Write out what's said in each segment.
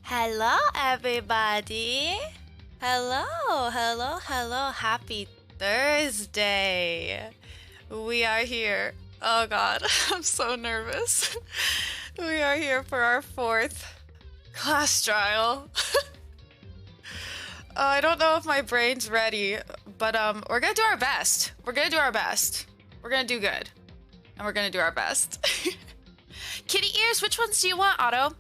Hello, everybody. Hello. Happy Thursday. We are here. Oh God, I'm so nervous. We are here for our 4th class trial. I don't know if my brain's ready, but we're gonna do our best. We're gonna do good. And we're gonna do our best. Kitty ears, which ones do you want, Otto?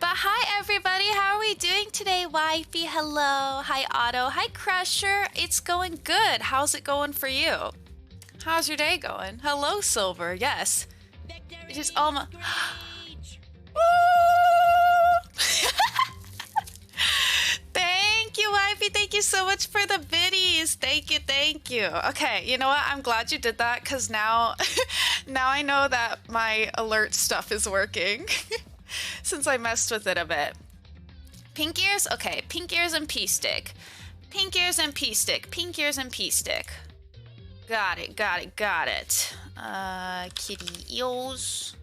But hi everybody, how are we doing today, wifey? Hello, hi Otto, hi Crusher. It's going good. How's it going for you? How's your day going? Hello, Silver. Yes. It is almost. Thank you, wifey. Thank you so much for the biddies. Thank you. Okay, you know what? I'm glad you did that because now I know that my alert stuff is working. Since I messed with it a bit. Pink ears? Okay, pink ears and P-stick. Pink ears and P-stick. Pink ears and P-stick. Got it. Kitty eels.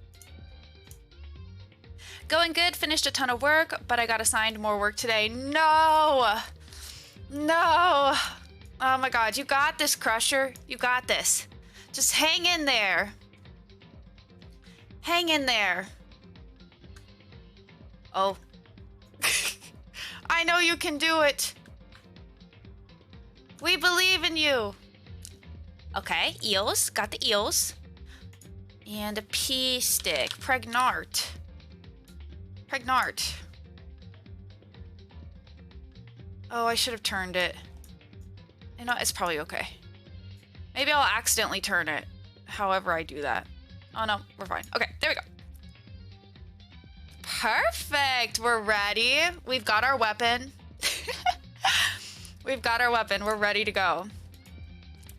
Going good, finished a ton of work, but I got assigned more work today. No! Oh my God, you got this, Crusher. You got this. Just hang in there. Oh. I know you can do it. We believe in you. Okay, eels. Got the eels. And a P-stick. Pregnart. Oh, I should have turned it. You know, it's probably okay. Maybe I'll accidentally turn it. However I do that. Oh no, we're fine. Okay, there we go. Perfect. We're ready. We've got our weapon. We're ready to go.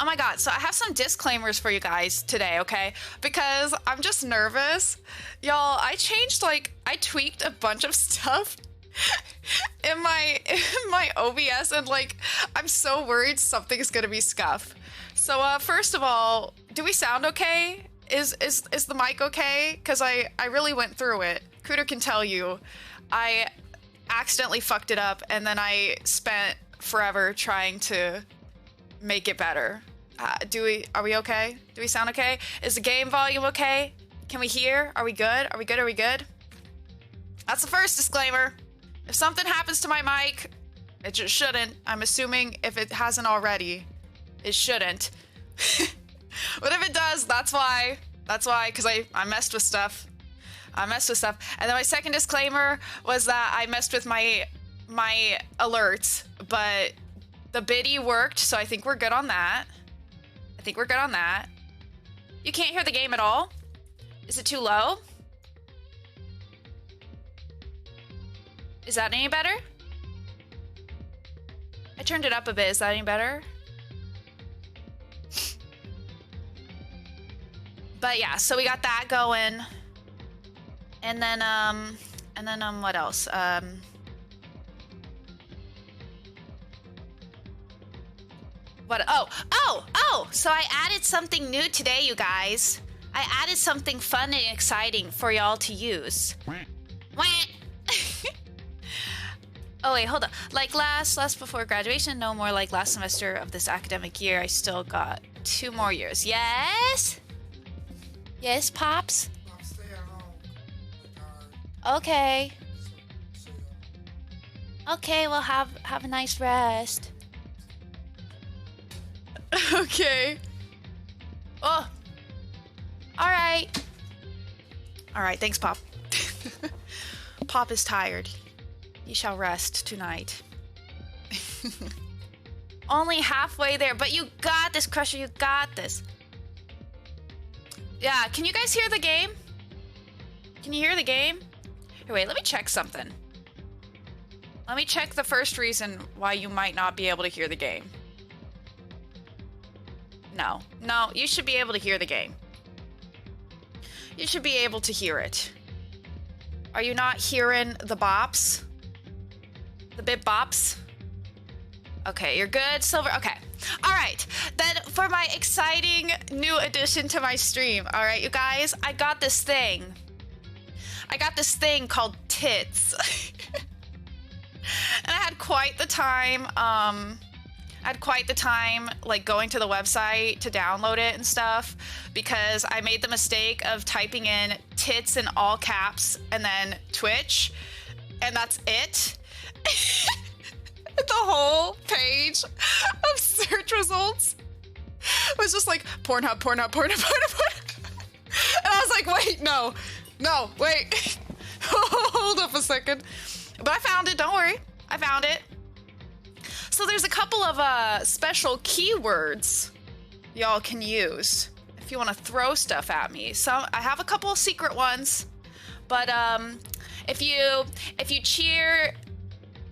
Oh my God. So I have some disclaimers for you guys today, okay? Because I'm just nervous. Y'all, I tweaked a bunch of stuff in my OBS and I'm so worried something's gonna be scuff. So first of all, do we sound okay? Is the mic okay? Because I really went through it. Cooter can tell you, I accidentally fucked it up and then I spent forever trying to make it better. Are we okay? Do we sound okay? Is the game volume okay? Can we hear? Are we good? That's the first disclaimer. If something happens to my mic, it just shouldn't. I'm assuming if it hasn't already, it shouldn't. But if it does, that's why, because I messed with stuff. And then my second disclaimer was that I messed with my alerts, but the biddy worked, so I think we're good on that. You can't hear the game at all? Is it too low? Is that any better? I turned it up a bit. Is that any better? But yeah, so we got that going. And then what else? What? Oh! So I added something new today, you guys. I added something fun and exciting for y'all to use. Oh wait, hold on. Like last before graduation, no more like last semester of this academic year. I still got 2 more years. Yes? Yes, Pops? I'll stay at home. Okay. Okay, well have a nice rest. Okay. Oh. Alright. Alright, thanks, Pop. Pop is tired. He shall rest tonight. Only halfway there, but you got this, Crusher, you got this. Yeah, can you guys hear the game? Can you hear the game? Here, wait, let me check something. Let me check the first reason why you might not be able to hear the game. No, you should be able to hear the game. You should be able to hear it. Are you not hearing the bops? The bit bops? Okay, you're good, Silver. Okay. All right. Then for my exciting new addition to my stream, all right, you guys, I got this thing. I got this thing called tits. And I had quite the time, like going to the website to download it and stuff, because I made the mistake of typing in tits in all caps and then Twitch, and that's it. The whole page of search results was just like Pornhub. And I was like, wait, no, wait. Hold up a second. But I found it, don't worry. I found it. So there's a couple of special keywords y'all can use if you want to throw stuff at me. So I have a couple of secret ones, but if you cheer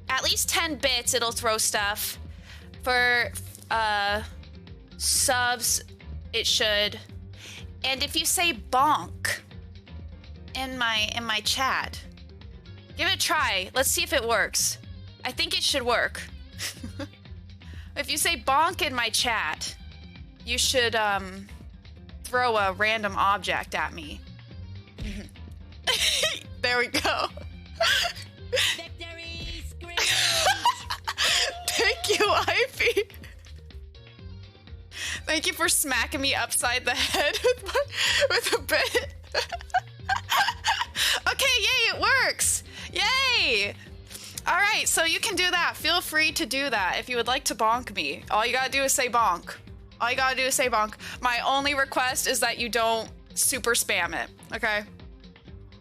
at least 10 bits, it'll throw stuff. For subs, it should. And if you say bonk in my chat, give it a try. Let's see if it works. I think it should work. If you say bonk in my chat, you should throw a random object at me. There we go. Victory scream! Thank you, Ivy. Thank you for smacking me upside the head with a bit. Okay, yay, it works. Yay. All right, so you can do that. Feel free to do that if you would like to bonk me. All you gotta do is say bonk. All you gotta do is say bonk. My only request is that you don't super spam it, okay?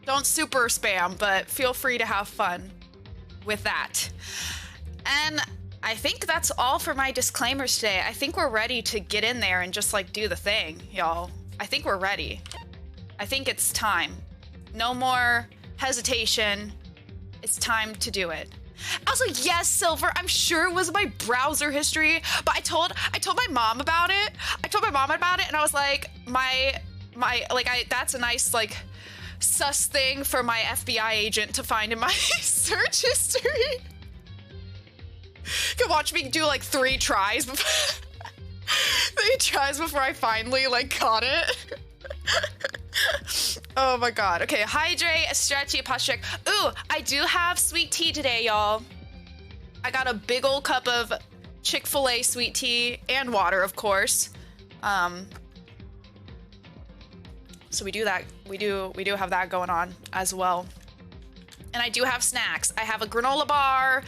Don't super spam, but feel free to have fun with that. And I think that's all for my disclaimers today. I think we're ready to get in there and just like do the thing, y'all. I think we're ready. I think it's time. No more hesitation. It's time to do it. Also, yes, Silver, I'm sure it was my browser history, but I told my mom about it. And I was like, that's a nice like sus thing for my FBI agent to find in my search history. Could watch me do like 3 tries before 3 tries before I finally like caught it. Oh my god. Okay, hydrate, a stretchy, a posture check. Ooh, I do have sweet tea today, y'all. I got a big old cup of Chick-fil-A sweet tea and water, of course. So we do that. We do have that going on as well. And I do have snacks. I have a granola bar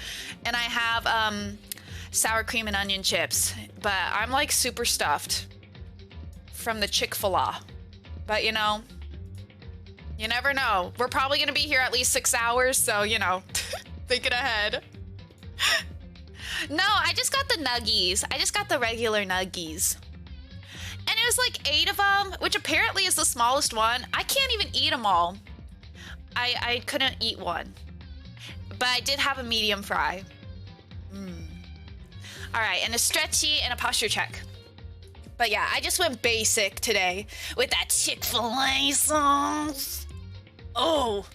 and I have sour cream and onion chips. But I'm like super stuffed from the Chick-fil-A. But you know, you never know. We're probably gonna be here at least 6 hours, so you know, thinking ahead. No, I just got the nuggies. I just got the regular nuggies. And it was like 8 of them, which apparently is the smallest one. I can't even eat them all. I couldn't eat one. But I did have a medium fry. All right, and a stretchy and a posture check. But yeah, I just went basic today with that Chick-fil-A sauce. Oh,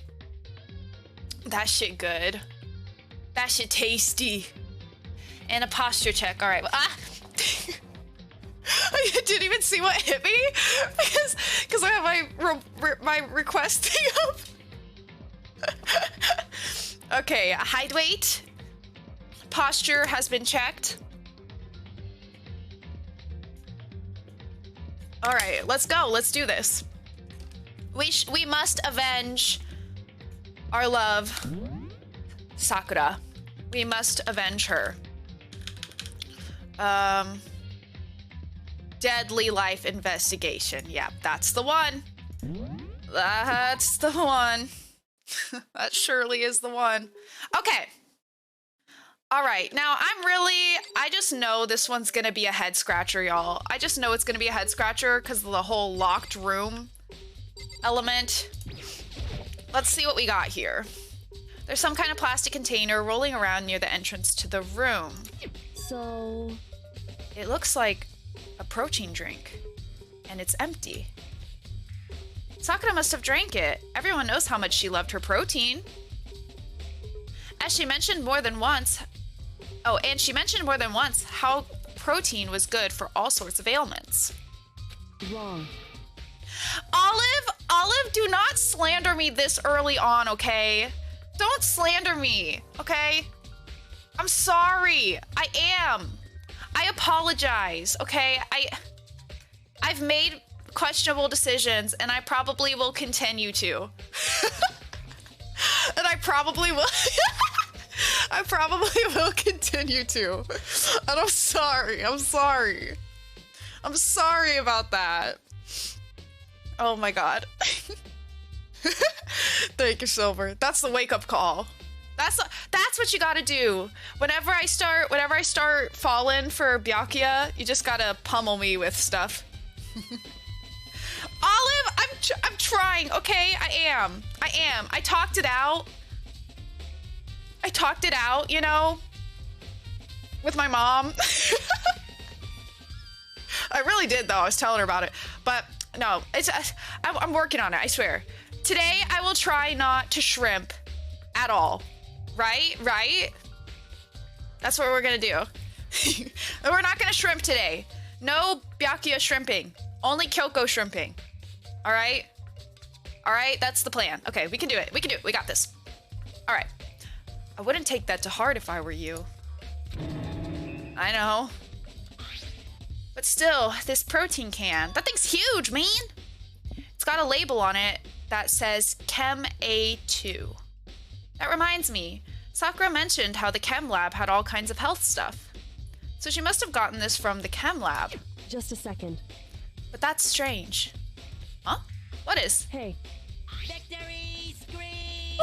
that shit good. That shit tasty. And a posture check. All right. I didn't even see what hit me because I have my request thing up. Okay, height, weight, posture has been checked. All right, let's go. Let's do this. We must avenge our love, Sakura. We must avenge her. Deadly life investigation. Yeah, that's the one. That's the one. That surely is the one. Okay. All right, now I just know this one's gonna be a head scratcher, y'all. I just know it's gonna be a head scratcher because of the whole locked room element. Let's see what we got here. There's some kind of plastic container rolling around near the entrance to the room. So... It looks like a protein drink, and it's empty. Sakura must have drank it. Everyone knows how much she loved her protein. As she mentioned more than once... Oh, and she mentioned more than once how protein was good for all sorts of ailments. Wrong. Olive, do not slander me this early on, okay? Don't slander me, okay? I'm sorry. I am. I apologize, okay? I've made questionable decisions, and I probably will continue to. And I probably will... I probably will continue to. And I'm sorry. I'm sorry. I'm sorry about that. Oh my god. Thank you, Silver. That's the wake-up call. That's what you gotta do. Whenever I start falling for Byakuya, you just gotta pummel me with stuff. Olive, I'm trying, okay? I am. I talked it out. You know, with my mom. I really did, though. I was telling her about it. But no, I'm working on it, I swear. Today, I will try not to shrimp at all. Right? That's what we're gonna do. We're not gonna shrimp today. No Byakuya shrimping. Only Kyoko shrimping. All right? All right, that's the plan. Okay, we can do it. We got this. All right. I wouldn't take that to heart if I were you. I know. But still, this protein can, that thing's huge, man. It's got a label on it that says Chem A2. That reminds me, Sakura mentioned how the chem lab had all kinds of health stuff. So she must have gotten this from the chem lab. Just a second. But that's strange. Huh? What is? Hey. Victory scream!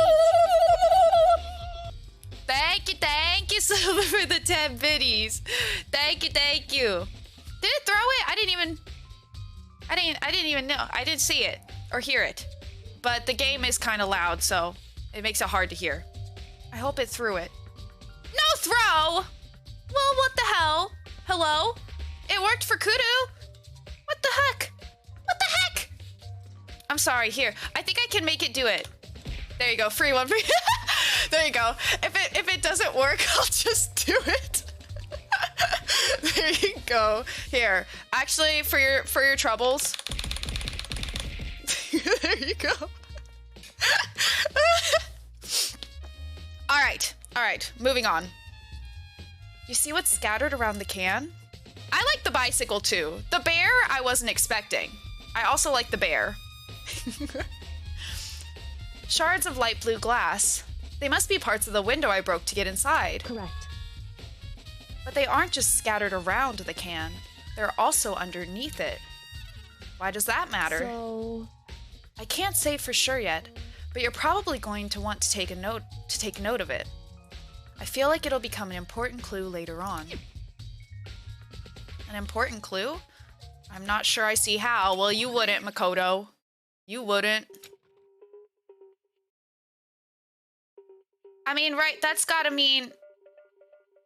Thank you, Silver, for the 10 biddies. Thank you. Did it throw it? I didn't even know. I didn't see it or hear it. But the game is kind of loud, so it makes it hard to hear. I hope it threw it. No throw! Well, what the hell? Hello? It worked for Kudu. What the heck? I'm sorry, here. I think I can make it do it. There you go, free one. There you go. If it doesn't work, I'll just do it. There you go. Here, actually, for your troubles. There you go. All right. Moving on. You see what's scattered around the can? I like the bicycle too. The bear, I wasn't expecting. I also like the bear. Shards of light blue glass. They must be parts of the window I broke to get inside. Correct. But they aren't just scattered around the can. They're also underneath it. Why does that matter? So... I can't say for sure yet, but you're probably going to want to take note of it. I feel like it'll become an important clue later on. An important clue? I'm not sure I see how. Well, you wouldn't, Makoto. You wouldn't. I mean, right, that's gotta mean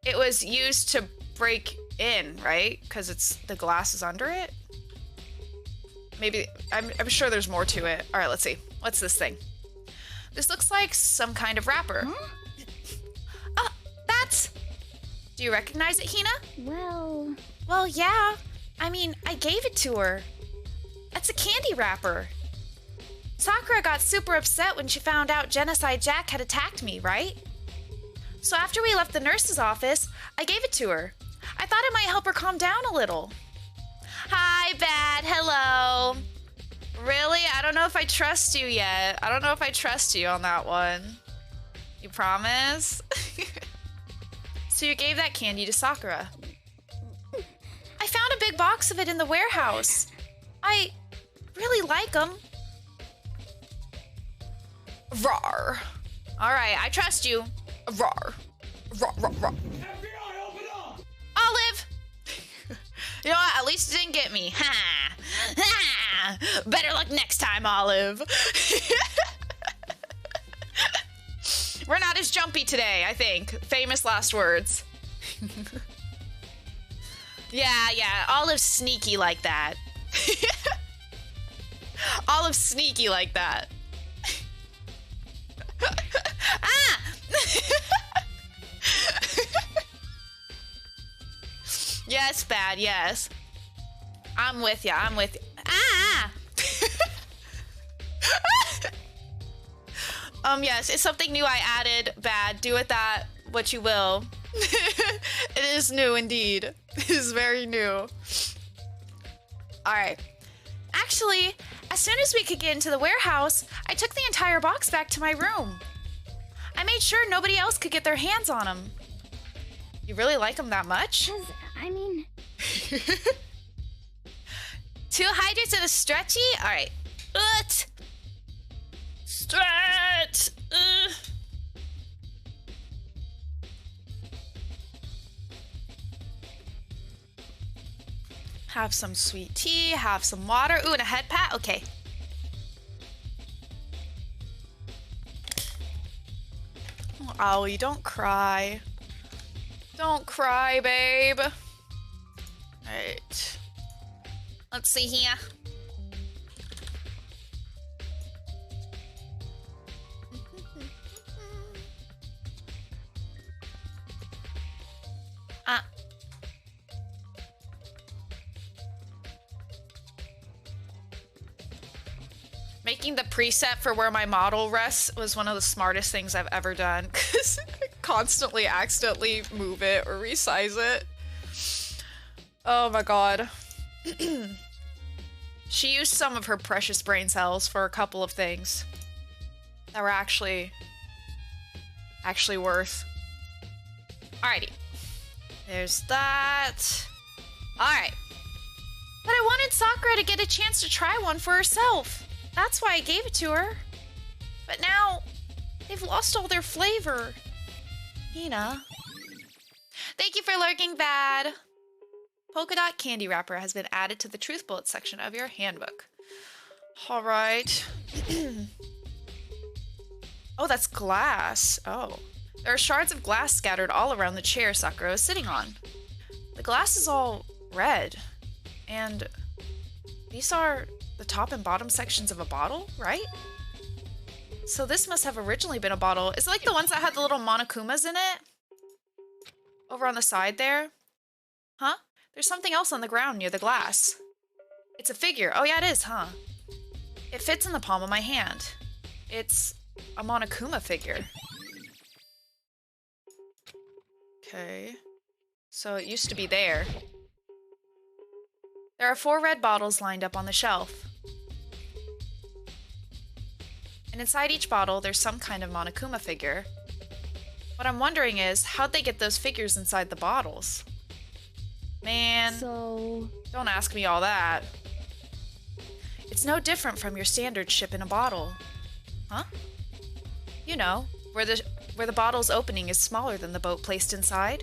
it was used to break in, right? Because the glass is under it? Maybe, I'm sure there's more to it. All right, let's see. What's this thing? This looks like some kind of wrapper. Huh? Oh, that's... Do you recognize it, Hina? Well, Well, yeah. I mean, I gave it to her. That's a candy wrapper. Sakura got super upset when she found out Genocide Jack had attacked me, right? So after we left the nurse's office, I gave it to her. I thought it might help her calm down a little. Hi, Bad. Hello. Really? I don't know if I trust you yet. I don't know if I trust you on that one. You promise? So you gave that candy to Sakura. I found a big box of it in the warehouse. I really like them. Rawr. All right, I trust you. Rawr. Rawr, rawr, rawr. FBI, open up! Olive! You know what? At least it didn't get me. Ha! Ha! Better luck next time, Olive. We're not as jumpy today, I think. Famous last words. Yeah, Olive's sneaky like that. Olive's sneaky like that. Ah! Yes, Bad, yes. I'm with ya, I'm with ya. Ah! Yes, it's something new I added, Bad. Do with that what you will. It is new indeed. It is very new. Alright. Actually, as soon as we could get into the warehouse, I took the entire box back to my room. I made sure nobody else could get their hands on them. You really like them that much? 'cause, I mean, 2 hydrates and a stretchy? Alright. Stretch! Have some sweet tea, have some water. Ooh, and a head pat? Okay. Oh, Ollie, don't cry. Don't cry, babe. Alright. Let's see here. Making the preset for where my model rests was one of the smartest things I've ever done, because I constantly accidentally move it or resize it. Oh my god. She used some of her precious brain cells for a couple of things that were actually worth. Alrighty. There's that. Alright. But I wanted Sakura to get a chance to try one for herself. That's why I gave it to her. But now, they've lost all their flavor. Hina. Thank you for lurking, Bad. Polka dot candy wrapper has been added to the truth bullet section of your handbook. All right. Oh, that's glass. Oh. There are shards of glass scattered all around the chair Sakura is sitting on. The glass is all red. And these are the top and bottom sections of a bottle, right? So this must have originally been a bottle. Is it like the ones that had the little monokumas in it? Over on the side there? Huh? There's something else on the ground near the glass. It's a figure. Oh yeah, it is, huh? It fits in the palm of my hand. It's a monokuma figure. Okay. So it used to be there. There are 4 red bottles lined up on the shelf. And inside each bottle, there's some kind of monokuma figure. What I'm wondering is, how'd they get those figures inside the bottles? Man, so... don't ask me all that. It's no different from your standard ship in a bottle. Huh? You know, where the bottle's opening is smaller than the boat placed inside.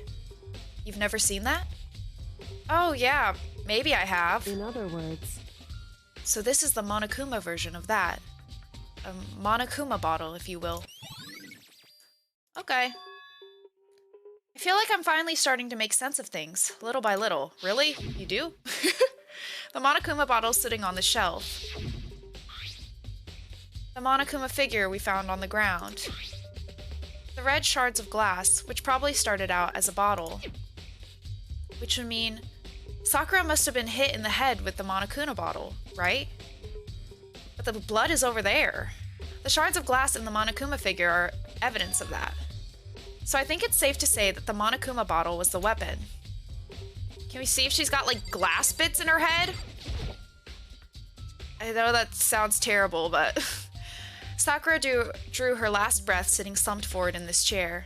You've never seen that? Oh yeah, maybe I have. In other words... So this is the monokuma version of that. A monokuma bottle, if you will. Okay. I feel like I'm finally starting to make sense of things, little by little. Really? You do? The Monokuma bottle's sitting on the shelf. The Monokuma figure we found on the ground. The red shards of glass, which probably started out as a bottle. Which would mean Sakura must have been hit in the head with the Monokuma bottle, right? But the blood is over there. The shards of glass in the Monokuma figure are evidence of that. So I think it's safe to say that the Monokuma bottle was the weapon. Can we see if she's got, like, glass bits in her head? I know that sounds terrible, but... Sakura drew her last breath sitting slumped forward in this chair.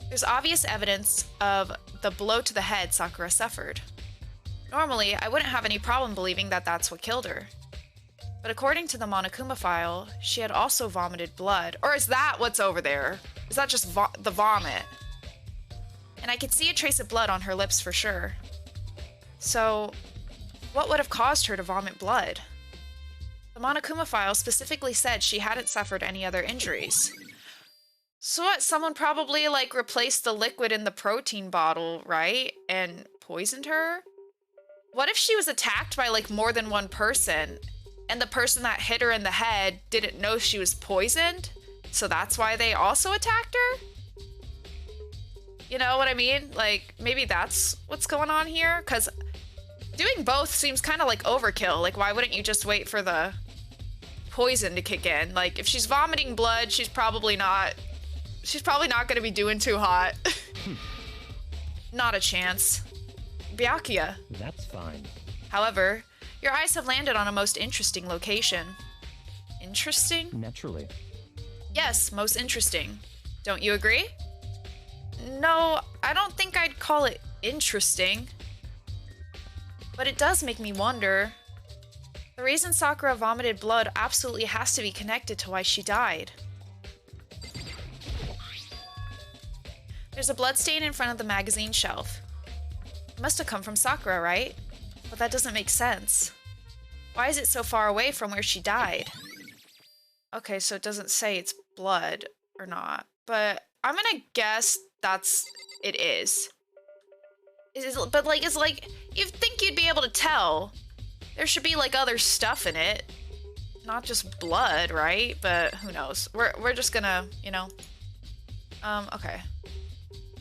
There's obvious evidence of the blow to the head Sakura suffered. Normally, I wouldn't have any problem believing that that's what killed her. But according to the Monokuma file, she had also vomited blood. Or is that what's over there? Is that just the vomit? And I could see a trace of blood on her lips for sure. So, what would have caused her to vomit blood? The Monokuma file specifically said she hadn't suffered any other injuries. So what, someone probably, like, replaced the liquid in the protein bottle, right? And poisoned her? What if she was attacked by, like, more than one person, and the person that hit her in the head didn't know she was poisoned? So that's why they also attacked her? You know what I mean? Like, maybe that's what's going on here? Because doing both seems kind of like overkill. Like, why wouldn't you just wait for the poison to kick in? Like, if she's vomiting blood, she's probably not going to be doing too hot. Not a chance. Byakuya. That's fine. However, your eyes have landed on a most interesting location. Interesting? Naturally. Yes, most interesting. Don't you agree? No, I don't think I'd call it interesting. But it does make me wonder. The reason Sakura vomited blood absolutely has to be connected to why she died. There's a bloodstain in front of the magazine shelf. It must have come from Sakura, right? But that doesn't make sense. Why is it so far away from where she died? Okay, so it doesn't say it's blood or not, but I'm gonna guess it is. But like, it's like, you'd think you'd be able to tell. There should be like other stuff in it, not just blood, right? But who knows? We're just gonna, you know. Okay.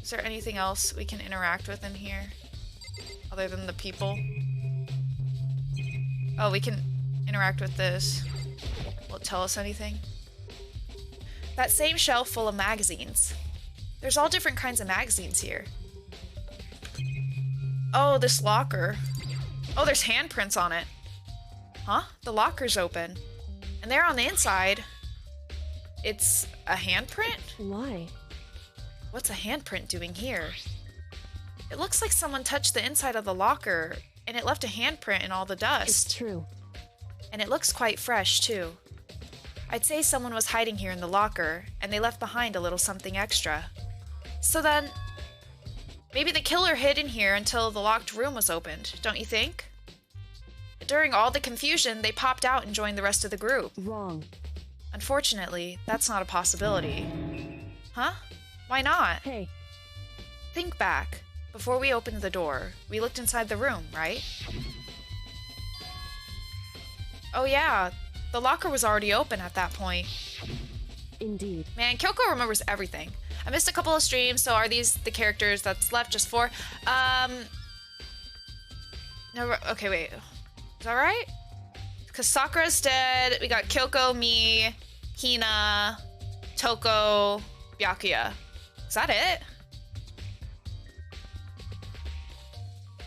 Is there anything else we can interact with in here other than the people? Oh, we can interact with this. Will it tell us anything? That same shelf full of magazines. There's all different kinds of magazines here. Oh, this locker. Oh, there's handprints on it. Huh? The locker's open. And there on the inside, it's a handprint? Why? What's a handprint doing here? It looks like someone touched the inside of the locker, and it left a handprint in all the dust. It's true. And it looks quite fresh, too. I'd say someone was hiding here in the locker, and they left behind a little something extra. So then, maybe the killer hid in here until the locked room was opened, don't you think? During all the confusion, they popped out and joined the rest of the group. Wrong. Unfortunately, that's not a possibility. Huh? Why not? Hey. Think back. Before we opened the door, we looked inside the room, right? Oh yeah, the locker was already open at that point. Indeed. Man, Kyoko remembers everything. I missed a couple of streams, so are these the characters that's left? Just 4? No, okay, wait. Is that right? Because Sakura's dead. We got Kyoko, me, Hina, Toko, Byakuya. Is that it?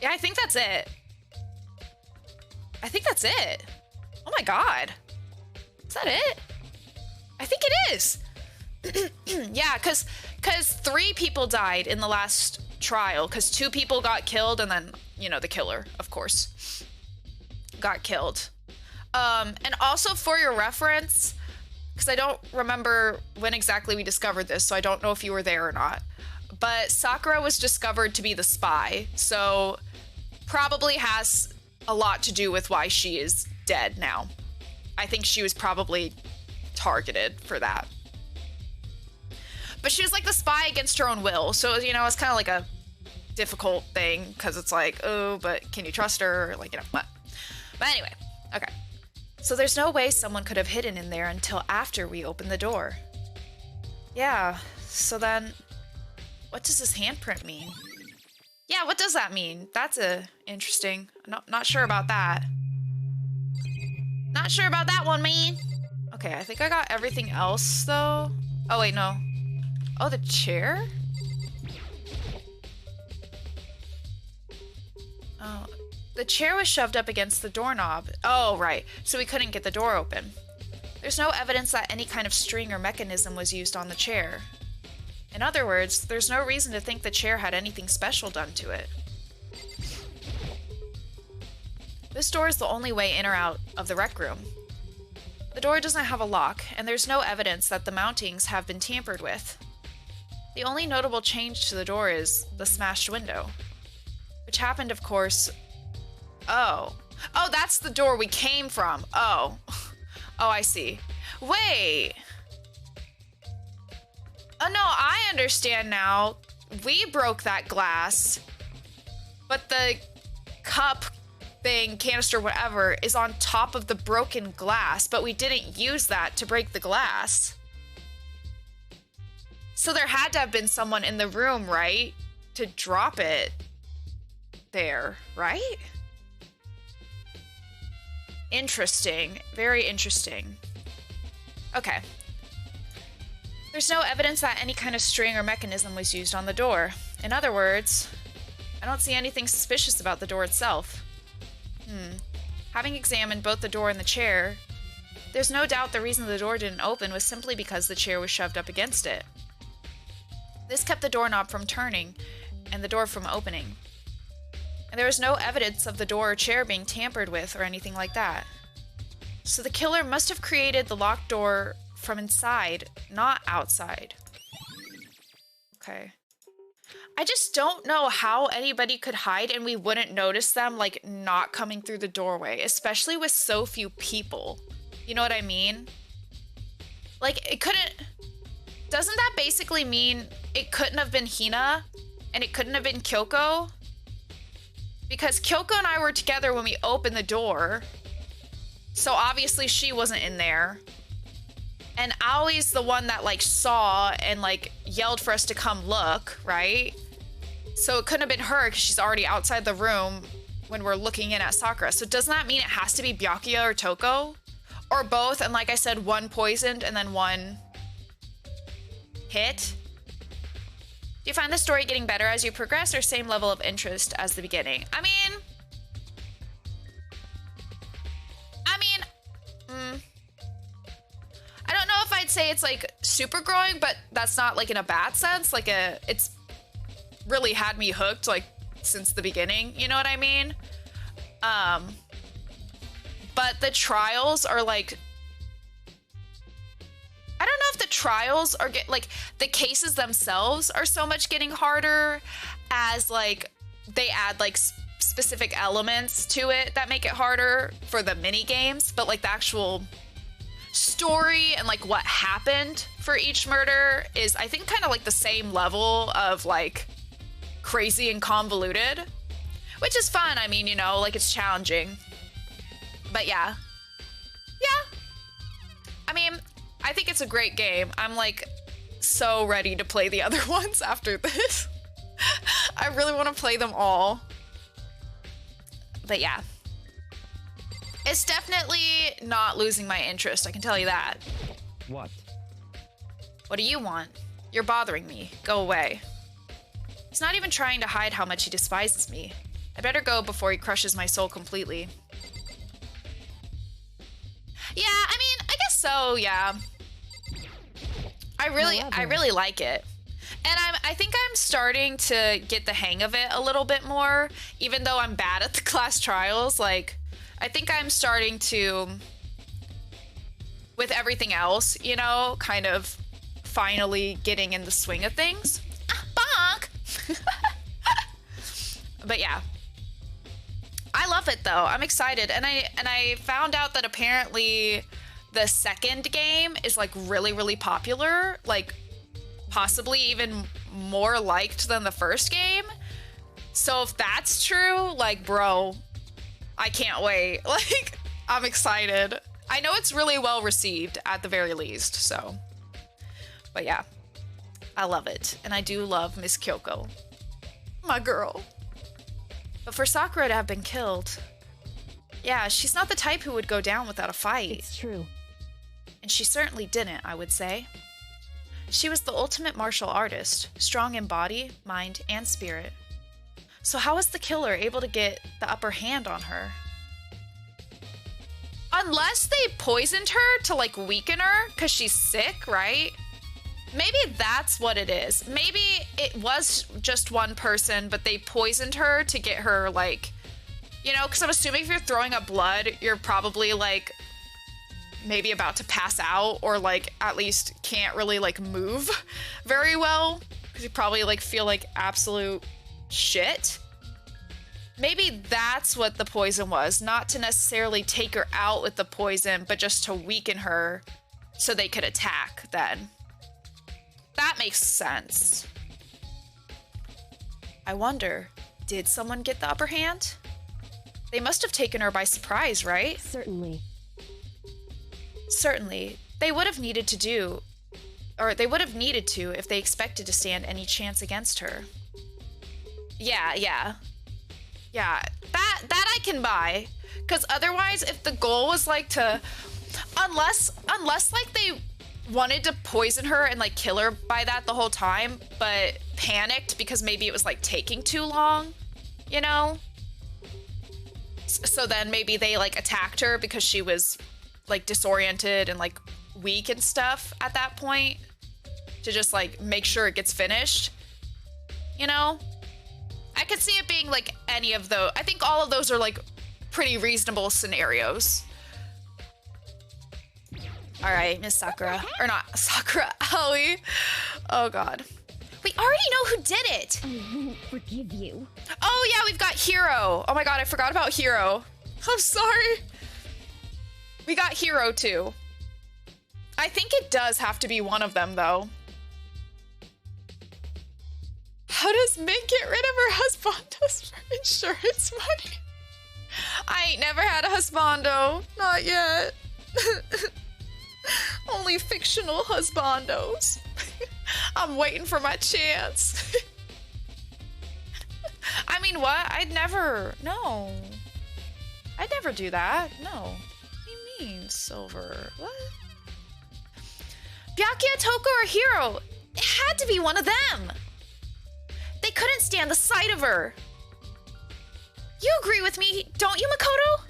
Yeah, I think that's it. I think that's it. Oh my god. Is that it? I think it is. Yeah, because 3 people died in the last trial, because 2 people got killed, and then, you know, the killer, of course, got killed. And also for your reference, because I don't remember when exactly we discovered this, so I don't know if you were there or not, but Sakura was discovered to be the spy, so probably has a lot to do with why she is dead now. I think she was probably targeted for that. But she was like the spy against her own will. So, you know, it's kind of like a difficult thing because it's like, oh, but can you trust her? Like, you know, what? But anyway, okay. So there's no way someone could have hidden in there until after we opened the door. Yeah, so then what does this handprint mean? Yeah, what does that mean? That's interesting. Not sure about that. Not sure about that one, man. Okay, I think I got everything else, though. Oh, wait, no. Oh, the chair? Oh, the chair was shoved up against the doorknob. Oh, right. So we couldn't get the door open. There's no evidence that any kind of string or mechanism was used on the chair. In other words, there's no reason to think the chair had anything special done to it. This door is the only way in or out of the rec room. The door doesn't have a lock, and there's no evidence that the mountings have been tampered with. The only notable change to the door is the smashed window, which happened, of course... Oh, that's the door we came from. Oh, I see. Wait. Oh, no, I understand now. We broke that glass, but the cup thing, canister, whatever, is on top of the broken glass, but we didn't use that to break the glass. So there had to have been someone in the room, right? To drop it there, right? Interesting. Very interesting. Okay. There's no evidence that any kind of string or mechanism was used on the door. In other words, I don't see anything suspicious about the door itself. Having examined both the door and the chair, there's no doubt the reason the door didn't open was simply because the chair was shoved up against it. This kept the doorknob from turning and the door from opening. And there was no evidence of the door or chair being tampered with or anything like that. So the killer must have created the locked door from inside, not outside. Okay. I just don't know how anybody could hide and we wouldn't notice them, like, not coming through the doorway, especially with so few people. You know what I mean? Like, it couldn't... Doesn't that basically mean it couldn't have been Hina and it couldn't have been Kyoko? Because Kyoko and I were together when we opened the door, so obviously she wasn't in there. And Aoi's the one that, like, saw and, like, yelled for us to come look, right? So it couldn't have been her because she's already outside the room when we're looking in at Sakura. So doesn't that mean it has to be Byakuya or Toko? Or both, and like I said, one poisoned and then one hit? Do you find the story getting better as you progress or same level of interest as the beginning? I mean, I don't know if I'd say it's like super growing, but that's not like in a bad sense. Like it's really had me hooked like since the beginning. You know what I mean? But the trials are like, I don't know if the trials are like the cases themselves are so much getting harder as like they add like specific elements to it that make it harder for the mini games, but like the actual story and like what happened for each murder is I think kind of like the same level of like crazy and convoluted, which is fun. I mean, you know, like it's challenging, but yeah. I mean, I think it's a great game. I'm like so ready to play the other ones after this. I really want to play them all. But yeah. It's definitely not losing my interest, I can tell you that. What? What do you want? You're bothering me. Go away. He's not even trying to hide how much he despises me. I better go before he crushes my soul completely. Yeah, I mean, I guess so, yeah. I really like it. And I think I'm starting to get the hang of it a little bit more, even though I'm bad at the class trials. Like, I think I'm starting to, with everything else, you know, kind of finally getting in the swing of things. Bonk! But yeah. I love it though. I'm excited. And I found out that apparently the second game is like really, really popular. Like possibly even more liked than the first game. So if that's true, like, bro, I can't wait. Like, I'm excited. I know it's really well received at the very least, so. But yeah, I love it. And I do love Miss Kyoko. My girl. But for Sakura to have been killed, yeah, she's not the type who would go down without a fight. It's true. And she certainly didn't, I would say. She was the ultimate martial artist, strong in body, mind, and spirit. So how was the killer able to get the upper hand on her? Unless they poisoned her to, like, weaken her because she's sick, right? Maybe that's what it is. Maybe it was just one person, but they poisoned her to get her, like, you know, because I'm assuming if you're throwing up blood, you're probably, like, maybe about to pass out, or, like, at least can't really, like, move very well, because you probably, like, feel like absolute shit. Maybe that's what the poison was, not to necessarily take her out with the poison, but just to weaken her so they could attack then. That makes sense. I wonder, did someone get the upper hand? They must have taken her by surprise, right? Certainly. Certainly. They would have needed to if they expected to stand any chance against her. Yeah, that I can buy. Because otherwise, if the goal was like to, unless like they wanted to poison her and like kill her by that the whole time, but panicked because maybe it was like taking too long, you know? So then maybe they like attacked her because she was like disoriented and like weak and stuff at that point, to just like make sure it gets finished, you know? I could see it being like any of those. I think all of those are like pretty reasonable scenarios. All right, Miss Sakura, or not Sakura, Aoi. Oh God. We already know who did it. I won't forgive you. Oh yeah, we've got Hiro. Oh my God, I forgot about Hiro. I'm sorry. We got Hiro too. I think it does have to be one of them though. How does Mint get rid of her husbandos for insurance money? I ain't never had a husbando. Not yet. Only fictional husbandos. I'm waiting for my chance. I mean, what? No. I'd never do that. No. What do you mean, Silver? What? Byakuya, Toko, or Hiro? It had to be one of them. They couldn't stand the sight of her. You agree with me, don't you, Makoto?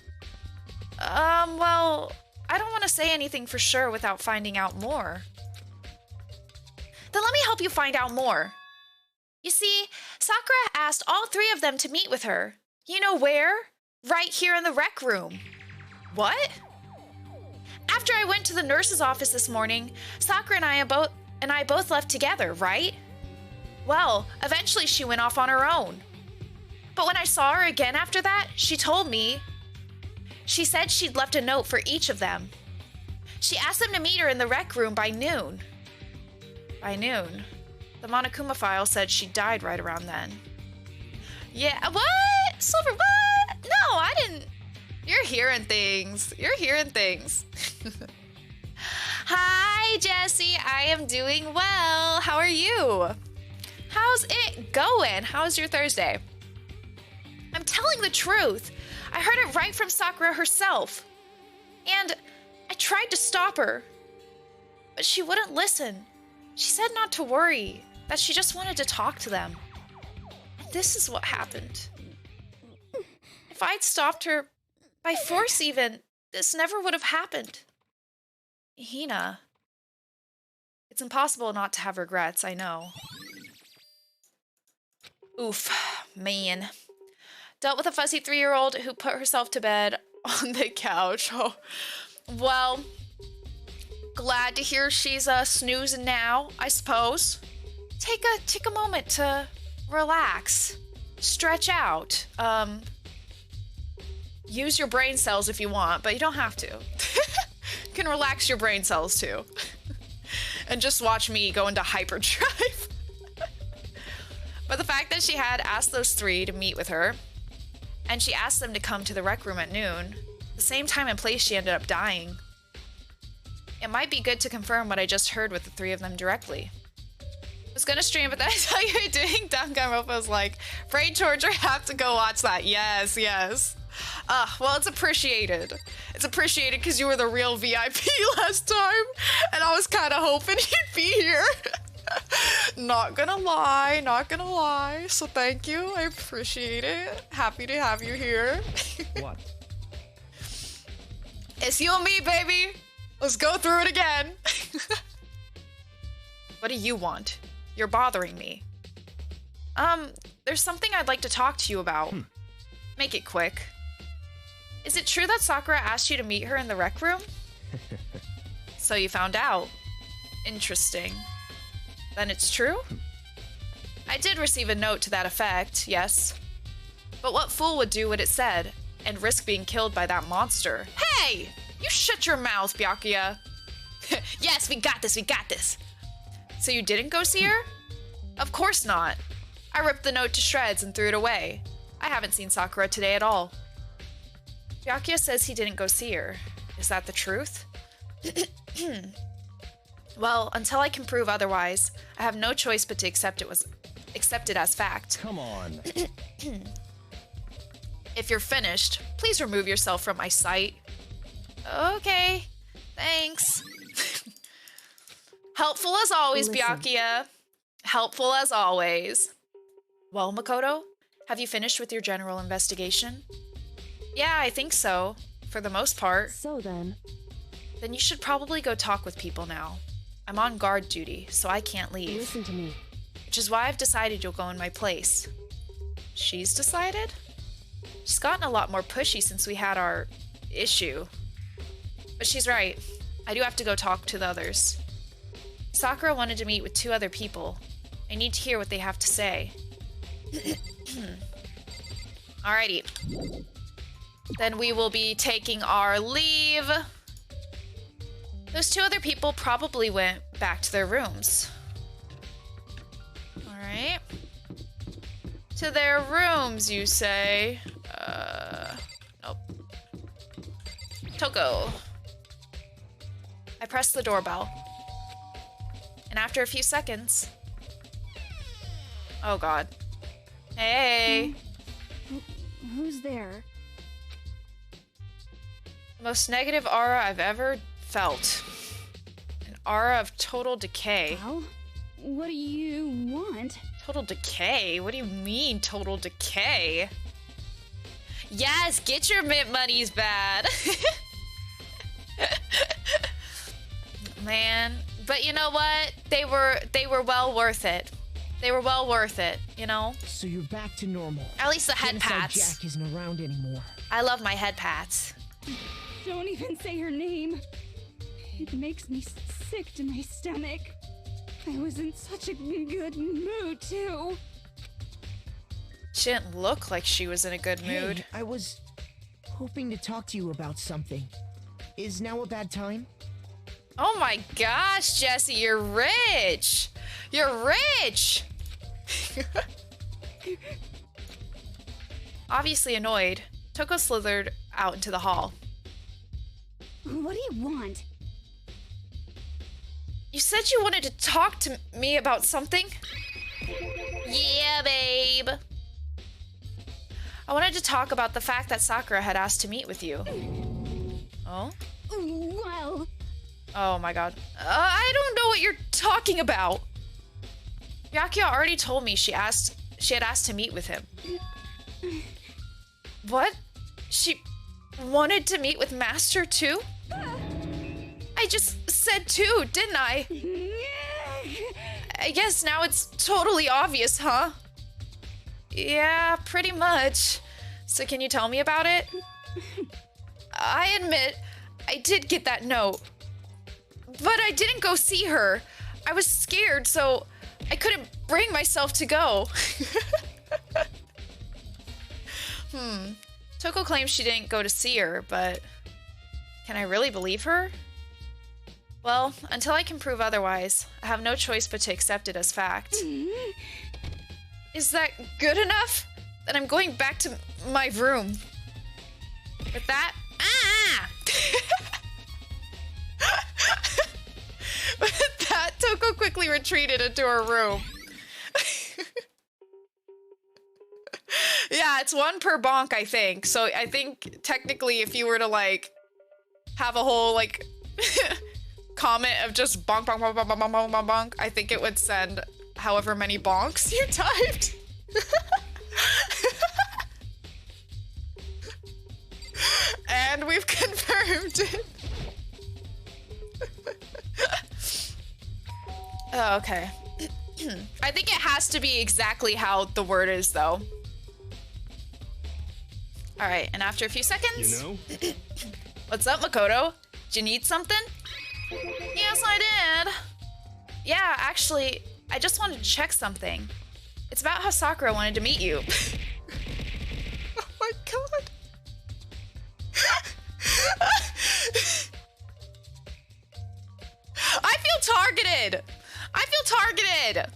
Well, I don't want to say anything for sure without finding out more. Then let me help you find out more. You see, Sakura asked all three of them to meet with her. You know where? Right here in the rec room. What? After I went to the nurse's office this morning, Sakura and I both left together, right? Well, eventually she went off on her own. But when I saw her again after that, she told me. She said she'd left a note for each of them. She asked them to meet her in the rec room by noon. By noon? The Monokuma file said she died right around then. Yeah, what? Silver, what? No, I didn't. You're hearing things. Hi, Jessie. I am doing well. How are you? How's it going? How's your Thursday? I'm telling the truth. I heard it right from Sakura herself. And I tried to stop her, but she wouldn't listen. She said not to worry, that she just wanted to talk to them. And this is what happened. If I'd stopped her, by force even, this never would have happened. Hina. It's impossible not to have regrets, I know. Oof, man. Dealt with a fussy 3-year-old who put herself to bed on the couch. Oh, well, glad to hear she's snoozing now, I suppose. Take a moment to relax, stretch out. Use your brain cells if you want, but you don't have to. You can relax your brain cells too. and just watch me go into hyperdrive. But the fact that she had asked those three to meet with her, and she asked them to come to the rec room at noon, the same time and place she ended up dying. It might be good to confirm what I just heard with the three of them directly. I was gonna stream, but then I saw you were doing Danganronpa. I was like, brain torture, have to go watch that. Yes, yes. Well, it's appreciated. It's appreciated because you were the real VIP last time, and I was kind of hoping you'd be here. Not gonna lie, not gonna lie. So thank you, I appreciate it. Happy to have you here. What? It's you and me, baby. Let's go through it again. What do you want? You're bothering me. There's something I'd like to talk to you about. Make it quick. Is it true that Sakura asked you to meet her in the rec room? So you found out. Interesting. Then it's true? I did receive a note to that effect, yes. But what fool would do what it said and risk being killed by that monster? Hey! You shut your mouth, Byakuya. Yes, we got this, we got this. So you didn't go see her? Of course not. I ripped the note to shreds and threw it away. I haven't seen Sakura today at all. Byakuya says he didn't go see her. Is that the truth? Well, until I can prove otherwise, I have no choice but to accept it as fact. Come on. If you're finished, please remove yourself from my sight. Okay, thanks. Helpful as always, Listen. Byakuya. Helpful as always. Well, Makoto, have you finished with your general investigation? Yeah, I think so. For the most part. So then, Then you should probably go talk with people now. I'm on guard duty, so I can't leave. listen to me. Which is why I've decided you'll go in my place. She's decided? She's gotten a lot more pushy since we had our issue. But she's right. I do have to go talk to the others. Sakura wanted to meet with 2 other people. I need to hear what they have to say. Alrighty. Then we will be taking our leave. Those 2 other people probably went back to their rooms. Alright. To their rooms, you say? Nope. Toko. I press the doorbell. And after a few seconds... Oh god. Hey! Who's there? Most negative aura I've ever felt. An aura of total decay. Well, what do you want? Total decay? What do you mean, total decay? Yes, get your mint monies bad. Man, but you know what? They were well worth it. They were well worth it, you know? So you're back to normal. At least the head Genocide pats. Jack isn't around anymore. I love my head pats. Don't even say her name. It makes me sick to my stomach. I was in such a good mood, too. She didn't look like she was in a good mood. Hey, I was hoping to talk to you about something. Is now a bad time? Oh my gosh, Jesse, you're rich! You're rich! Obviously annoyed, Toko slithered out into the hall. What do you want? You said you wanted to talk to me about something? Yeah, babe. I wanted to talk about the fact that Sakura had asked to meet with you. Oh? Well, Oh my god. I don't know what you're talking about. Byakuya already told me she had asked to meet with him. What? She wanted to meet with Master too? I just said too, didn't I? I guess now it's totally obvious, huh? Yeah, pretty much. So can you tell me about it? I admit, I did get that note. But I didn't go see her. I was scared, so I couldn't bring myself to go. Toko claims she didn't go to see her, but can I really believe her? Well, until I can prove otherwise, I have no choice but to accept it as fact. Is that good enough? Then I'm going back to my room. With that, With that, Toko quickly retreated into her room. Yeah, it's one per bonk, I think. So I think technically if you were to like have a whole like comment of just bonk, bonk, bonk, bonk, bonk, bonk, bonk, bonk, I think it would send however many bonks you typed. And we've confirmed it. Oh, okay. I think it has to be exactly how the word is, though. All right, and after a few seconds... You know? What's up, Makoto? Did you need something? Yes, I did. Yeah, actually, I just wanted to check something. It's about how Sakura wanted to meet you. Oh my god. I feel targeted. I feel targeted.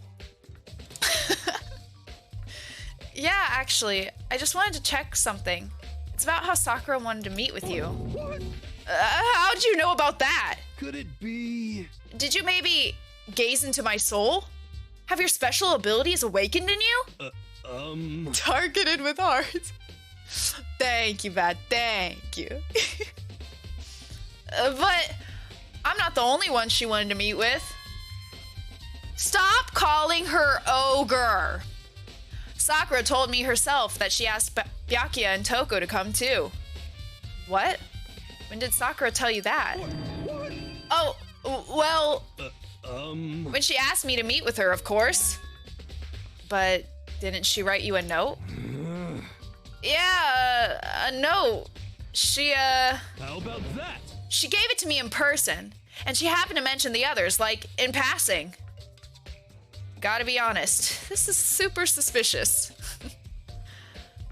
Yeah, actually, I just wanted to check something. It's about how Sakura wanted to meet with you. What? How'd you know about that? Could it be? Did you maybe gaze into my soul? Have your special abilities awakened in you? Targeted with hearts. Thank you, Bad. Thank you. But I'm not the only one she wanted to meet with. Stop calling her ogre. Sakura told me herself that she asked Byakuya and Toko to come too. What? When did Sakura tell you that? What? Oh, well... When she asked me to meet with her, of course. But didn't she write you a note? Yeah, a note. She, How about that? She gave it to me in person, and she happened to mention the others, like, in passing. Gotta be honest, this is super suspicious.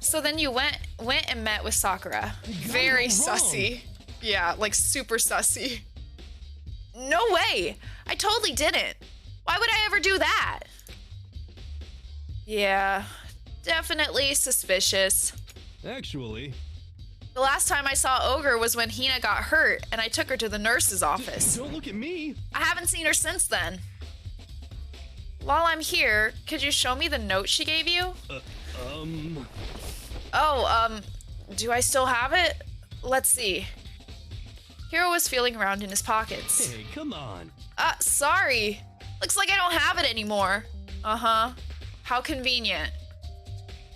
So then you went and met with Sakura. Very sussy. Yeah, like super sussy. No way! I totally didn't. Why would I ever do that? Yeah, definitely suspicious. Actually, The last time I saw Ogre was when Hina got hurt and I took her to the nurse's office. don't look at me. I haven't seen her since then. While I'm here, could you show me the note she gave you? Do I still have it? Let's see. Hiro was feeling around in his pockets. Hey, come on. Sorry. Looks like I don't have it anymore. Uh-huh. How convenient.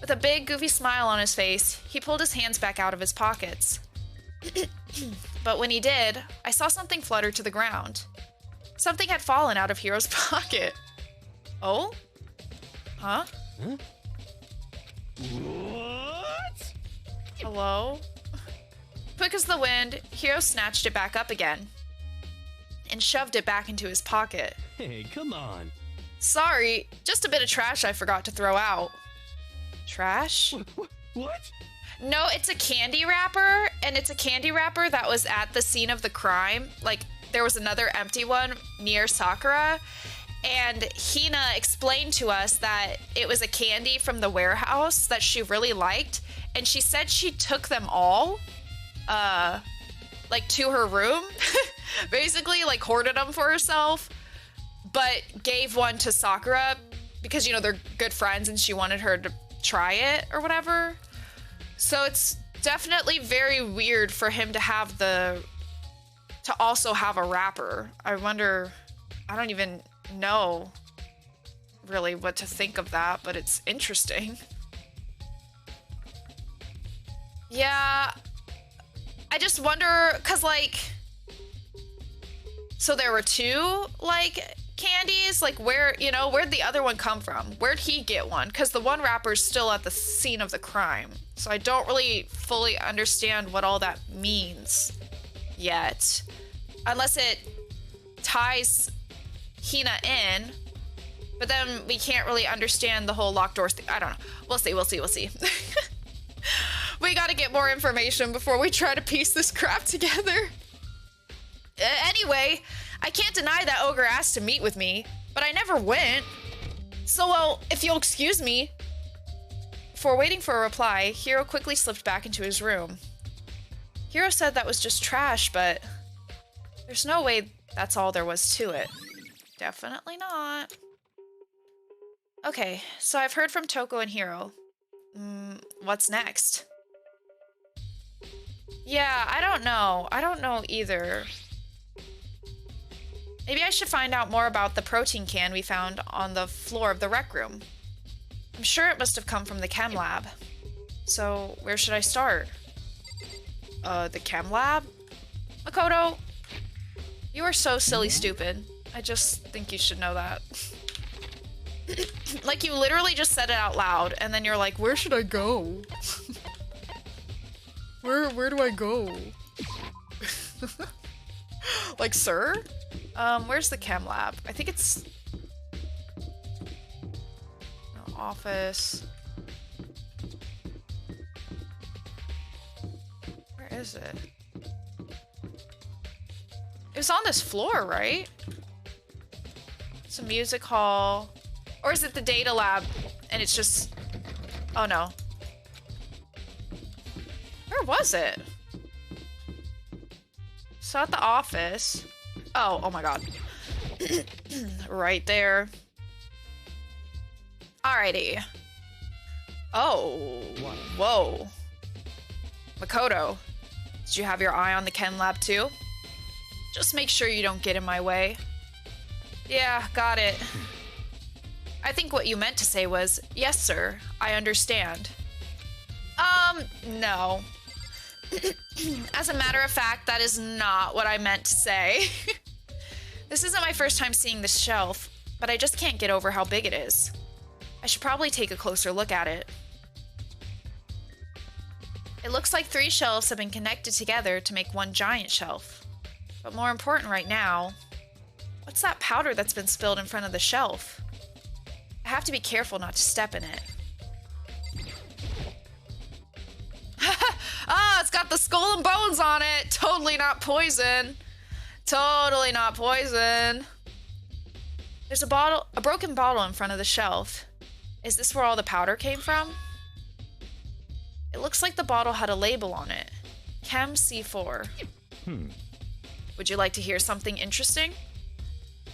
With a big, goofy smile on his face, he pulled his hands back out of his pockets. But when he did, I saw something flutter to the ground. Something had fallen out of Hiro's pocket. Oh? Huh? What? Hello? Quick as the wind, Hiro snatched it back up again and shoved it back into his pocket. Hey, come on. Sorry, just a bit of trash I forgot to throw out. Trash? What? No, it's a candy wrapper, and it's a candy wrapper that was at the scene of the crime. Like, there was another empty one near Sakura, and Hina explained to us that it was a candy from the warehouse that she really liked, and she said she took them all, like, to her room. Basically, like, hoarded them for herself, but gave one to Sakura because, you know, they're good friends and she wanted her to try it or whatever. So it's definitely very weird for him to have to also have a wrapper. I wonder, I don't even know really what to think of that, but it's interesting. Yeah, I just wonder, cause like, so there were two like candies, like where'd the other one come from? Where'd he get one? Because the one wrapper's still at the scene of the crime. So I don't really fully understand what all that means yet. Unless it ties Hina in, but then we can't really understand the whole locked doors thing. I don't know. We'll see. We gotta get more information before we try to piece this crap together. Anyway, I can't deny that Ogre asked to meet with me, but I never went. So, well, if you'll excuse me. Before waiting for a reply, Hiro quickly slipped back into his room. Hiro said that was just trash, but there's no way that's all there was to it. Definitely not. Okay, so I've heard from Toko and Hiro. What's next? Yeah, I don't know. I don't know either. Maybe I should find out more about the protein can we found on the floor of the rec room. I'm sure it must have come from the chem lab. So, where should I start? The chem lab? Makoto, you are so silly stupid. I just think you should know that. Like, you literally just said it out loud, and then you're like, where should I go? Where do I go? Like, sir? Where's the chem lab? I think it's... No, office. Where is it? It was on this floor, right? It's a music hall. Or is it the data lab and it's just... Oh no. Where was it? So at the office. Oh my god. Right there. Alrighty. Oh. Whoa. Makoto, did you have your eye on the chem lab too? Just make sure you don't get in my way. Yeah, got it. I think what you meant to say was, yes, sir, I understand. No. As a matter of fact, that is not what I meant to say. This isn't my first time seeing this shelf, but I just can't get over how big it is. I should probably take a closer look at it. It looks like 3 shelves have been connected together to make one giant shelf. But more important right now, what's that powder that's been spilled in front of the shelf? I have to be careful not to step in it. Ah, it's got the skull and bones on it. Totally not poison. Totally not poison. There's a broken bottle in front of the shelf. Is this where all the powder came from? It looks like the bottle had a label on it. Chem C4. Would you like to hear something interesting?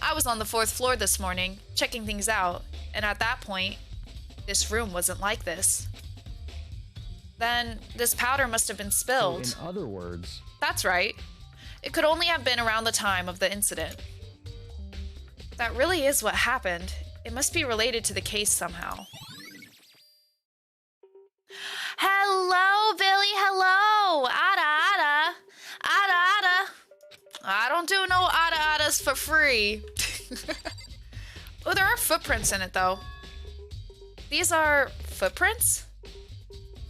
I was on the 4th floor this morning, checking things out, and at that point, this room wasn't like this. Then, this powder must have been spilled. So in other words... That's right. It could only have been around the time of the incident. That really is what happened. It must be related to the case somehow. Hello, Billy, hello! Ada, ada! Ada, ada! I don't do no ada-adas for free. Oh, there are footprints in it, though. These are footprints?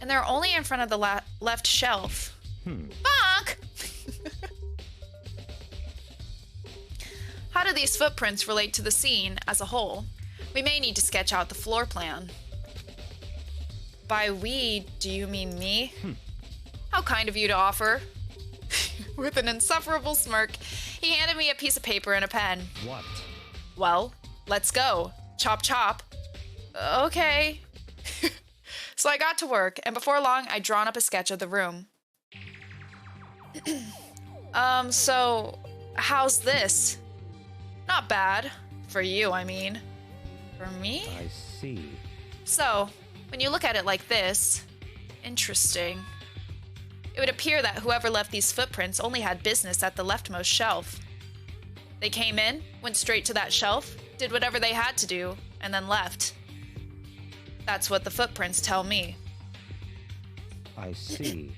And they're only in front of the left shelf. Fuck! How do these footprints relate to the scene as a whole? We may need to sketch out the floor plan. By we, do you mean me? How kind of you to offer. With an insufferable smirk, he handed me a piece of paper and a pen. What? Well, let's go. Chop chop. Okay. So I got to work, and before long, I'd drawn up a sketch of the room. So, how's this? Not bad. For you, I mean. For me? I see. So, when you look at it like this, interesting. It would appear that whoever left these footprints only had business at the leftmost shelf. They came in, went straight to that shelf, did whatever they had to do, and then left. That's what the footprints tell me. I see.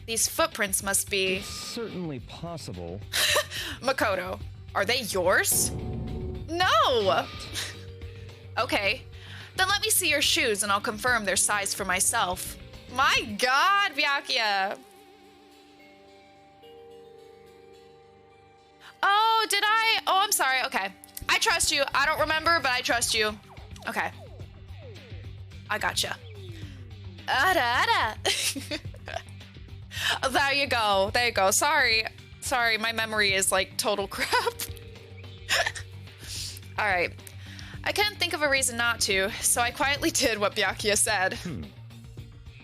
These footprints must be... It's certainly possible. Makoto, are they yours? No! Okay, then let me see your shoes and I'll confirm their size for myself. My god, Byakuya! Oh, did I? Oh, I'm sorry, okay. I trust you. I don't remember, but I trust you. Okay. I gotcha. Ada, ada. There you go. There you go. Sorry Sorry, my memory is like total crap. Alright. I couldn't think of a reason not to, so I quietly did what Byakuya said.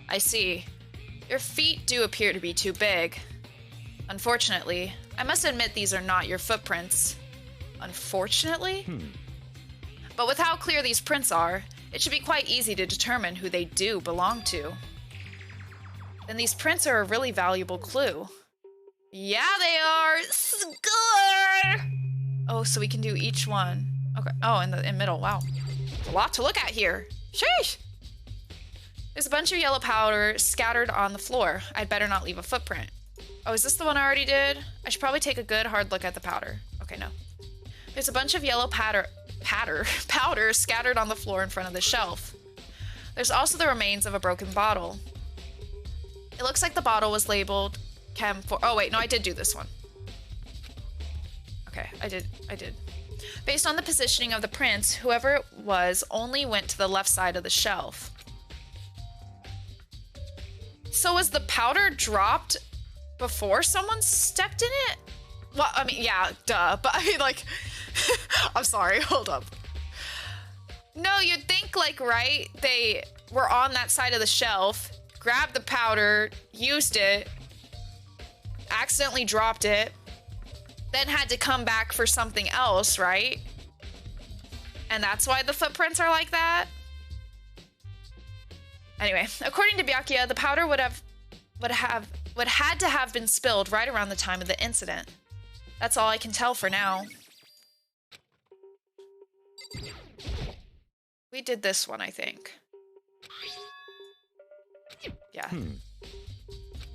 I see. Your feet do appear to be too big. Unfortunately, I must admit these are not your footprints. Unfortunately? But with how clear these prints are, it should be quite easy to determine who they do belong to. Then these prints are a really valuable clue. Yeah, they are! Score! Oh, so we can do each one. Okay. Oh, in the middle. Wow. There's a lot to look at here. Sheesh! There's a bunch of yellow powder scattered on the floor. I'd better not leave a footprint. Oh, is this the one I already did? I should probably take a good hard look at the powder. Okay, no. There's a bunch of yellow powder scattered on the floor in front of the shelf. There's also the remains of a broken bottle. It looks like the bottle was labeled Chem 4. Oh, wait, no, I did do this one. Okay, I did. Based on the positioning of the prints, whoever it was only went to the left side of the shelf. So was the powder dropped before someone stepped in it? Well, I mean, yeah, duh, but I mean, like, I'm sorry, hold up. No, you'd think, like, right, they were on that side of the shelf, grabbed the powder, used it, accidentally dropped it, then had to come back for something else, right? And that's why the footprints are like that? Anyway, according to Byakuya, the powder would had to have been spilled right around the time of the incident. That's all I can tell for now. We did this one, I think. Yeah.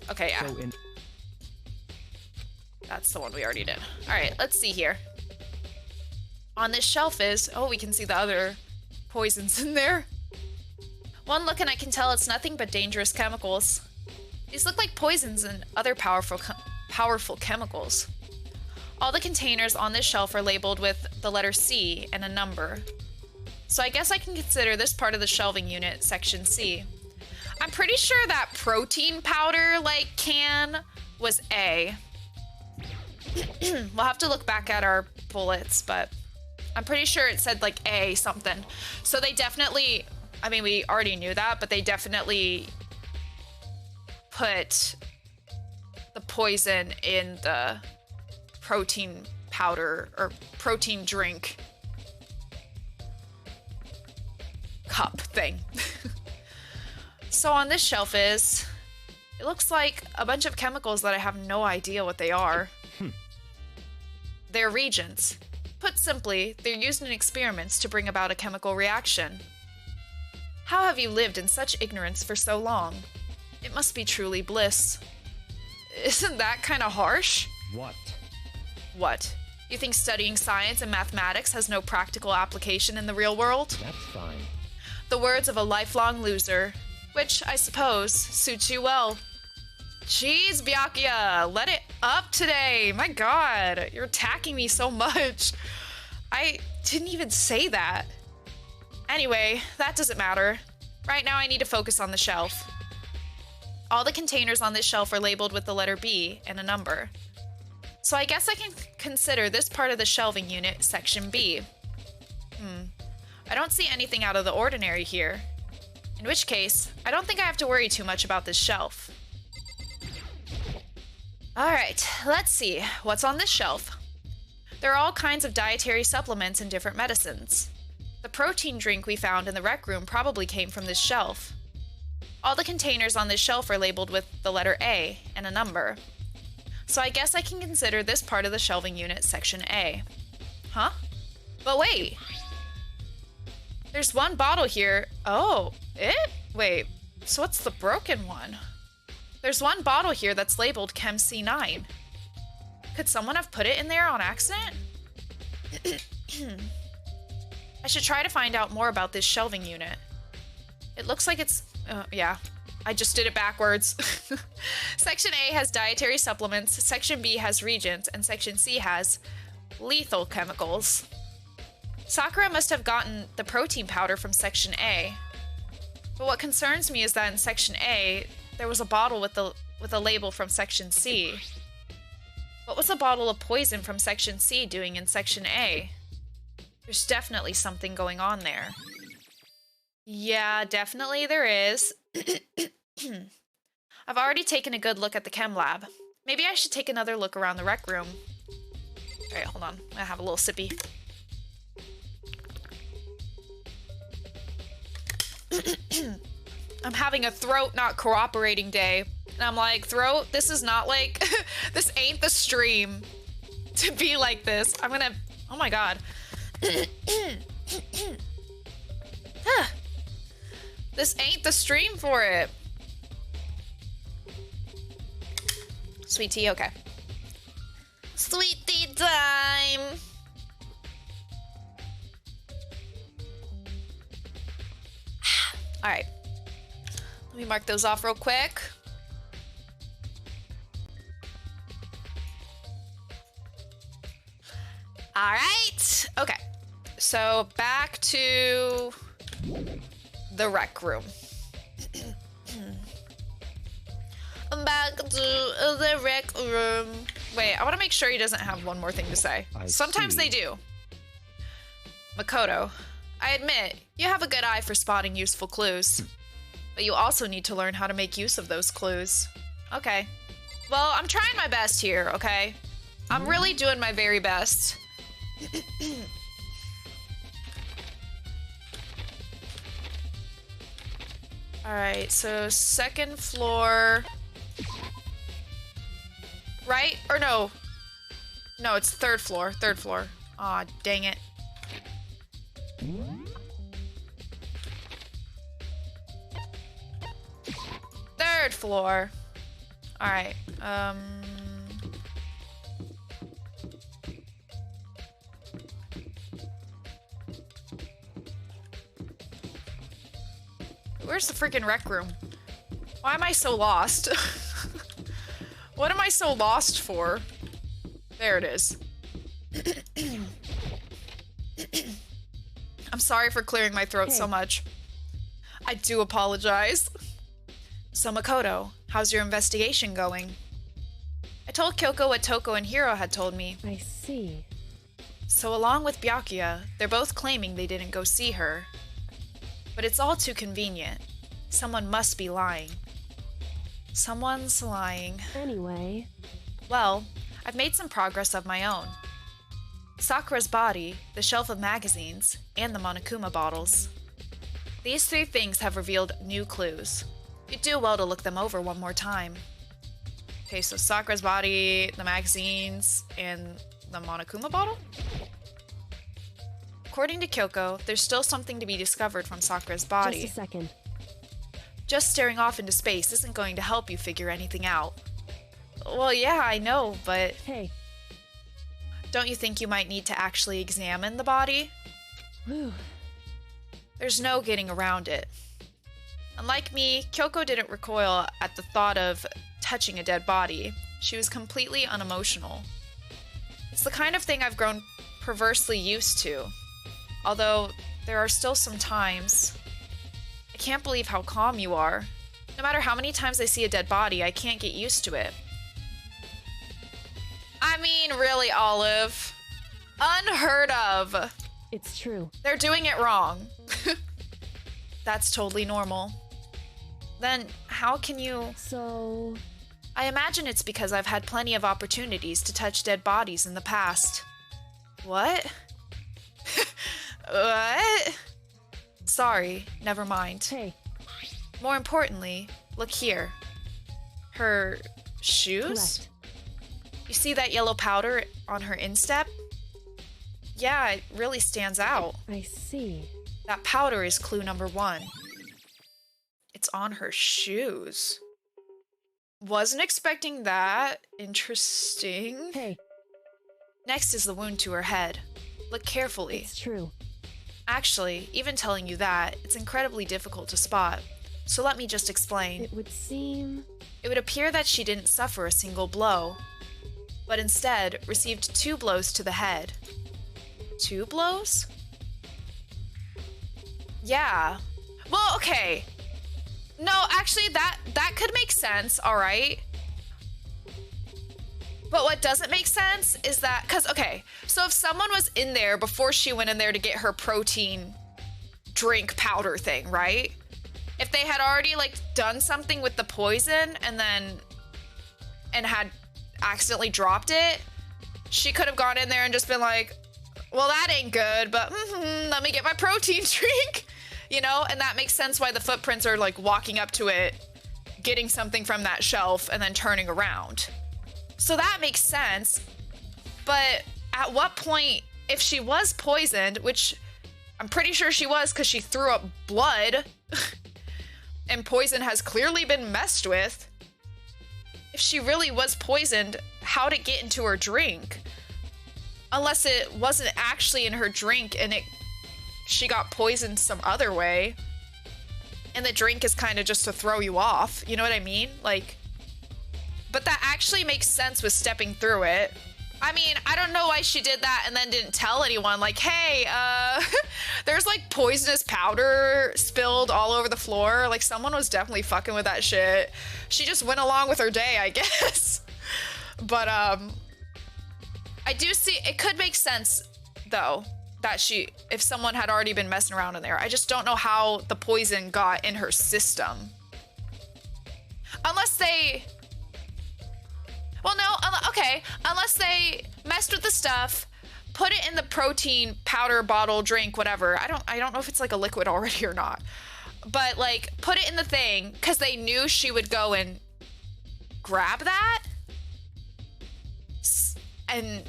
Okay, yeah. So That's the one we already did. All right, let's see here. On this shelf is... Oh, we can see the other poisons in there. One look and I can tell it's nothing but dangerous chemicals. These look like poisons and other powerful chemicals. All the containers on this shelf are labeled with the letter C and a number. So I guess I can consider this part of the shelving unit section C. I'm pretty sure that protein powder, like, can was A. We'll have to look back at our bullets, but I'm pretty sure it said, like, A something. So they definitely... I mean, we already knew that, but they definitely put the poison in the protein powder or protein drink cup thing. So on this shelf is, it looks like a bunch of chemicals that I have no idea what they are. They're reagents. Put simply, they're used in experiments to bring about a chemical reaction. How have you lived in such ignorance for so long? It must be truly bliss. Isn't that kind of harsh? what? What? You think studying science and mathematics has no practical application in the real world? That's fine. The words of a lifelong loser, which, I suppose, suits you well. Jeez, Byakuya, let it up today. My god, you're attacking me so much. I didn't even say that. Anyway, that doesn't matter. Right now I need to focus on the shelf. All the containers on this shelf are labeled with the letter B and a number. So I guess I can consider this part of the shelving unit section B. I don't see anything out of the ordinary here. In which case, I don't think I have to worry too much about this shelf. Alright, let's see. What's on this shelf? There are all kinds of dietary supplements and different medicines. The protein drink we found in the rec room probably came from this shelf. All the containers on this shelf are labeled with the letter A and a number. So I guess I can consider this part of the shelving unit section A. Huh? But wait! There's one bottle here. Oh, it? Wait, so what's the broken one? There's one bottle here that's labeled Chem C9. Could someone have put it in there on accident? I should try to find out more about this shelving unit. It looks like it's... yeah, I just did it backwards. Section A has dietary supplements, Section B has reagents, and Section C has lethal chemicals. Sakura must have gotten the protein powder from Section A. But what concerns me is that in Section A, there was a bottle with a label from Section C. What was a bottle of poison from Section C doing in Section A? There's definitely something going on there. Yeah, definitely there is. I've already taken a good look at the chem lab. Maybe I should take another look around the rec room. All right, hold on. I'm gonna have a little sippy. I'm having a throat not cooperating day. And I'm like, throat, this is not like, this ain't the stream to be like this. I'm gonna, oh my God. This ain't the stream for it. Sweet tea, okay. Sweet tea time. All right. Let me mark those off real quick. All right. Okay. So back to the rec room. Back to the rec room. Wait, I want to make sure he doesn't have one more thing to say. Sometimes they do. Makoto, I admit, you have a good eye for spotting useful clues. But you also need to learn how to make use of those clues. Okay. Well, I'm trying my best here, okay? I'm really doing my very best. Alright, so second floor. Right? Or no. No, it's third floor. Third floor. Aw, dang it. Third floor. Alright, where's the freaking rec room? Why am I so lost? What am I so lost for? There it is. I'm sorry for clearing my throat so much. I do apologize. So Makoto, how's your investigation going? I told Kyoko what Toko and Hiro had told me. I see. So along with Byakuya, they're both claiming they didn't go see her. But it's all too convenient. Someone must be lying. Someone's lying. Anyway. Well, I've made some progress of my own. Sakura's body, the shelf of magazines, and the Monokuma bottles. These three things have revealed new clues. You'd do well to look them over one more time. Okay, so Sakura's body, the magazines, and the Monokuma bottle? According to Kyoko, there's still something to be discovered from Sakura's body. Just a second. Just staring off into space isn't going to help you figure anything out. Well, yeah, I know, but... Hey. Don't you think you might need to actually examine the body? Whew. There's no getting around it. Unlike me, Kyoko didn't recoil at the thought of touching a dead body. She was completely unemotional. It's the kind of thing I've grown perversely used to. Although, there are still some times... I can't believe how calm you are. No matter how many times I see a dead body, I can't get used to it. I mean, really, Olive. Unheard of. It's true. They're doing it wrong. That's totally normal. Then, how can you... So... I imagine it's because I've had plenty of opportunities to touch dead bodies in the past. What? What? Sorry, never mind. Hey. More importantly, look here. Her shoes? Correct. You see that yellow powder on her instep? Yeah, it really stands out. I see. That powder is clue number 1. It's on her shoes. Wasn't expecting that. Interesting. Hey. Next is the wound to her head. Look carefully. It's true. Actually, even telling you that, it's incredibly difficult to spot. So let me just explain. It would seem... It would appear that she didn't suffer a single blow, but instead received 2 blows to the head. 2 blows? Yeah. Well, okay. No, actually, that could make sense, alright? But what doesn't make sense is that, because, okay, so if someone was in there before she went in there to get her protein drink powder thing, right? If they had already, like, done something with the poison and had accidentally dropped it, she could have gone in there and just been like, well, that ain't good, but let me get my protein drink, you know? And that makes sense why the footprints are, like, walking up to it, getting something from that shelf, and then turning around. So that makes sense, but at what point, if she was poisoned, which I'm pretty sure she was because she threw up blood, and poison has clearly been messed with, if she really was poisoned, how'd it get into her drink? Unless it wasn't actually in her drink and she got poisoned some other way, and the drink is kind of just to throw you off, you know what I mean? Like, but that actually makes sense with stepping through it. I mean, I don't know why she did that and then didn't tell anyone, like, hey, there's like poisonous powder spilled all over the floor. Like, someone was definitely fucking with that shit. She just went along with her day, I guess. But, I do see, it could make sense, though, that if someone had already been messing around in there. I just don't know how the poison got in her system. Unless they... Well, no, okay. Unless they messed with the stuff, put it in the protein powder bottle, drink, whatever. I don't know if it's like a liquid already or not. But like, put it in the thing because they knew she would go and grab that. And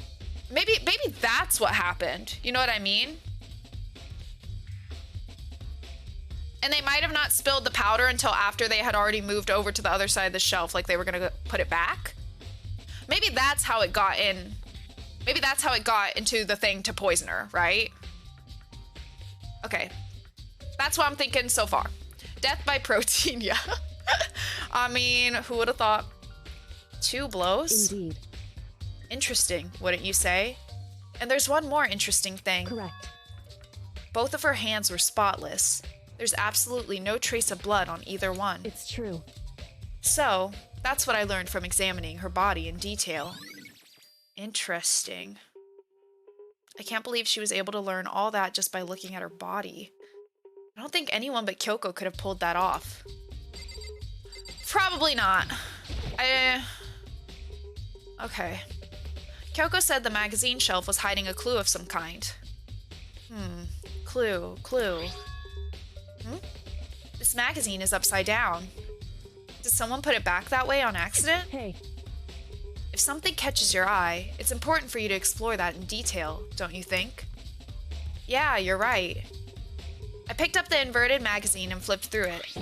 maybe that's what happened. You know what I mean? And they might have not spilled the powder until after they had already moved over to the other side of the shelf, like they were gonna put it back. Maybe that's how it got in. Maybe that's how it got into the thing to poison her, right? Okay. That's what I'm thinking so far. Death by protein, yeah. I mean, who would have thought? 2 blows? Indeed. Interesting, wouldn't you say? And there's one more interesting thing. Correct. Both of her hands were spotless. There's absolutely no trace of blood on either one. It's true. So, that's what I learned from examining her body in detail. Interesting. I can't believe she was able to learn all that just by looking at her body. I don't think anyone but Kyoko could have pulled that off. Probably not. Okay. Kyoko said the magazine shelf was hiding a clue of some kind. Clue. This magazine is upside down. Did someone put it back that way on accident? Hey. If something catches your eye, it's important for you to explore that in detail, don't you think? Yeah, you're right. I picked up the inverted magazine and flipped through it.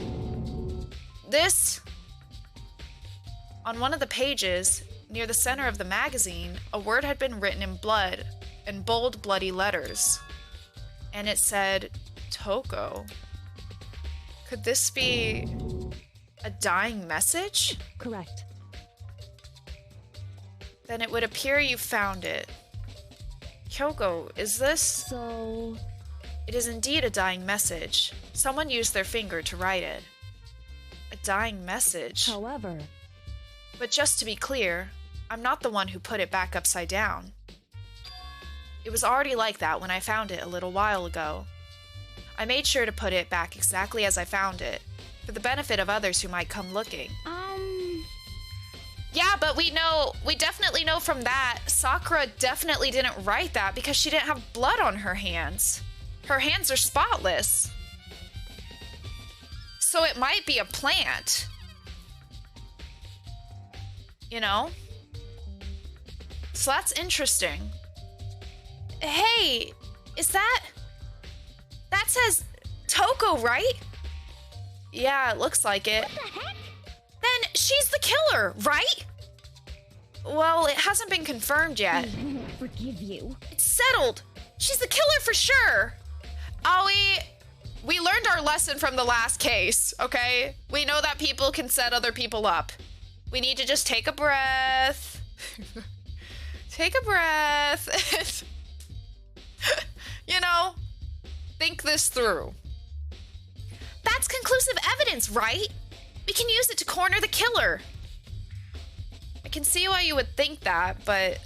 On one of the pages, near the center of the magazine, a word had been written in blood, in bold, bloody letters. And it said, Toko. Could this be a dying message? Correct. Then it would appear you found it. Kyoko, is this? So... It is indeed a dying message. Someone used their finger to write it. A dying message. However... But just to be clear, I'm not the one who put it back upside down. It was already like that when I found it a little while ago. I made sure to put it back exactly as I found it, for the benefit of others who might come looking. Yeah, but we definitely know from that, Sakura definitely didn't write that because she didn't have blood on her hands. Her hands are spotless. So it might be a plant. You know? So that's interesting. Hey, is that says Toko, right? Yeah, it looks like it. What the heck? Then she's the killer, right? Well, it hasn't been confirmed yet. I won't forgive you. It's settled. She's the killer for sure. Aoi, we learned our lesson from the last case, okay? We know that people can set other people up. We need to just take a breath. Take a breath. You know, think this through. That's conclusive evidence, right? We can use it to corner the killer. I can see why you would think that, but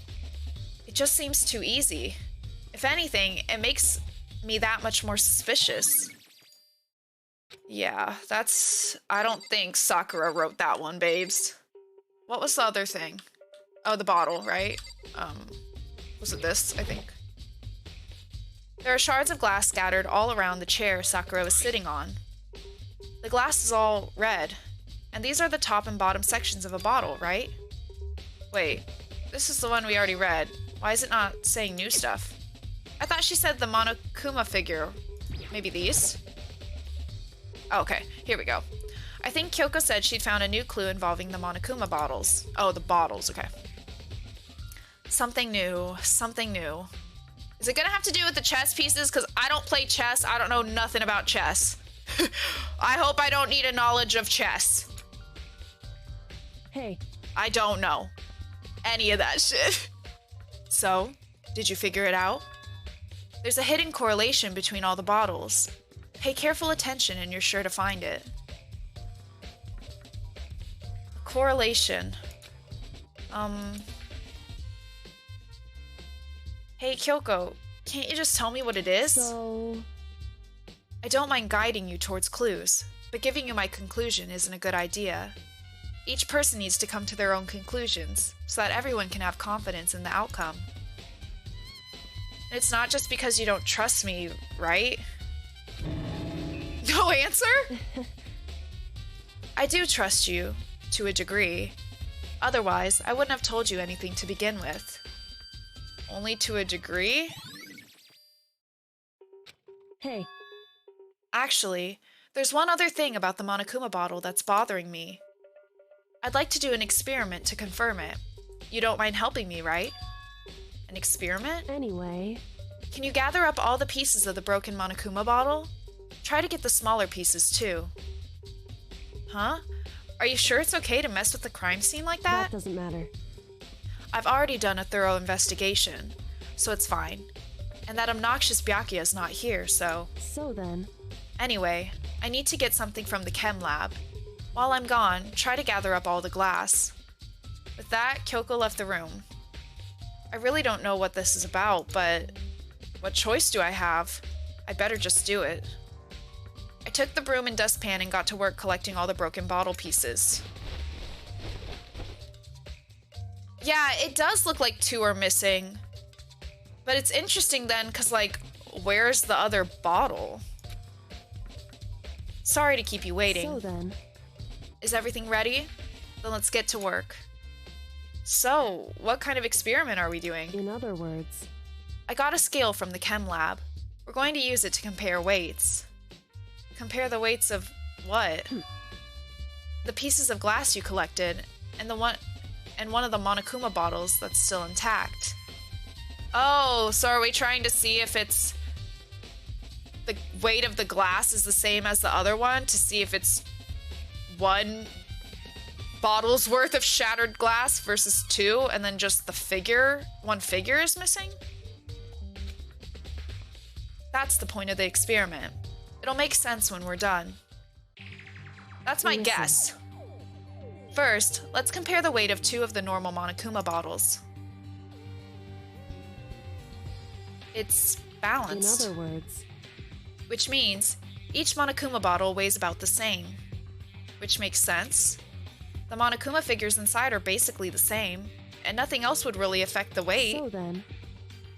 it just seems too easy. If anything, it makes me that much more suspicious. Yeah, I don't think Sakura wrote that one, babes. What was the other thing? Oh, the bottle, right? Was it this, I think? There are shards of glass scattered all around the chair Sakura was sitting on. The glass is all red, and these are the top and bottom sections of a bottle, right? Wait, this is the one we already read. Why is it not saying new stuff? I thought she said the Monokuma figure. Maybe these? Oh, okay, here we go. I think Kyoko said she'd found a new clue involving the Monokuma bottles. Oh, the bottles, okay. Something new, something new. Is it gonna have to do with the chess pieces? Because I don't play chess, I don't know nothing about chess. I hope I don't need a knowledge of chess. Hey, I don't know any of that shit. So, did you figure it out? There's a hidden correlation between all the bottles. Pay careful attention and you're sure to find it. A correlation. Hey Kyoko, can't you just tell me what it is? so... I don't mind guiding you towards clues, but giving you my conclusion isn't a good idea. Each person needs to come to their own conclusions, so that everyone can have confidence in the outcome. And it's not just because you don't trust me, right? No answer? I do trust you, to a degree. Otherwise, I wouldn't have told you anything to begin with. Only to a degree? Hey, Actually, there's one other thing about the Monokuma bottle that's bothering me. I'd like to do an experiment to confirm it. You don't mind helping me, right? An experiment? anyway... Can you gather up all the pieces of the broken Monokuma bottle? Try to get the smaller pieces, too. Huh? Are you sure it's okay to mess with the crime scene like that? That doesn't matter. I've already done a thorough investigation, so it's fine. And that obnoxious Byakuya's not here, so... So then... Anyway, I need to get something from the chem lab. While I'm gone, try to gather up all the glass. With that, Kyoko left the room. I really don't know what this is about, but... what choice do I have? I better just do it. I took the broom and dustpan and got to work collecting all the broken bottle pieces. Yeah, it does look like 2 are missing. But it's interesting then, because, like, where's the other bottle? Sorry to keep you waiting. So then... Is everything ready? Then let's get to work. So, what kind of experiment are we doing? in other words... I got a scale from the chem lab. We're going to use it to compare weights. Compare the weights of what? The pieces of glass you collected, and one of the Monokuma bottles that's still intact. Oh, so are we trying to see if it's the weight of the glass is the same as the other one to see if it's 1 bottle's worth of shattered glass versus 2, and then just the one figure is missing? That's the point of the experiment. It'll make sense when we're done. That's my Listen. guess. First, let's compare the weight of 2 of the normal Monokuma bottles. It's In balanced, other words... which means each Monokuma bottle weighs about the same. Which makes sense. The Monokuma figures inside are basically the same, and nothing else would really affect the weight. So then...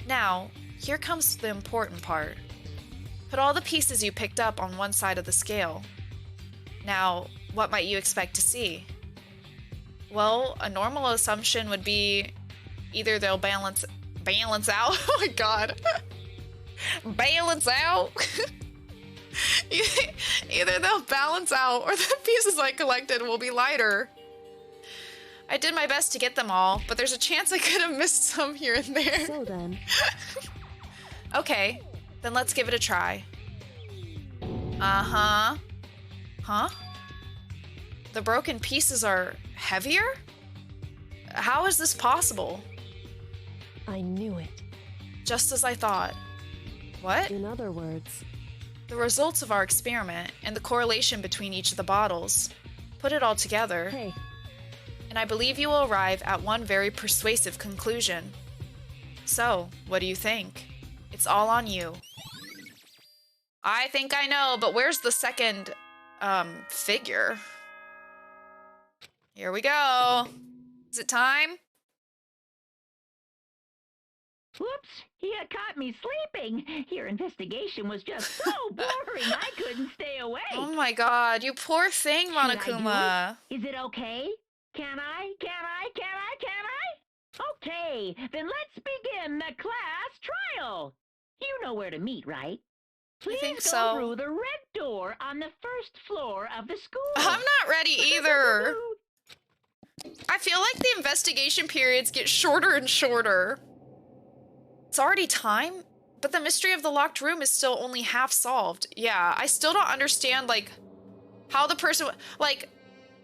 Now, here comes the important part. Put all the pieces you picked up on one side of the scale. Now, what might you expect to see? Well, a normal assumption would be either they'll balance out. Oh my god. Balance out. Either they'll balance out or the pieces I collected will be lighter. I did my best to get them all, but there's a chance I could have missed some here and there. So then... Okay, then let's give it a try. Uh-huh. Huh? The broken pieces are heavier? How is this possible? I knew it. Just as I thought. What? In other words... The results of our experiment and the correlation between each of the bottles. Put it all together. Hey, and I believe you will arrive at one very persuasive conclusion. So, what do you think? It's all on you. I think I know, but where's the second, figure? Here we go. Is it time? Whoops, you caught me sleeping. Your investigation was just so boring I couldn't stay awake. Oh my god, you poor thing, Should I do Monokuma. it? Is it okay? Can I? Okay, then let's begin the class trial. You know where to meet, right? Please think go so. through the red door on the first floor of the school. I'm not ready either. I feel like the investigation periods get shorter and shorter. It's already time, but the mystery of the locked room is still only half solved. Yeah, I still don't understand, like, how the person, like,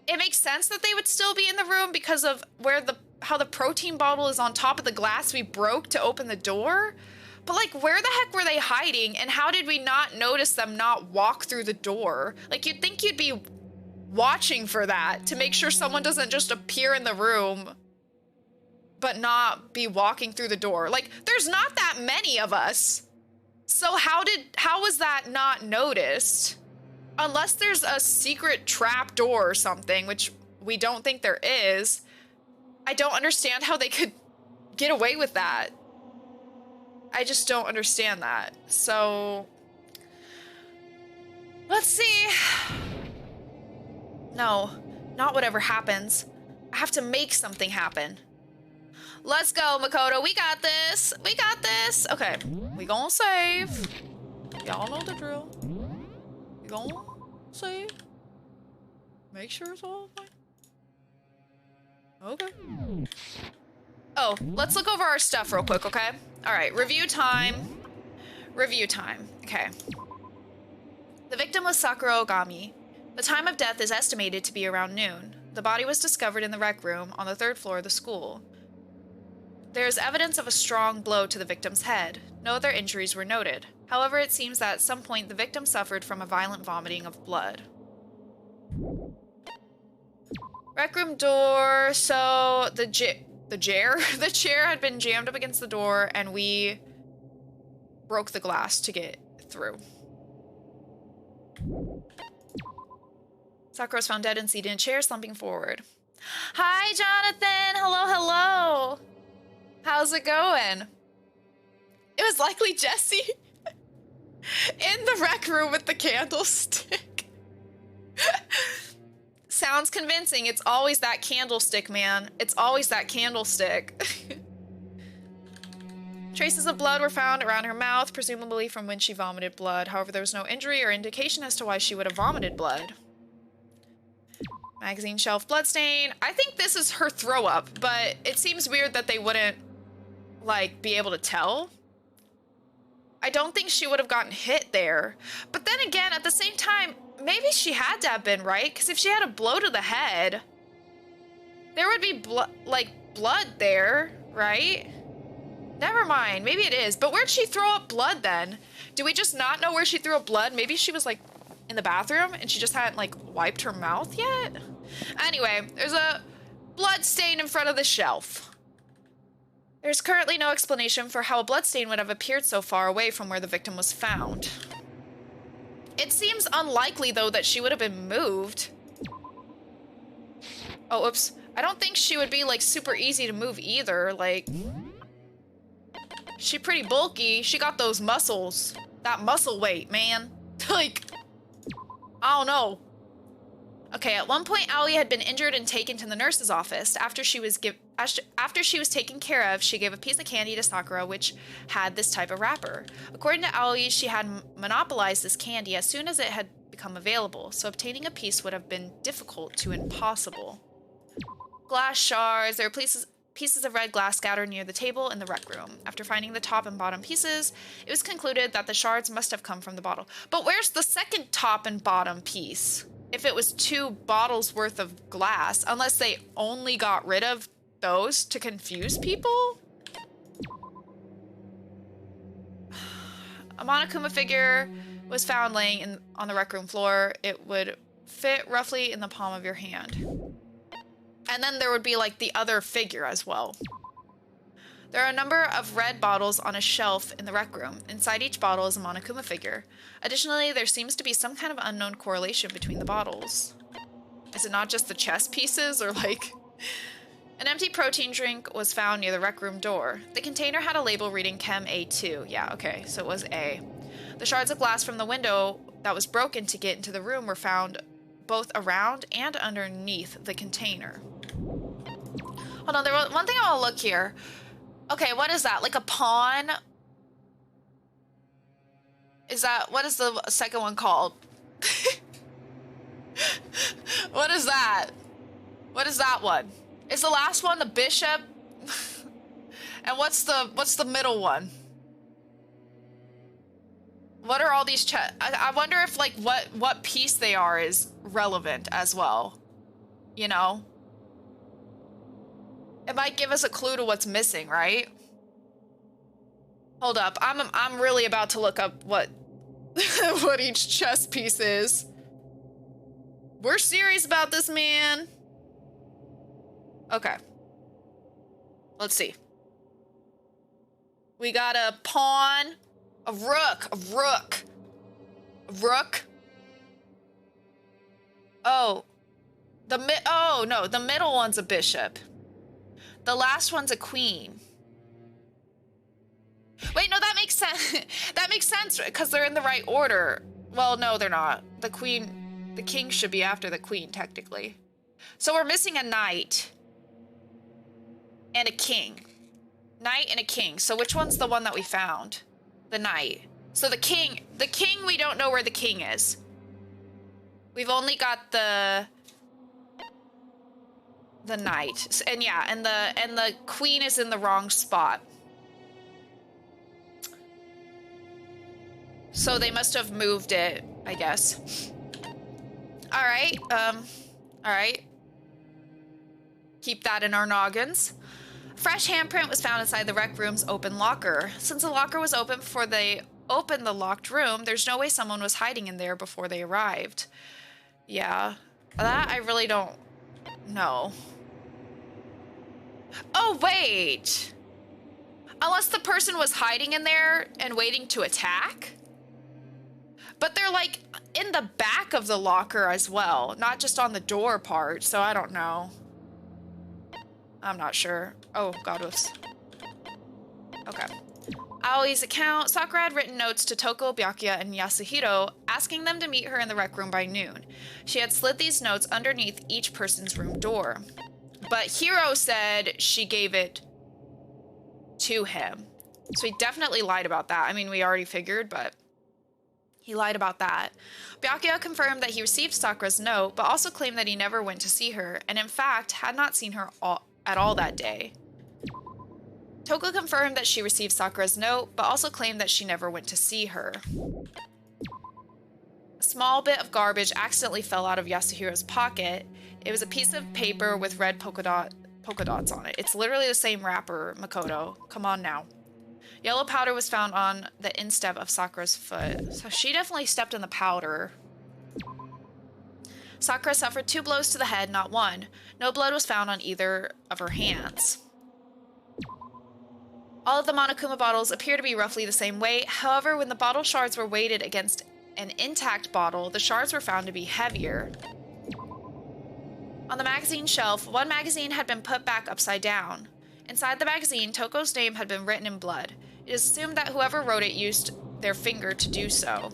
it makes sense that they would still be in the room because of how the protein bottle is on top of the glass we broke to open the door. But, like, where the heck were they hiding, and how did we not notice them not walk through the door? Like, you'd think you'd be watching for that to make sure someone doesn't just appear in the room but not be walking through the door. Like, there's not that many of us. So how was that not noticed? Unless there's a secret trap door or something, which we don't think there is. I don't understand how they could get away with that. I just don't understand that. So, let's see. No, not whatever happens. I have to make something happen. Let's go, Makoto. We got this. We got this. Okay, we gonna save. Y'all know the drill. We gonna save. Make sure it's all fine. Okay. Oh, let's look over our stuff real quick, okay? All right, review time. Review time. Okay. The victim was Sakura Ogami. The time of death is estimated to be around noon. The body was discovered in the rec room on the 3rd floor of the school. There is evidence of a strong blow to the victim's head. No other injuries were noted. However, it seems that at some point the victim suffered from a violent vomiting of blood. Rec room door. So the chair had been jammed up against the door, and we broke the glass to get through. Sakura was found dead and seated in a chair, slumping forward. Hi, Jonathan. Hello, hello. How's it going? It was likely Jesse in the rec room with the candlestick. Sounds convincing. It's always that candlestick, man. It's always that candlestick. Traces of blood were found around her mouth, presumably from when she vomited blood. However, there was no injury or indication as to why she would have vomited blood. Magazine shelf bloodstain. I think this is her throw up, but it seems weird that they wouldn't, like, be able to tell. I don't think she would have gotten hit there. But then again, at the same time, maybe she had to have been, right? Because if she had a blow to the head, there would be blood there, right? Never mind. Maybe it is. But where'd she throw up blood then? Do we just not know where she threw up blood? Maybe she was, like, in the bathroom and she just hadn't, like, wiped her mouth yet? Anyway, there's a blood stain in front of the shelf. There's currently no explanation for how a blood stain would have appeared so far away from where the victim was found. It seems unlikely, though, that she would have been moved. Oh, oops. I don't think she would be, like, super easy to move either. Like, she pretty bulky. She got those muscles. That muscle weight, man. Like, I don't know. Okay, at one point, Aoi had been injured and taken to the nurse's office. After she was taken care of, she gave a piece of candy to Sakura, which had this type of wrapper. According to Aoi, she had monopolized this candy as soon as it had become available, so obtaining a piece would have been difficult to impossible. Glass shards. There were pieces of red glass scattered near the table in the rec room. After finding the top and bottom pieces, it was concluded that the shards must have come from the bottle. But where's the second top and bottom piece? If it was 2 bottles worth of glass, unless they only got rid of those to confuse people? A Monokuma figure was found laying on the rec room floor. It would fit roughly in the palm of your hand. And then there would be like the other figure as well. There are a number of red bottles on a shelf in the rec room. Inside each bottle is a Monokuma figure. Additionally, there seems to be some kind of unknown correlation between the bottles. Is it not just the chess pieces, or like... An empty protein drink was found near the rec room door. The container had a label reading Chem A2. Yeah, okay, so it was A. The shards of glass from the window that was broken to get into the room were found both around and underneath the container. Hold on, there was one thing I want to look here. Okay, what is that? Like a pawn? Is that... What is the second one called? What is that? What is that one? Is the last one the bishop? And what's the middle one? What are all these I wonder if like what piece they are is relevant as well. You know? It might give us a clue to what's missing, right? Hold up. I'm really about to look up what what each chess piece is. We're serious about this, man. Okay. Let's see. We got a pawn, a rook, a rook. Oh. Oh, no, the middle one's a bishop. The last one's a queen. Wait, no, that makes sense. That makes sense because they're in the right order. Well, no, they're not. The king should be after the queen, technically. So we're missing a knight and a king. Knight and a king. So which one's the one that we found? The knight. So the king, we don't know where the king is. We've only got the knight. And yeah, and the queen is in the wrong spot. So they must have moved it, I guess. All right. Keep that in our noggins. A fresh handprint was found inside the rec room's open locker. Since the locker was open before they opened the locked room, there's no way someone was hiding in there before they arrived. Yeah, that I really don't know. Oh, wait. Unless the person was hiding in there and waiting to attack? But they're like in the back of the locker as well, not just on the door part, so I don't know. I'm not sure. Oh, God, whoops. Okay. Aoi's account. Sakura had written notes to Toko, Byakuya, and Yasuhiro, asking them to meet her in the rec room by noon. She had slid these notes underneath each person's room door. But Hiro said she gave it to him. So he definitely lied about that. I mean, we already figured, but he lied about that. Byakuya confirmed that he received Sakura's note, but also claimed that he never went to see her, and in fact, had not seen her at all that day. Toko confirmed that she received Sakura's note, but also claimed that she never went to see her. A small bit of garbage accidentally fell out of Yasuhiro's pocket. It was a piece of paper with red polka dots on it. It's literally the same wrapper, Makoto. Come on now. Yellow powder was found on the instep of Sakura's foot. So she definitely stepped in the powder. Sakura suffered 2 blows to the head, not 1. No blood was found on either of her hands. All of the Monokuma bottles appear to be roughly the same weight. However, when the bottle shards were weighted against an intact bottle, the shards were found to be heavier. On the magazine shelf, one magazine had been put back upside down. Inside the magazine, Toko's name had been written in blood. It is assumed that whoever wrote it used their finger to do so.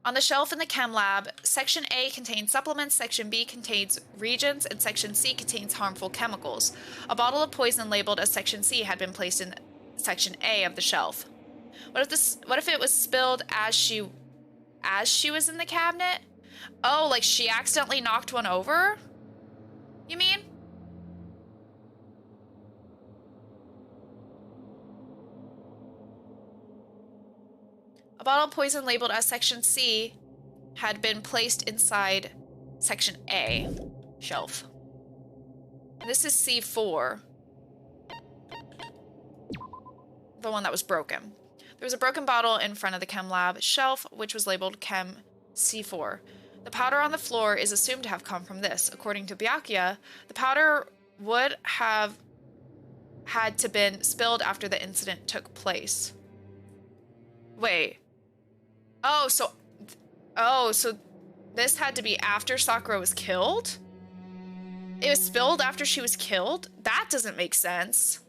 On the shelf in the chem lab, Section A contains supplements, Section B contains reagents, and Section C contains harmful chemicals. A bottle of poison labeled as Section C had been placed in Section A of the shelf. What if it was spilled as she was in the cabinet? Oh, like she accidentally knocked one over? You mean? A bottle of poison labeled as Section C had been placed inside Section A shelf. This is C4. The one that was broken. There was a broken bottle in front of the chem lab shelf, which was labeled Chem C4. The powder on the floor is assumed to have come from this. According to Byakuya, the powder would have had to been spilled after the incident took place. Wait. Oh, so this had to be after Sakura was killed? It was spilled after she was killed? That doesn't make sense.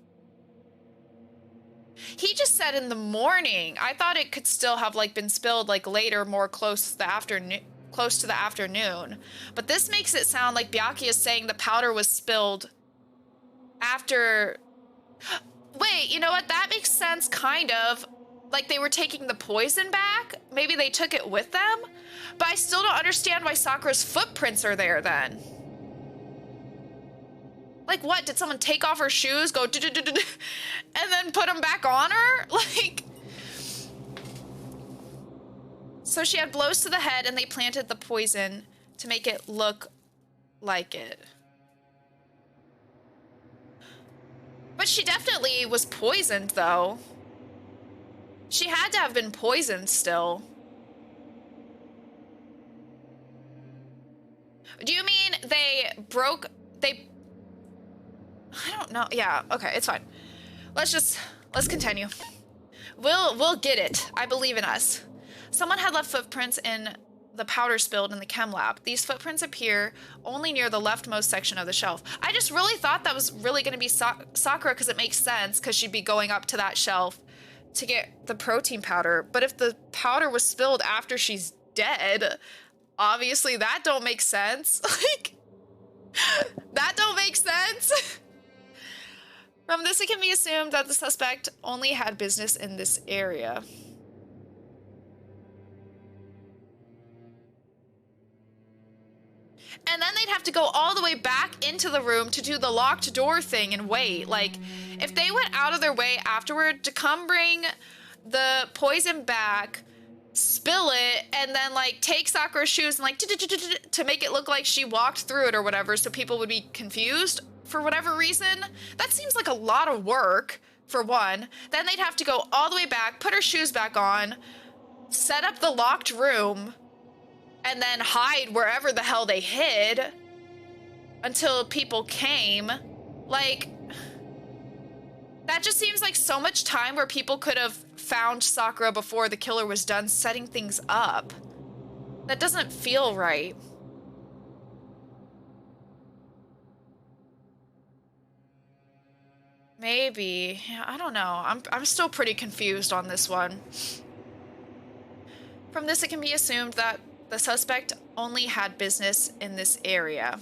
He just said in the morning. I thought it could still have like been spilled like later, more close to the afternoon. But this makes it sound like Byakuya is saying the powder was spilled after. Wait, you know what? That makes sense, kind of. Like they were taking the poison back? Maybe they took it with them? But I still don't understand why Sakura's footprints are there then. Like what? Did someone take off her shoes, go and then put them back on her? Like... So she had blows to the head and they planted the poison to make it look like it. But she definitely was poisoned though. She had to have been poisoned still. Do you mean they... I don't know. Yeah, okay, it's fine. Let's continue. We'll get it. I believe in us. Someone had left footprints in the powder spilled in the chem lab. These footprints appear only near the leftmost section of the shelf. I just really thought that was really going to be Sakura because it makes sense because she'd be going up to that shelf to get the protein powder. But if the powder was spilled after she's dead, obviously that don't make sense. Like, that don't make sense. From this, it can be assumed that the suspect only had business in this area. And then they'd have to go all the way back into the room to do the locked door thing and wait. Like, if they went out of their way afterward to come bring the poison back, spill it, and then, like, take Sakura's shoes and, like, to make it look like she walked through it or whatever so people would be confused for whatever reason, that seems like a lot of work, for one. Then they'd have to go all the way back, put her shoes back on, set up the locked room, and then hide wherever the hell they hid until people came. Like, that just seems like so much time where people could have found Sakura before the killer was done setting things up. That doesn't feel right. Maybe. Yeah, I don't know. I'm still pretty confused on this one. From this, it can be assumed that the suspect only had business in this area.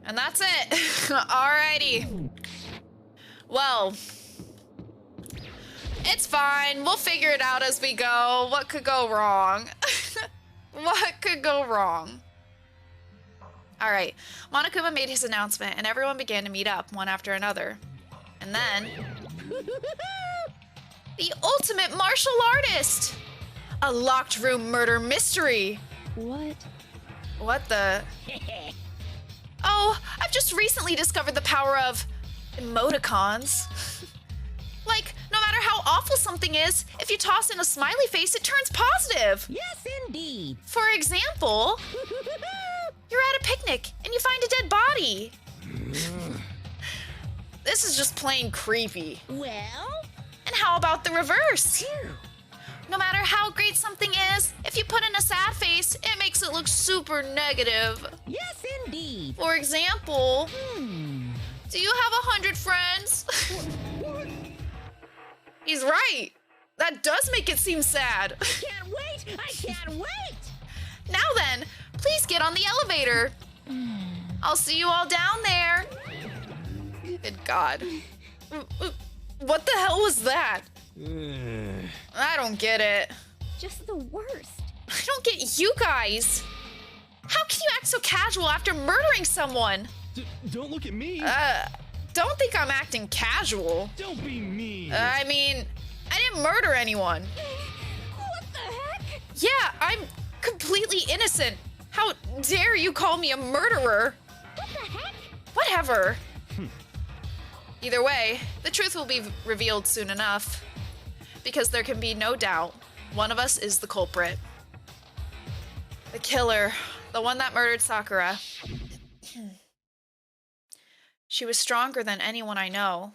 And that's it. Alrighty. Well, it's fine. We'll figure it out as we go. What could go wrong? What could go wrong? Alright, Monokuma made his announcement and everyone began to meet up one after another. And then... the ultimate martial artist! A locked room murder mystery! What? What the... Oh, I've just recently discovered the power of emoticons. Like, no matter how awful something is, if you toss in a smiley face, it turns positive. Yes, indeed. For example, you're at a picnic and you find a dead body. This is just plain creepy. Well? And how about the reverse? No matter how great something is, if you put in a sad face, it makes it look super negative. Yes, indeed. For example, do you have 100 friends? He's right. That does make it seem sad. I can't wait. I can't wait. Now then, please get on the elevator. I'll see you all down there. Good God. What the hell was that? I don't get it. Just the worst. I don't get you guys. How can you act so casual after murdering someone? Don't look at me. Don't think I'm acting casual. Don't be mean. I mean, I didn't murder anyone. What the heck? Yeah, I'm completely innocent. How dare you call me a murderer? What the heck? Whatever. Either way, the truth will be revealed soon enough. because there can be no doubt one of us is the culprit. The killer, the one that murdered Sakura. She was stronger than anyone I know,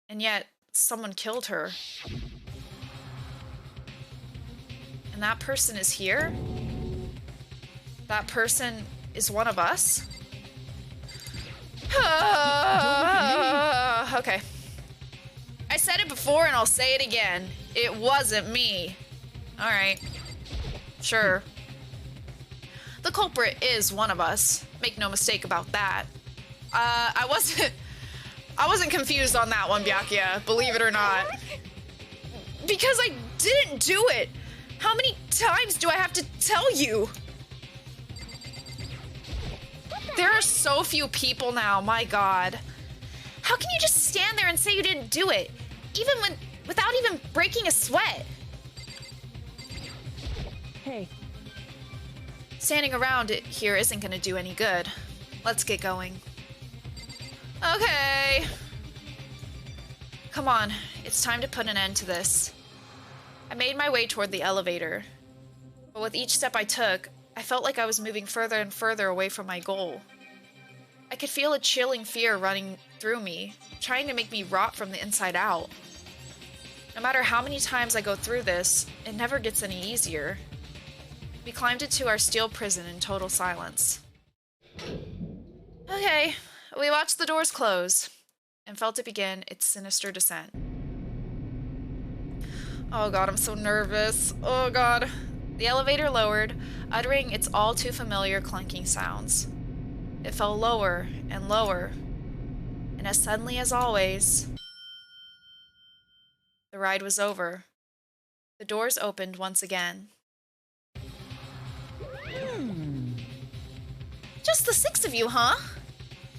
and yet someone killed her. And that person is here? That person is one of us? Okay. I said it before and I'll say it again. It wasn't me. Alright. Sure. The culprit is one of us. Make no mistake about that. I wasn't confused on that one, Byakuya, believe it or not. Because I didn't do it! How many times do I have to tell you? There are so few people now, my god. How can you just stand there and say you didn't do it? Without even breaking a sweat? Hey. Standing around it here isn't gonna do any good. Let's get going. Okay. Come on, it's time to put an end to this. I made my way toward the elevator. But with each step I took, I felt like I was moving further and further away from my goal. I could feel a chilling fear running through me, trying to make me rot from the inside out. No matter how many times I go through this, it never gets any easier. We climbed into our steel prison in total silence. Okay, we watched the doors close, and felt it begin its sinister descent. Oh god, I'm so nervous. Oh god. The elevator lowered, uttering its all too familiar clunking sounds. It fell lower and lower, and as suddenly as always, the ride was over. The doors opened once again. Just the 6 of you, huh?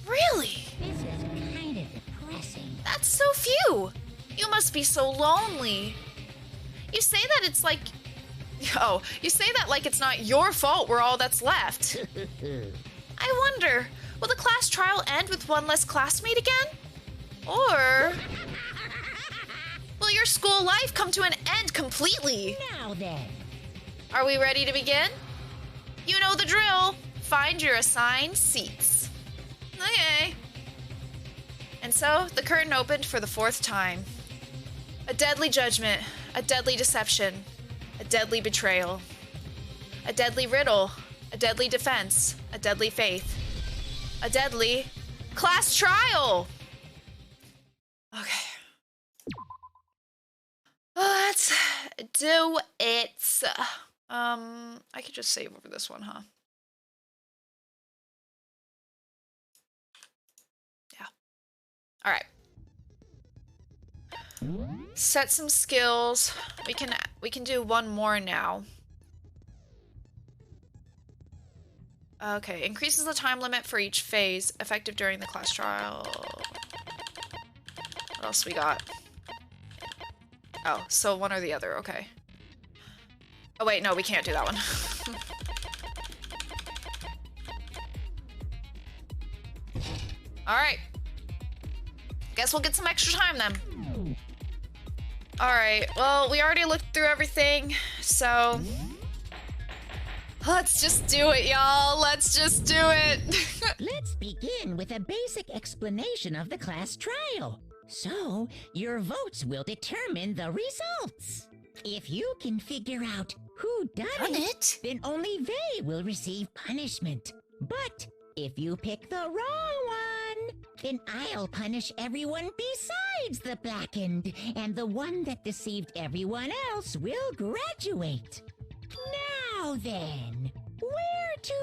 Really? This is kind of depressing. That's so few! You must be so lonely. You say that it's like... Oh, you say that like it's not your fault we're all that's left. I wonder, will the class trial end with one less classmate again? Or... will your school life come to an end completely? Now then. Are we ready to begin? You know the drill. Find your assigned seats. Okay. And so, the curtain opened for the 4th time. A deadly judgment, a deadly deception, a deadly betrayal, a deadly riddle, a deadly defense, a deadly faith, a deadly class trial! Okay. Let's do it. I could just save over this one, huh? Yeah. All right. Set some skills. We can do one more now. Okay, increases the time limit for each phase, effective during the class trial. What else we got? Oh, so one or the other, okay. Oh wait, no, we can't do that one. Alright. Guess we'll get some extra time then. Alright, well, we already looked through everything, so... let's just do it, y'all. Let's just do it. Let's begin with a basic explanation of the class trial. So, your votes will determine the results. If you can figure out who done it, then only they will receive punishment. But if you pick the wrong one, then I'll punish everyone besides the blackened, and the one that deceived everyone else will graduate. Now then, where to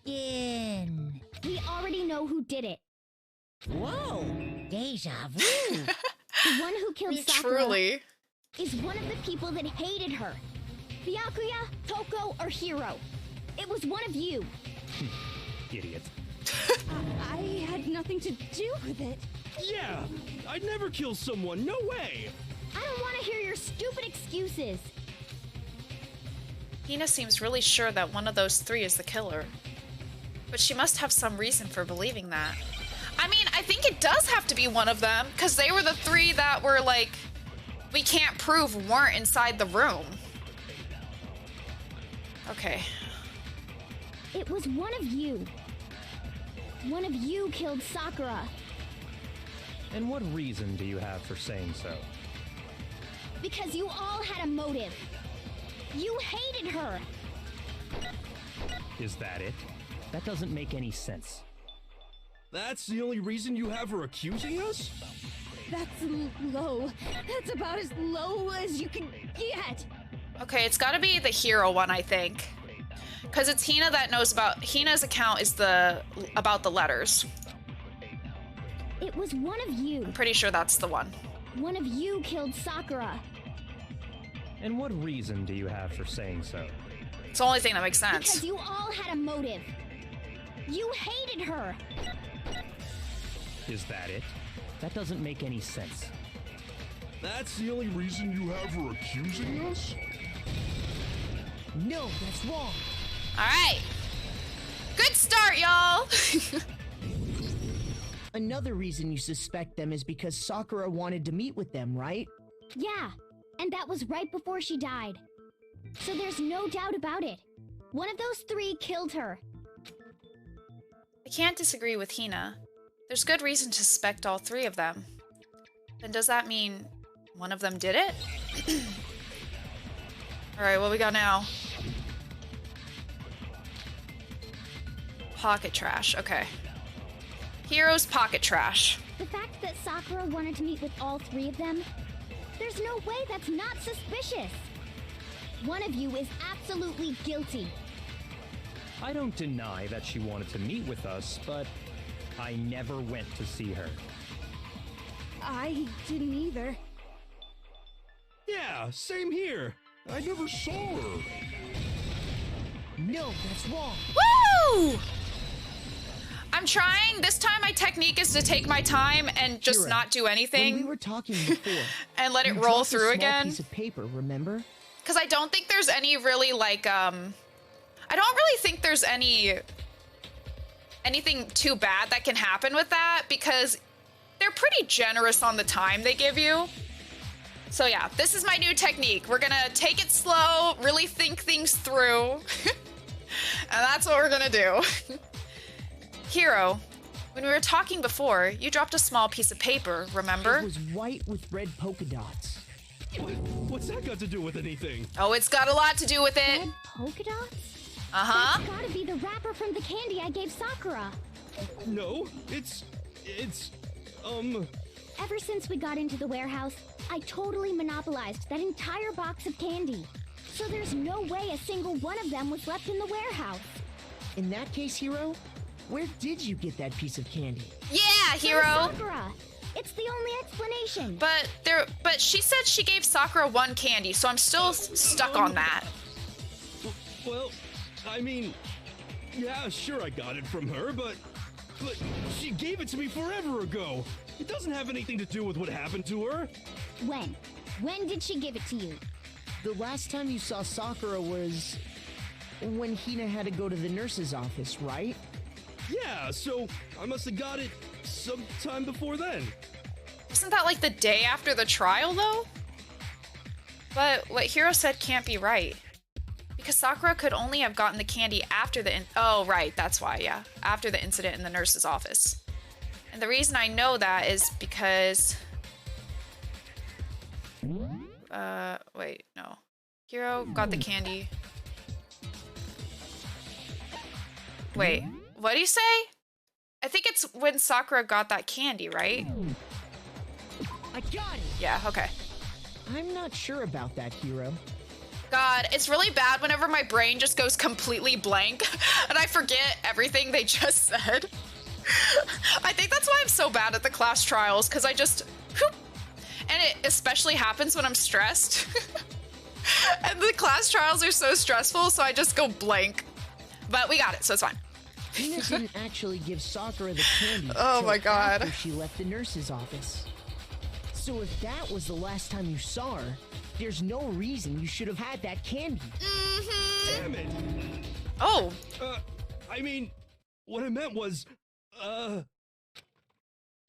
begin? We already know who did it. Whoa, deja vu. The one who killed Sakura Truly. is one of the people that hated her. Byakuya, Toko, or Hiro. It was one of you. Idiot. I had nothing to do with it. Yeah, I'd never kill someone, no way! I don't want to hear your stupid excuses. Hina seems really sure that one of those 3 is the killer. But she must have some reason for believing that. I mean, I think it does have to be one of them, because they were the 3 that were, like, we can't prove weren't inside the room. Okay. It was one of you. One of you killed Sakura. And what reason do you have for saying so? Because you all had a motive. You hated her. Is that it? That doesn't make any sense. That's the only reason you have her accusing us? That's low. That's about as low as you can get. Okay, it's gotta be the hero one, I think. Because it's Hina that knows about... Hina's account is about the letters. It was one of you. I'm pretty sure that's the one. One of you killed Sakura. And what reason do you have for saying so? It's the only thing that makes Because sense. you all had a motive. You hated her. Is that it? That doesn't make any sense. That's the only reason you have her accusing us? No, that's wrong. Alright. Good start, y'all. Another reason you suspect them is because Sakura wanted to meet with them, right? Yeah, and that was right before she died. So there's no doubt about it. One of those three killed her. I can't disagree with Hina. There's good reason to suspect all three of them. Then does that mean one of them did it? Alright, what we got now? Pocket trash, okay. Hero's pocket trash. The fact that Sakura wanted to meet with all three of them, there's no way that's not suspicious. One of you is absolutely guilty. I don't deny that she wanted to meet with us, but I never went to see her. I didn't either. Yeah, same here. I never saw her. No, that's wrong. Woo! I'm trying. This time my technique is to take my time and just Kira, not do When we anything were talking before, and let it you roll dropped a through small again. piece of paper, remember? Because I don't think there's any really like I don't really think there's anything too bad that can happen with that because they're pretty generous on the time they give you. So yeah, this is my new technique. We're gonna take it slow, really think things through. And that's what we're gonna do. Hero, when we were talking before, you dropped a small piece of paper, remember? It was white with red polka dots. What's that got to do with anything? Oh, it's got a lot to do with it. Red polka dots? Uh-huh. That's gotta be the wrapper from the candy I gave Sakura. No, it's, Ever since we got into the warehouse, I totally monopolized that entire box of candy. So there's no way a single one of them was left in the warehouse. In that case, Hero, where did you get that piece of candy? Yeah, So Hero. Sakura. It's the only explanation. But she said she gave Sakura one candy, so I'm still stuck on that. well, I mean, yeah, sure I got it from her, but she gave it to me forever ago. It doesn't have anything to do with what happened to her. When? When did she give it to you? The last time you saw Sakura was when Hina had to go to the nurse's office, right? Yeah, so I must have got it sometime before then. Isn't that like the day after the trial, though? But what Hiro said can't be right. Because Sakura could only have gotten the candy after the oh, right, that's why, yeah. After the incident in the nurse's office. And the reason I know that is because... wait, no. Hiro got the candy. Wait, what do you say? I think it's when Sakura got that candy, right? I got it! Yeah, okay. I'm not sure about that, Hero. God, it's really bad whenever my brain just goes completely blank and I forget everything they just said. I think that's why I'm so bad at the class trials, because I just... whoop, and it especially happens when I'm stressed. And the class trials are so stressful, so I just go blank. But we got it, so it's fine. Hina didn't actually give Sakura the candy Oh till my God. after she left the nurse's office. So if that was the last time you saw her, there's no reason you should have had that candy. Damn it. Oh, I mean, what I meant was, oh,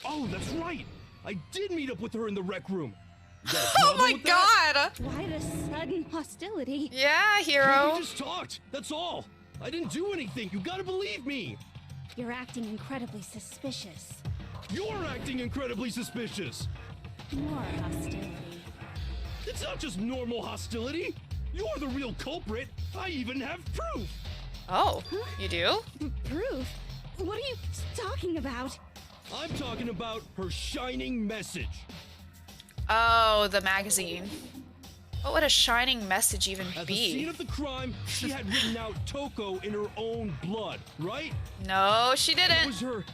that's right. I did meet up with her in the rec room. You got a Oh problem my with that? god! Why the sudden hostility? Yeah, We hero. just talked. That's all. I didn't do anything. You gotta believe me. You're acting incredibly suspicious. You're acting incredibly suspicious. More hostility. It's not just normal hostility. You're the real culprit. I even have proof. Oh, you do? Proof? What are you talking about? I'm talking about her shining message. Oh, the magazine. What would a shining message even At the scene be? of the crime, she had written out Toko in her own blood, right? No, she It didn't. was her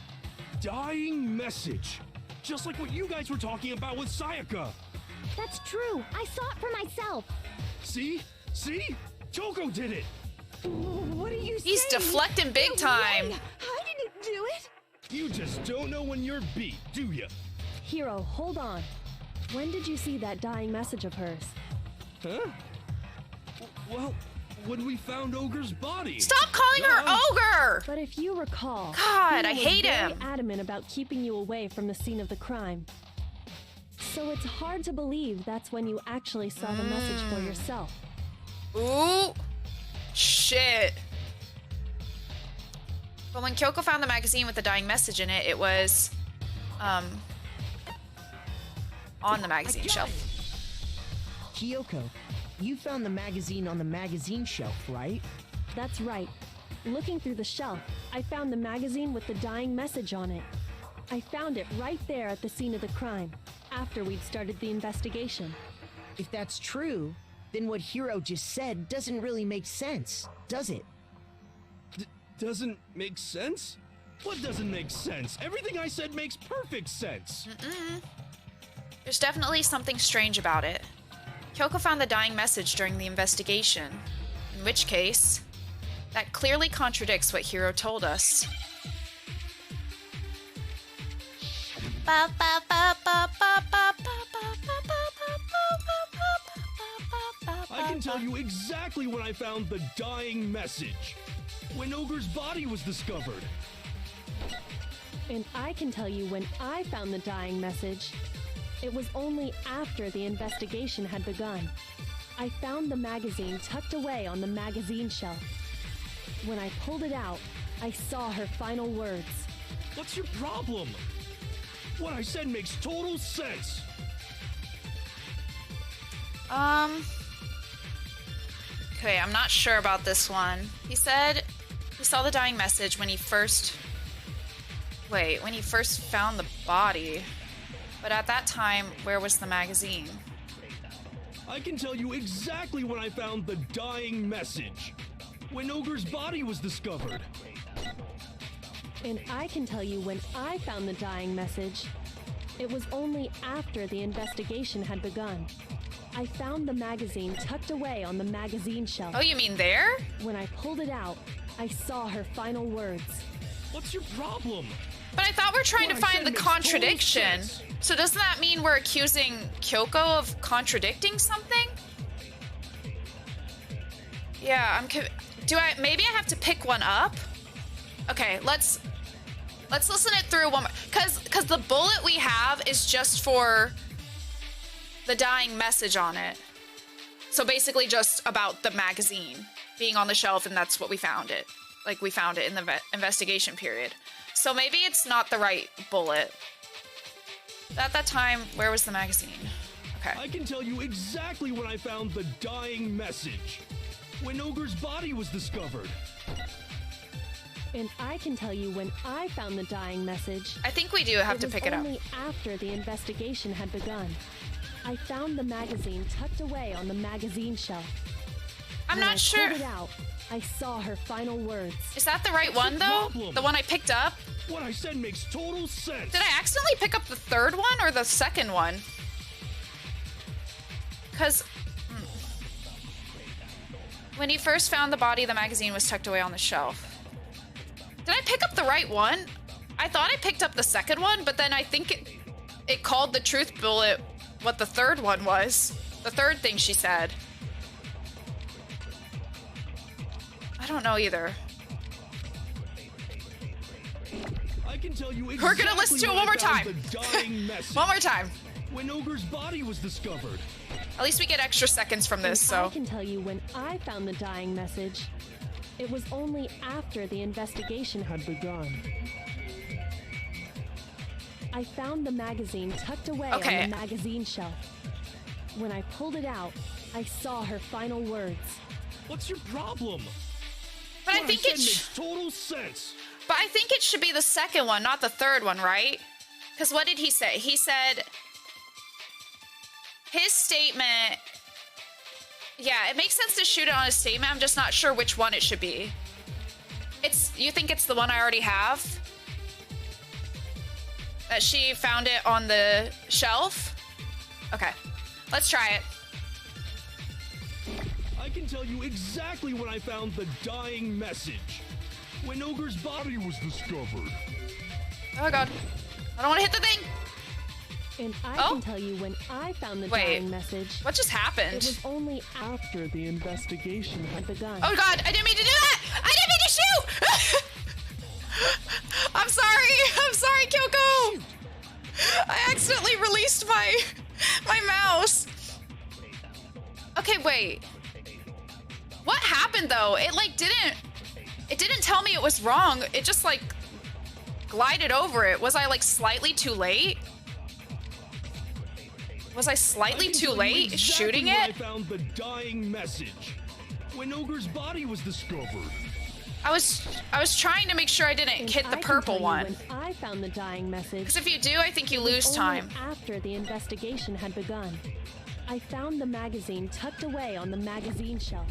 dying message. Just like what you guys were talking about with Sayaka. That's true. I saw it for myself. See? See? Toko did it. What are you saying? He's deflecting big No time. way. I didn't do it. You just don't know when you're beat, do ya? Hero, hold on. When did you see that dying message of hers? Huh? Well, when we found Ogre's body. Stop calling her ogre! But if you recall, God, I he was hate very him. adamant about keeping you away from the scene of the crime. So it's hard to believe that's when you actually saw the message for yourself. Ooh. Shit. But when Kyoko found the magazine with the dying message in it, it was, on the magazine shelf. Kyoko, you found the magazine on the magazine shelf, right? That's right. Looking through the shelf, I found the magazine with the dying message on it. I found it right there at the scene of the crime, after we'd started the investigation. If that's true, then what Hiro just said doesn't really make sense, does it? Doesn't make sense? What doesn't make sense? Everything I said makes perfect sense. There's definitely something strange about it. Kyoko found the dying message during the investigation, in which case, that clearly contradicts what Hiro told us. I can tell you exactly when I found the dying message. When Ogre's body was discovered. And I can tell you when I found the dying message. It was only after the investigation had begun. I found the magazine tucked away on the magazine shelf. When I pulled it out, I saw her final words. What's your problem? What I said makes total sense. Okay, I'm not sure about this one. He said he saw the dying message when he first... Wait, when he first found the body. But at that time, where was the magazine? I can tell you exactly when I found the dying message. When Ogre's body was discovered. And I can tell you when I found the dying message. It was only after the investigation had begun. I found the magazine tucked away on the magazine shelf. Oh, you mean there? When I pulled it out, I saw her final words. What's your problem? But I thought we're trying What to I find said the makes total contradiction. sense. So doesn't that mean we're accusing Kyoko of contradicting something? Yeah, maybe I have to pick one up? Okay, let's listen it through one more. Cause the bullet we have is just for the dying message on it. So basically just about the magazine being on the shelf, and that's what we found it. Like, we found it in the investigation period. So maybe it's not the right bullet. At that time, where was the magazine? Okay. I can tell you exactly when I found the dying message. When Ogre's body was discovered. And I can tell you when I found the dying message. I think we do have to pick it up. It was only after the investigation had begun. I found the magazine tucked away on the magazine shelf. I'm When I not sure. pulled it out, I saw her final words. Is that the right one, though? problem? The one I picked up? What I said makes total sense. Did I accidentally pick up the third one or the second one? Because when he first found the body, the magazine was tucked away on the shelf. Did I pick up the right one? I thought I picked up the second one, but then I think it called the truth bullet what the third one was. The third thing she said. I don't know either. I can tell you exactly We're gonna listen to it when one I more found time. The dying message. One more time. when Ogre's body was discovered. At least we get extra seconds from this, And I so. can tell you when I found the dying message. It was only after the investigation had begun. I found the magazine tucked away on the magazine shelf. When I pulled it out, I saw her final words. What's your problem? But I think it makes total sense. But I think it should be the second one, not the third one, right? Because what did he say? He said his statement. Yeah, it makes sense to shoot it on a statement. I'm just not sure which one it should be. You think it's the one I already have? That she found it on the shelf? Okay, let's try it. I can tell you exactly when I found the dying message. When Ogre's body was discovered. Oh my god. I don't want to hit the thing. And I can tell you when I found the dying message. What just happened? It was only after the investigation had begun. Oh god, I didn't mean to do that! I didn't mean to shoot! I'm sorry, Kyoko! I accidentally released my mouse. Okay, wait. What happened though? It didn't tell me it was wrong. It just like glided over it. Was I like slightly too late? Was I slightly too late shooting it? I found the dying message. When Ogre's body was discovered. I was trying to make sure I didn't hit the purple one. When I found the dying message. Because if you do, I think you lose time. After the investigation had begun, I found the magazine tucked away on the magazine shelf.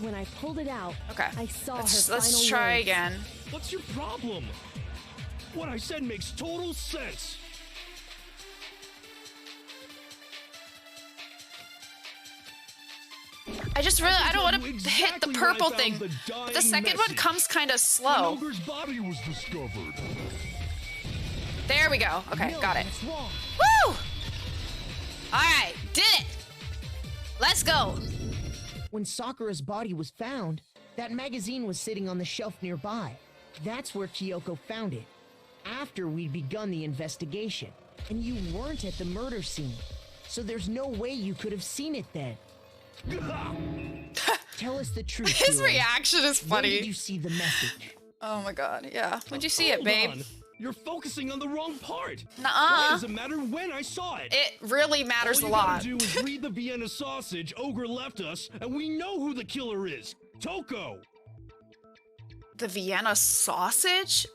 When I pulled it out, I saw her final Let's try words. again. What's your problem? What I said makes total sense. I don't want to hit the purple thing. But the second one comes kind of slow. When Ogre's body was discovered. There we go. Okay, got it. Woo! Alright, did it! Let's go! When Sakura's body was found, that magazine was sitting on the shelf nearby. That's where Kyoko found it, after we'd begun the investigation. And you weren't at the murder scene, so there's no way you could have seen it then. Tell us the truth. His Hero. reaction is funny. When did you see the message? Oh my god, yeah. When'd you see it, babe? On. You're focusing on the wrong part. Nuh-uh. Why does it matter when I saw it? It really matters a lot. All you gotta do is read the Vienna sausage Ogre left us, and we know who the killer is. Toko. The Vienna sausage?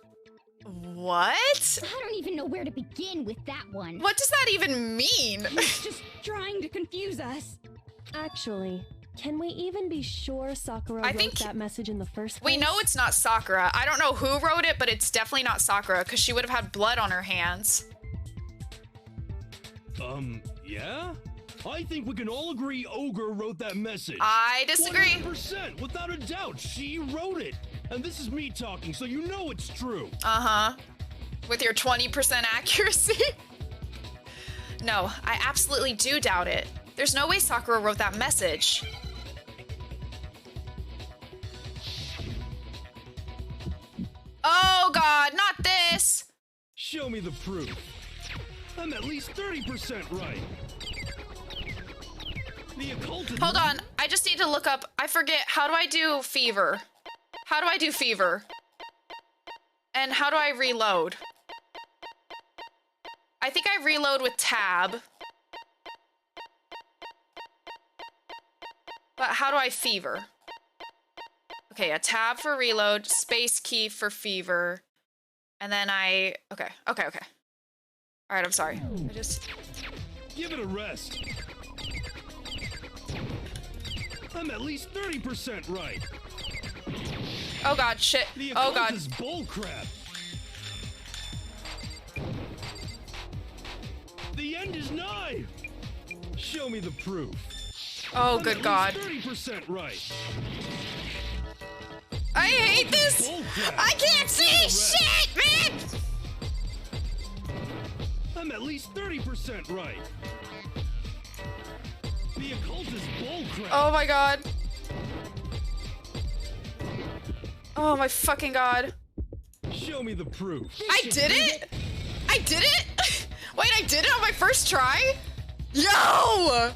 What? I don't even know where to begin with that one. What does that even mean? He's just trying to confuse us. Actually, can we even be sure Sakura wrote that message in the first place? We know it's not Sakura. I don't know who wrote it, but it's definitely not Sakura, because she would have had blood on her hands. Yeah? I think we can all agree Ogre wrote that message. I disagree. 100%, without a doubt, she wrote it. And this is me talking, so you know it's true. Uh-huh. With your 20% accuracy? No, I absolutely do doubt it. There's no way Sakura wrote that message. Oh god, not this! Show me the proof. I'm at least 30% right. The occulted... Hold on, I just need to look up. I forget, how do I do fever? How do I do fever? And how do I reload? I think I reload with tab. But how do I fever? Okay, a tab for reload, space key for fever. And then okay. All right, I'm sorry. I just... Give it a rest. I'm at least 30% right. Oh god, shit. Oh god. Is bullcrap. The end is nigh. Show me the proof. Oh, good god. 30% right. I hate this! I can't see shit, man! I'm at least 30% right. The occult is bullcrap. Oh my god. Oh my fucking god. Show me the proof. I did it? I did it? Wait, I did it on my first try? Yo!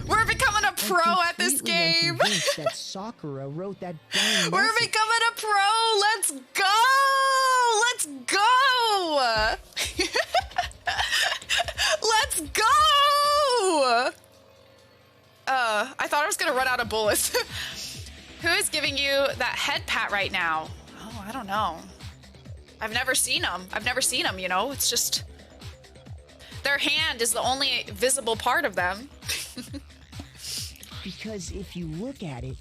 We're becoming a pro at this game. That Sakura wrote that damn We're message. becoming a pro. Let's go. Let's go. Let's go. I thought I was gonna run out of bullets. Who is giving you that head pat right now? Oh, I don't know. I've never seen them. You know? It's just... Their hand is the only visible part of them. Because if you look at it,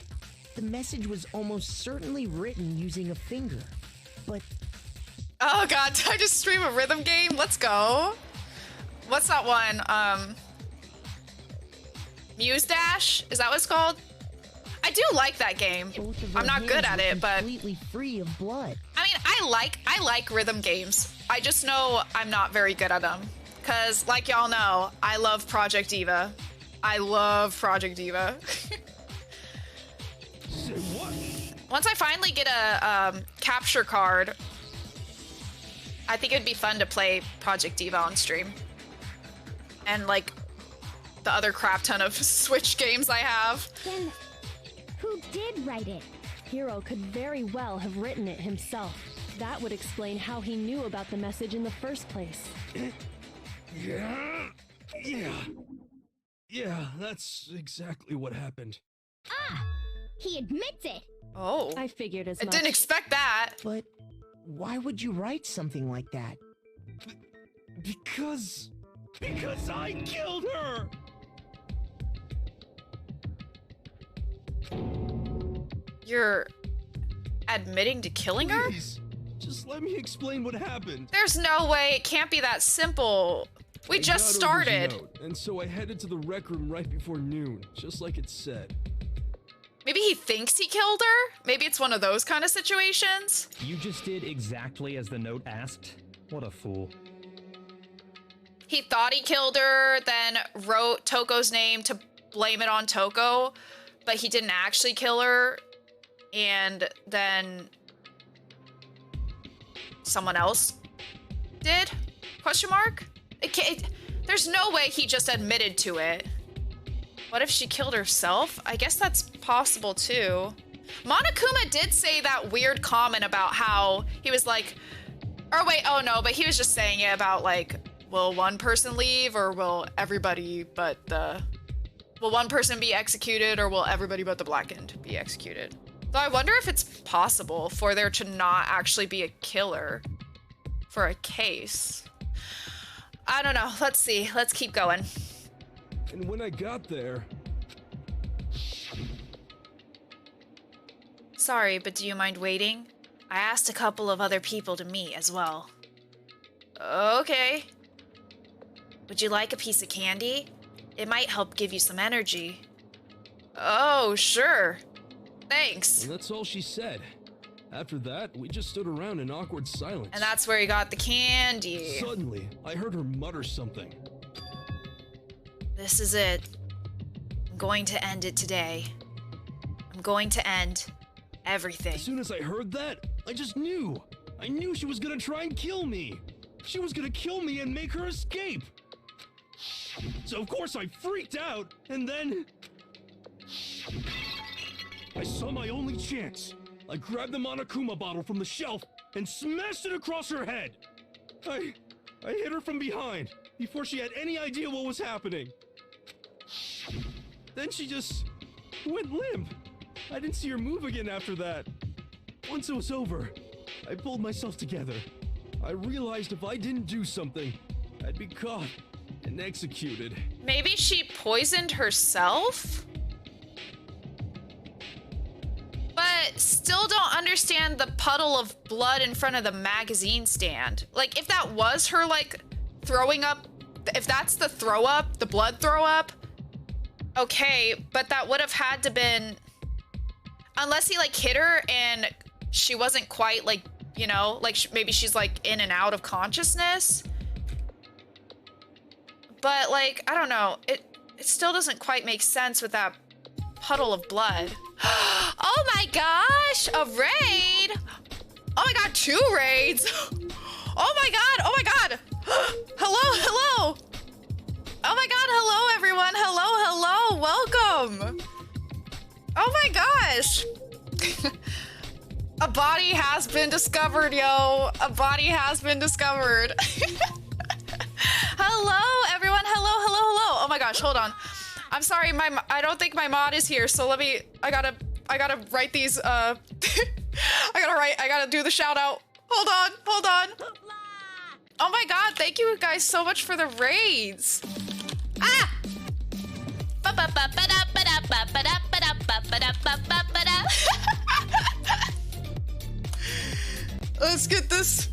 the message was almost certainly written using a finger. But Oh god, did I just stream a rhythm game? Let's go. What's that one? Muse Dash? Is that what it's called? I do like that game. both of I'm our not good hands at were it, but completely free of blood. I mean, I like rhythm games. I just know I'm not very good at them. Cause like y'all know, I love Project Diva. I love Project Diva. Say what? Once I finally get a capture card, I think it'd be fun to play Project Diva on stream. And like the other crap ton of Switch games I have. Then, who did write it? Hiro could very well have written it himself. That would explain how he knew about the message in the first place. Yeah, that's exactly what happened. Ah! He admits it! Oh. I figured as I much. didn't expect that. But why would you write something like that? Because I killed her! You're admitting to killing her? Please, just let me explain what happened. There's no way. It can't be that simple. We I just got Over's started. note, and so I headed to the rec room right before noon, just like it said. Maybe he thinks he killed her? Maybe it's one of those kind of situations? You just did exactly as the note asked? What a fool. He thought he killed her, then wrote Toko's name to blame it on Toko, but he didn't actually kill her, and then someone else did? Question mark? There's no way he just admitted to it. What if she killed herself? I guess that's possible too. Monokuma did say that weird comment about how he was like, or wait, oh no, but he was just saying it about like, will one person leave or will everybody but will one person be executed or will everybody but the Blackened be executed? So I wonder if it's possible for there to not actually be a killer for a case. I don't know. Let's see. Let's keep going. And when I got there, Sorry, but do you mind waiting? I asked a couple of other people to meet as well. Okay. Would you like a piece of candy? It might help give you some energy. Oh, sure. Thanks. and that's all she said. After that, we just stood around in awkward silence. And that's where you got the candy. Suddenly, I heard her mutter something. This is it. I'm going to end it today. I'm going to end everything. As soon as I heard that, I just knew. I knew she was gonna try and kill me. She was gonna kill me and make her escape. So of course I freaked out, and then I saw my only chance. I grabbed the Monokuma bottle from the shelf and smashed it across her head. I hit her from behind before she had any idea what was happening. Then she just went limp. I didn't see her move again after that. Once it was over, I pulled myself together. I realized if I didn't do something, I'd be caught and executed. Maybe she poisoned herself? But still don't understand the puddle of blood in front of the magazine stand. Like, if that was her, like, throwing up, if that's the throw up, the blood throw up, okay, but that would have had to been, unless he, like, hit her and she wasn't quite, like, you know, like, maybe she's, like, in and out of consciousness. But, like, I don't know, it still doesn't quite make sense with that puddle of blood. Oh my gosh, a raid! Oh my god, 2 raids! Oh my god, oh my god! Hello, gosh! A body has been discovered, yo. A body has been discovered. Hello, everyone. Hello. Oh my gosh, hold on. I'm sorry, I don't think my mod is here, so I gotta write these, I gotta do the shout out. Hold on. Oh my god, thank you guys so much for the raids. Ah! Let's get this.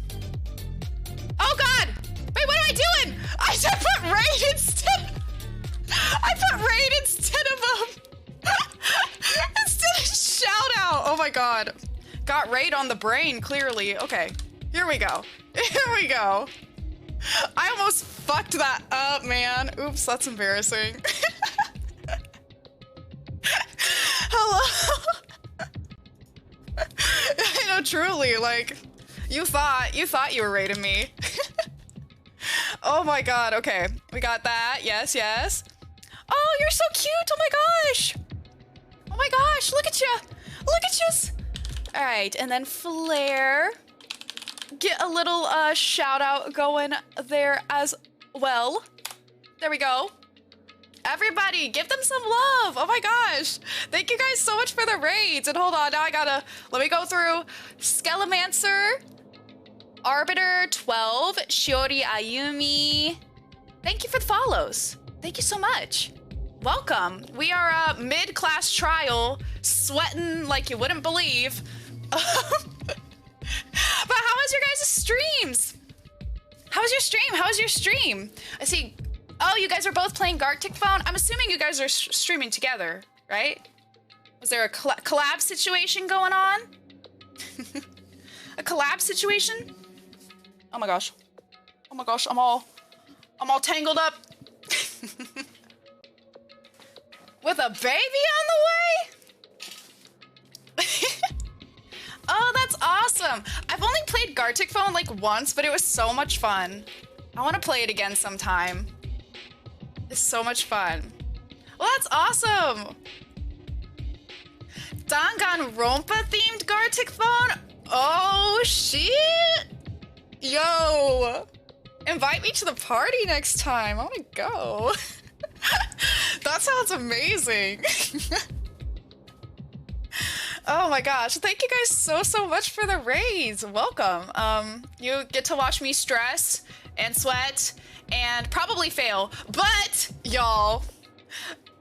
Oh god! Wait, what am I doing? I should put raid instead. I put raid instead of instead of shout out. Oh my god. Got raid on the brain, clearly. Okay, here we go. I almost fucked that up, man. Oops, that's embarrassing. Hello. I know, truly, like, you thought you were raiding me. Oh my god, okay. We got that, yes. Oh, you're so cute, oh my gosh, look at you. All right, and then Flare. Get a little shout out going there as well. There we go. Everybody, give them some love. Oh my gosh. Thank you guys so much for the raids. And hold on, now let me go through. Skelemancer, Arbiter 12, Shiori Ayumi. Thank you for the follows. Thank you so much. Welcome. We are mid-class trial, sweating like you wouldn't believe. But how was your guys' streams? How was your stream? I see. Oh, you guys are both playing Gartic Phone? I'm assuming you guys are streaming together, right? Was there a collab situation going on? A collab situation? Oh my gosh, I'm all tangled up. With a baby on the way? Oh, that's awesome. I've only played Gartic Phone like once, but it was so much fun. I want to play it again sometime. It's so much fun. Well, that's awesome. Danganronpa themed Gartic Phone? Oh, shit. Yo. Invite me to the party next time. I want to go. That sounds amazing. Oh my gosh, thank you guys so much for the raids. Welcome. You get to watch me stress and sweat and probably fail, but y'all,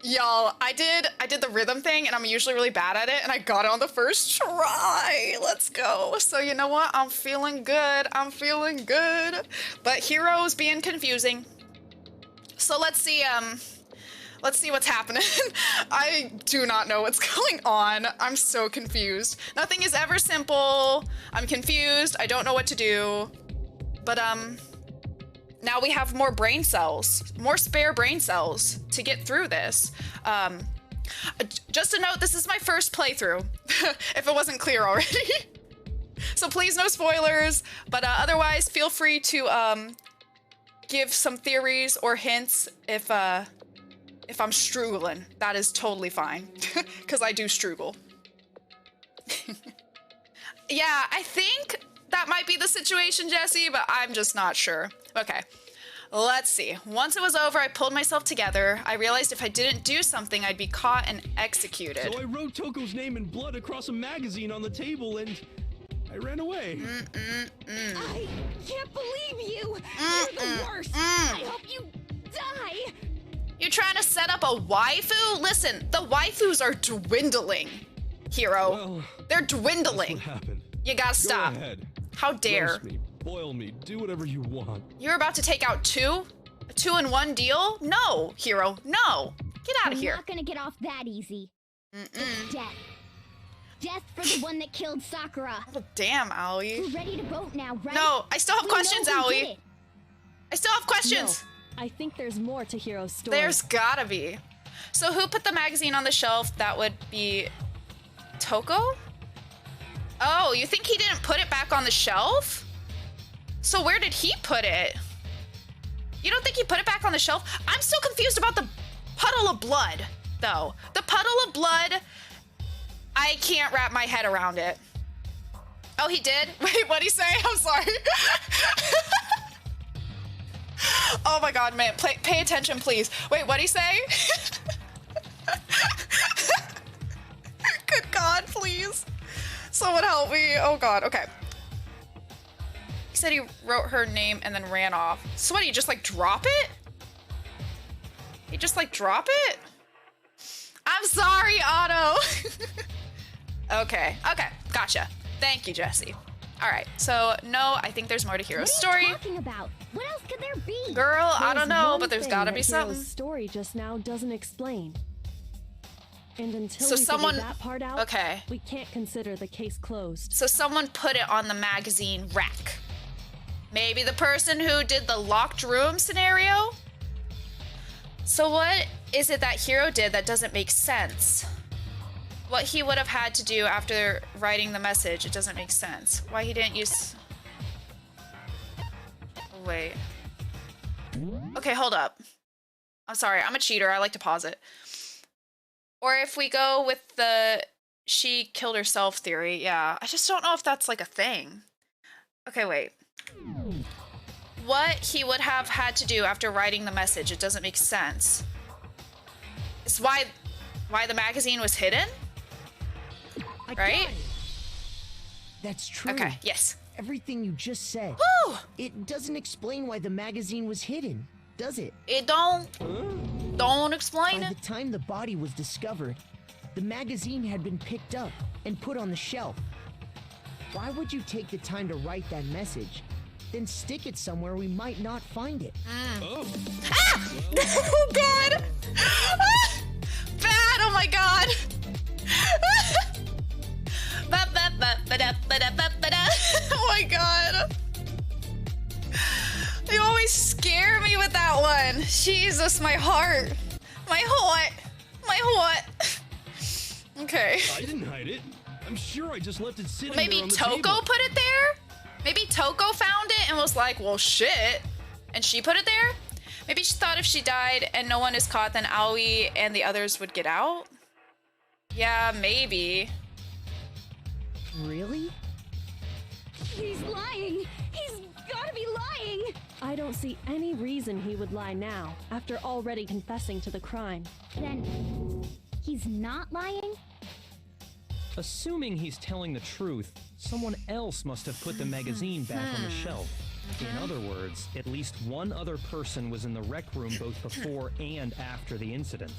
I did the rhythm thing and I'm usually really bad at it and I got it on the first try. Let's go. So you know what? I'm feeling good. But Hero's being confusing. So let's see what's happening. I do not know what's going on. I'm so confused. Nothing is ever simple. I'm confused. I don't know what to do. But now we have more brain cells, more spare brain cells to get through this. Just a note, this is my first playthrough, if it wasn't clear already. So please no spoilers, but otherwise feel free to give some theories or hints if I'm struggling. That is totally fine, because I do struggle. Yeah, I think that might be the situation, Jesse, but I'm just not sure. Okay, let's see. Once it was over, I pulled myself together. I realized if I didn't do something, I'd be caught and executed. So I wrote Toko's name in blood across a magazine on the table and I ran away. I can't believe you! You're the worst! I hope you die! You trying to set up a waifu? Listen, the waifus are dwindling, Hero. Well, they're dwindling. that's what happened. You gotta stop. Go ahead. How dare. Roast me, boil me, do whatever you want. You're about to take out two? A 2-in-1 deal? No, Hero, no. Get out of I'm here. not gonna get off that easy. It's death. Death for the one that killed Sakura. Oh, damn, Aoi. We're ready to vote now, right? No, I still have We questions, know who did Aoi. it. I still have questions. No, I think there's more to Hero's story. There's gotta be. So who put the magazine on the shelf? That would be Toko? Oh, you think he didn't put it back on the shelf? So where did he put it? You don't think he put it back on the shelf? I'm still confused about the puddle of blood, though. The puddle of blood I can't wrap my head around it. Oh, he did? Wait, what'd he say? I'm sorry. Oh my god, man. Pay attention, please. Wait, what'd he say? Good god, please. Someone help me. Oh god, okay. He said he wrote her name and then ran off. So what, do you just like drop it? You just like drop it? I'm sorry, Otto. Okay, gotcha. Thank you, Jesse. All right, so no, I think there's more to Hiro's story. What are you talking about? What else could there be? Girl, I don't know, one but there's thing gotta that be Hiro's something. story just now doesn't explain. And until So we someone- figure that part out, okay. we can't consider the case closed. So someone put it on the magazine rack. Maybe the person who did the locked room scenario? So what is it that Hiro did that doesn't make sense? What he would have had to do after writing the message, it doesn't make sense. Why he didn't use... Wait. Okay, hold up. I'm sorry, I'm a cheater. I like to pause it. Or if we go with the she killed herself theory, yeah. I just don't know if that's like a thing. Okay, wait. What he would have had to do after writing the message, it doesn't make sense. It's why the magazine was hidden? I got Right? it. That's true. Okay, yes. Everything you just said. Woo! It doesn't explain why the magazine was hidden, does it? It don't explain By it. the time the body was discovered, the magazine had been picked up and put on the shelf. Why would you take the time to write that message, then stick it somewhere we might not find it? Oh. Oh god! Bad, oh my god! Oh my god! You always scare me with that one. Jesus, my heart. My heart. My heart. Okay. I didn't hide it. I'm sure I just left it sitting Maybe there on the Toko table. put it there? Maybe Toko found it and was like, well, shit. And she put it there? Maybe she thought if she died and no one is caught, then Aoi and the others would get out? Yeah, maybe. Really? He's lying. He's gotta be lying. I don't see any reason he would lie now, after already confessing to the crime. Then he's not lying? Assuming he's telling the truth, someone else must have put the magazine back on the shelf. In other words, at least one other person was in the rec room both before and after the incident.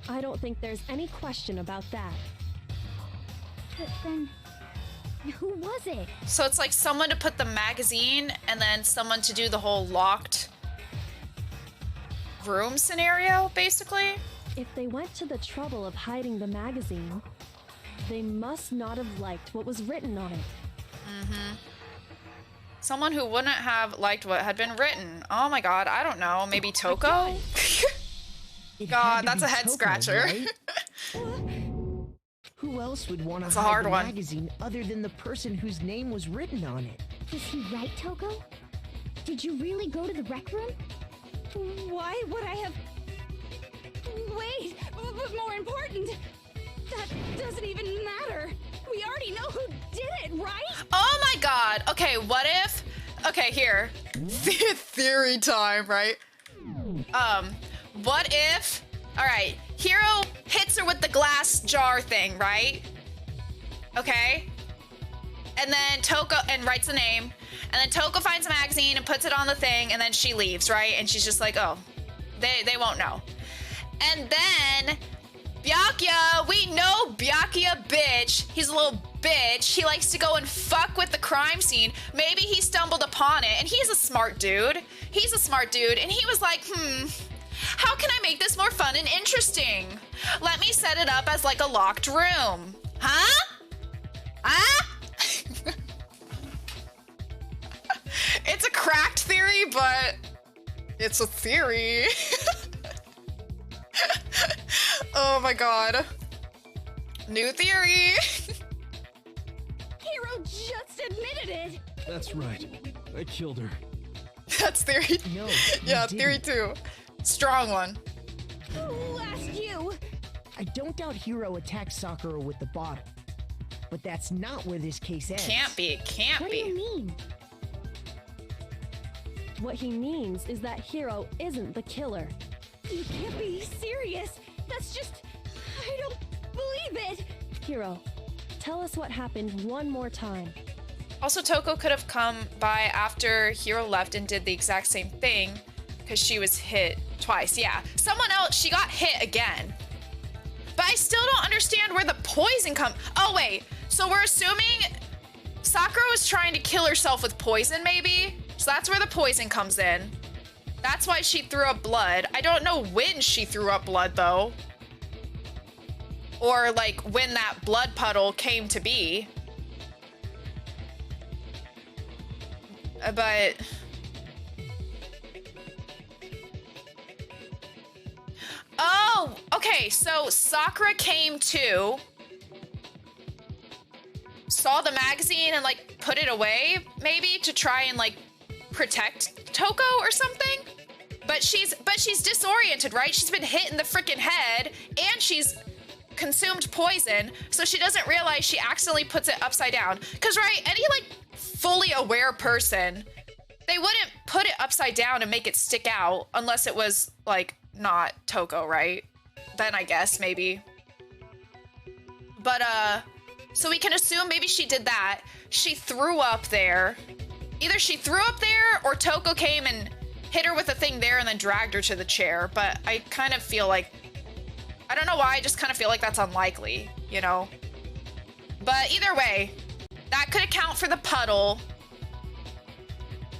I don't think there's any question about that. But then, who was it? So it's like someone to put the magazine and then someone to do the whole locked room scenario, basically? If they went to the trouble of hiding the magazine, they must not have liked what was written on it. Someone who wouldn't have liked what had been written. Oh my god, I don't know. Maybe Toko? It God, had to that's be a head Toko, scratcher. right? Who else would want to It's a hide hard the one. magazine other than the person whose name was written on it? Was he right, Toko? Did you really go to the rec room? Why would I have... Wait, but more important, that doesn't even matter. We already know who did it, right? Oh my god. Okay, what if... Okay, here. Theory time, right? What if... Alright, Hiro hits her with the glass jar thing, right? Okay? And then Toko... And writes the name. And then Toko finds a magazine and puts it on the thing, and then she leaves, right? And she's just like, oh, they won't know. And then... Byakuya, we know Byakuya, bitch. He's a little bitch. He likes to go and fuck with the crime scene. Maybe he stumbled upon it, and he's a smart dude. He's a smart dude, and he was like, how can I make this more fun and interesting? Let me set it up as like a locked room. Huh? Huh? It's a cracked theory, but it's a theory. Oh my god. New theory. Hiro just admitted it. That's right. I killed her. That's theory. No. Yeah, you theory didn't. 2. Strong one. Who asked you? I don't doubt Hiro attacked Sakura with the bottle. But that's not where this case ends. Can't be. Can't What do be. you mean? What he means is that Hiro isn't the killer. You can't be serious. That's just... I don't believe it. Hiro, tell us what happened one more time. Also, Toko could have come by after Hiro left and did the exact same thing because she was hit twice. Yeah, someone else, she got hit again. But I still don't understand where the poison come. Oh, wait. So we're assuming Sakura was trying to kill herself with poison, maybe? So that's where the poison comes in. That's why she threw up blood. I don't know when she threw up blood, though. Or, like, when that blood puddle came to be. But... Oh, okay, so Sakura came to, saw the magazine and like put it away, maybe to try and like protect Toko or something. But she's disoriented, right? She's been hit in the freaking head and she's consumed poison, so she doesn't realize she accidentally puts it upside down. Cause right, any like fully aware person, they wouldn't put it upside down and make it stick out unless it was like not Toko, right? Then I guess maybe. But so we can assume maybe she did that. She threw up there. Either she threw up there or Toko came and hit her with a thing there and then dragged her to the chair. But I kind of feel like, I don't know why, I just kind of feel like that's unlikely, you know? But either way, that could account for the puddle.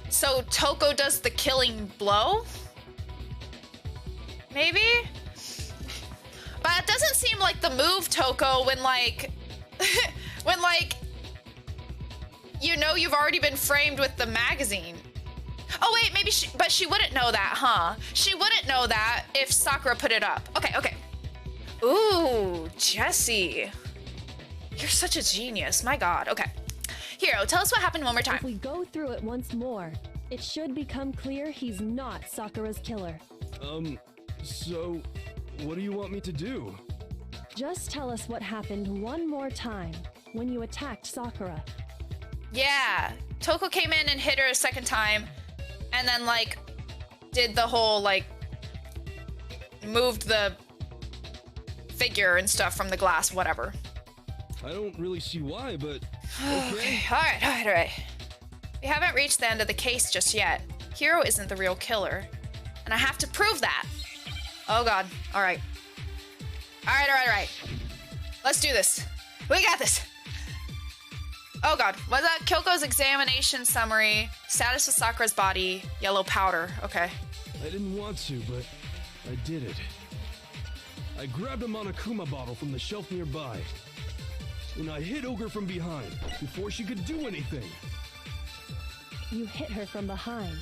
So Toko does the killing blow? Maybe? But it doesn't seem like the move, Toko, when like, when like, you know you've already been framed with the magazine. Oh wait, maybe but she wouldn't know that, huh? She wouldn't know that if Sakura put it up. Okay, okay. Ooh, Jessie. You're such a genius, my god. Okay. Hiro, tell us what happened one more time. If we go through it once more, it should become clear he's not Sakura's killer. So, what do you want me to do? Just tell us what happened one more time when you attacked Sakura. Yeah, Toko came in and hit her a second time, and then like did the whole like moved the figure and stuff from the glass, whatever. I don't really see why, but Okay, all right. We haven't reached the end of the case just yet. Hiro isn't the real killer, and I have to prove that. Oh god, all right. All right. Let's do this. We got this. Oh god, was that Kyoko's examination summary? Status of Sakura's body, yellow powder. Okay. I didn't want to, but I did it. I grabbed a Monokuma bottle from the shelf nearby, and I hit Ogre from behind before she could do anything. You hit her from behind.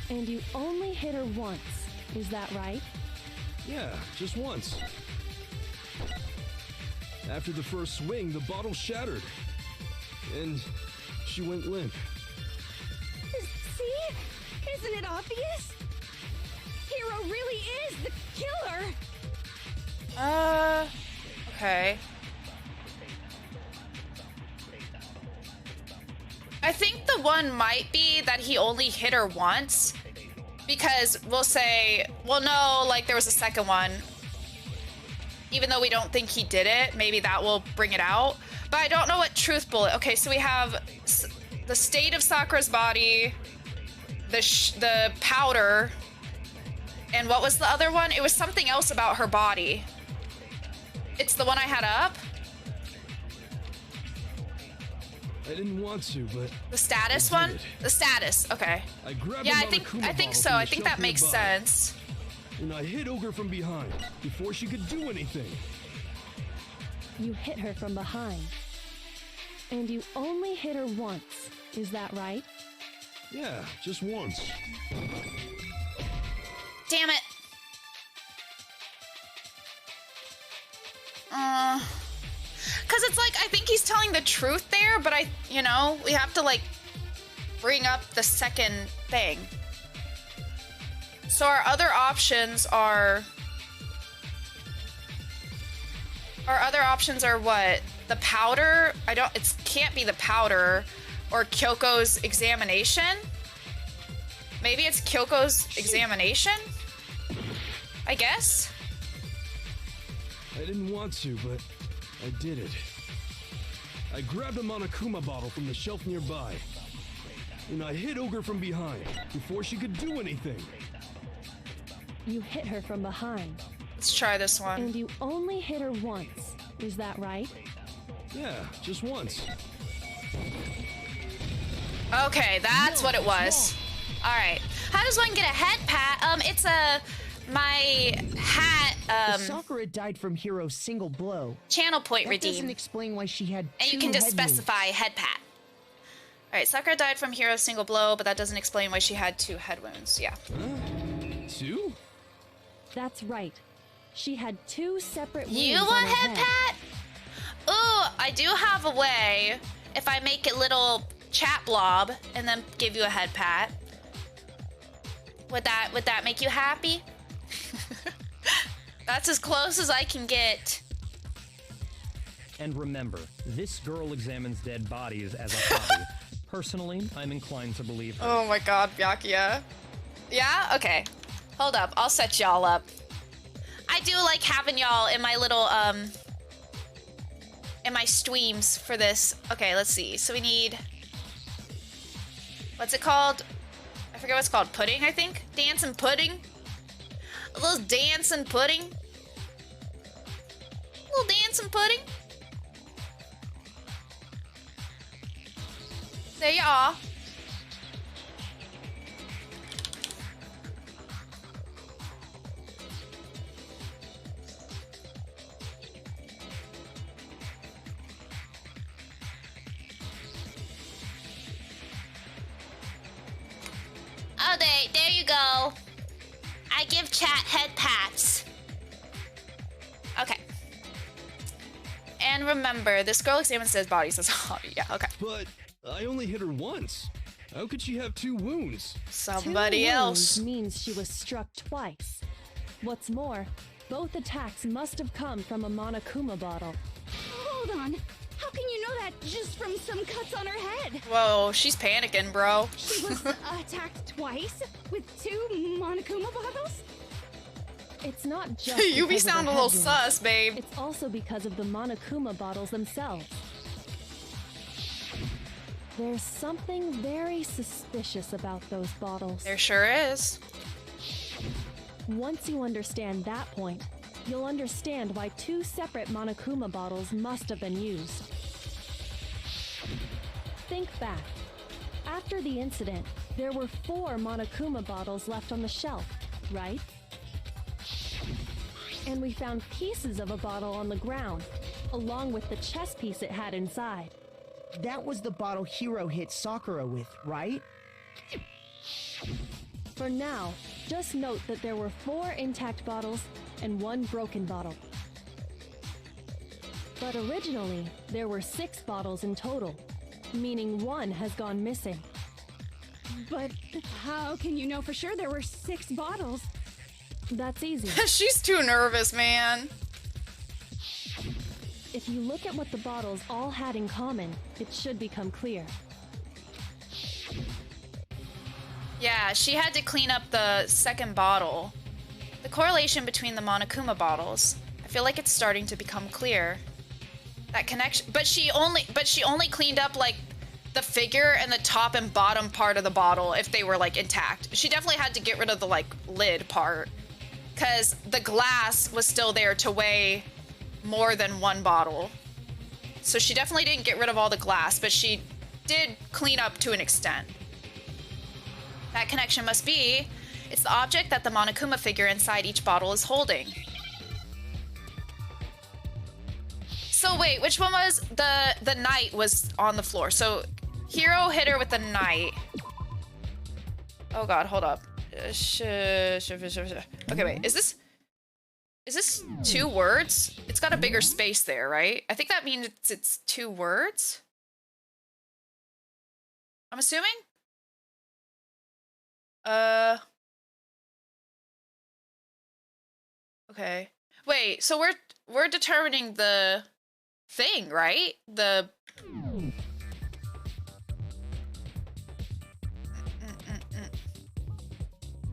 And you only hit her once, is that right? Yeah, just once. After the first swing, the bottle shattered, and she went limp. See? Isn't it obvious? Hiro really is the killer! Okay. I think the one might be that he only hit her once. Because we'll say, well, no, like there was a second one. Even though we don't think he did it, maybe that will bring it out. But I don't know what truth bullet. Okay, so we have the state of Sakura's body, the powder, and what was the other one? It was something else about her body. It's the one I had up. I didn't want to, but The status I did one? it. The status, okay. I grabbed Yeah, a I think Monokuma so. bottle from I the think shelf that makes nearby, sense. and I hit Ogre from behind before she could do anything. You hit her from behind. And you only hit her once, is that right? Yeah, just once. Damn it. Cause it's like, I think he's telling the truth there, but we have to like bring up the second thing. So our other options are what? The powder, it can't be the powder or Kyoko's examination. Maybe it's Kyoko's examination? I guess? I didn't want to, but I did it. I grabbed a Monokuma bottle from the shelf nearby, and I hit Ogre from behind before she could do anything. You hit her from behind. Let's try this one. And you only hit her once. Is that right? Yeah, just once. Okay, that's what it was. All right. How does one get a head pat? It's my hat. If Sakura died from Hiro's single blow, Channel point that doesn't redeem. explain why she had And you two can just head wounds. specify head pat. All right, Sakura died from Hiro's single blow, but that doesn't explain why she had 2 head wounds. Yeah. Two? That's right. She had 2 separate wounds You on want her head pat? Ooh, I do have a way. If I make it little chat blob and then give you a head pat, would that make you happy? That's as close as I can get. And remember, this girl examines dead bodies as a hobby. Personally, I'm inclined to believe her. Oh my god, Byakuya. Yeah? Okay. Hold up, I'll set y'all up. I do like having y'all in my little, in my streams for this. Okay, let's see. So we need... What's it called? I forget what it's called. Pudding, I think? Dance and pudding? A little dance and pudding? A little dance and pudding? There you are. Oh, there you go. I give chat head pats. Okay. And remember, this girl examines dead bodies as a hobby. Yeah, okay. But I only hit her once. How could she have 2 wounds? Somebody 2 else. wounds means she was struck twice. What's more, both attacks must have come from a Monokuma bottle. Hold on. How can you know that just from some cuts on her head? Whoa, she's panicking, bro. She was attacked twice with 2 Monokuma bottles? It's not just You be because of her sounding a head little wounds. sus, babe. It's also because of the Monokuma bottles themselves. There's something very suspicious about those bottles. There sure is. Once you understand that point, you'll understand why 2 separate Monokuma bottles must have been used. Think back. After the incident, there were 4 Monokuma bottles left on the shelf, right? And we found pieces of a bottle on the ground, along with the chess piece it had inside. That was the bottle Hiro hit Sakura with, right? For now, just note that there were 4 intact bottles and 1 broken bottle. But originally, there were 6 bottles in total, meaning 1 has gone missing. But how can you know for sure there were 6 bottles? That's easy. She's too nervous, man. If you look at what the bottles all had in common, it should become clear. Yeah, she had to clean up the second bottle. The correlation between the Monokuma bottles. I feel like it's starting to become clear. That connection, but she only cleaned up like the figure and the top and bottom part of the bottle if they were like intact. She definitely had to get rid of the like lid part because the glass was still there to weigh more than 1 bottle. So she definitely didn't get rid of all the glass, but she did clean up to an extent. That connection must be, it's the object that the Monokuma figure inside each bottle is holding. So wait, which one was the knight was on the floor? So Hiro hit her with the knight. Oh god, hold up. Okay, wait, is this 2 words? It's got a bigger space there, right? I think that means it's 2 words. I'm assuming? Okay. Wait, so we're determining the thing, right? The...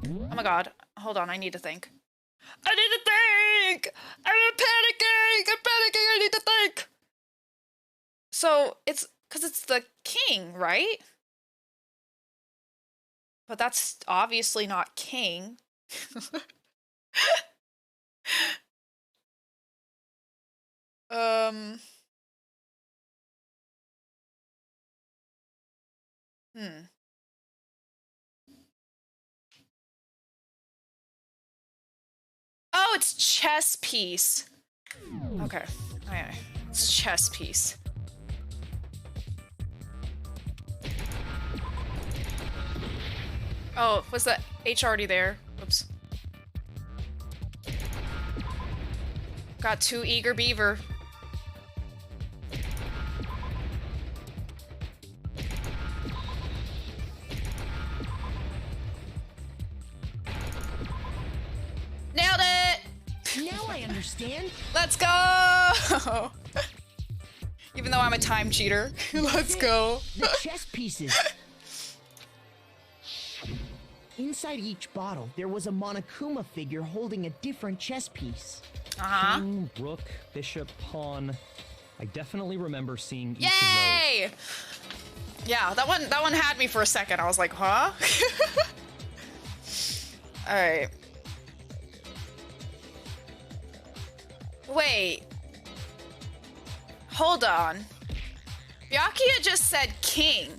Oh my god. Hold on, I need to think. I need to think! I'm panicking! I'm panicking! I need to think! So, it's... because it's the king, right? But that's obviously not king. Oh, it's chess piece. Okay. Okay. It's chess piece. Oh, was the H already there? Oops. Got too eager beaver. Nailed it! Now I understand. Let's go! Even though I'm a time cheater. Let's go. The chess pieces. Inside each bottle, there was a Monokuma figure holding a different chess piece. Uh-huh. King, rook, bishop, pawn. I definitely remember seeing each Yay! of those. Yeah, that one had me for a second. I was like, huh? Alright. Wait. Hold on. Byakuya just said king.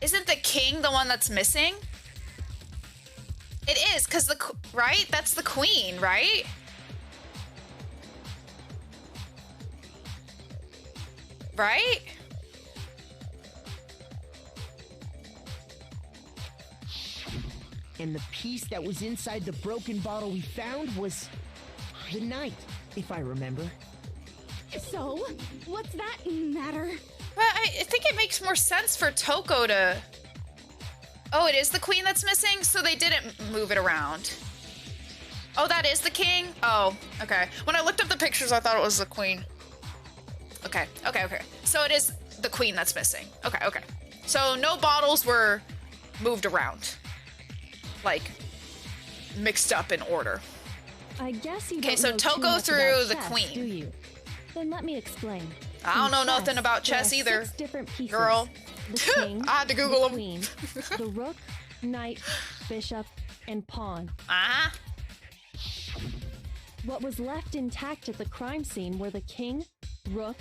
Isn't the king the one that's missing? It is, because right? That's the queen, right? Right? And the piece that was inside the broken bottle we found was the knight, if I remember. So, what's that matter? But I think it makes more sense for Toko to... Oh, it is the queen that's missing? So they didn't move it around. Oh, that is the king? Oh, okay. When I looked up the pictures, I thought it was the queen. Okay, okay, okay. So it is the queen that's missing. Okay, okay. So no bottles were moved around. Like, mixed up in order. I guess you Okay, don't so know too Toko much threw about the chess, queen. do you? Then let me explain. I don't know In nothing about there chess are either, 6 different pieces. girl. The king, I had to Google the 'em. queen, the rook, knight, bishop, and pawn. Uh-huh. What was left intact at the crime scene were the king, rook,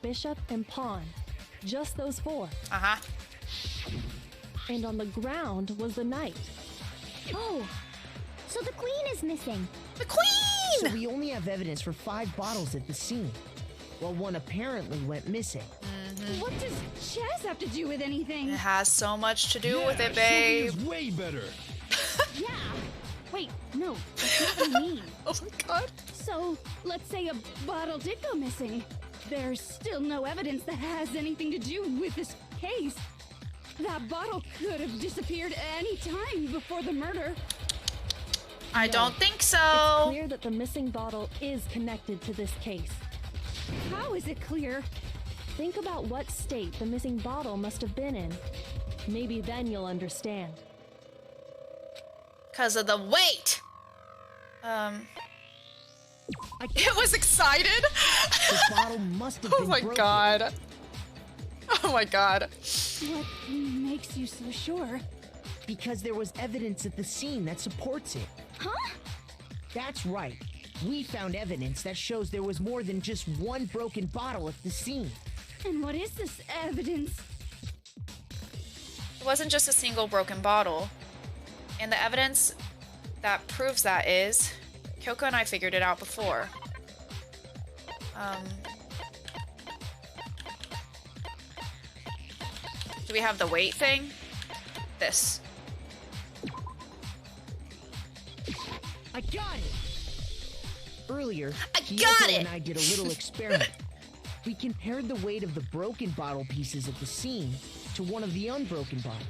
bishop, and pawn. Just those 4. Uh-huh. And on the ground was the knight. Oh, so the queen is missing. The queen! So we only have evidence for 5 bottles at the scene. Well, one apparently went missing. What does chess have to do with anything? It has so much to do with it, Shogi babe. is way better. Yeah. Wait, no, that's not what I mean. Oh my god. So, let's say a bottle did go missing. There's still no evidence that has anything to do with this case. That bottle could have disappeared any time before the murder. I don't think It's so. clear that the missing bottle is connected to this case. How is it clear? Think about what state the missing bottle must have been in. Maybe then you'll understand. Because of the weight. It was excited. The bottle must have Oh been my broken. god. Oh my god. What makes you so sure? Because there was evidence at the scene that supports it. Huh? That's right. We found evidence that shows there was more than just one broken bottle at the scene. And what is this evidence? It wasn't just a single broken bottle. And the evidence that proves that is... Kyoko and I figured it out before. Do we have the weight thing? This. I got it! Earlier, I Kyoko got it! and I did a little experiment. We compared the weight of the broken bottle pieces at the scene to one of the unbroken bottles.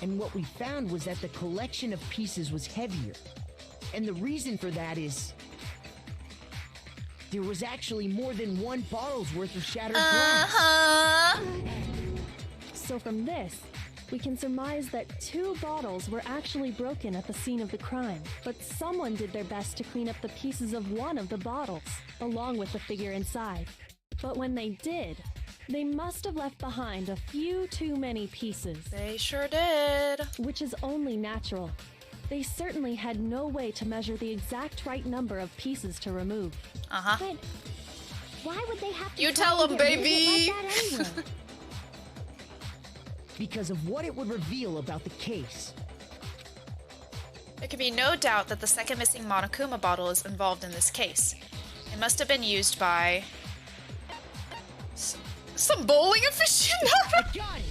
And what we found was that the collection of pieces was heavier. And the reason for that is... there was actually more than one bottle's worth of shattered glass. Uh-huh. So from this, we can surmise that 2 bottles were actually broken at the scene of the crime, but someone did their best to clean up the pieces of one of the bottles, along with the figure inside. But when they did, they must have left behind a few too many pieces. They sure did. Which is only natural. They certainly had no way to measure the exact right number of pieces to remove. Uh-huh. But why would they have to You try tell to 'em, get rid of baby. it like that anyway? Because of what it would reveal about the case. There can be no doubt that the second missing Monokuma bottle is involved in this case. It must have been used by some bowling aficionado. Got it!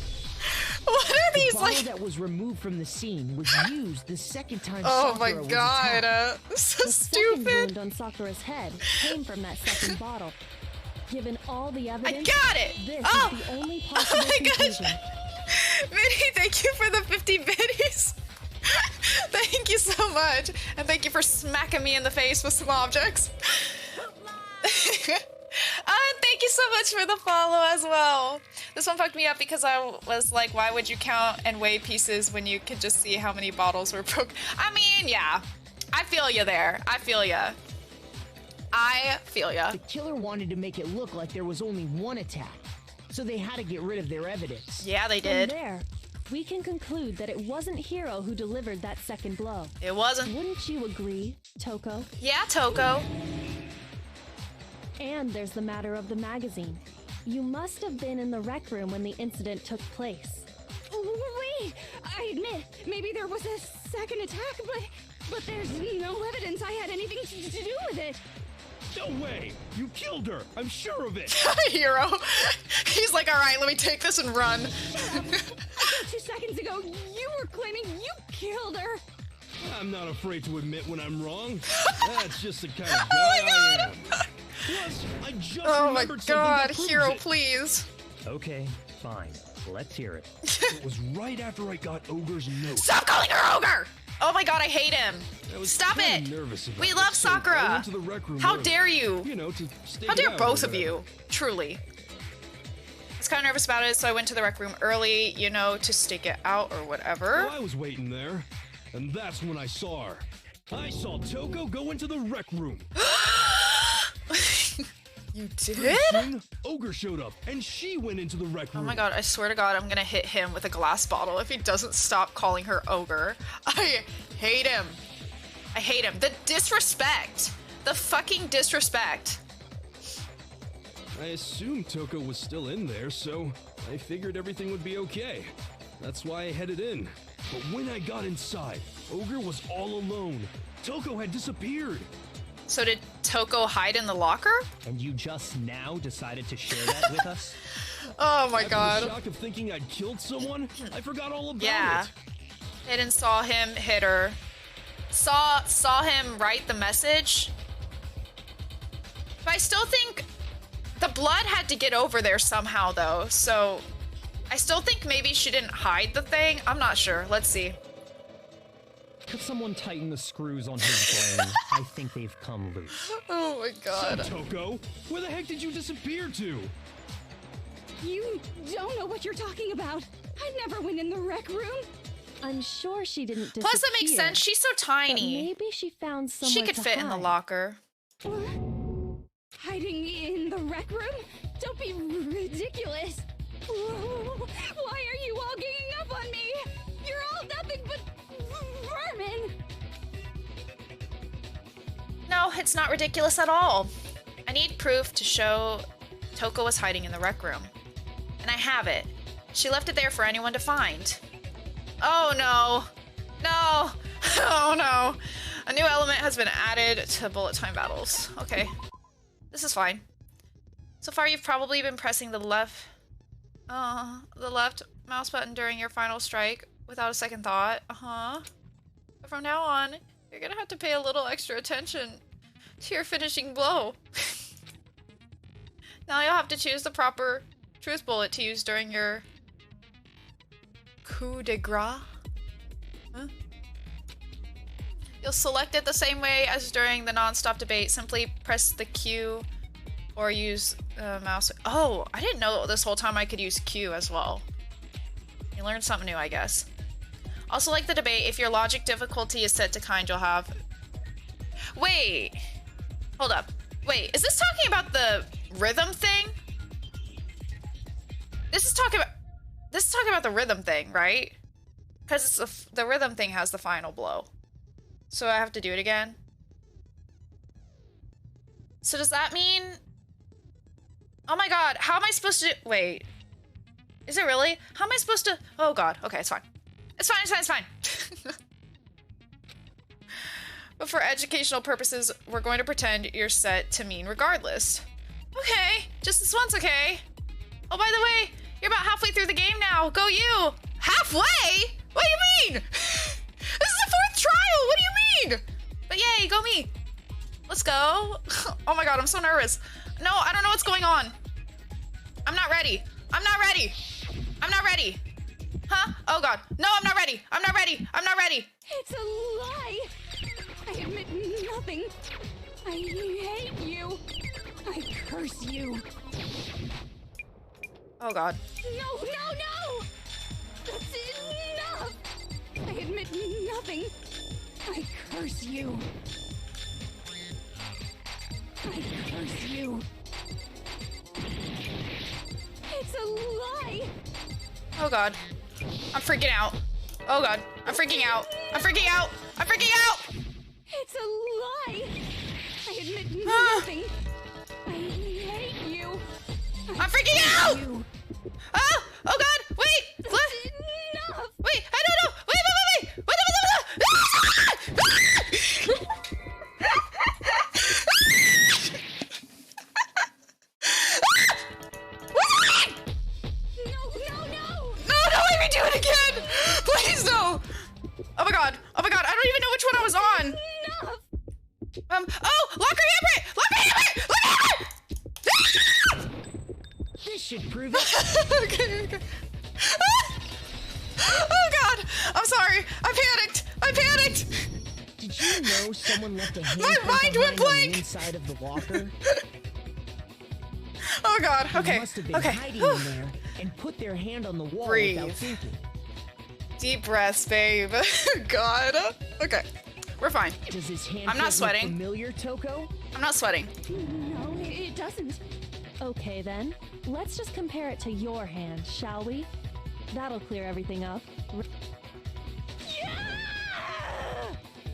What are The these bottle like? that was removed from the scene was used the second time Oh my Sakura was god, attacked. so The second stupid. wound on Sakura's head came from that second bottle. Given all the I evidence, got it. this Oh, is the only oh possible my gosh. conclusion. Minnie, thank you for the 50 biddies. Thank you so much. And thank you for smacking me in the face with some objects. Thank you so much for the follow as well. This one fucked me up because I was like, why would you count and weigh pieces when you could just see how many bottles were broken? I mean, yeah. I feel you there. I feel ya. I feel ya. The killer wanted to make it look like there was only one attack, so they had to get rid of their evidence. Yeah, they From did. there, we can conclude that it wasn't Hiro who delivered that second blow. It wasn't. Wouldn't you agree, Toko? Yeah, Toko. And there's the matter of the magazine. You must have been in the rec room when the incident took place. Wait, I admit, maybe there was a second attack, but there's no evidence I had anything to do with it. No way! You killed her! I'm sure of it! Hero. He's like, all right, let me take this and run. I thought 2 seconds ago you were claiming you killed her. I'm not afraid to admit when I'm wrong. That's just the kind of guy I am. Plus, I just Oh my remembered something god, that proves Hero, it. please. Okay, fine. Let's hear it. It was right after I got Ogre's note. Stop calling her ogre! Oh my god, I hate him. I was Stop kinda it. nervous about We it, love so I Sakura. went to the rec room How early. dare you? You know, to stay How dare out both or of whatever. you? Truly. I was kind of nervous about it, so I went to the rec room early, you know, to stick it out or whatever. Well, I was waiting there, and that's when I saw her. I saw Toko go into the rec room. You Pretty did? soon, Ogre showed up, and she went into the rec Oh room. my god, I swear to god I'm gonna hit him with a glass bottle if he doesn't stop calling her ogre. I hate him. I hate him. The disrespect. The fucking disrespect. I assumed Toko was still in there, so I figured everything would be okay. That's why I headed in. But when I got inside, Ogre was all alone. Toko had disappeared. So did Toko hide in the locker? And you just now decided to share that with us? Oh my After god. the shock of thinking I'd killed someone, I forgot all about Yeah. it. Hid and saw him hit her. Saw him write the message. But I still think the blood had to get over there somehow though. So I still think maybe she didn't hide the thing. I'm not sure. Let's see. Could someone tighten the screws on his brain? I think they've come loose. Oh my god. Toko, where the heck did you disappear to? You don't know what you're talking about. I never went in the rec room. I'm sure she didn't disappear. Plus that makes sense. She's so but tiny. maybe she found somewhere She could to fit in the hide. locker. What? Hiding in the rec room? Don't be ridiculous. Why are you all ganging up on me? You're all nothing but vermin. No, it's not ridiculous at all. I need proof to show Toko was hiding in the rec room. And I have it. She left it there for anyone to find. Oh no. No. Oh no. A new element has been added to bullet time battles. Okay. This is fine. So far you've probably been pressing the left mouse button during your final strike without a second thought. But from now on, you're gonna have to pay a little extra attention to your finishing blow. Now you'll have to choose the proper truth bullet to use during your coup de grace. Huh? You'll select it the same way as during the non-stop debate. Simply press the Q or use mouse. Oh, I didn't know this whole time I could use Q as well. You learned something new, I guess. Also, like the debate, if your logic difficulty is set to kind, you'll have... Wait. Hold up. Wait, is this talking about the rhythm thing? This is talking about the rhythm thing, right? Because it's the rhythm thing has the final blow. So I have to do it again? So does that mean... Oh my god, how am I supposed to... Wait. Is it really? How am I supposed to... Oh god, okay, it's fine. It's fine, it's fine, it's fine. But for educational purposes, we're going to pretend you're set to mean regardless. Okay, just this once, okay? Oh, by the way, you're about halfway through the game now. Go you! Halfway? What do you mean? This is the 4th trial! What do you mean? But yay, go me. Let's go. Oh my god, I'm so nervous. No, I don't know what's going on. I'm not ready. I'm not ready. I'm not ready. Huh? Oh god. No, I'm not ready. I'm not ready. I'm not ready. It's a lie. I admit nothing. I hate you. I curse you. Oh god. No, no, no! That's enough! I admit nothing. I curse you. I curse you. It's a lie! Oh god. I'm freaking out. Oh god. I'm freaking out. I'm freaking out. I'm freaking out! It's a lie! I admit nothing. I hate you. I'm freaking out! You. Oh! Oh god! Wait! What? Enough! Wait! I don't know! Wait! Wait! Wait! Wait! Wait! No! Don't make me do it again! Please no! Oh my god! Oh my god! I don't even know which one I was on. Enough! Oh! Locker hammer! Locker hammer! Locker hammer! This should prove it. Okay. Oh god! I'm sorry. I panicked. I panicked. Did you know someone left a My handprint mind went behind on blank. the inside of the locker? Oh god. They Okay. must have been Okay. hiding in there and put their hand on the wall Breathe. without thinking. Deep breaths, babe. God. Okay. We're fine. Does this handprint I'm not sweating. look familiar, Toko? I'm not sweating. No, it doesn't. Okay then, let's just compare it to your hand, shall we? That'll clear everything up.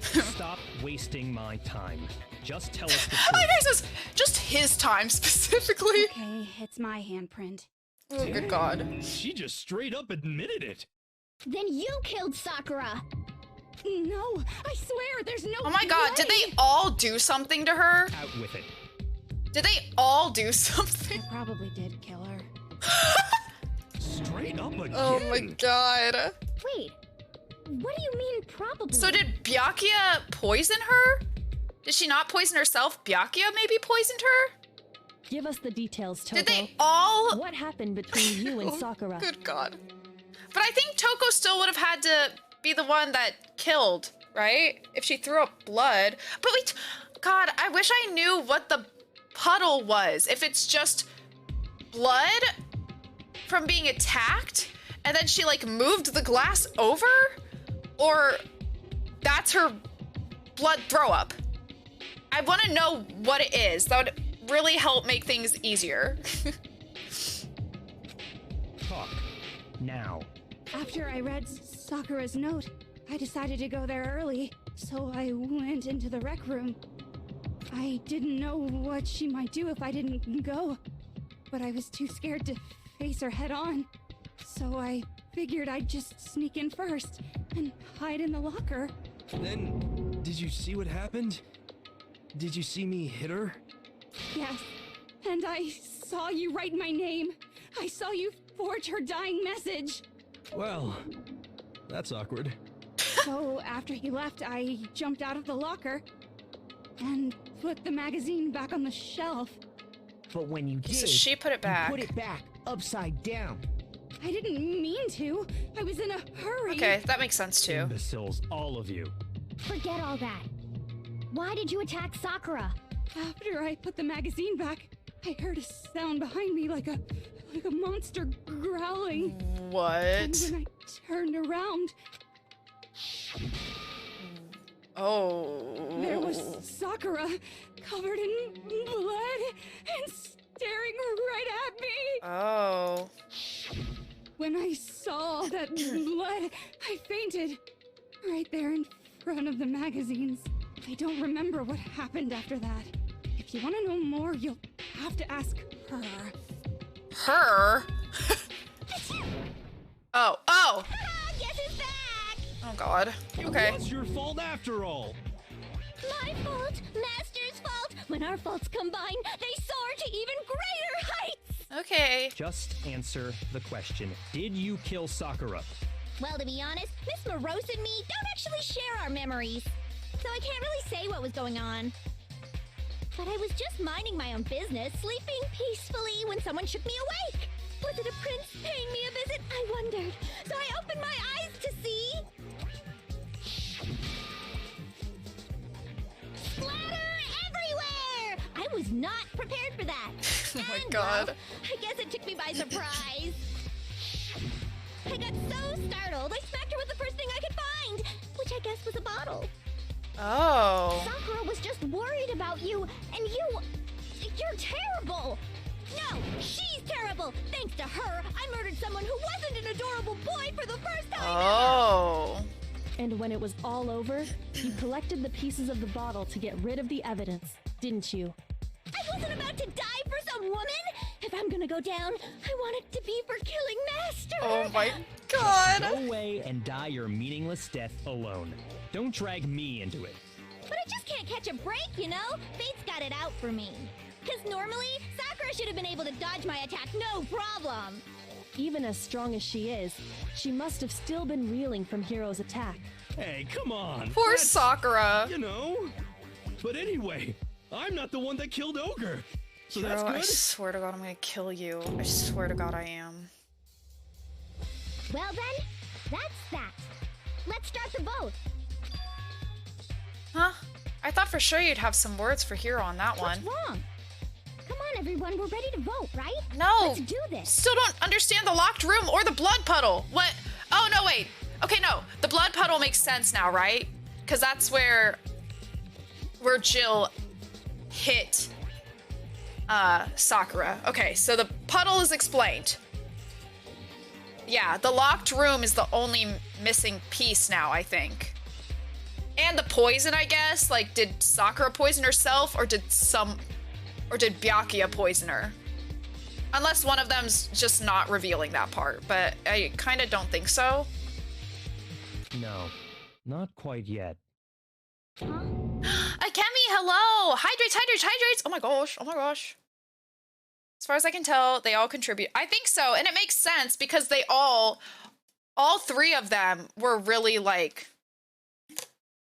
Stop wasting my time. Just tell us the Oh my truth. gosh, this just his time specifically. Okay, it's my handprint. Oh good god. She just straight up admitted it. Then you killed Sakura! No, I swear, there's no Oh my god, did they all do something to her? Out with it. Did they all do something? I probably did kill her. Straight up again. Oh my god. Wait, what do you mean probably? So did Byakuya poison her? Did she not poison herself? Byakuya maybe poisoned her? Give us the details, Toko. Did they all? What happened between you and Sakura? Good god. But I think Toko still would have had to be the one that killed, right? If she threw up blood. But wait, god, I wish I knew what the puddle was. If it's just blood from being attacked and then she like moved the glass over, or that's her blood throw up. I want to know what it is. That would really help make things easier. Talk. Now. After I read Sakura's note, I decided to go there early, so I went into the rec room. I didn't know what she might do if I didn't go, but I was too scared to face her head on. So I figured I'd just sneak in first and hide in the locker. Then, did you see what happened? Did you see me hit her? Yes, and I saw you write my name. I saw you forge her dying message. Well, that's awkward. So after he left, I jumped out of the locker and put the magazine back on the shelf. But when you did, So she put it back. you put it back upside down. I didn't mean to. I was in a hurry. Okay, that makes sense too. Imbeciles, all of you. Forget all that. Why did you attack Sakura? After I put the magazine back, I heard a sound behind me like a monster growling. What? And when I turned around, oh. there was Sakura covered in blood and staring right at me. Oh. When I saw that blood, I fainted right there in front of the magazines. I don't remember what happened after that. If you want to know more, you'll have to ask her. Her? Oh. Oh! Guess who's back? Oh god. It Okay. was your fault after all. My fault, Master's fault. When our faults combine, they soar to even greater heights. Okay. Just answer the question. Did you kill Sakura? Well, to be honest, Miss Morose and me don't actually share our memories, so I can't really say what was going on. But I was just minding my own business, sleeping peacefully when someone shook me awake. Was it a prince paying me a visit? I wondered. So I opened my eyes to see... splatter everywhere! I was not prepared for that. Oh my And, god. well, I guess it took me by surprise. I got so startled, I smacked her with the first thing I could find, which I guess was a bottle. Oh. Sakura was just worried about you, and you're terrible. No, she's terrible. Thanks to her, I murdered someone who wasn't an adorable boy for the first time Oh. And when it was all over, you collected the pieces of the bottle to get rid of the evidence, didn't you? ever. I wasn't about to die for some woman. If I'm gonna go down, I want it to be for killing Master. Oh my god. Go away and die your meaningless death alone. Don't drag me into it. But I just can't catch a break, you know? Fate's got it out for me. Because normally, Sakura should have been able to dodge my attack, no problem. Even as strong as she is, she must have still been reeling from Hiro's attack. Hey, come on. Poor That's- Sakura. You know. But anyway, I'm not the one that killed Ogre. So that's Bro, I good. swear to god I'm gonna kill you. I swear to god I am. Well then, that's that. Let's start the vote. Huh? I thought for sure you'd have some words for Hero on that one. What's wrong? Come on, everyone, we're ready to vote, right? No. Let's do this. Still don't understand the locked room or the blood puddle. What? Oh, no, wait. Okay, no. The blood puddle makes sense now, right? Because that's where Jill hit Sakura. Okay, so the puddle is explained. Yeah, the locked room is the only missing piece now, I think. And the poison, I guess. Like, did Sakura poison herself, or did Byakuya poison her? Unless one of them's just not revealing that part, but I kind of don't think so. No, not quite yet. Akemi, hello! Hydrates! Oh my gosh. As far as I can tell, they all contribute. I think so, and it makes sense because they all three of them were really, like,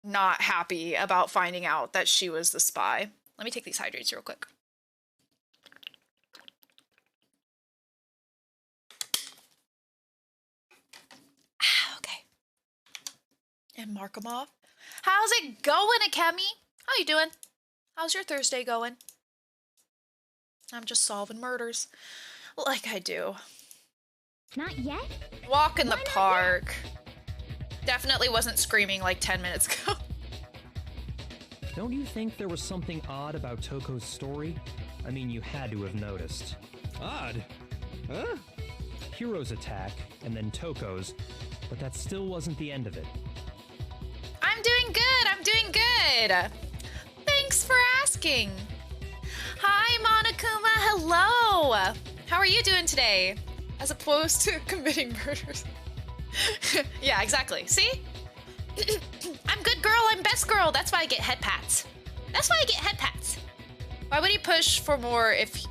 not happy about finding out that she was the spy. Let me take these hydrates real quick. Okay. And mark them off. How's it going, Akemi? How you doing? How's your Thursday going? I'm just solving murders. Like I do. Not yet? Walk in the Why not park. Definitely wasn't screaming like 10 minutes ago. Don't you think there was something odd about Toko's story? I mean, you had to have noticed. Odd. Huh? Hiro's attack, and then Toko's, but that still wasn't the end of it. I'm doing good. Thanks for asking. Hi, Monokuma. Hello. How are you doing today? As opposed to committing murders. Yeah, exactly. See? I'm good girl. I'm best girl. That's why I get head pats. Why would he push for more if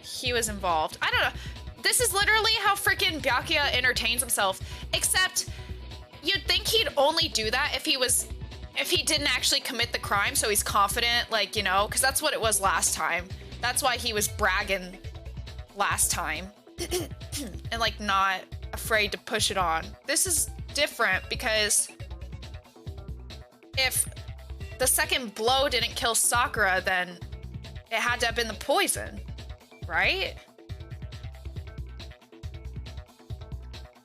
he was involved? I don't know. This is literally how freaking Byakuya entertains himself. Except you'd think he'd only do that if he didn't actually commit the crime, so he's confident, like, you know, because that's what it was last time. That's why he was bragging last time. And, like, not afraid to push it on. This is different because if the second blow didn't kill Sakura, then it had to have been the poison, right?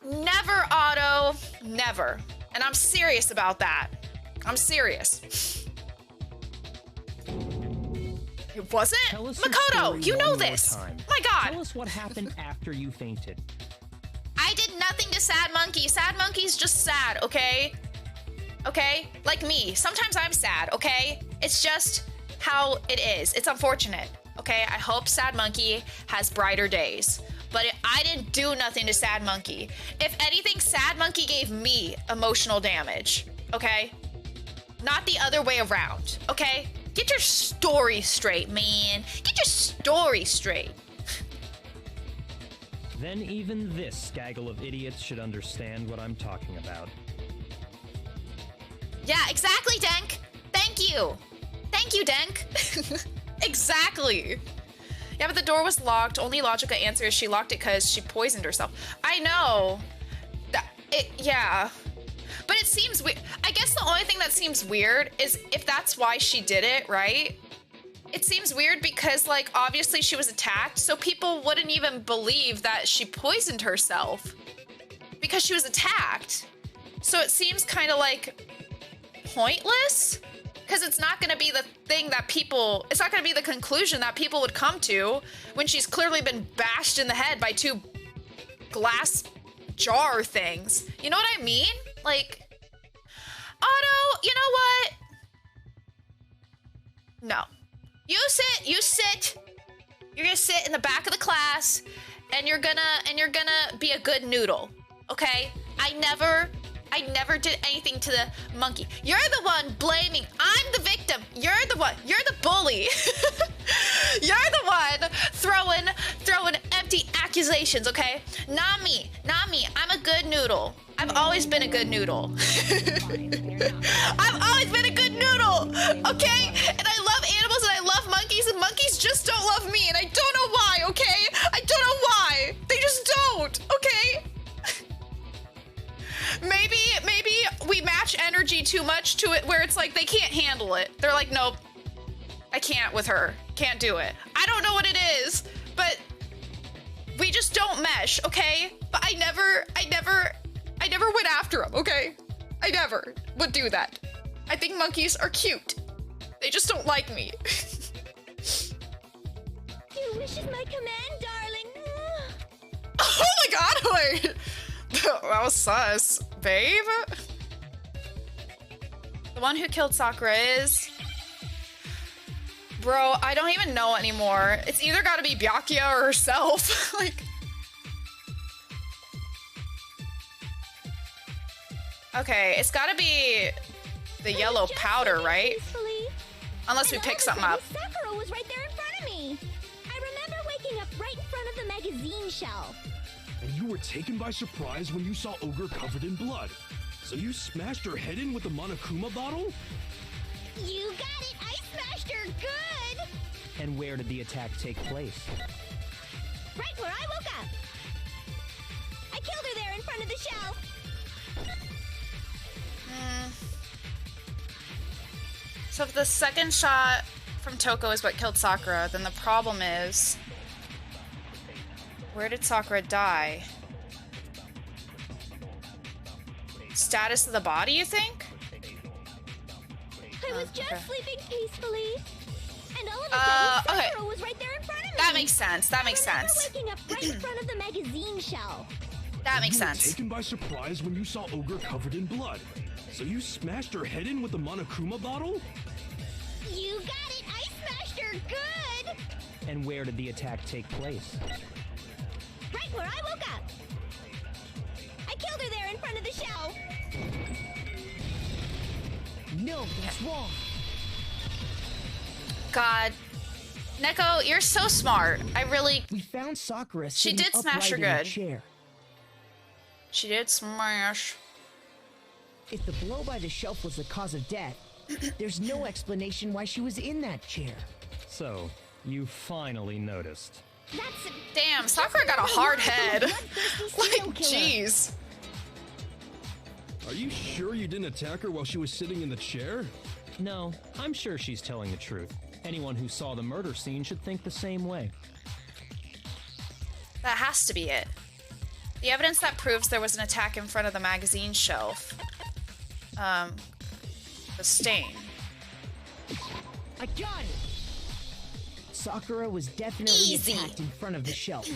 Never, Otto. Never. And I'm serious about that. I'm serious. It wasn't? Makoto, you know this. My God. Tell us what happened after you fainted. I did nothing to Sad Monkey. Sad Monkey's just sad, okay? Okay? Like me. Sometimes I'm sad, okay? It's just how it is. It's unfortunate, okay? I hope Sad Monkey has brighter days. But I didn't do nothing to Sad Monkey. If anything, Sad Monkey gave me emotional damage, okay? Not the other way around, okay? Get your story straight, man. Get your story straight. Then even this gaggle of idiots should understand what I'm talking about. Yeah, exactly, Denk. Thank you. Thank you, Denk. Exactly. Yeah, but the door was locked. Only logical answer is she locked it because she poisoned herself. I know. Yeah. But it seems weird. I guess the only thing that seems weird is if that's why she did it, right? It seems weird because, like, obviously she was attacked, so people wouldn't even believe that she poisoned herself because she was attacked. So it seems kind of, like, pointless because it's not going to be the thing that people... It's not going to be the conclusion that people would come to when she's clearly been bashed in the head by two glass jar things. You know what I mean? Like, Otto, you know what? No. You sit. You're gonna sit in the back of the class and you're gonna be a good noodle. Okay? I never did anything to the monkey. You're the one blaming. I'm the victim. You're the one. You're the bully. You're the one throwing empty accusations, okay? Not me. I'm a good noodle. I've always been a good noodle. I've always been a good noodle, okay? And I love animals and I love monkeys and monkeys just don't love me and I don't know why, okay? I don't know why. They just don't, okay? Maybe we match energy too much to it where it's like they can't handle it. They're like, nope, I can't with her. Can't do it. I don't know what it is, but we just don't mesh, okay? But I never went after him, okay? I never would do that. I think monkeys are cute. They just don't like me. Your wish is my command, darling. Oh my God, wait. That was sus, babe. The one who killed Sakura is... Bro, I don't even know anymore. It's either gotta be Byakuya or herself. Like... Okay, it's gotta be the yellow powder, right? Unless we pick something up. Sakura was right there in front of me. I remember waking up right in front of the magazine shelf. And you were taken by surprise when you saw Ogre covered in blood. So you smashed her head in with the Monokuma bottle? You got it! I smashed her good! And where did the attack take place? Right where I woke up. I killed her there in front of the shelf. So if the second shot from Toko is what killed Sakura, then the problem is... Where did Sakura die? Status of the body, you think? I was just sleeping peacefully. And all of a sudden, Sakura was right there in front of me. That makes sense. That makes sense. Waking up right in front of the magazine shelf. That makes You were sense. taken by surprise when you saw Ogre covered in blood. So you smashed her head in with the Monokuma bottle? You got it! I smashed her good! And where did the attack take place? Right where I woke up. I killed her there in front of the shelf. No, that's wrong. God. Neko, you're so smart. I really... We found Sakura She sitting did smash her upright in a good. chair. She did smash. If the blow by the shelf was the cause of death, there's no explanation why she was in that chair. So, you finally noticed. That's... Damn, Sakura got a hard head. Bloodthirsty serial Like, killer. jeez. Are you sure you didn't attack her while she was sitting in the chair? No, I'm sure she's telling the truth. Anyone who saw the murder scene should think the same way. That has to be it. The evidence that proves there was an attack in front of the magazine shelf. The stain. I got it! Sakura was definitely Easy. attacked in front of the shelf.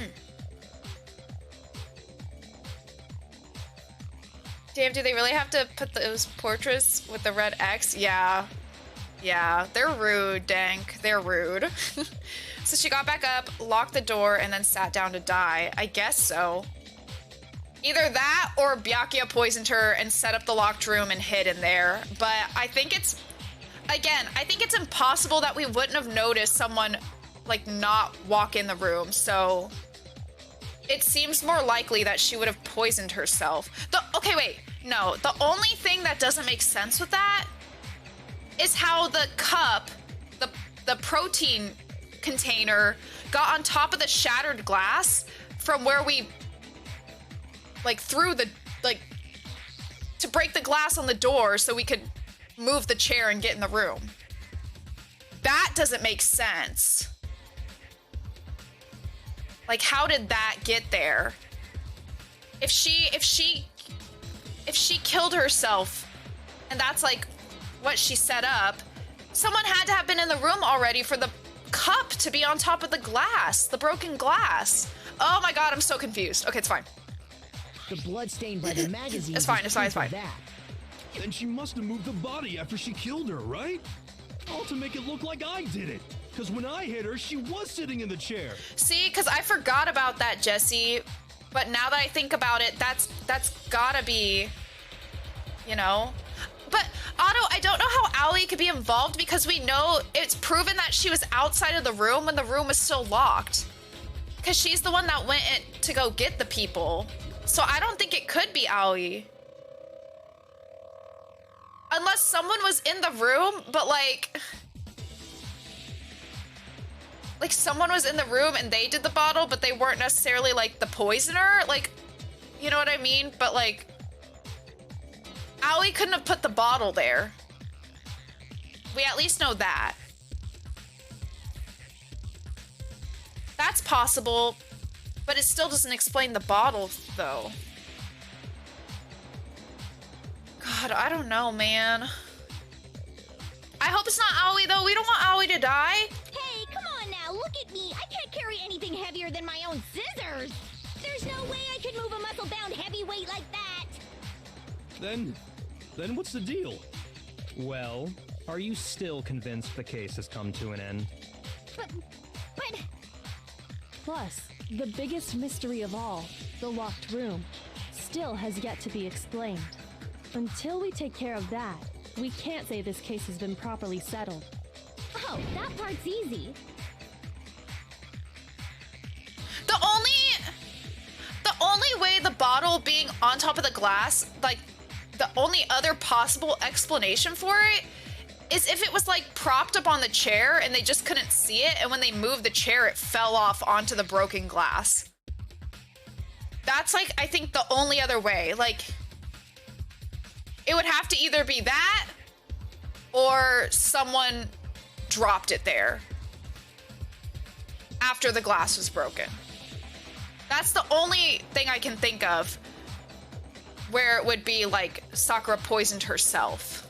Damn, do they really have to put those portraits with the red X? Yeah. Yeah, they're rude, Dank. They're rude. So she got back up, locked the door, and then sat down to die. I guess so. Either that or Byakuya poisoned her and set up the locked room and hid in there. But I think it's... Again, I think it's impossible that we wouldn't have noticed someone, like, not walk in the room. So it seems more likely that she would have poisoned herself. Okay, wait. No, the only thing that doesn't make sense with that is how the cup, the protein container, got on top of the shattered glass from where we, like, threw the, like, to break the glass on the door so we could move the chair and get in the room. That doesn't make sense. Like, how did that get there? If she killed herself, and that's like what she set up, someone had to have been in the room already for the cup to be on top of the glass, the broken glass. Oh my god, I'm so confused. Okay, it's fine. The blood stain by the magazine. It's fine, it's fine, it's fine. Then she must have moved the body after she killed her, right? All to make it look like I did it. Because when I hit her, she was sitting in the chair. See, because I forgot about that, Jesse. But now that I think about it, that's gotta be, you know. But Otto, I don't know how Aoi could be involved because we know it's proven that she was outside of the room when the room was still locked. Because she's the one that went to go get the people. So I don't think it could be Aoi. Unless someone was in the room, but like someone was in the room and they did the bottle, but they weren't necessarily like the poisoner. Like, you know what I mean? But like, Aoi couldn't have put the bottle there. We at least know that. That's possible, but it still doesn't explain the bottle, though. God, I don't know, man. I hope it's not Aoi, though. We don't want Aoi to die. Hey, come on now, look at me. I can't carry anything heavier than my own scissors. There's no way I could move a muscle-bound heavyweight like that. Then what's the deal? Well, are you still convinced the case has come to an end? But... Plus, the biggest mystery of all, the locked room, still has yet to be explained. Until we take care of that, we can't say this case has been properly settled. Oh, that part's easy. The only way the bottle being on top of the glass, like, the only other possible explanation for it is if it was like propped up on the chair and they just couldn't see it, and when they moved the chair it fell off onto the broken glass. That's like, I think the only other way. Like, it would have to either be that or someone dropped it there after the glass was broken. That's the only thing I can think of where it would be like Sakura poisoned herself.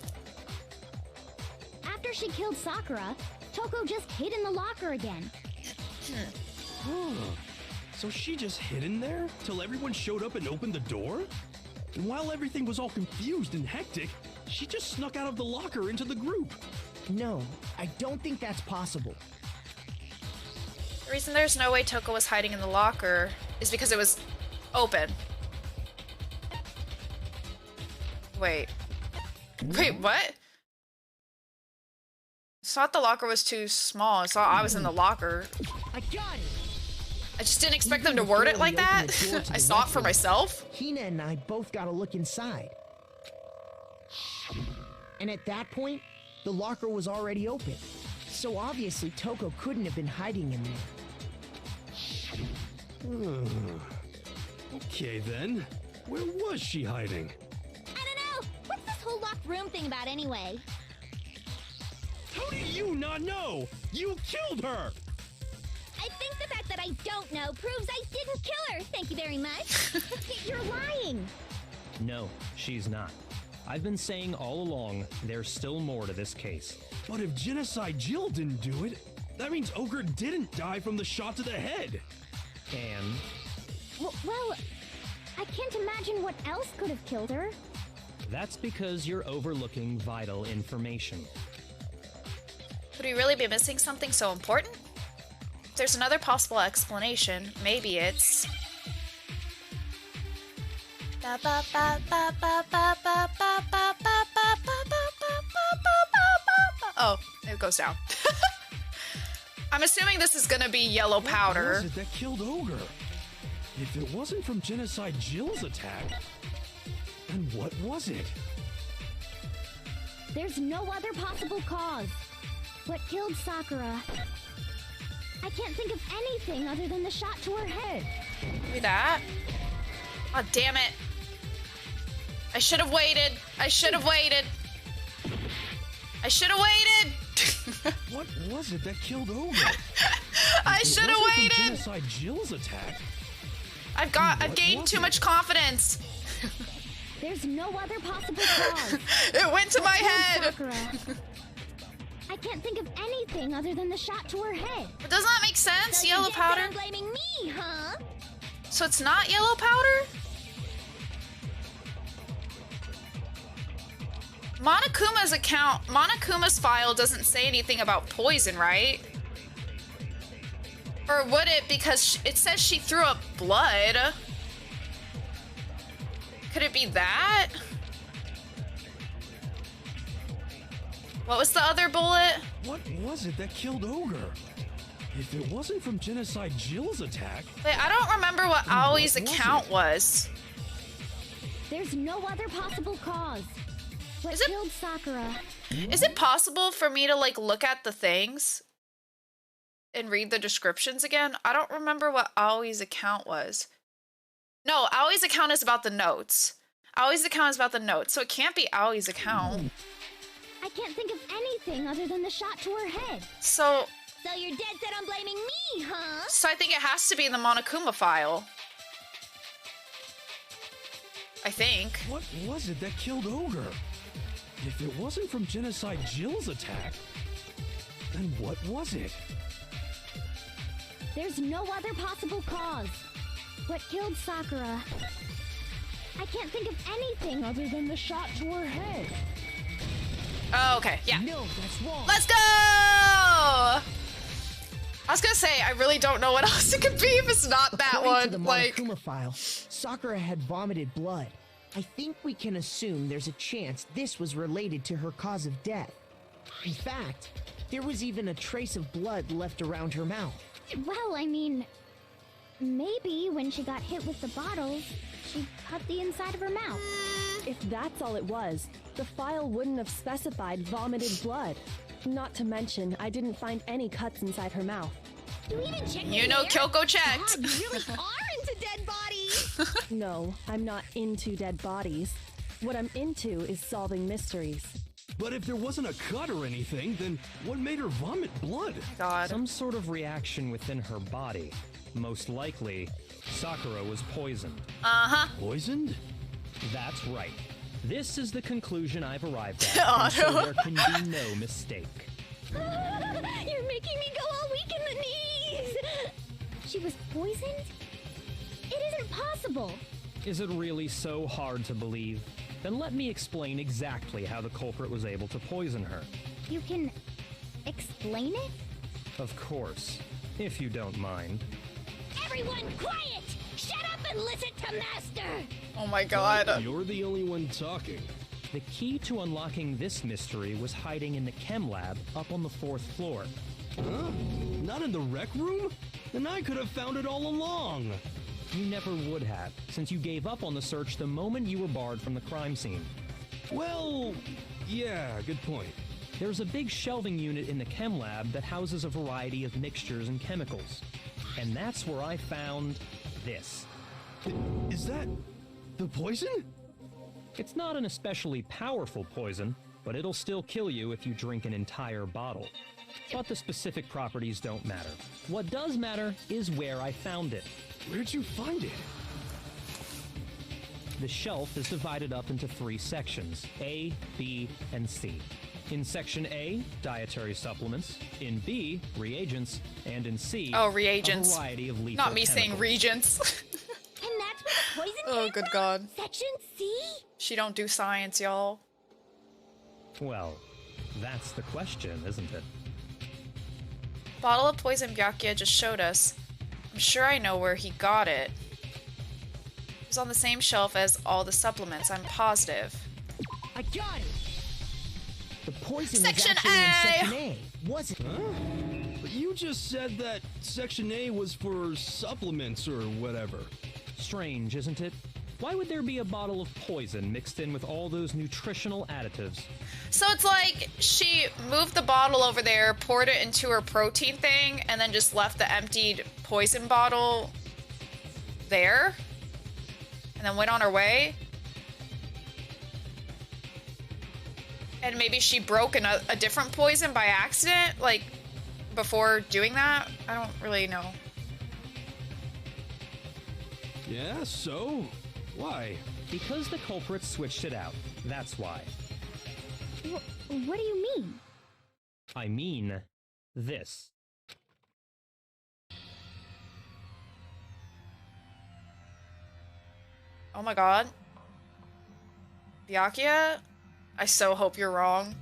After she killed Sakura, Toko just hid in the locker again. So she just hid in there till everyone showed up and opened the door? And while everything was all confused and hectic, she just snuck out of the locker into the group. No, I don't think that's possible. The reason there's no way Toko was hiding in the locker is because it was open. Wait, what? I thought the locker was too small. I thought I was in the locker. I got it! I just didn't expect them to word it like that. I saw it for myself. Hina and I both got a look inside. And at that point, the locker was already open. So obviously Toko couldn't have been hiding in there. Okay then, where was she hiding? I don't know! room thing about anyway? How do you not know? You killed her! I think the fact that I don't know proves I didn't kill her. Thank you very much. You're lying. No, she's not. I've been saying all along, there's still more to this case. But if Genocide Jill didn't do it, that means Ogre didn't die from the shot to the head. And Well, I can't imagine what else could have killed her. that's because you're overlooking vital information. Would we really be missing something so important? If there's another possible explanation, maybe it's... Oh, it goes down. I'm assuming this is gonna be yellow powder. What was it that killed Ogre? If it wasn't from Genocide Jill's attack, then what was it? There's no other possible cause. What killed Sakura? I can't think of anything other than the shot to her head. Maybe that? Oh, damn it. I should have waited. I should have waited. I should have waited. What was it that killed Ogre? I should have waited. Genocide Jill's attack. I've gained too much confidence. There's no other possible cause. It went to my head. Sakura. I can't think of anything other than the shot to her head. But doesn't that make sense? So Yellow you powder? You're blaming me, huh? So it's not yellow powder? Monokuma's file doesn't say anything about poison, right? Or would it, because it says she threw up blood? Could it be that? What was the other bullet? What was it that killed Ogre? If it wasn't from Genocide Jill's attack... Wait, I don't remember what Aoi's what was account it? was. There's no other possible cause. What Is it- killed Sakura? Is it possible for me to, like, look at the things and read the descriptions again? I don't remember what Aoi's account was. No, Aoi's account is about the notes. Aoi's account is about the notes, so it can't be Aoi's account. I can't think of anything other than the shot to her head. So you're dead set on blaming me, huh? I think it has to be in the Monokuma file. I think. What was it that killed Ogre? If it wasn't from Genocide Jill's attack, then what was it? There's no other possible cause. What killed Sakura? I can't think of anything other than the shot to her head. Oh, okay, yeah. No, that's wrong. Let's go! I was gonna say, I really don't know what else it could be if it's not that According to one. the Monokuma file, Sakura had vomited blood. I think we can assume there's a chance this was related to her cause of death. In fact, there was even a trace of blood left around her mouth. Well, I mean, maybe when she got hit with the bottles, she cut the inside of her mouth. If that's all it was, the file wouldn't have specified vomited blood. Not to mention, I didn't find any cuts inside her mouth. You even checked You it know there? Kyoko checked. God, you really are into dead bodies. No, I'm not into dead bodies. What I'm into is solving mysteries. But if there wasn't a cut or anything, then what made her vomit blood? God. Some sort of reaction within her body. Most likely, Sakura was poisoned. Uh-huh. Poisoned? That's right. This is the conclusion I've arrived at, Oh, and so no. there can be no mistake. You're making me go all weak in the knees. She was poisoned? It isn't possible. Is it really so hard to believe? Then let me explain exactly how the culprit was able to poison her. You can explain it? Of course, if you don't mind. Everyone quiet! Shut up and listen to Master! Oh my God. You're the only one talking. The key to unlocking this mystery was hiding in the chem lab up on the 4th floor. Huh? Not in the rec room? Then I could have found it all along. You never would have, since you gave up on the search the moment you were barred from the crime scene. Well, yeah, good point. There's a big shelving unit in the chem lab that houses a variety of mixtures and chemicals. And that's where I found this. Is that the poison? It's not an especially powerful poison, but it'll still kill you if you drink an entire bottle. But the specific properties don't matter. What does matter is where I found it. Where'd you find it? The shelf is divided up into 3 sections, A, B, and C. In Section A, dietary supplements. In B, reagents. And in C, reagents. a variety of lethal Not me saying chemicals. regents. And that's where the poison Oh, came good from? God. Section C? She don't do science, y'all. Well, that's the question, isn't it? Bottle of poison Byakuya just showed us. I'm sure I know where he got it. It was on the same shelf as all the supplements, I'm positive. I got it! The poison Section was actually A! in Section A, wasn't it? Huh? But you just said that Section A was for supplements or whatever. Strange, isn't it? Why would there be a bottle of poison mixed in with all those nutritional additives? So it's like she moved the bottle over there, poured it into her protein thing, and then just left the emptied poison bottle there? And then went on her way? And maybe she broke a different poison by accident, like, before doing that? I don't really know. Yeah, so? Why? Because the culprit switched it out. That's why. What do you mean? I mean, this. Oh my god. Byakuya? I so hope you're wrong.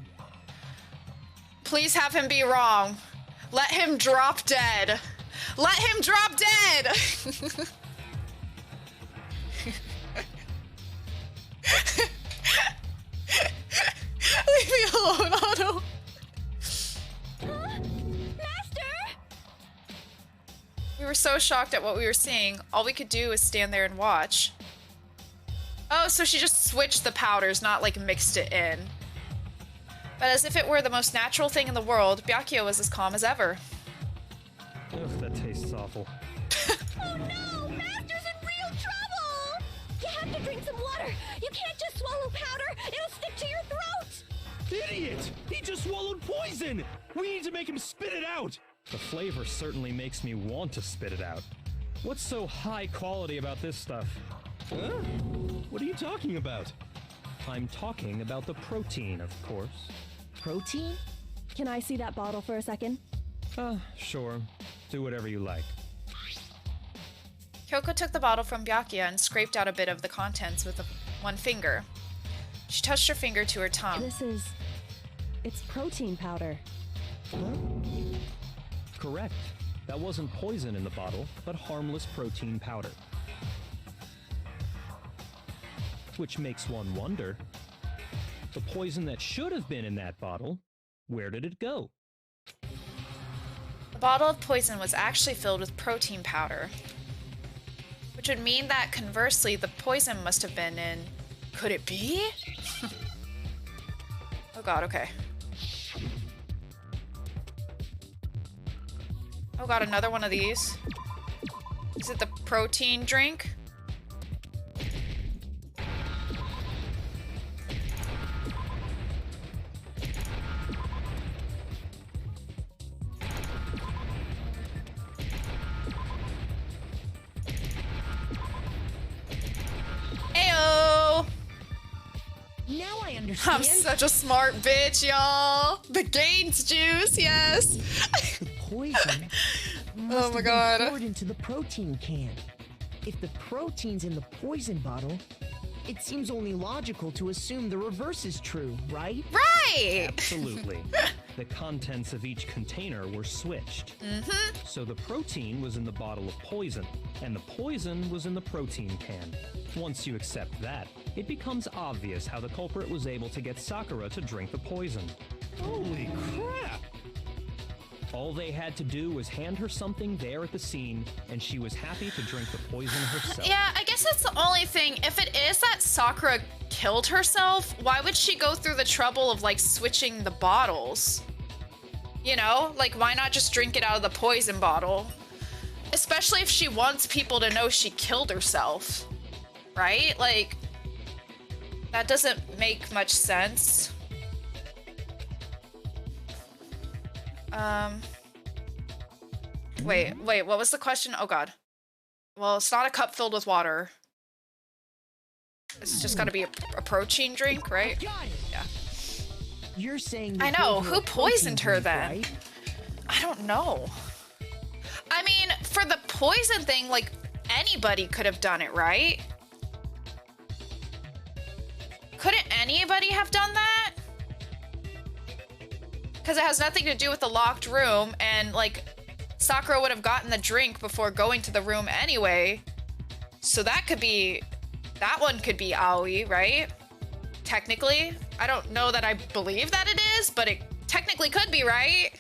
Please have him be wrong. Let him drop dead. Let him drop dead! Leave me alone, Otto. Master! We were so shocked at what we were seeing, all we could do was stand there and watch. Oh, so she just switched the powders, not like mixed it in. But as if it were the most natural thing in the world, Byakuya was as calm as ever. Ugh, that tastes awful. Oh no! Master's in real trouble! You have to drink some water! You can't just swallow powder! It'll stick to your throat! Idiot! He just swallowed poison! We need to make him spit it out! The flavor certainly makes me want to spit it out. What's so high quality about this stuff? Huh? What are you talking about? I'm talking about the protein, of course. Protein? Can I see that bottle for a second? Sure. Do whatever you like. Kyoko took the bottle from Byakuya and scraped out a bit of the contents with one finger. She touched her finger to her tongue. It's protein powder. Correct. That wasn't poison in the bottle, but harmless protein powder. Which makes one wonder, the poison that should have been in that bottle, where did it go? The bottle of poison was actually filled with protein powder. Which would mean that, conversely, the poison must have been in... Could it be? Oh god, okay. Oh god, another one of these. Is it the protein drink? Ayo! Now I understand. I'm such a smart bitch, y'all. The Gaines juice, yes. The poison must Oh my have god. been poured into the protein can. If the protein's in the poison bottle, it seems only logical to assume the reverse is true, right? Right! Absolutely. The contents of each container were switched. So the protein was in the bottle of poison, and the poison was in the protein can. Once you accept that, it becomes obvious how the culprit was able to get Sakura to drink the poison. Holy crap! All they had to do was hand her something there at the scene, and she was happy to drink the poison herself. Yeah, I guess that's the only thing. If it is that Sakura killed herself, why would she go through the trouble of, like, switching the bottles? You know? Like, why not just drink it out of the poison bottle? Especially if she wants people to know she killed herself. Right? Like, That doesn't make much sense. Wait, what was the question? Oh god. Well, it's not a cup filled with water. It's just gotta be a protein drink, right? Yeah. You're saying I know. Who poisoned her then? Right? I don't know. I mean, for the poison thing, like, anybody could have done it, right? Couldn't anybody have done that? Because it has nothing to do with the locked room, and, like, Sakura would have gotten the drink before going to the room anyway. So that could be... That one could be Aoi, right? Technically. I don't know that I believe that it is, but it technically could be, right?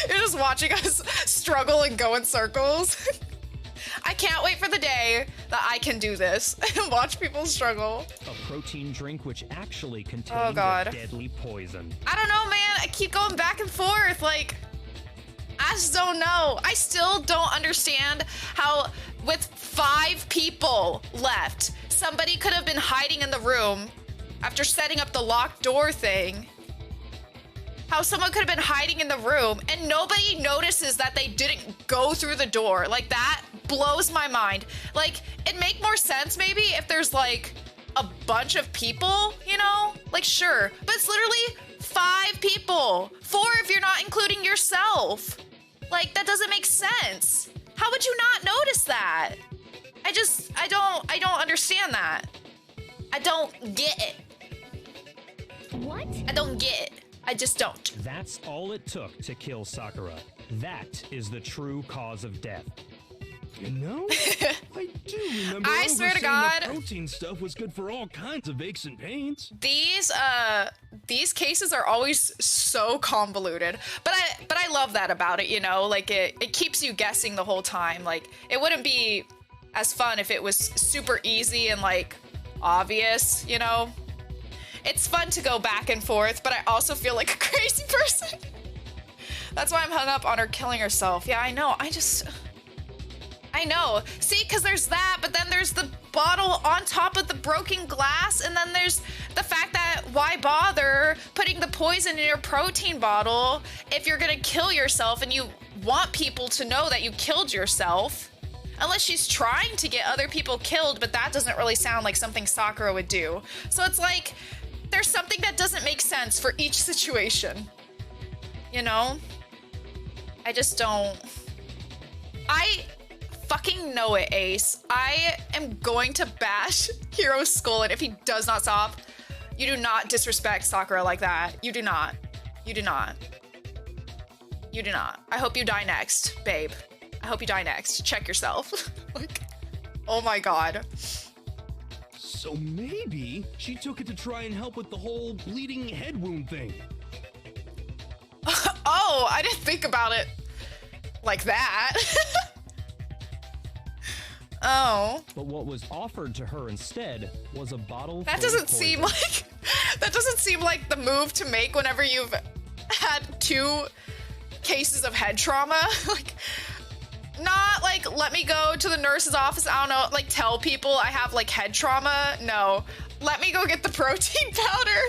You're just watching us struggle and go in circles. I can't wait for the day that I can do this and watch people struggle. A protein drink which actually contains God. a deadly poison. I don't know, man. I keep going back and forth. Like, I just don't know. I still don't understand how, with 5 people left, somebody could have been hiding in the room after setting up the locked door thing. How someone could have been hiding in the room and nobody notices that they didn't go through the door. Like, that blows my mind. Like, it'd make more sense maybe if there's like a bunch of people, you know? Like, sure, but it's literally 5 people. 4 if you're not including yourself. Like, that doesn't make sense. How would you not notice that? I don't understand that. I don't get it. What? I don't get it. I just don't. That's all it took to kill Sakura. That is the true cause of death. You know, I do remember I swear to overseeing God, the protein stuff was good for all kinds of aches and pains. These cases are always so convoluted, but I love that about it, you know, like it keeps you guessing the whole time. Like, it wouldn't be as fun if it was super easy and like obvious, you know. It's fun to go back and forth, but I also feel like a crazy person. That's why I'm hung up on her killing herself. Yeah, I know. I know. See, because there's that, but then there's the bottle on top of the broken glass, and then there's the fact that why bother putting the poison in your protein bottle if you're gonna kill yourself and you want people to know that you killed yourself? Unless she's trying to get other people killed, but that doesn't really sound like something Sakura would do. So it's like, there's something that doesn't make sense for each situation. You know? I just don't... I fucking know it, Ace. I am going to bash Hiro's skull, and if he does not stop, you do not disrespect Sakura like that. You do not. You do not. You do not. I hope you die next, babe. I hope you die next. Check yourself. Like, oh my god. So maybe she took it to try and help with the whole bleeding head wound thing. Oh, I didn't think about it like that. Oh. But what was offered to her instead was a bottle That full of doesn't seem like that doesn't seem like the move to make whenever you've had 2 cases of head trauma. Like, not like, let me go to the nurse's office, I don't know, like tell people I have like head trauma. No, let me go get the protein powder.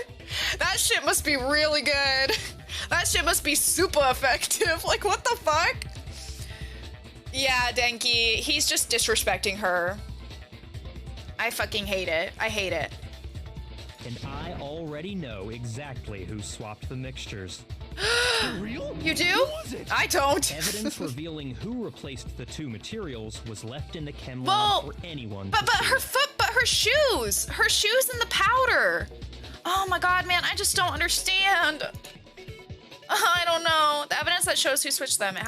That shit must be really good. That shit must be super effective. Like, what the fuck? Yeah, Denki, he's just disrespecting her. I fucking hate it. I hate it. And I already know exactly who swapped the mixtures. Real? You do? Who was it? I don't. Evidence revealing who replaced the 2 materials was left in the chem Well, lab for anyone But to see. her shoes and the powder. Oh my god, man, I just don't understand. I don't know. The evidence that shows who switched them, it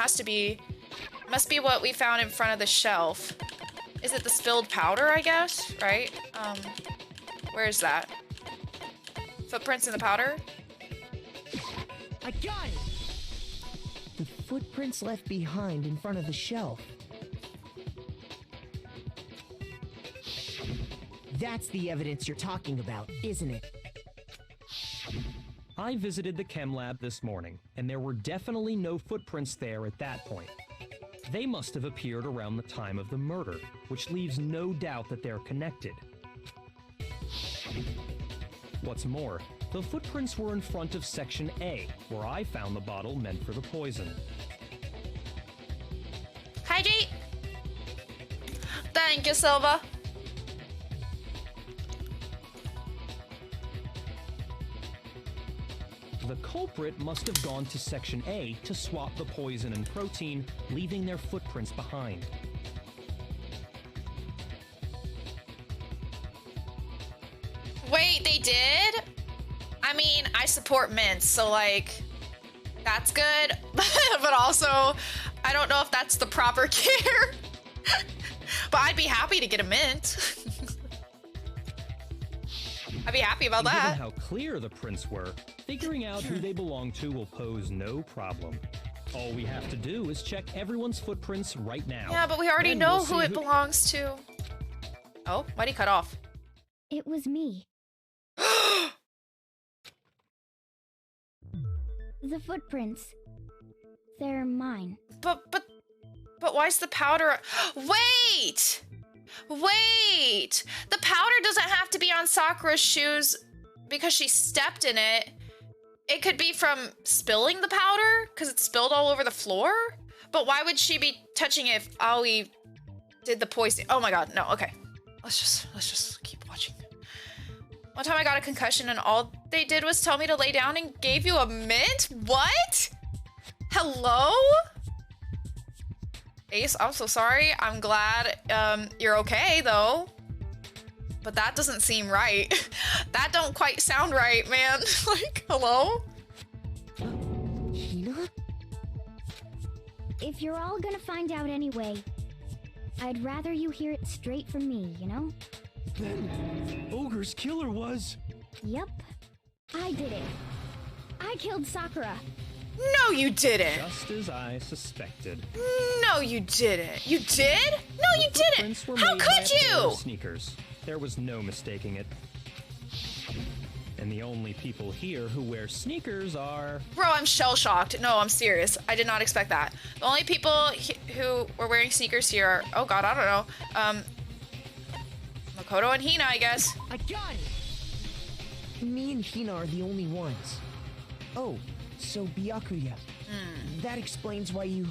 must be what we found in front of the shelf. Is it the spilled powder, I guess, right? Where is that? Footprints in the powder? I got it! The footprints left behind in front of the shelf. That's the evidence you're talking about, isn't it? I visited the chem lab this morning, and there were definitely no footprints there at that point. They must have appeared around the time of the murder, which leaves no doubt that they're connected. What's more, the footprints were in front of Section A, where I found the bottle meant for the poison. Hydrate! Thank you, Silva. The culprit must have gone to Section A to swap the poison and protein, leaving their footprints behind. Wait, they did? I mean, I support mints, so like, that's good. But also, I don't know if that's the proper care. But I'd be happy to get a mint. I'd be happy about that. Given how clear the prints were, figuring out who they belong to will pose no problem. All we have to do is check everyone's footprints right now. Yeah, but we already Then know we'll who see it belongs to. Oh, why'd he cut off? It was me. The footprints. They're mine. But why's the powder? Wait! Wait! The powder doesn't have to be on Sakura's shoes because she stepped in it. It could be from spilling the powder because it spilled all over the floor. But why would she be touching it if Aoi did the poison? Oh my god, no, okay. Let's just keep watching. One time I got a concussion and all they did was tell me to lay down and gave you a mint? What? Hello? Ace, I'm so sorry. I'm glad you're okay though. But that doesn't seem right. That don't quite sound right, man. Like, hello? Hina? If you're all gonna find out anyway, I'd rather you hear it straight from me, you know? Then Ogre's killer was... Yep. I did it. I killed Sakura. No, you didn't. Just as I suspected. No, you didn't. You did? No, you didn't. Footprints were How made by could a pair you? of sneakers. There was no mistaking it. And the only people here who wear sneakers are... Bro, I'm shell-shocked. No, I'm serious. I did not expect that. The only people who were wearing sneakers here are... Oh god, I don't know. Makoto and Hina, I guess. I got it! Me and Hina are the only ones. Oh, so Byakuya. That explains why you...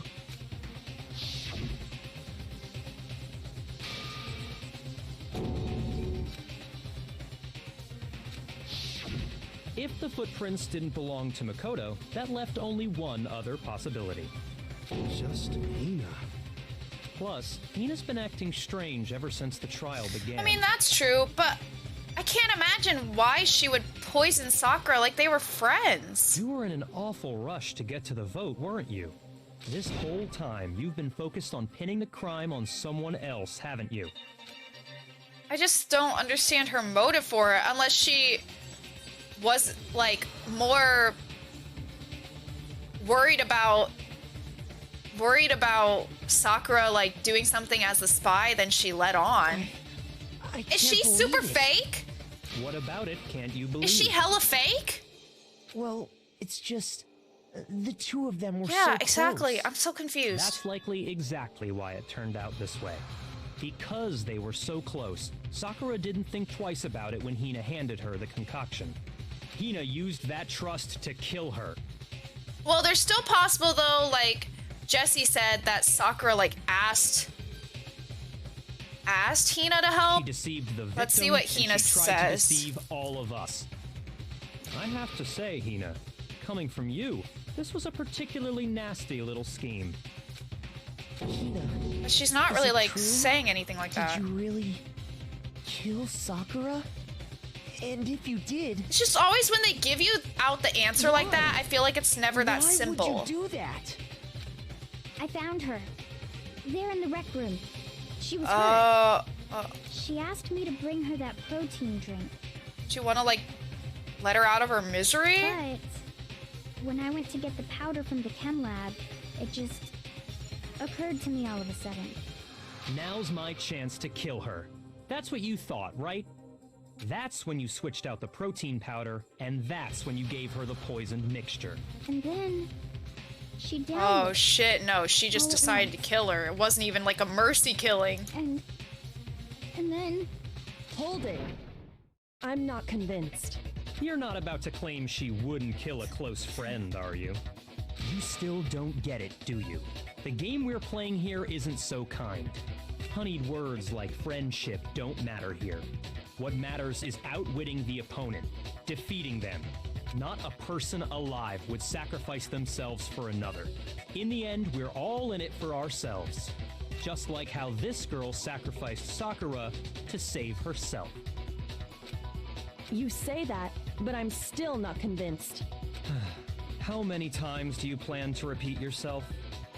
If the footprints didn't belong to Makoto, that left only one other possibility. Just Hina. Plus, Hina's been acting strange ever since the trial began. I mean, that's true, but I can't imagine why she would poison Sakura like they were friends. You were in an awful rush to get to the vote, weren't you? This whole time, you've been focused on pinning the crime on someone else, haven't you? I just don't understand her motive for it, unless she was, like, more worried about Sakura, like, doing something as a spy than she let on. Is she super fake? What about it can't you believe? Is she hella fake? Well, it's just... the two of them were so Yeah, exactly. close. I'm so confused. That's likely exactly why it turned out this way. Because they were so close, Sakura didn't think twice about it when Hina handed her the concoction. Hina used that trust to kill her. Well, there's still possible, though, like, Jesse said that Sakura, like, asked Hina to help. She deceived the victim. Let's see what and Hina she tried to says. deceive all of us. I have to say, Hina, coming from you, this was a particularly nasty little scheme. Hina, But she's not is really, it like, true? saying anything like that. Did you really kill Sakura? And if you did, It's just always when they give you out the answer like that, I feel like it's never that why simple. would you do that? I found her. There in the rec room. She was hurt. She asked me to bring her that protein drink. Do you want to, like, let her out of her misery? But when I went to get the powder from the chem lab, it just occurred to me all of a sudden. Now's my chance to kill her. That's what you thought, right? That's when you switched out the protein powder, and that's when you gave her the poisoned mixture. And then she died. Oh shit, no, she just All at decided to once. kill her. It wasn't even like a mercy killing. And then Hold it. I'm not convinced. You're not about to claim she wouldn't kill a close friend, are you? You still don't get it, do you? The game we're playing here isn't so kind. Honeyed words like friendship don't matter here. What matters is outwitting the opponent, defeating them. Not a person alive would sacrifice themselves for another. In the end, we're all in it for ourselves. Just like how this girl sacrificed Sakura to save herself. You say that, but I'm still not convinced. How many times do you plan to repeat yourself?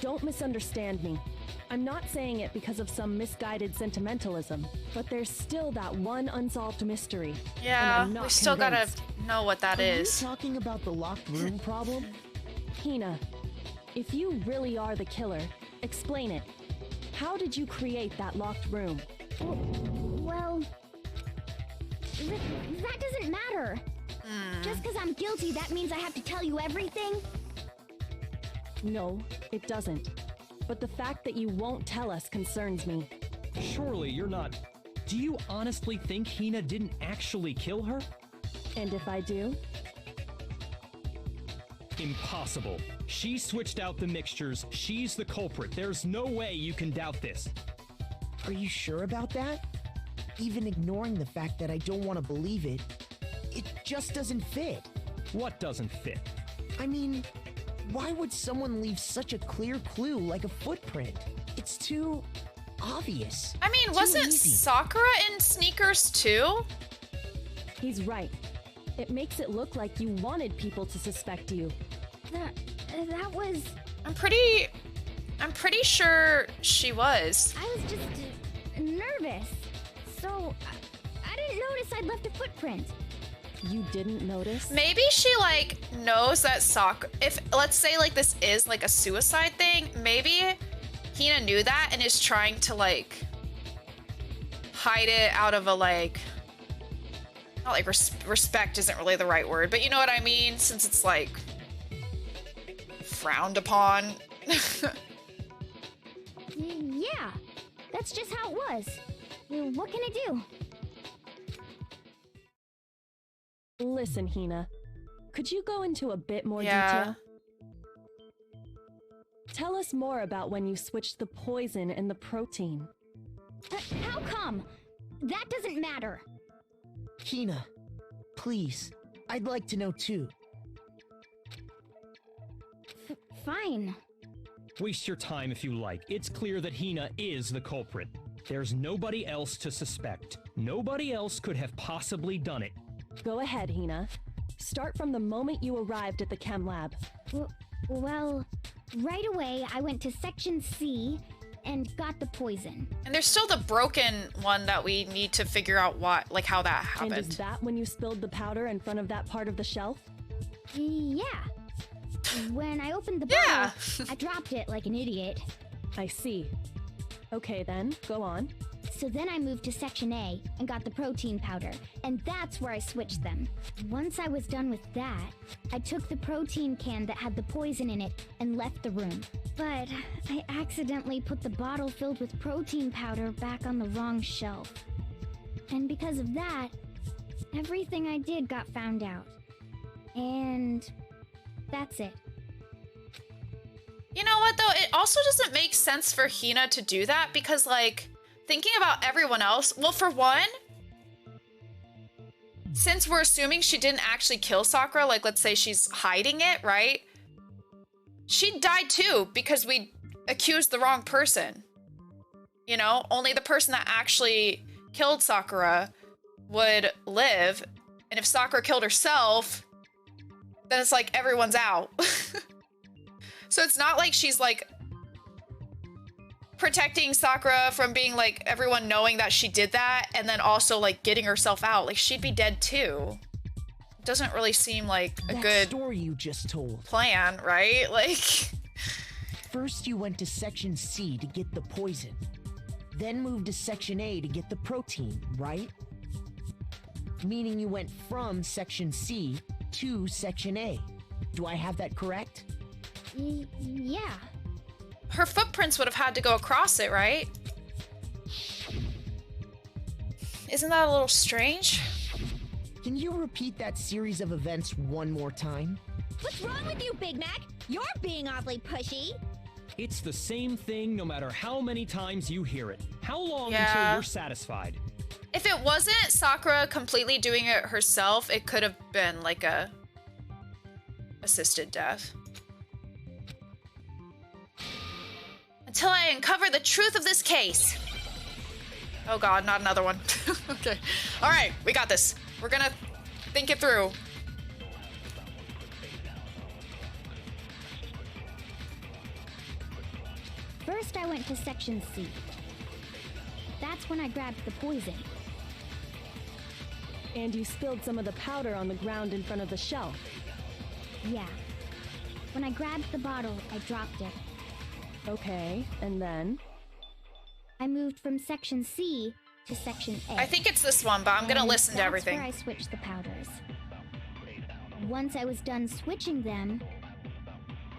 Don't misunderstand me. I'm not saying it because of some misguided sentimentalism, but there's still that one unsolved mystery. Yeah, and I'm not we still convinced. gotta know what that is. Are you talking about the locked room problem? Hina, if you really are the killer, explain it. How did you create that locked room? Well, that doesn't matter. Just because I'm guilty, that means I have to tell you everything? No, it doesn't. But the fact that you won't tell us concerns me. Surely you're not... Do you honestly think Hina didn't actually kill her? And if I do? Impossible. She switched out the mixtures. She's the culprit. There's no way you can doubt this. Are you sure about that? Even ignoring the fact that I don't want to believe it, it just doesn't fit. What doesn't fit? I mean, why would someone leave such a clear clue like a footprint? It's too obvious. I mean, Too wasn't easy. Sakura in Sneakers too? He's right. It makes it look like you wanted people to suspect you. That was... I'm pretty sure she was. I was just nervous. So, I didn't notice I'd left a footprint. You didn't notice? Maybe she like knows that Sakura, if let's say like this is like a suicide thing, maybe Hina knew that and is trying to like hide it out of a like, not like respect isn't really the right word, but you know what I mean, since it's like frowned upon. Yeah, that's just how it was. What can I do? Listen, Hina. Could you go into a bit more Yeah. detail? Tell us more about when you switched the poison and the protein. How come? That doesn't matter. Hina, please, I'd like to know too. Fine. Waste your time if you like. It's clear that Hina is the culprit. There's nobody else to suspect. Nobody else could have possibly done it. Go ahead, Hina. Start from the moment you arrived at the chem lab. Well, right away I went to Section C and got the poison. And there's still the broken one that we need to figure out what, like how that happened. And is that when you spilled the powder in front of that part of the shelf? Yeah. When I opened the bottle, Yeah. I dropped it like an idiot. I see. Okay then, go on. So then I moved to Section A and got the protein powder, and that's where I switched them. Once I was done with that, I took the protein can that had the poison in it and left the room. But I accidentally put the bottle filled with protein powder back on the wrong shelf. And because of that, everything I did got found out. And that's it. You know what though? It also doesn't make sense for Hina to do that because like, thinking about everyone else, well for one, since we're assuming she didn't actually kill Sakura, like let's say she's hiding it, right? She died too because we accused the wrong person. You know, only the person that actually killed Sakura would live. And if Sakura killed herself, then it's like everyone's out. So it's not like she's like protecting Sakura from being like everyone knowing that she did that and then also like getting herself out. Like she'd be dead too. Doesn't really seem like a That good story you just told. plan, right? Like First you went to Section C to get the poison, then moved to Section A to get the protein, right? Meaning you went from Section C to Section A. Do I have that correct? Yeah. her footprints would have had to go across it, right? Isn't that a little strange? Can you repeat that series of events one more time? What's wrong with you, Big Mac? You're being awfully pushy. It's the same thing no matter how many times you hear it. How long Yeah. until you're satisfied? If it wasn't Sakura completely doing it herself, it could have been like a assisted death. Until I uncover the truth of this case. Oh god, not another one. Okay. All right, we got this. We're gonna think it through. First, I went to Section C. That's when I grabbed the poison. And you spilled some of the powder on the ground in front of the shelf. Yeah. When I grabbed the bottle, I dropped it. Okay, and then? I moved from Section C to Section A. I think it's this one, but I'm gonna And listen to everything. That's where I switched the powders. Once I was done switching them,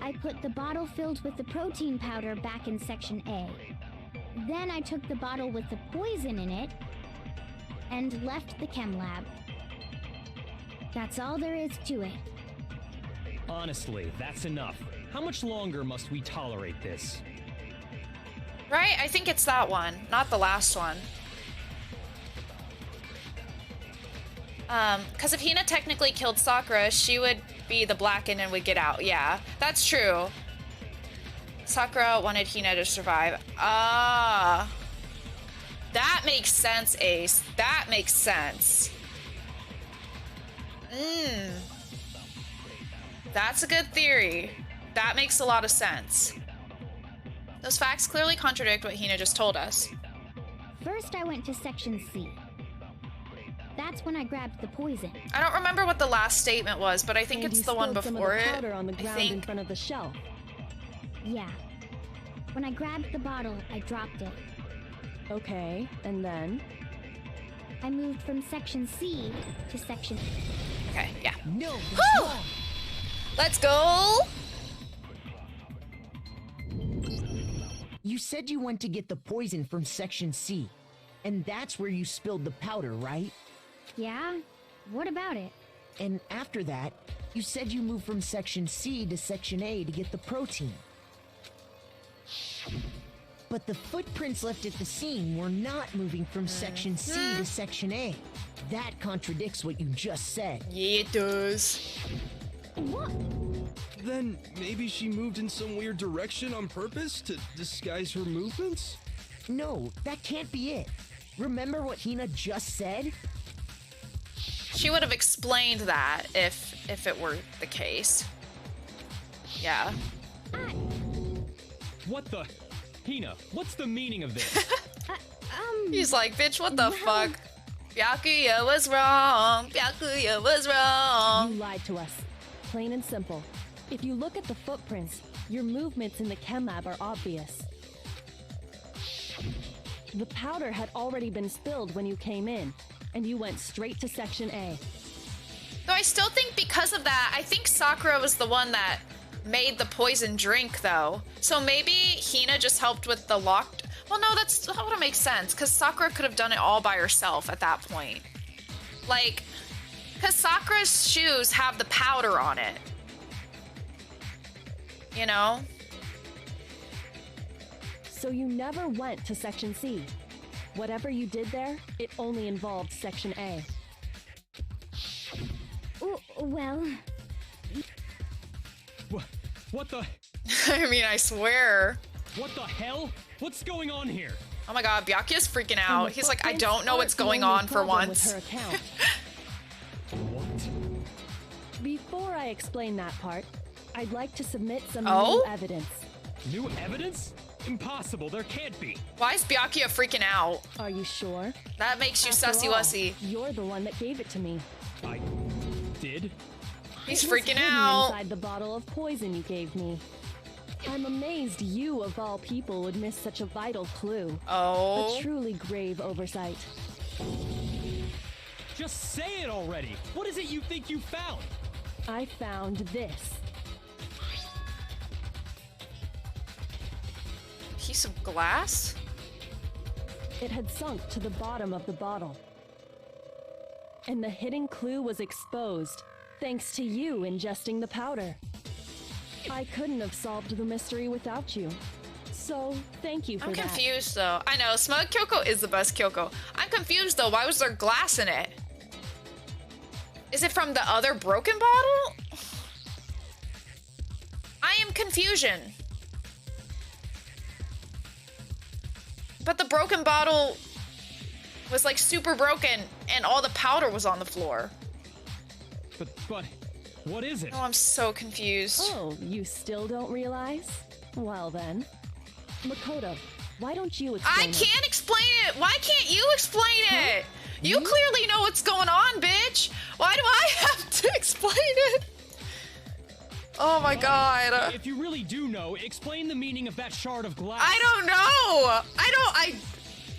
I put the bottle filled with the protein powder back in Section A. Then I took the bottle with the poison in it and left the chem lab. That's all there is to it. Honestly, that's enough. How much longer must we tolerate this? Right? I think it's that one, not the last one. Because if Hina technically killed Sakura, she would be the blackened and would get out. Yeah, that's true. Sakura wanted Hina to survive. Ah. That makes sense, Ace. That makes sense. That's a good theory. That makes a lot of sense. Those facts clearly contradict what Hina just told us. First, I went to Section C. That's when I grabbed the poison. I don't remember what the last statement was, but I think And it's you the one spilled some of before the it. powder on the I ground in think. front of the shelf. Yeah. When I grabbed the bottle, I dropped it. Okay, and then? I moved from Section C to Section... Okay, yeah. No, that's Whew! wrong. Let's go! You said you went to get the poison from Section C, and that's where you spilled the powder, right? Yeah? What about it? And after that, you said you moved from Section C to Section A to get the protein. But the footprints left at the scene were not moving from Section C to Section A. That contradicts what you just said. Yeah, it does. What? Then maybe she moved in some weird direction on purpose to disguise her movements? No, that can't be it. Remember what Hina just said? She would have explained that if it were the case. Yeah. What the? Hina, what's the meaning of this? He's like, bitch, what the fuck? Byakuya was wrong. Byakuya was wrong. You lied to us. Plain and simple. If you look at the footprints, your movements in the chem lab are obvious. The powder had already been spilled when you came in, and you went straight to Section A. Though I still think because of that, I think Sakura was the one that made the poison drink, though. So maybe Hina just helped with the locked... Well, no, that would make sense, because Sakura could have done it all by herself at that point. Like, because Sakura's shoes have the powder on it. You know? So you never went to Section C. Whatever you did there, it only involved Section A. Well... What the? I mean, I swear. What the hell? What's going on here? Oh my god, Byakuya's freaking And out. the He's like, I footprints don't know aren't what's the going only on for problem once. with her account. What? Before I explain that part, I'd like to submit some Oh? new evidence. New evidence? Impossible, there can't be. Why is Byakuya freaking out? Are you sure? That makes you After sussy all, wussy. You're the one that gave it to me. I did? He's It was freaking hidden out. inside the bottle of poison you gave me. I'm amazed you, of all people, would miss such a vital clue. Oh. A truly grave oversight. Just say it already. What is it you think you found? I found this. Piece of glass? It had sunk to the bottom of the bottle. And the hidden clue was exposed, thanks to you ingesting the powder. I couldn't have solved the mystery without you. So, thank you for that. I'm confused though. I know, Smug Kyoko is the best Kyoko. I'm confused though, why was there glass in it? Is it from the other broken bottle? I am confusion. But the broken bottle was like super broken and all the powder was on the floor. But, what is it? Oh, I'm so confused. Oh, you still don't realize? Well then. Makoto, why don't you explain I can't explain it! Why can't you explain it? You clearly know what's going on, bitch! Why do I have to explain it? Oh my god. If you really do know, explain the meaning of that shard of glass. I don't know!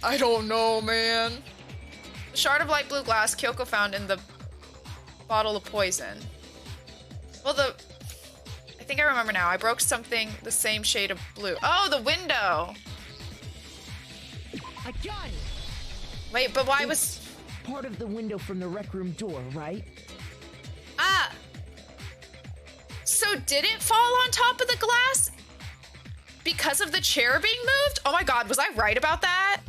I don't know, man. The shard of light blue glass Kyoko found in the bottle of poison. Well, I think I remember now. I broke something the same shade of blue. Oh, the window! I got it! Wait, but why was... Part of the window from the rec room door, right? Ah! So did it fall on top of the glass? Because of the chair being moved? Oh my god, was I right about that?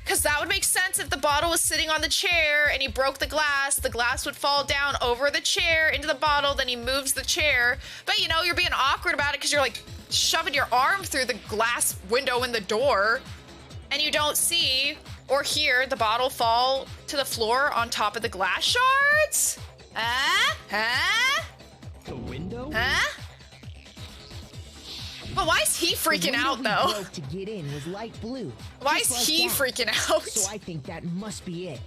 Because that would make sense if the bottle was sitting on the chair and he broke the glass would fall down over the chair into the bottle, then he moves the chair. But you know, you're being awkward about it because you're like shoving your arm through the glass window in the door and you don't see or hear the bottle fall to the floor on top of the glass shards? Huh? The window? Huh? But why is he freaking out though? Broke to get in was light blue. Why is Just he like that. freaking out? So I think that must be it.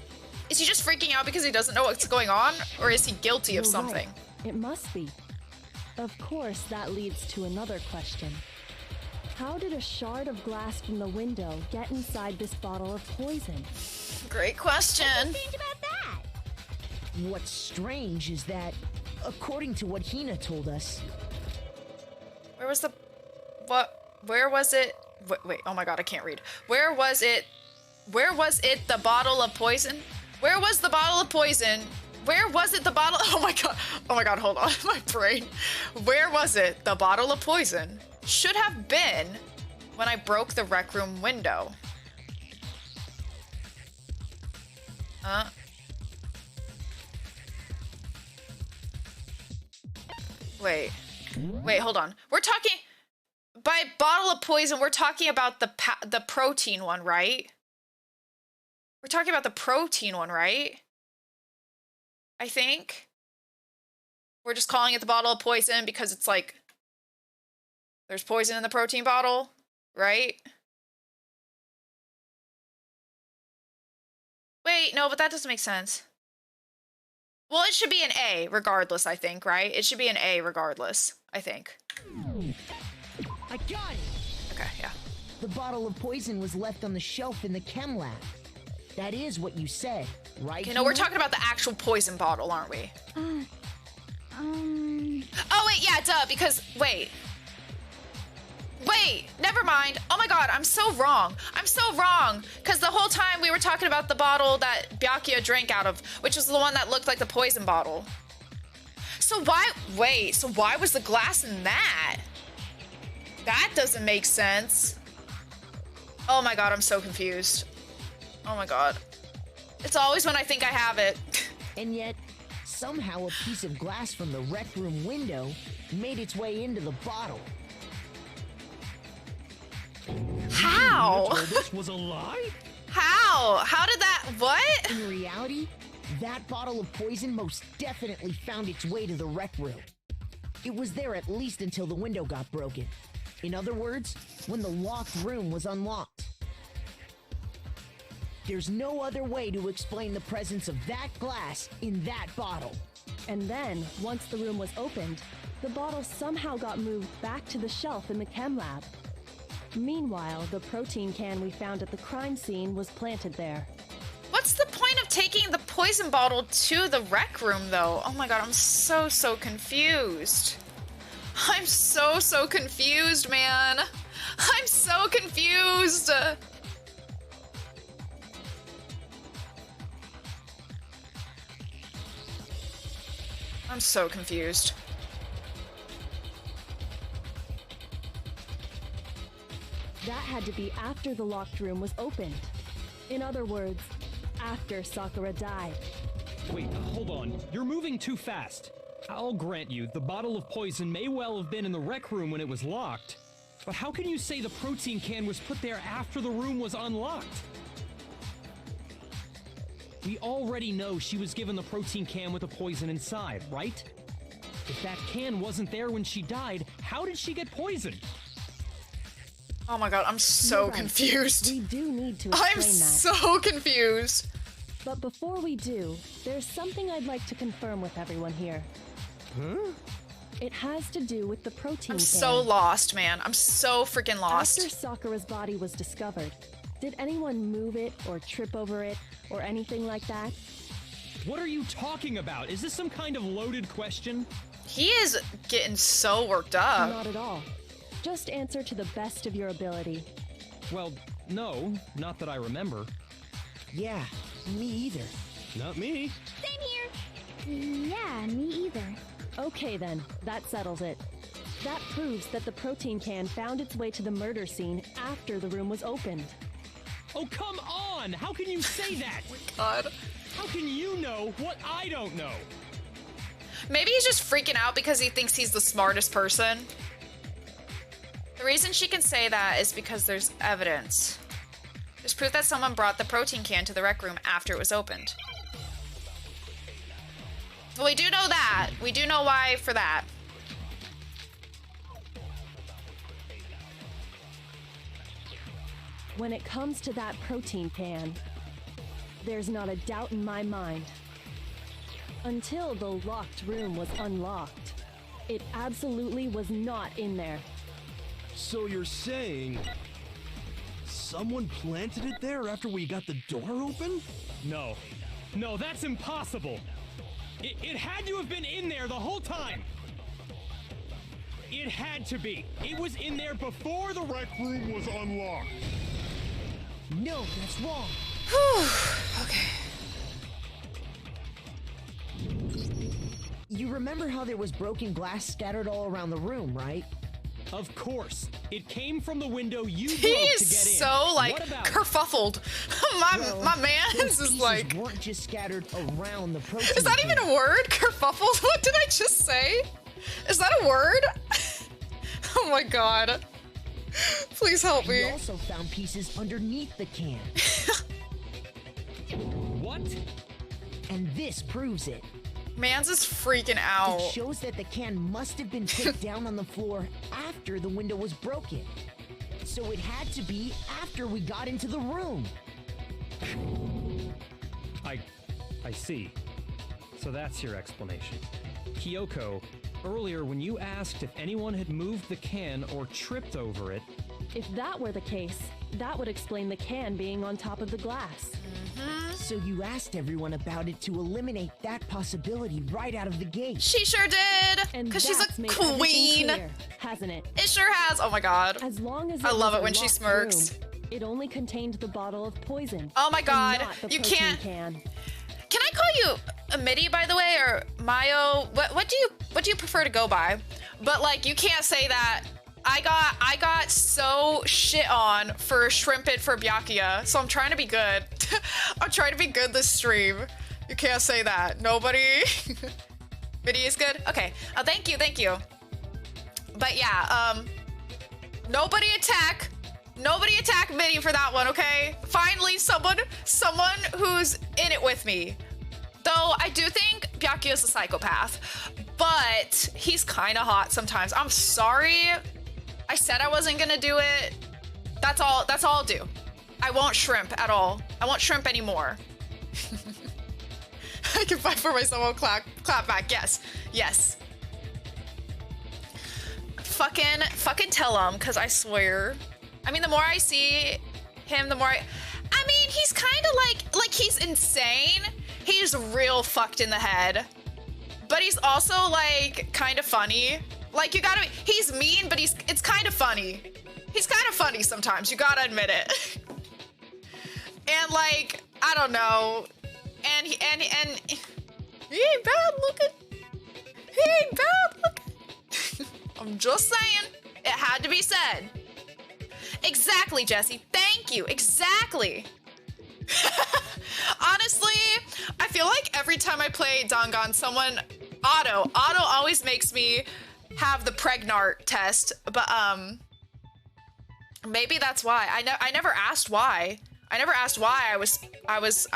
Is he just freaking out because he doesn't know what's going on? Or is he guilty of You're something? right. It must be. Of course, that leads to another question. How did a shard of glass from the window get inside this bottle of poison? Great question. Think about that. What's strange is that, according to what Hina told us, Where was the... What? Where was it? Wait, oh my god, I can't read. Where was it? Where was it the bottle of poison? Where was the bottle of poison? Where was it the bottle? Oh my god, hold on, my brain. Where was it the bottle of poison? Should have been when I broke the rec room window. Wait, hold on. We're talking... By bottle of poison, we're talking about the protein one, right? We're talking about the protein one, right? I think. We're just calling it the bottle of poison because it's like... There's poison in the protein bottle, right? Wait, no, but that doesn't make sense. Well, it should be an A regardless, I think, right? It should be an A regardless, I think. I got it! Okay, yeah. The bottle of poison was left on the shelf in the chem lab. That is what you said, right? You know, we're Hina? talking about the actual poison bottle, aren't we? Oh, wait, yeah, duh, because, wait, never mind. Oh my god, I'm so wrong. Because the whole time we were talking about the bottle that Byakuya drank out of, which was the one that looked like the poison bottle. So why was the glass in that? That doesn't make sense. Oh my god, I'm so confused. Oh my god. It's always when I think I have it. And yet, somehow a piece of glass from the rec room window made its way into the bottle. How? This was a lie? How? How did that... What? In reality, that bottle of poison most definitely found its way to the rec room. It was there at least until the window got broken. In other words, when the locked room was unlocked. There's no other way to explain the presence of that glass in that bottle. And then, once the room was opened, the bottle somehow got moved back to the shelf in the chem lab. Meanwhile, the protein can we found at the crime scene was planted there. What's the point of taking the poison bottle to the rec room, though? Oh my god, I'm so confused. I'm so confused, man. I'm so confused. I'm so confused. That had to be after the locked room was opened. In other words, after Sakura died. Wait, hold on. You're moving too fast. I'll grant you, the bottle of poison may well have been in the rec room when it was locked. But how can you say the protein can was put there after the room was unlocked? We already know she was given the protein can with the poison inside, right? If that can wasn't there when she died, how did she get poisoned? Oh my god, I'm so Right. confused. We do need to explain I'm that. so confused. But before we do, there's something I'd like to confirm with everyone here. Huh? It has to do with the protein I'm can. so lost, man. I'm so freaking lost. After Sakura's body was discovered, did anyone move it or trip over it or anything like that? What are you talking about? Is this some kind of loaded question? He is getting so worked up. Not at all. Just answer to the best of your ability. Well, no, not that I remember. Yeah, me either. Not me. Same here. Yeah, me either. Okay then, that settles it. That proves that the protein can found its way to the murder scene after the room was opened. Oh, come on! How can you say that? God. How can you know what I don't know? Maybe he's just freaking out because he thinks he's the smartest person. The reason she can say that is because there's evidence. There's proof that someone brought the protein can to the rec room after it was opened. Well, we do know that. We do know why for that. When it comes to that protein can, there's not a doubt in my mind. Until the locked room was unlocked, it absolutely was not in there. So you're saying someone planted it there after we got the door open? No. No, that's impossible. It had to have been in there the whole time. It had to be. It was in there before the rec room was unlocked. No, that's wrong. Okay. You remember how there was broken glass scattered all around the room, right? Of course. It came from the window you broke He to get in. is so, like, What about it? kerfuffled. my man Those is pieces like... weren't just scattered around the protein. Is that even a word? Kerfuffled? What did I just say? Is that a word? Oh my god. Please help We me. also found pieces underneath the can, What? and this proves it. Mans is freaking out. It shows that the can must have been put down on the floor after the window was broken. So it had to be after we got into the room. I see. So that's your explanation. Kyoko, earlier when you asked if anyone had moved the can or tripped over it, If that were the case, that would explain the can being on top of the glass. So you asked everyone about it to eliminate that possibility right out of the gate. She sure did. And Because she's that's a made everything queen. clear, hasn't it? It sure has. Oh my god. As long as I love was it a when she locked smirks. room, it only contained the bottle of poison. Oh my and god. not the You protein can't. Can. Can I call you Amity, by the way, or Mayo? What do you prefer to go by? But like, you can't say that. I got so shit on for shrimping for Byakuya, so I'm trying to be good. I'm trying to be good this stream. You can't say that. Nobody. Amity is good. Okay. Oh, thank you. But yeah, nobody attack Mitty for that one, okay? Finally, someone who's in it with me. Though I do think Byakuya's a psychopath, but he's kind of hot sometimes. I'm sorry. I said I wasn't gonna do it. That's all I'll do. I won't shrimp at all. I won't shrimp anymore. I can fight for myself. I'll clap back. Yes. Fucking tell him, cause I swear. I mean, the more I see him, the more I mean, he's kind of like he's insane. He's real fucked in the head. But he's also like kind of funny. Like he's mean, but it's kind of funny. He's kind of funny sometimes, you gotta admit it. And like, I don't know. And he ain't bad looking. He ain't bad looking. I'm just saying. It had to be said. Exactly, Jesse. Thank you. Exactly. Honestly, I feel like every time I play Dangan, Otto always makes me have the pregnart test, but maybe that's why. I never asked why. I never asked why I was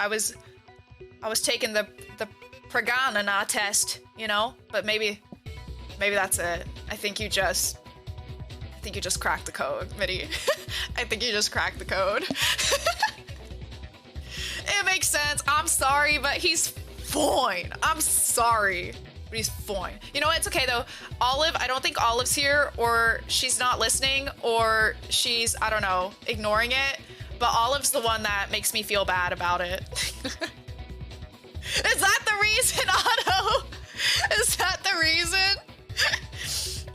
taking the Praganana test, you know? But maybe that's it. I think you just cracked the code, Mitty. I think you just cracked the code. It makes sense. I'm sorry, but he's fine. I'm sorry, but he's fine. You know what? It's okay though. Olive, I don't think Olive's here, or she's not listening, or she's, I don't know, ignoring it. But Olive's the one that makes me feel bad about it. Is that the reason, Otto? Is that the reason?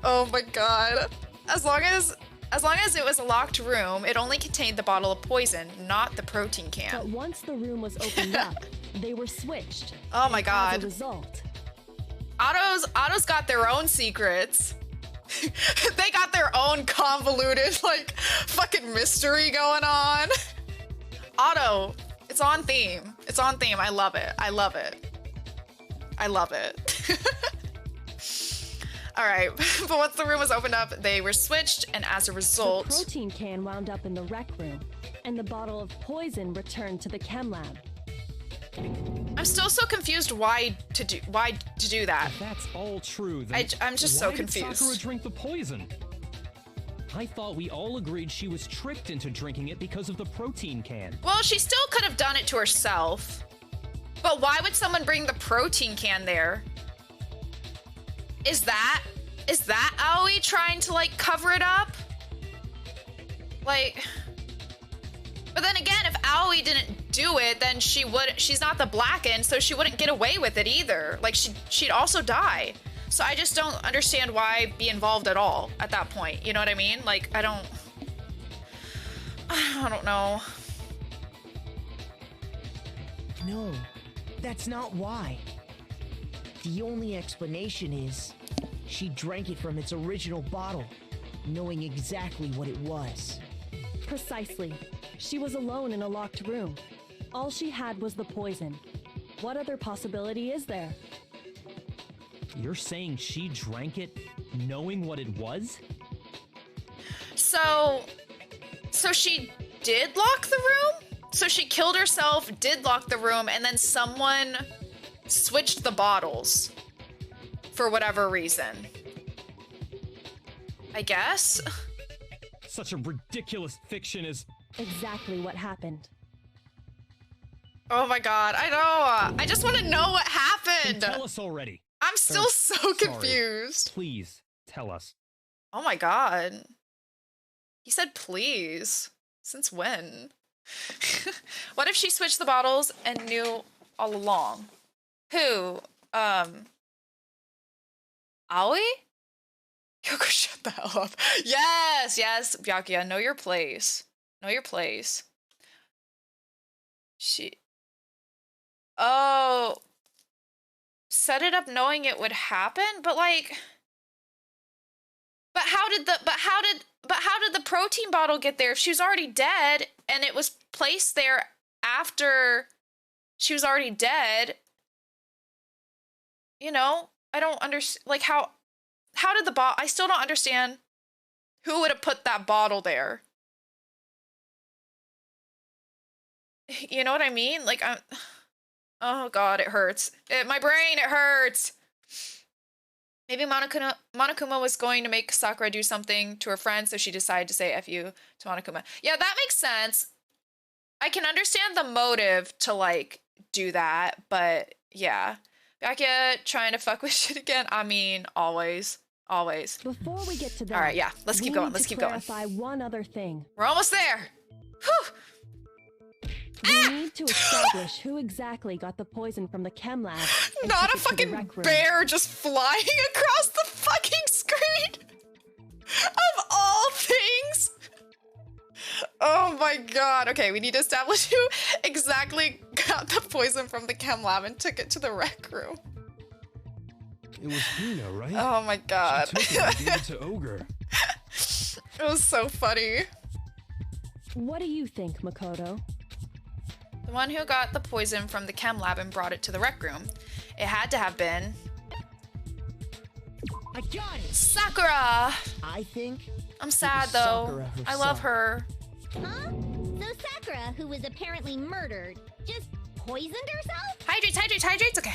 Oh my god. As long as it was a locked room, it only contained the bottle of poison, not the protein can. But once the room was opened up, they were switched. Oh my god. As a result, Otto's got their own secrets. They got their own convoluted, like, fucking mystery going on. Otto, it's on theme. It's on theme. I love it. I love it. I love it. All right, but once the room was opened up, they were switched, and as a result... the protein can wound up in the rec room, and the bottle of poison returned to the chem lab. I'm still so confused why to do that. If that's all true, then I'm just so why confused. Did Sakura drink the poison? I thought we all agreed she was tricked into drinking it because of the protein can. Well, she still could have done it to herself. But why would someone bring the protein can there? Is that Aoi trying to, like, cover it up? Like... But then again, if Aoi didn't do it, then she's not the Blackened, so she wouldn't get away with it either. Like, she'd also die. So I just don't understand why be involved at all at that point. You know what I mean? Like, I don't know. No, that's not why. The only explanation is she drank it from its original bottle, knowing exactly what it was. Precisely. She was alone in a locked room. All she had was the poison. What other possibility is there? You're saying she drank it knowing what it was? So she did lock the room? So she killed herself, did lock the room, and then someone switched the bottles for whatever reason. I guess? Such a ridiculous fiction is... Exactly what happened. Oh my god, I know! I just want to know what happened! Tell us already! I'm still so confused. Please, tell us. Oh my god. He said please. Since when? What if she switched the bottles and knew all along? Who? Aoi? Kyoko, shut the hell up. Yes, yes, Byakuya, know your place. Know your place. Oh. Set it up knowing it would happen? But like... But how did the protein bottle get there if she was already dead and it was placed there after she was already dead? You know, I don't understand, like, how did I still don't understand who would have put that bottle there. You know what I mean? Like, oh god, it hurts. My brain, it hurts. Maybe Monokuma was going to make Sakura do something to her friend, so she decided to say F you to Monokuma. Yeah, that makes sense. I can understand the motive to, like, do that, but yeah. Byakuya trying to fuck with shit again? I mean, always. Always. Before we get to that, all right, yeah, let's keep going. Let's keep going. Clarify one other thing. We're almost there. Whew. We need to establish who exactly got the poison from the chem lab. Not a fucking bear just flying across the fucking screen. Of all things. Oh my god. Okay, we need to establish who exactly got the poison from the chem lab and took it to the rec room. It was Hina, right? Oh my god. She took it and gave it to Ogre. It was so funny. What do you think, Makoto? The one who got the poison from the chem lab and brought it to the rec room. It had to have been I got it! Sakura. I think I'm sad was though. Sakura I love herself. her. Huh? So Sakura, who was apparently murdered, just poisoned herself? Hydrates. Okay.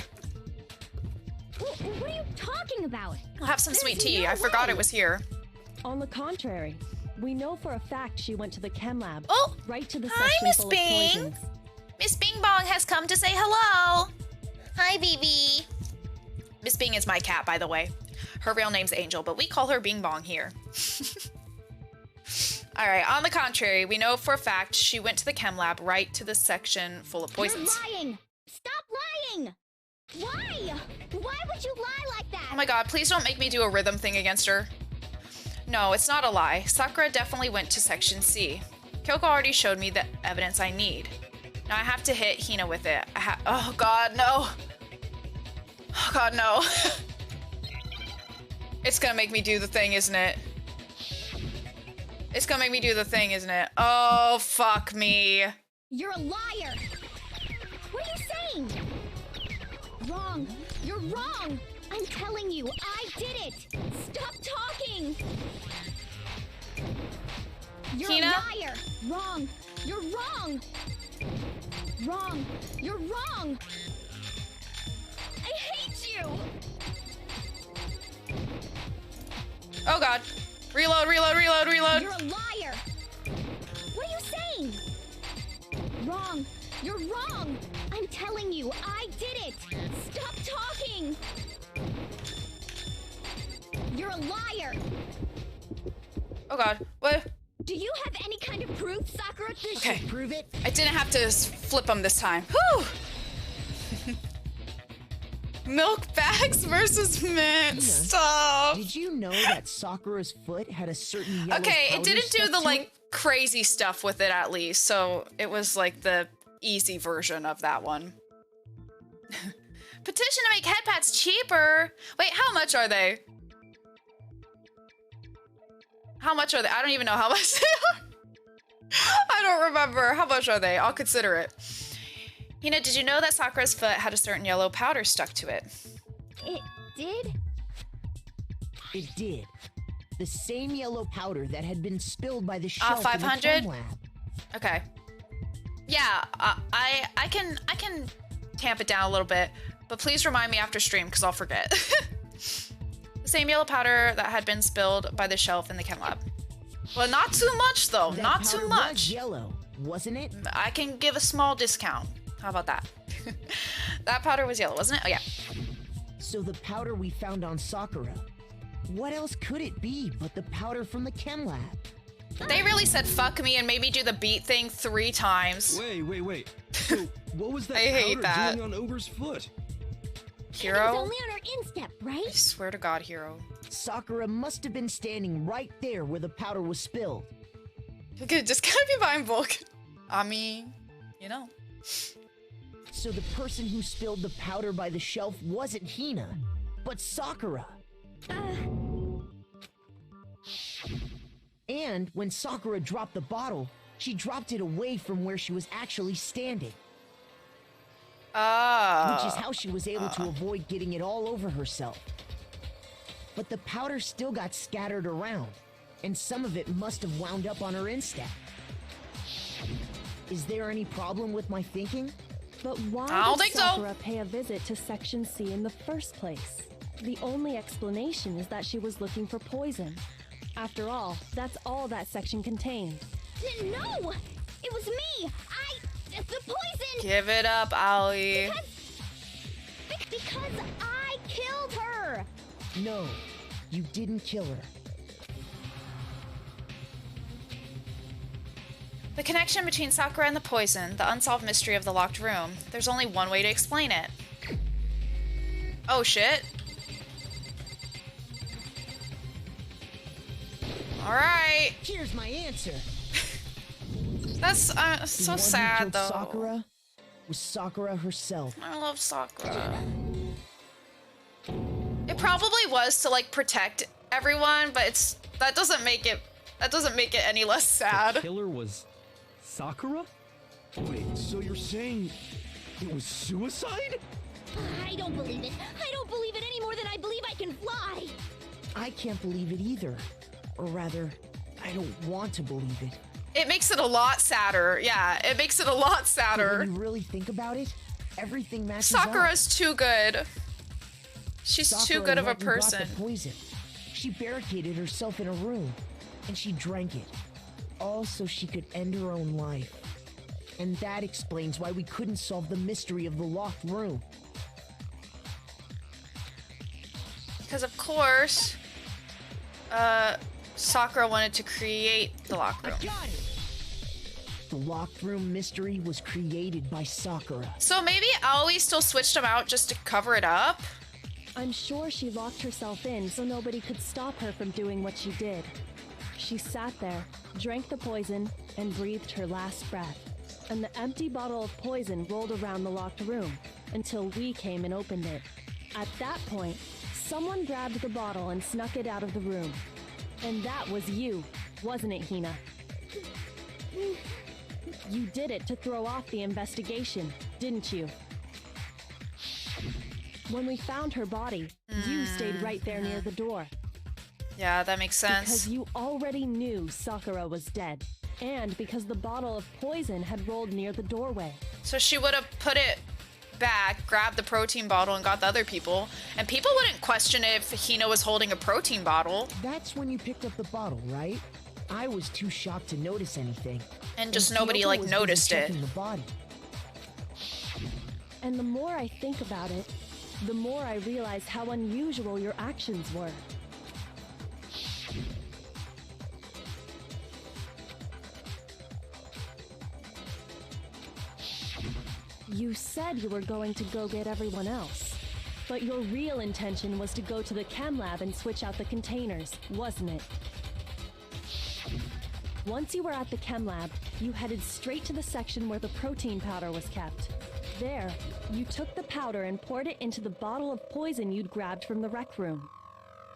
What are you talking about? I'll have some There's sweet tea. no I forgot way. it was here. On the contrary, we know for a fact she went to the chem lab. Oh, right to the hi, section Miss full Bing. of poisons. Miss Bing Bong has come to say hello. Hi, Vivi. Miss Bing is my cat, by the way. Her real name's Angel, but we call her Bing Bong here. All right, on the contrary, we know for a fact she went to the chem lab right to the section full of poisons. You're lying! Stop lying! Why? Why would you lie like that? Oh my god, please don't make me do a rhythm thing against her. No, it's not a lie. Sakura definitely went to section C. Kyoko already showed me the evidence I need. Now I have to hit Hina with it. Oh god, no. Oh god, no. It's gonna make me do the thing, isn't it? It's gonna make me do the thing, isn't it? Oh, fuck me. You're a liar! What are you saying? Wrong! You're wrong! I'm telling you, I did it! Stop talking! You're Hina? a liar! Wrong! You're wrong! Wrong! You're wrong! I hate you! Oh god. Reload. You're a liar! What are you saying? Wrong! You're wrong! I'm telling you, I did it! Stop talking! You're a liar! Oh god. What? Do you have any kind of proof, Sakura? This Okay. should prove it. I didn't have to flip them this time. Whew! Milk bags versus mint. Stop. Did you know that Sakura's foot had a certain yellow Okay, it powder didn't do stuck the to like it? crazy stuff with it at least, so it was like the easy version of that one. Petition to make head pads cheaper. Wait, how much are they? How much are they? I don't even know how much they are. I don't remember. How much are they? I'll consider it. Hina, did you know that Sakura's foot had a certain yellow powder stuck to it? It did? It did. The same yellow powder that had been spilled by the shelf in the 500? chem lab. Okay. Yeah, I can tamp it down a little bit, but please remind me after stream because I'll forget. The same yellow powder that had been spilled by the shelf in the chem lab. Well, not too much though, That not powder too was much. yellow, wasn't it? I can give a small discount. How about that? That powder was yellow, wasn't it? Oh yeah. So the powder we found on Sakura. What else could it be but the powder from the chem lab? They really said fuck me and made me do the beat thing 3 times. Wait. So, what was that I hate powder that. doing on Ogre's foot? It was Hero? only on her instep, I right? swear to God, Hero. Sakura must have been standing right there where the powder was spilled. Okay, just gotta be buying bulk. I mean, you know. So the person who spilled the powder by the shelf wasn't Hina, but Sakura. And when Sakura dropped the bottle, she dropped it away from where she was actually standing, which is how she was able to avoid getting it all over herself. But the powder still got scattered around, and some of it must have wound up on her instep. Is there any problem with my thinking? But why I don't did think so. Sakura pay a visit to Section C in the first place? The only explanation is that she was looking for poison. After all, that's all that section contains. No! It was me! The poison! Give it up, Ollie. Because I killed her! No, you didn't kill her. The connection between Sakura and the poison, the unsolved mystery of the locked room. There's only one way to explain it. Oh shit. Alright. Here's my answer. That's The so one who sad killed though. Sakura was Sakura herself. I love Sakura. It probably was to like protect everyone, but that doesn't make it any less sad. The killer was Sakura? Wait, so you're saying it was suicide? I don't believe it. I don't believe it any more than I believe I can fly. I can't believe it either. Or rather, I don't want to believe it. It makes it a lot sadder. Yeah, it makes it a lot But sadder. when you really think about it, everything matches Sakura's up. too good. She's too Sakura good of a went and got person. the poison. She barricaded herself in a room, and she drank it. All so she could end her own life. And that explains why we couldn't solve the mystery of the locked room. Because of course, Sakura wanted to create the locker room. Got it! The locked room mystery was created by Sakura. So maybe Aoi still switched him out just to cover it up? I'm sure she locked herself in so nobody could stop her from doing what she did. She sat there, drank the poison, and breathed her last breath. And the empty bottle of poison rolled around the locked room until we came and opened it. At that point, someone grabbed the bottle and snuck it out of the room. And that was you, wasn't it, Hina? You did it to throw off the investigation, didn't you? When we found her body, you stayed right there near the door. Yeah, that makes sense. Because you already knew Sakura was dead. And because the bottle of poison had rolled near the doorway. So she would have put it back, grabbed the protein bottle, and got the other people. And people wouldn't question if Hina was holding a protein bottle. That's when you picked up the bottle, right? I was too shocked to notice anything. And just And nobody, Kyoko like, was busy noticed it. checking the body. And the more I think about it, the more I realize how unusual your actions were. You said you were going to go get everyone else, but your real intention was to go to the chem lab and switch out the containers, wasn't it? Once you were at the chem lab, you headed straight to the section where the protein powder was kept. There, you took the powder and poured it into the bottle of poison you'd grabbed from the rec room.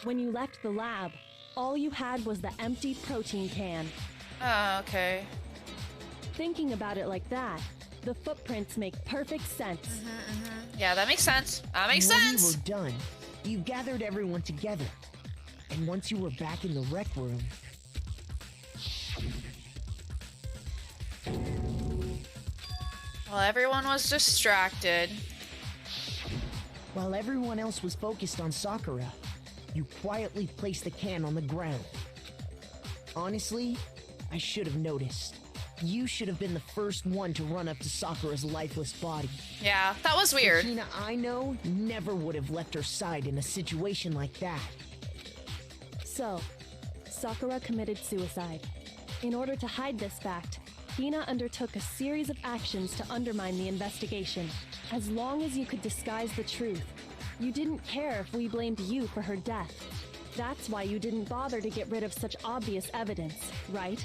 When you left the lab, all you had was the empty protein can. Oh, okay. Thinking about it like that, the footprints make perfect sense. Yeah, that makes sense. That makes When sense. we were done, you gathered everyone together. And once you were back in the rec room... Well, everyone was distracted. While everyone else was focused on Sakura, you quietly placed the can on the ground. Honestly, I should have noticed. You should have been the first one to run up to Sakura's lifeless body. Yeah, that was weird. Hina, I know, never would have left her side in a situation like that. So, Sakura committed suicide. In order to hide this fact, Hina undertook a series of actions to undermine the investigation. As long as you could disguise the truth, you didn't care if we blamed you for her death. That's why you didn't bother to get rid of such obvious evidence, right?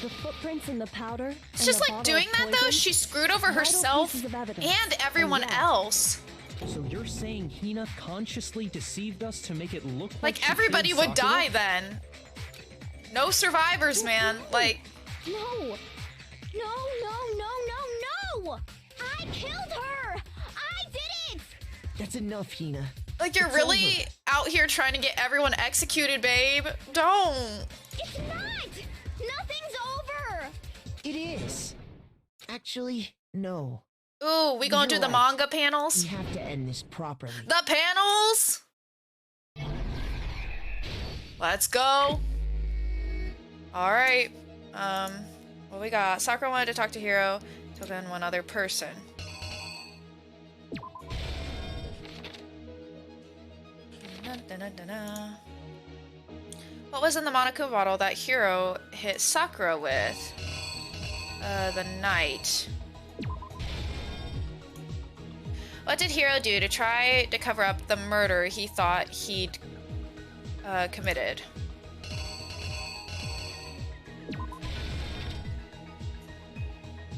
The footprints in the powder. It's just like doing that though, she screwed over herself and everyone else. So you're saying Hina consciously deceived us to make it look like she Everybody killed would Sakura? die then. No survivors, man. Like, No! No, no, no, no, no! I killed her! I did it! That's enough, Hina. like you're It's really over. out here trying to get everyone executed, babe. Don't. It's not! Nothing's over! It is. Actually, no. Ooh, we gonna do You're the right. manga panels? We have to end this properly. The panels? Let's go. All right. What we got? Sakura wanted to talk to Hiro, Toka, and one other person. Dun-dun-dun-dun-dun. What was in the Monokuma bottle that Hiro hit Sakura with? The knight. What did Hiro do to try to cover up the murder he thought he'd committed?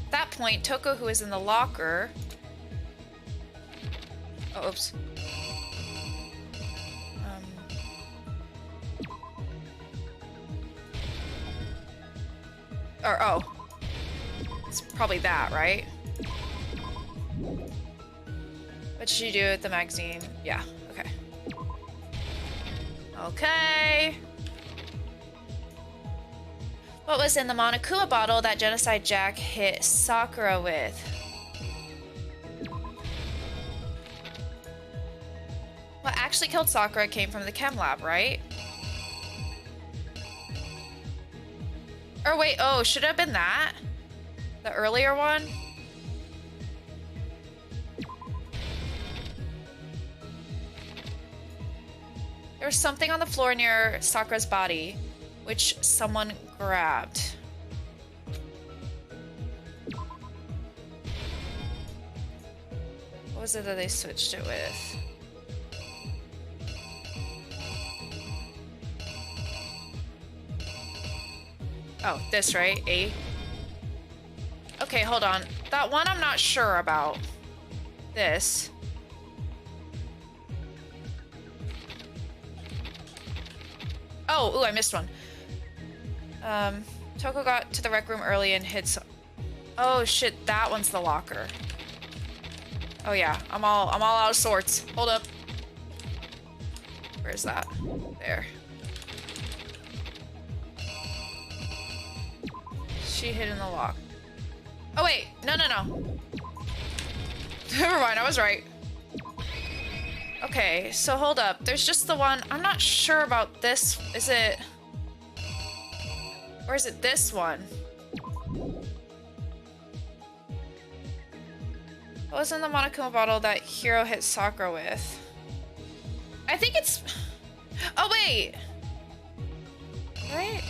At that point, Toko, who is in the locker... Oh, oops. Or, oh. It's probably that, right? What did you do with the magazine? Yeah, okay. Okay. What was in the Monokuma bottle that Genocide Jack hit Sakura with? What actually killed Sakura came from the chem lab, right? Or wait, oh, should it have been that? The earlier one? There was something on the floor near Sakura's body, which someone grabbed. What was it that they switched it with? Oh, this, right? A? Okay, hold on. That one I'm not sure about. This. Oh, ooh, I missed one. Toko got to the rec room early and hid some... Oh shit, that one's the locker. Oh yeah, I'm all out of sorts. Hold up. Where's that? There. She hid in the lock. Oh wait, no. Never mind, I was right. Okay, so hold up. There's just the one. I'm not sure about this. Is it... Or is it this one? What was in the Monokuma bottle that Hiro hit Sakura with? I think it's... Oh, wait! Right?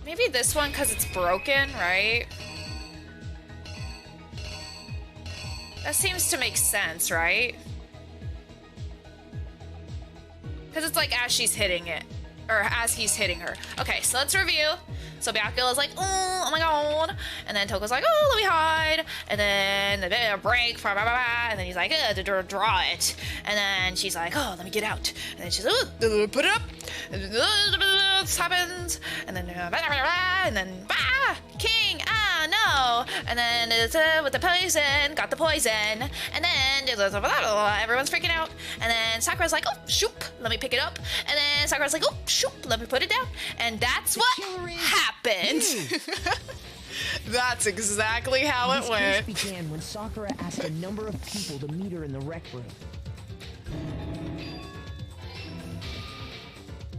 Maybe this one because it's broken, right? That seems to make sense, right? Because it's like as she's hitting it. Or as he's hitting her. Okay, so let's review. So Byakuya's like, oh my god. And then Toko's like, oh, let me hide. And then the break, blah, blah, blah, blah. And then he's like, draw it. And then she's like, oh, let me get out. And then she's like, oh, put it up. And then this happens. And then, blah, blah, blah, and then, bah, king, ah, no. And then it's with the poison, got the poison. And then everyone's freaking out. And then Sakura's like, oh, shoop, let me pick it up. And then Sakura's like, oh, shoop, let me put it down. And that's what happened. That's exactly how it went. This began when Sakura asked a number of people to meet her in the rec room.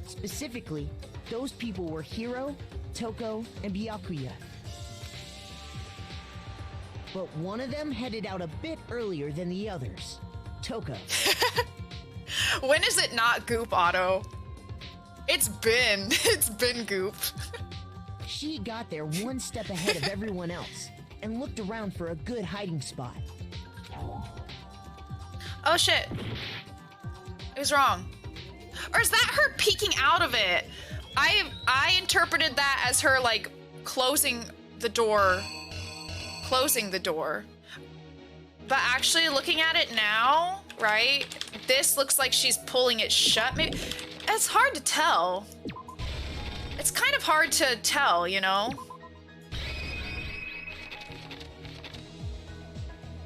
Specifically, those people were Hiro, Toko, and Byakuya. But one of them headed out a bit earlier than the others. Toko. When is it not Goop Auto? It's been Goop. She got there one step ahead of everyone else and looked around for a good hiding spot. Oh shit. It was wrong. Or is that her peeking out of it? I interpreted that as her like closing the door. But actually looking at it now, right? This looks like she's pulling it shut. Maybe it's hard to tell. It's kind of hard to tell, you know?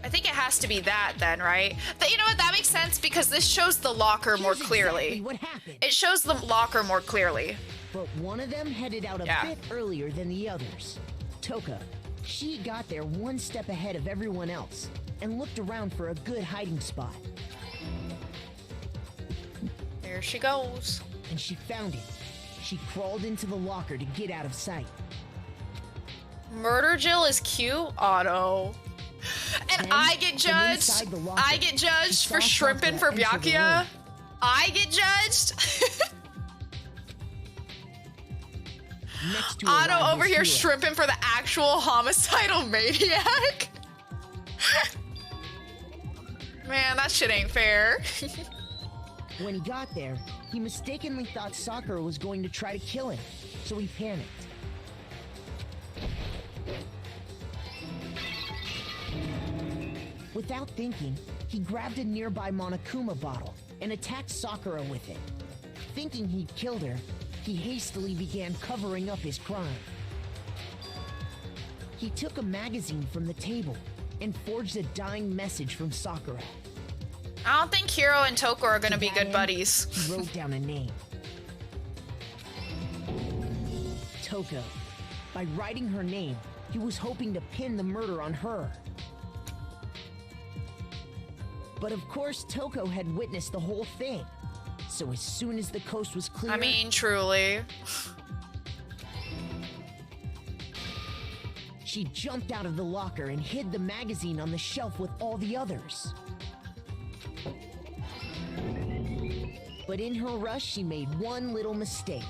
I think it has to be that then, right? But you know what? That makes sense because this shows the locker more clearly. Exactly what happened. It shows the locker more clearly. But one of them headed out a bit earlier than the others. Toka. She got there one step ahead of everyone else and looked around for a good hiding spot. There she goes. And she found it. She crawled into the locker to get out of sight. Murder Jill is cute, Otto. And Then, I get judged. locker, I get judged for saw shrimping Sakura for enter the Byakuya. room. I get judged. Next to her Otto was over here Hiro. shrimping for the actual homicidal maniac. Man, that shit ain't fair. When he got there, he mistakenly thought Sakura was going to try to kill him, so he panicked. Without thinking, he grabbed a nearby Monokuma bottle and attacked Sakura with it. thinking he'd killed her, he hastily began covering up his crime. He took a magazine from the table and forged a dying message from Sakura. I don't think Hiro and Toko are gonna be that good end, buddies. He wrote down a name. Toko. By writing her name, he was hoping to pin the murder on her. But of course, Toko had witnessed the whole thing. So as soon as the coast was clear... I mean, truly. She jumped out of the locker and hid the magazine on the shelf with all the others. But in her rush, she made one little mistake.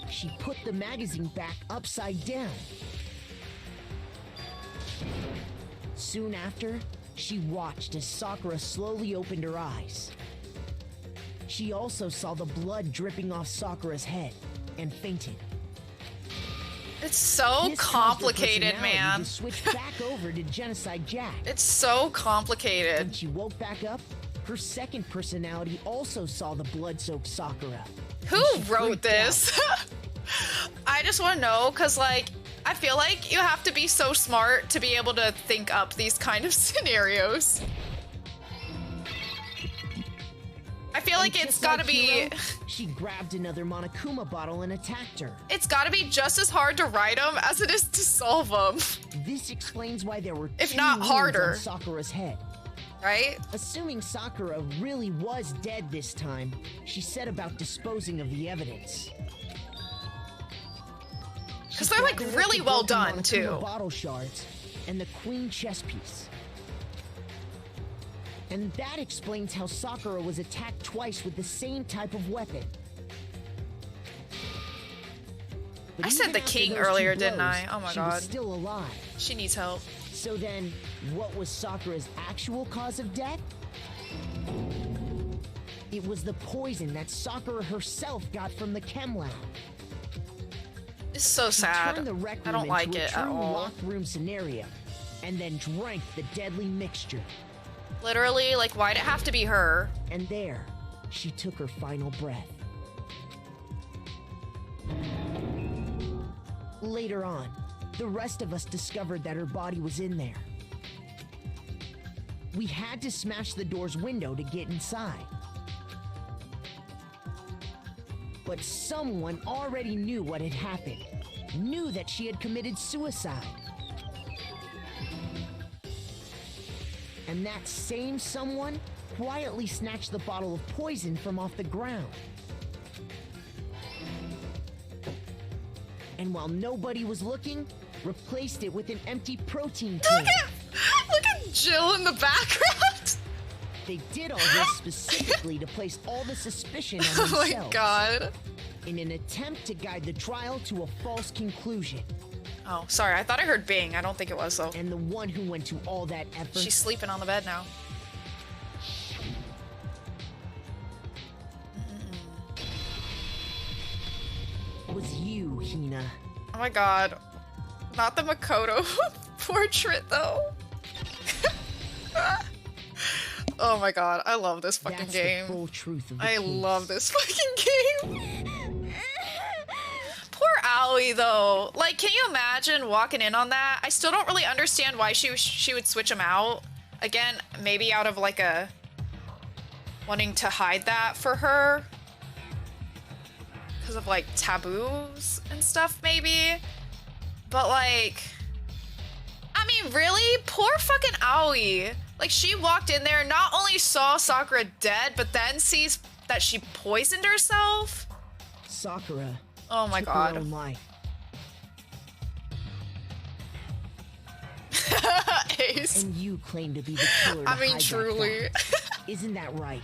She put the magazine back upside down. Soon after, she watched as Sakura slowly opened her eyes. She also saw the blood dripping off Sakura's head and fainted. It's so This caused her complicated, personality man. to switch back over to Genocide Jack. It's so When complicated. she woke back up, her second personality also saw the blood-soaked Sakura. Who And she wrote freaked this? I just want to know, because, like, I feel like you have to be so smart to be able to think up these kind of scenarios. I feel And like it's just gotta like be... Hiro, she grabbed another Monokuma bottle and attacked her. It's gotta be just as hard to write them as it is to solve them, This explains why there were if two not wounds harder. on Sakura's head. right? Assuming Sakura really was dead this time, she set about disposing of the evidence. Because they're, like, She really collected well broken done, Monokuma too. Bottle shards and the queen chess piece. And that explains how Sakura was attacked twice with the same type of weapon. But I said even the after king those two earlier, didn't blows, I? Oh my she was god. still alive. She needs help. So then, what was Sakura's actual cause of death? It was the poison that Sakura herself got from the chem lab. It's so She sad. turned the rec I room don't into like a it true at all. locked room scenario, and then drank the deadly mixture. Literally, like, why'd it have to be her? And there, she took her final breath. Later on, the rest of us discovered that her body was in there. We had to smash the door's window to get inside. But someone already knew what had happened, knew that she had committed suicide. And that same someone quietly snatched the bottle of poison from off the ground. And while nobody was looking, replaced it with an empty protein can. Look at Jill in the background. They did all this specifically to place all the suspicion on Oh themselves. my god. In an attempt to guide the trial to a false conclusion. Oh, sorry. I thought I heard Bing. I don't think it was, though. And the one who went to all that effort She's sleeping on the bed now. was you, Hina. Oh my god. Not the Makoto portrait, though. Oh my god. I love this fucking That's game. the full truth of the I case. love this fucking game. Poor Aoi, though. Like, can you imagine walking in on that? I still don't really understand why she would switch him out. Again, maybe out of like a wanting to hide that for her. Because of like taboos and stuff, maybe. But like, I mean, really? Poor fucking Aoi. Like, she walked in there, not only saw Sakura dead, but then sees that she poisoned herself. Sakura. Oh my took god. Her own life. Ace. And you claim to be the killer. To I mean, hide that truly. fact. Isn't that right?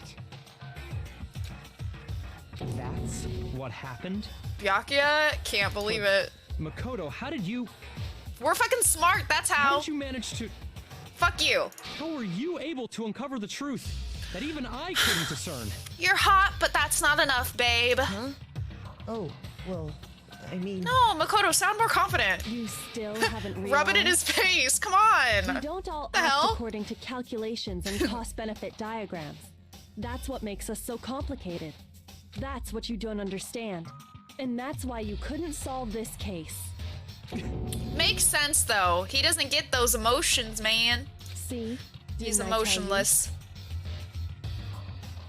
That's what happened? Byakuya can't believe it. Makoto, how did you... We're fucking smart, that's How how. did you manage to... Fuck you. How were you able to uncover the truth that even I couldn't discern? You're hot, but that's not enough, babe. Huh? Oh, well, I mean... No, Makoto, sound more confident. You still haven't realized? Rub it in his face, come on. We don't all The act hell? according to calculations and cost-benefit diagrams. That's what makes us so complicated. That's what you don't understand. And that's why you couldn't solve this case. Makes sense, though. He doesn't get those emotions, man. See? He's Didn't I tell emotionless.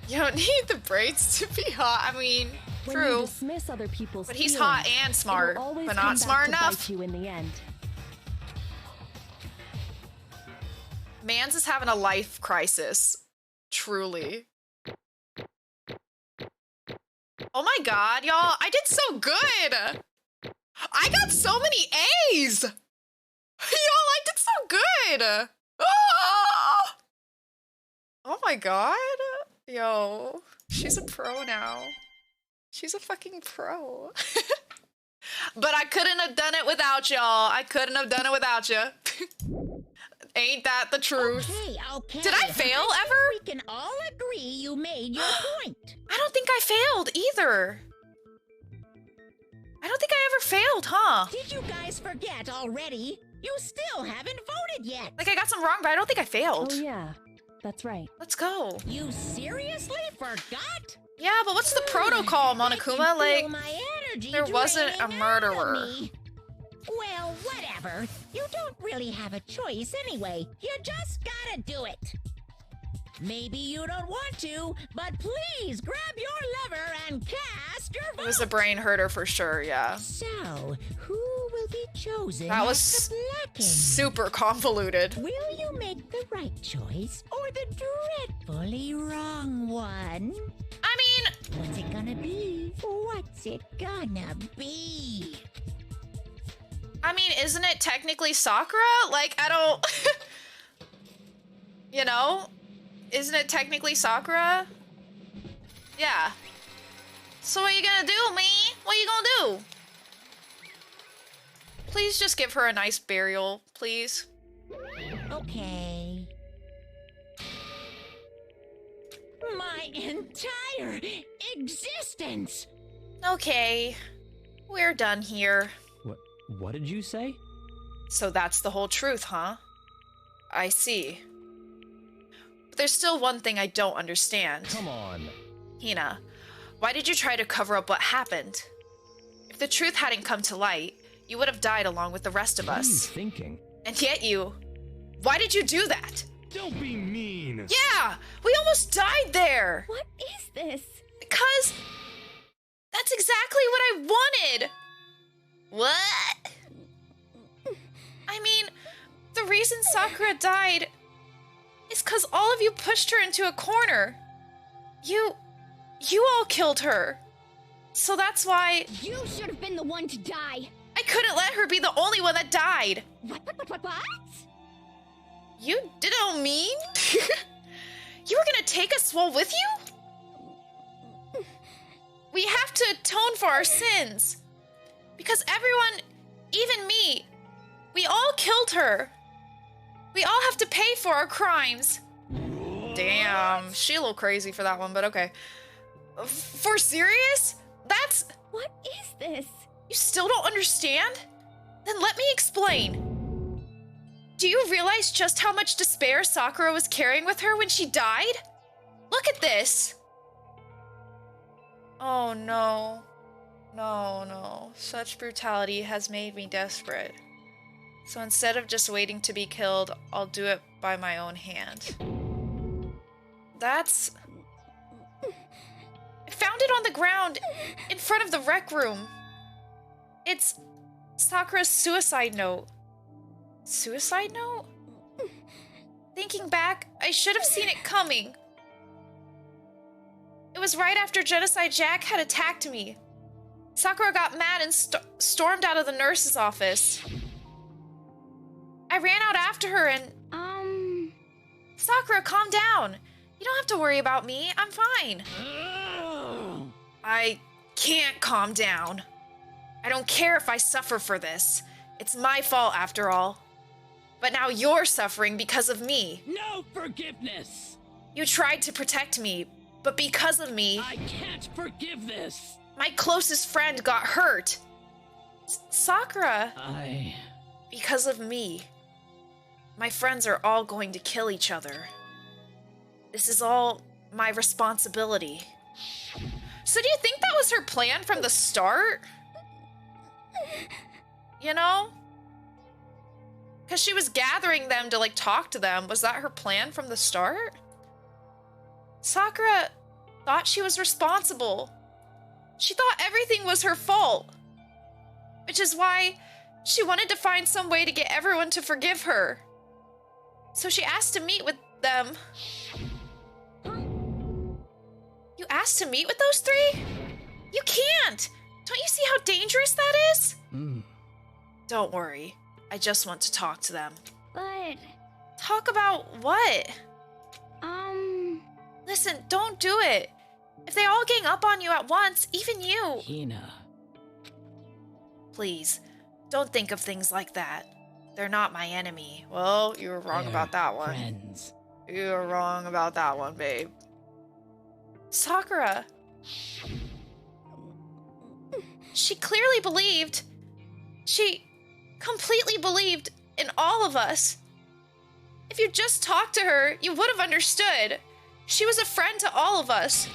You don't need the braids to be hot. I mean, When true. you dismiss other people's But he's feelings, hot and smart, it'll always but come not back smart to enough. bite you in the end. Mans is having a life crisis. Truly. Oh my god, y'all. I did so good. I got so many A's. Y'all, I did so good. Oh my god. Yo, she's a pro now. She's a fucking pro. But I couldn't have done it without y'all. I couldn't have done it without you. Ain't that the truth? Okay. Did I fail ever? We can all agree you made your point. I don't think I failed either. I don't think I ever failed, huh? Did you guys forget already? You still haven't voted yet. Like, I got some wrong, but I don't think I failed. Oh yeah, that's right. Let's go. You seriously forgot? Yeah, but what's the protocol, Monokuma? Like, there wasn't a murderer. Well, whatever. You don't really have a choice anyway. You just gotta do it. Maybe you don't want to, but please grab your lever and cast your vote. It was a brain herder for sure, yeah. So, who will be chosen That was as the Blackened? super convoluted. Will you make the right choice or the dreadfully wrong one? I mean, What's it gonna be? What's it gonna be? isn't it technically Sakura? Like, I don't... You know? Isn't it technically Sakura? Yeah. So what you gonna do, me? What you gonna do? Please just give her a nice burial, please. Okay. My entire existence! Okay. We're done here. What did you say? So that's the whole truth, huh? I see. But there's still one thing I don't understand. Come on. Hina, why did you try to cover up what happened? If the truth hadn't come to light, you would have died along with the rest of What are you us. thinking? And yet you... Why did you do that? Don't be mean. Yeah! We almost died there! What is this? Because... That's exactly what I wanted! What? I mean, the reason Sakura died is because all of you pushed her into a corner. You all killed her. So that's why You should have been the one to die. I couldn't let her be the only one that died. What? You didn't mean? You were gonna take us all with you? We have to atone for our sins. Because everyone, even me, we all killed her. We all have to pay for our crimes. Damn, she a little crazy for that one, but okay. For serious? That's... What is this? You still don't understand? Then let me explain. Do you realize just how much despair Sakura was carrying with her when she died? Look at this. Oh no. No. Such brutality has made me desperate. So instead of just waiting to be killed, I'll do it by my own hand. That's... I found it on the ground in front of the rec room. It's Sakura's suicide note. Suicide note? Thinking back, I should have seen it coming. It was right after Genocide Jack had attacked me. Sakura got mad and stormed out of the nurse's office. I ran out after her and... Sakura, calm down. You don't have to worry about me. I'm fine. I can't calm down. I don't care if I suffer for this. It's my fault after all. But now you're suffering because of me. No forgiveness! You tried to protect me, but because of me... I can't forgive this! My closest friend got hurt. Sakura. Because of me. My friends are all going to kill each other. This is all my responsibility. So do you think that was her plan from the start? You know? Because she was gathering them to, like, talk to them. Was that her plan from the start? Sakura thought she was responsible. She thought everything was her fault. Which is why she wanted to find some way to get everyone to forgive her. So she asked to meet with them. You asked to meet with those three? You can't! Don't you see how dangerous that is? Don't worry. I just want to talk to them. But... Talk about what? Listen, don't do it. If they all gang up on you at once, even you... Hina. Please, don't think of things like that. They're not my enemy. Well, you were wrong about that one. Friends. You were wrong about that one, babe. Sakura. She clearly believed. She completely believed in all of us. If you just talked to her, you would have understood. She was a friend to all of us.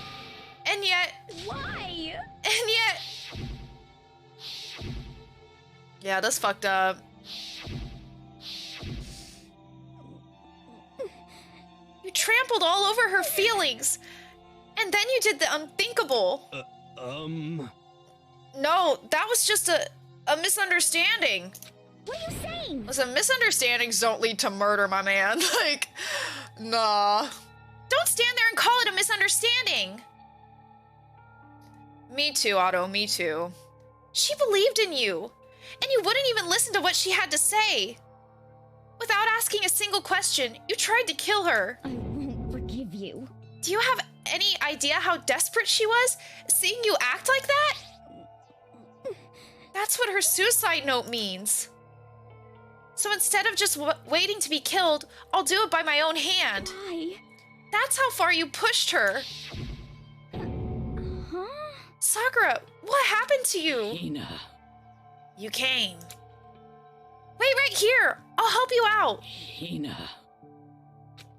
And yet... Why? And yet... Yeah, that's fucked up. You trampled all over her feelings. And then you did the unthinkable. No, that was just a misunderstanding. What are you saying? Listen, misunderstandings don't lead to murder, my man. Like, nah. Don't stand there and call it a misunderstanding. Me too, Otto, me too. She believed in you. And you wouldn't even listen to what she had to say. Without asking a single question, you tried to kill her. I won't forgive you. Do you have any idea how desperate she was, seeing you act like that? That's what her suicide note means. So instead of just waiting to be killed, I'll do it by my own hand. Why? That's how far you pushed her. Huh? Sakura, what happened to you? Hina. You came. Wait right here. I'll help you out. Hina.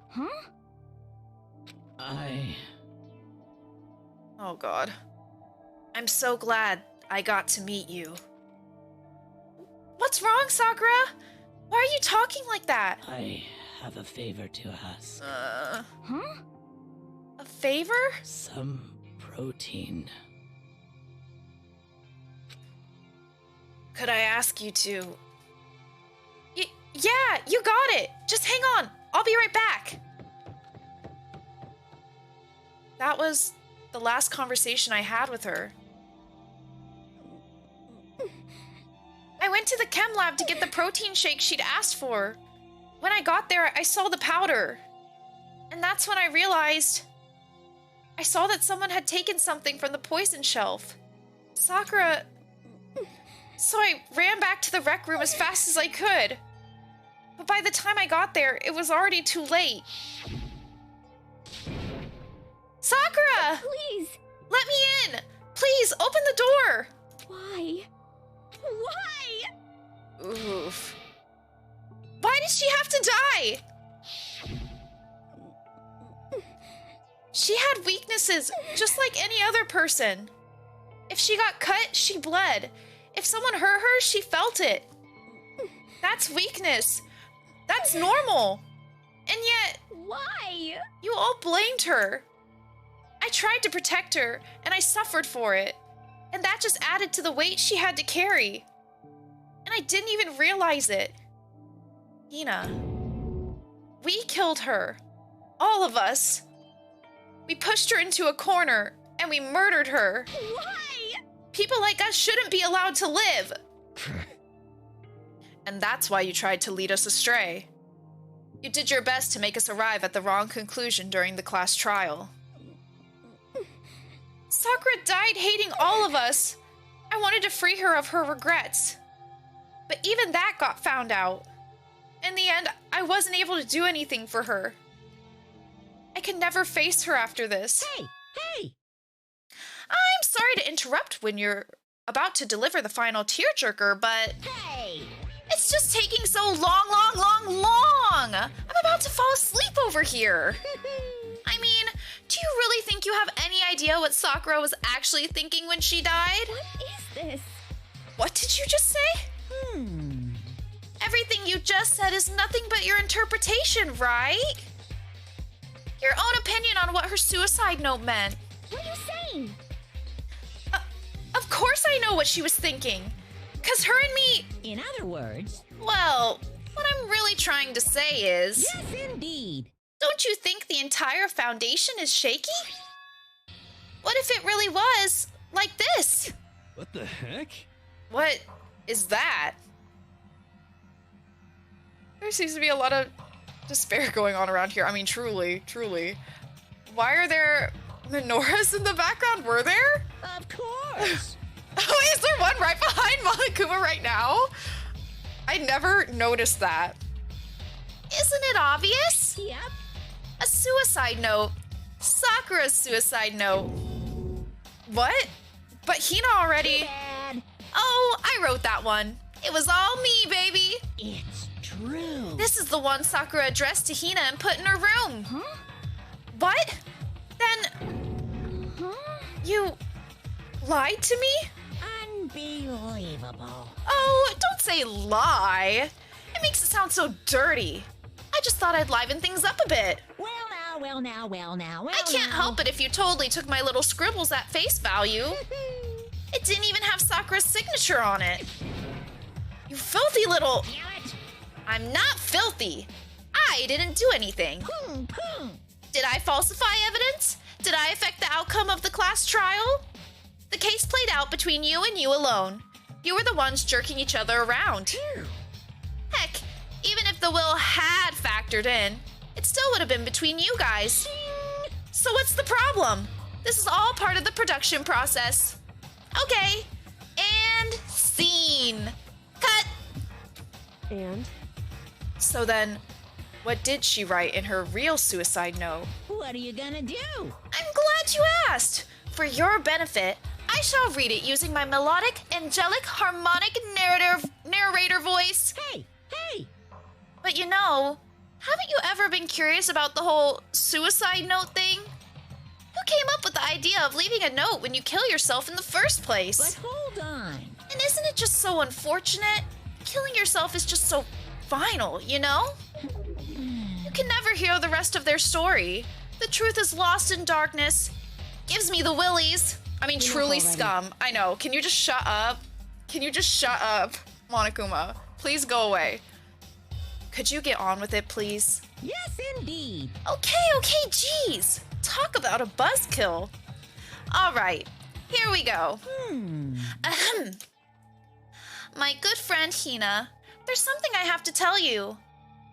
Huh? Oh God. I'm so glad I got to meet you. What's wrong, Sakura? Why are you talking like that? I have a favor to ask. Huh? A favor? Some protein. Could I ask you to... Yeah, you got it. Just hang on. I'll be right back. That was the last conversation I had with her. I went to the chem lab to get the protein shake she'd asked for. When I got there, I saw the powder. And that's when I realized... I saw that someone had taken something from the poison shelf. Sakura... So I ran back to the rec room as fast as I could. But by the time I got there, it was already too late. Sakura! Please! Let me in! Please, open the door! Why? Why? Oof. Why did she have to die? She had weaknesses, just like any other person. If she got cut, she bled. If someone hurt her, she felt it. That's weakness. That's normal. And yet... Why? You all blamed her. I tried to protect her, and I suffered for it. And that just added to the weight she had to carry. And I didn't even realize it. Hina. We killed her. All of us. We pushed her into a corner, and we murdered her. Why? People like us shouldn't be allowed to live. And that's why you tried to lead us astray. You did your best to make us arrive at the wrong conclusion during the class trial. Sakura died hating all of us. I wanted to free her of her regrets. But even that got found out. In the end, I wasn't able to do anything for her. I could never face her after this. Hey! I'm sorry to interrupt when you're about to deliver the final tearjerker, but... Hey! It's just taking so long! I'm about to fall asleep over here. I mean, do you really think think you have any idea what Sakura was actually thinking when she died? What is this? What did you just say? Everything you just said is nothing but your interpretation, right? Your own opinion on what her suicide note meant. What are you saying? Of course I know what she was thinking. 'Cause her and me... In other words, Well, what I'm really trying to say is... yes, indeed. Don't you think the entire foundation is shaky? What if it really was like this? What the heck? What is that? There seems to be a lot of despair going on around here. I mean, truly, truly. Why are there menorahs in the background? Were there? Of course. Oh, is there one right behind Monokuma right now? I never noticed that. Isn't it obvious? Yep. A suicide note. Sakura's suicide note. What? But Hina already... Bad. Oh, I wrote that one. It was all me, baby. It's true. This is the one Sakura addressed to Hina and put in her room. Huh? What? Then Huh? you lied to me? Unbelievable. Oh, don't say lie. It makes it sound so dirty. I just thought I'd liven things up a bit. Well now. I can't help it if you totally took my little scribbles at face value. It didn't even have Sakura's signature on it. You filthy little... Damn it. I'm not filthy. I didn't do anything. Did I falsify evidence? Did I affect the outcome of the class trial? The case played out between you and you alone. You were the ones jerking each other around. Heck, even if the will had factored in, it still would have been between you guys. So what's the problem? This is all part of the production process. Okay, and scene. Cut. And? So then, what did she write in her real suicide note? What are you gonna do? I'm glad you asked. For your benefit, I shall read it using my melodic, angelic, harmonic narrator voice. Hey! But you know, haven't you ever been curious about the whole suicide note thing? Who came up with the idea of leaving a note when you kill yourself in the first place? But hold on. And isn't it just so unfortunate? Killing yourself is just so final, you know? You can never hear the rest of their story. The truth is lost in darkness. Gives me the willies. I mean, truly scum. I know. Can you just shut up? Can you just shut up, Monokuma? Please go away. Could you get on with it, please? Yes, indeed. Okay, jeez. Talk about a buzzkill. All right, here we go. Ahem. My good friend Hina, there's something I have to tell you.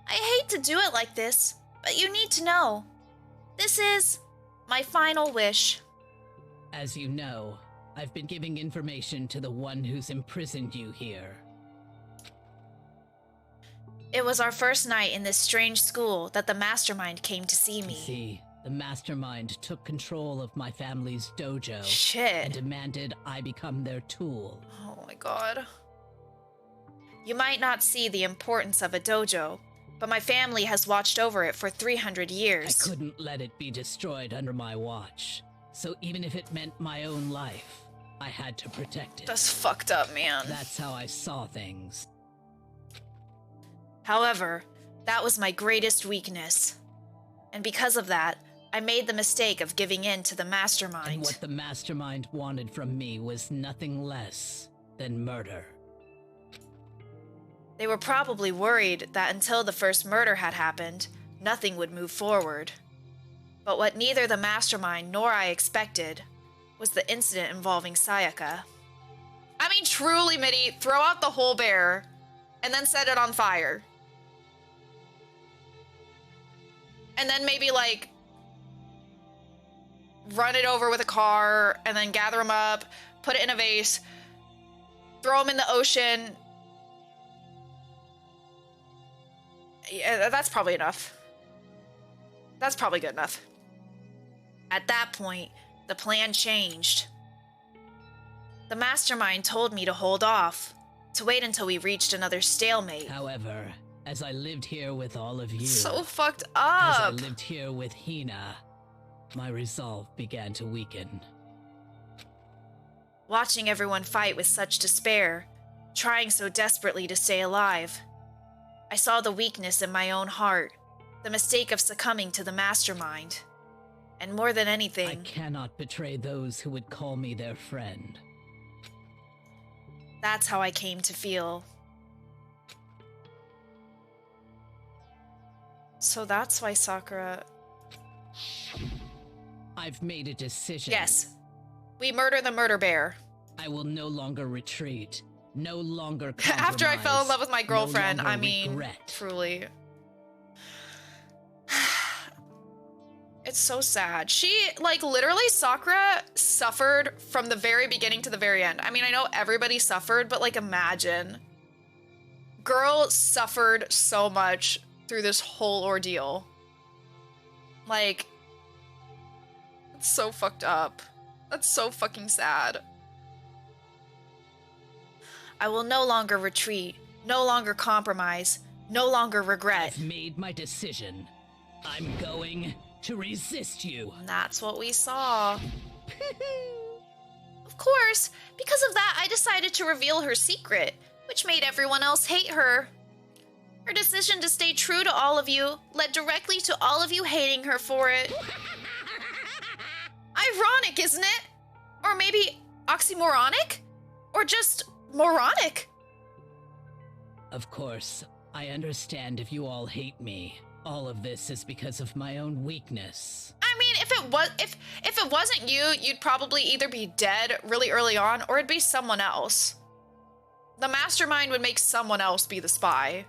I hate to do it like this, but you need to know. This is my final wish. As you know, I've been giving information to the one who's imprisoned you here. It was our first night in this strange school that the mastermind came to see me. See, the mastermind took control of my family's dojo and Shit. demanded I become their tool. Oh my god. You might not see the importance of a dojo, but my family has watched over it for 300 I years. couldn't let it be destroyed under my watch. So even if it meant my own life, I had to protect it. That's fucked up, man. That's how I saw things. However, that was my greatest weakness. And because of that, I made the mistake of giving in to the mastermind. And what the mastermind wanted from me was nothing less than murder. They were probably worried that until the first murder had happened, nothing would move forward. But what neither the mastermind nor I expected was the incident involving Sayaka. I mean, truly, Mitty, throw out the whole bear and then set it on fire. And then maybe, like, run it over with a car and then gather them up, put it in a vase, throw them in the ocean. Yeah, that's probably enough. That's probably good enough. At that point, the plan changed. The mastermind told me to hold off, to wait until we reached another stalemate. However, as I lived here with all of you, So fucked as I up. lived here with Hina, my resolve began to weaken. Watching everyone fight with such despair, trying so desperately to stay alive, I saw the weakness in my own heart, the mistake of succumbing to the mastermind. And more than anything, I cannot betray those who would call me their friend. That's how I came to feel. So that's why Sakura... I've made a decision. Yes. We murder the murder bear. I will no longer retreat. No longer compromise. After I fell in love with my girlfriend, no I mean, regret. truly. It's so sad. She, like, literally, Sakura suffered from the very beginning to the very end. I mean, I know everybody suffered, but, like, imagine. Girl suffered so much through this whole ordeal. Like, it's so fucked up. That's so fucking sad. I will no longer retreat, no longer compromise, no longer regret. I've made my decision. I'm going to resist you. And that's what we saw. Of course, because of that, I decided to reveal her secret, which made everyone else hate her. Her decision to stay true to all of you led directly to all of you hating her for it. Ironic, isn't it? Or maybe oxymoronic? Or just moronic? Of course, I understand if you all hate me. All of this is because of my own weakness. I mean, if it wasn't you, you'd probably either be dead really early on, or it'd be someone else. The mastermind would make someone else be the spy.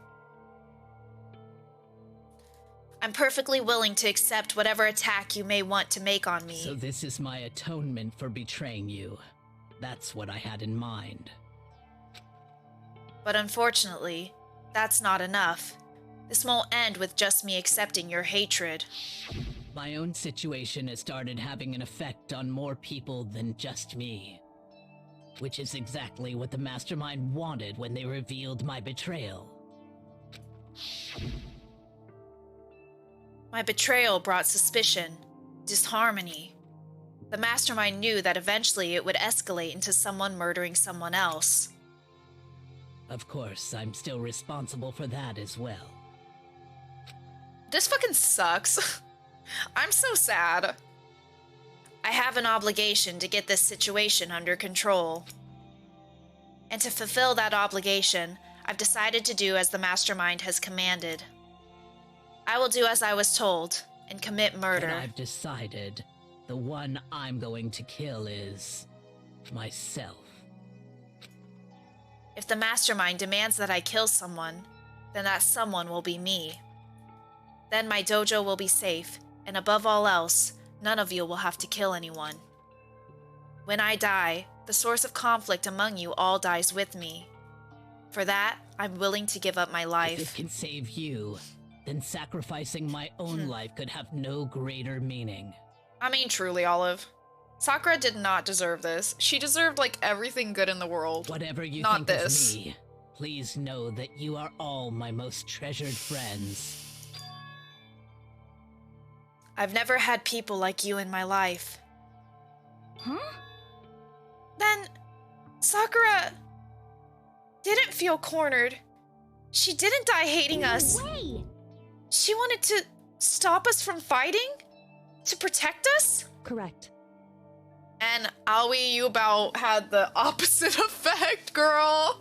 I'm perfectly willing to accept whatever attack you may want to make on me. So this is my atonement for betraying you. That's what I had in mind. But unfortunately, that's not enough. This won't end with just me accepting your hatred. My own situation has started having an effect on more people than just me. Which is exactly what the mastermind wanted when they revealed my betrayal. My betrayal brought suspicion, disharmony. The mastermind knew that eventually it would escalate into someone murdering someone else. Of course, I'm still responsible for that as well. This fucking sucks. I'm so sad. I have an obligation to get this situation under control. And to fulfill that obligation, I've decided to do as the mastermind has commanded. I will do as I was told and commit murder. And I've decided the one I'm going to kill is myself. If the mastermind demands that I kill someone, then that someone will be me. Then my dojo will be safe, and above all else, none of you will have to kill anyone. When I die, the source of conflict among you all dies with me. For that, I'm willing to give up my life. If it can save you, then sacrificing my own life could have no greater meaning. I mean, truly, Olive. Sakura did not deserve this. She deserved, like, everything good in the world. Whatever you not think this. of me, please know that you are all my most treasured friends. I've never had people like you in my life. Huh? Then, Sakura didn't feel cornered. She didn't die hating us. No way! She wanted to stop us from fighting? To protect us? Correct. And Aoi, you about had the opposite effect, girl.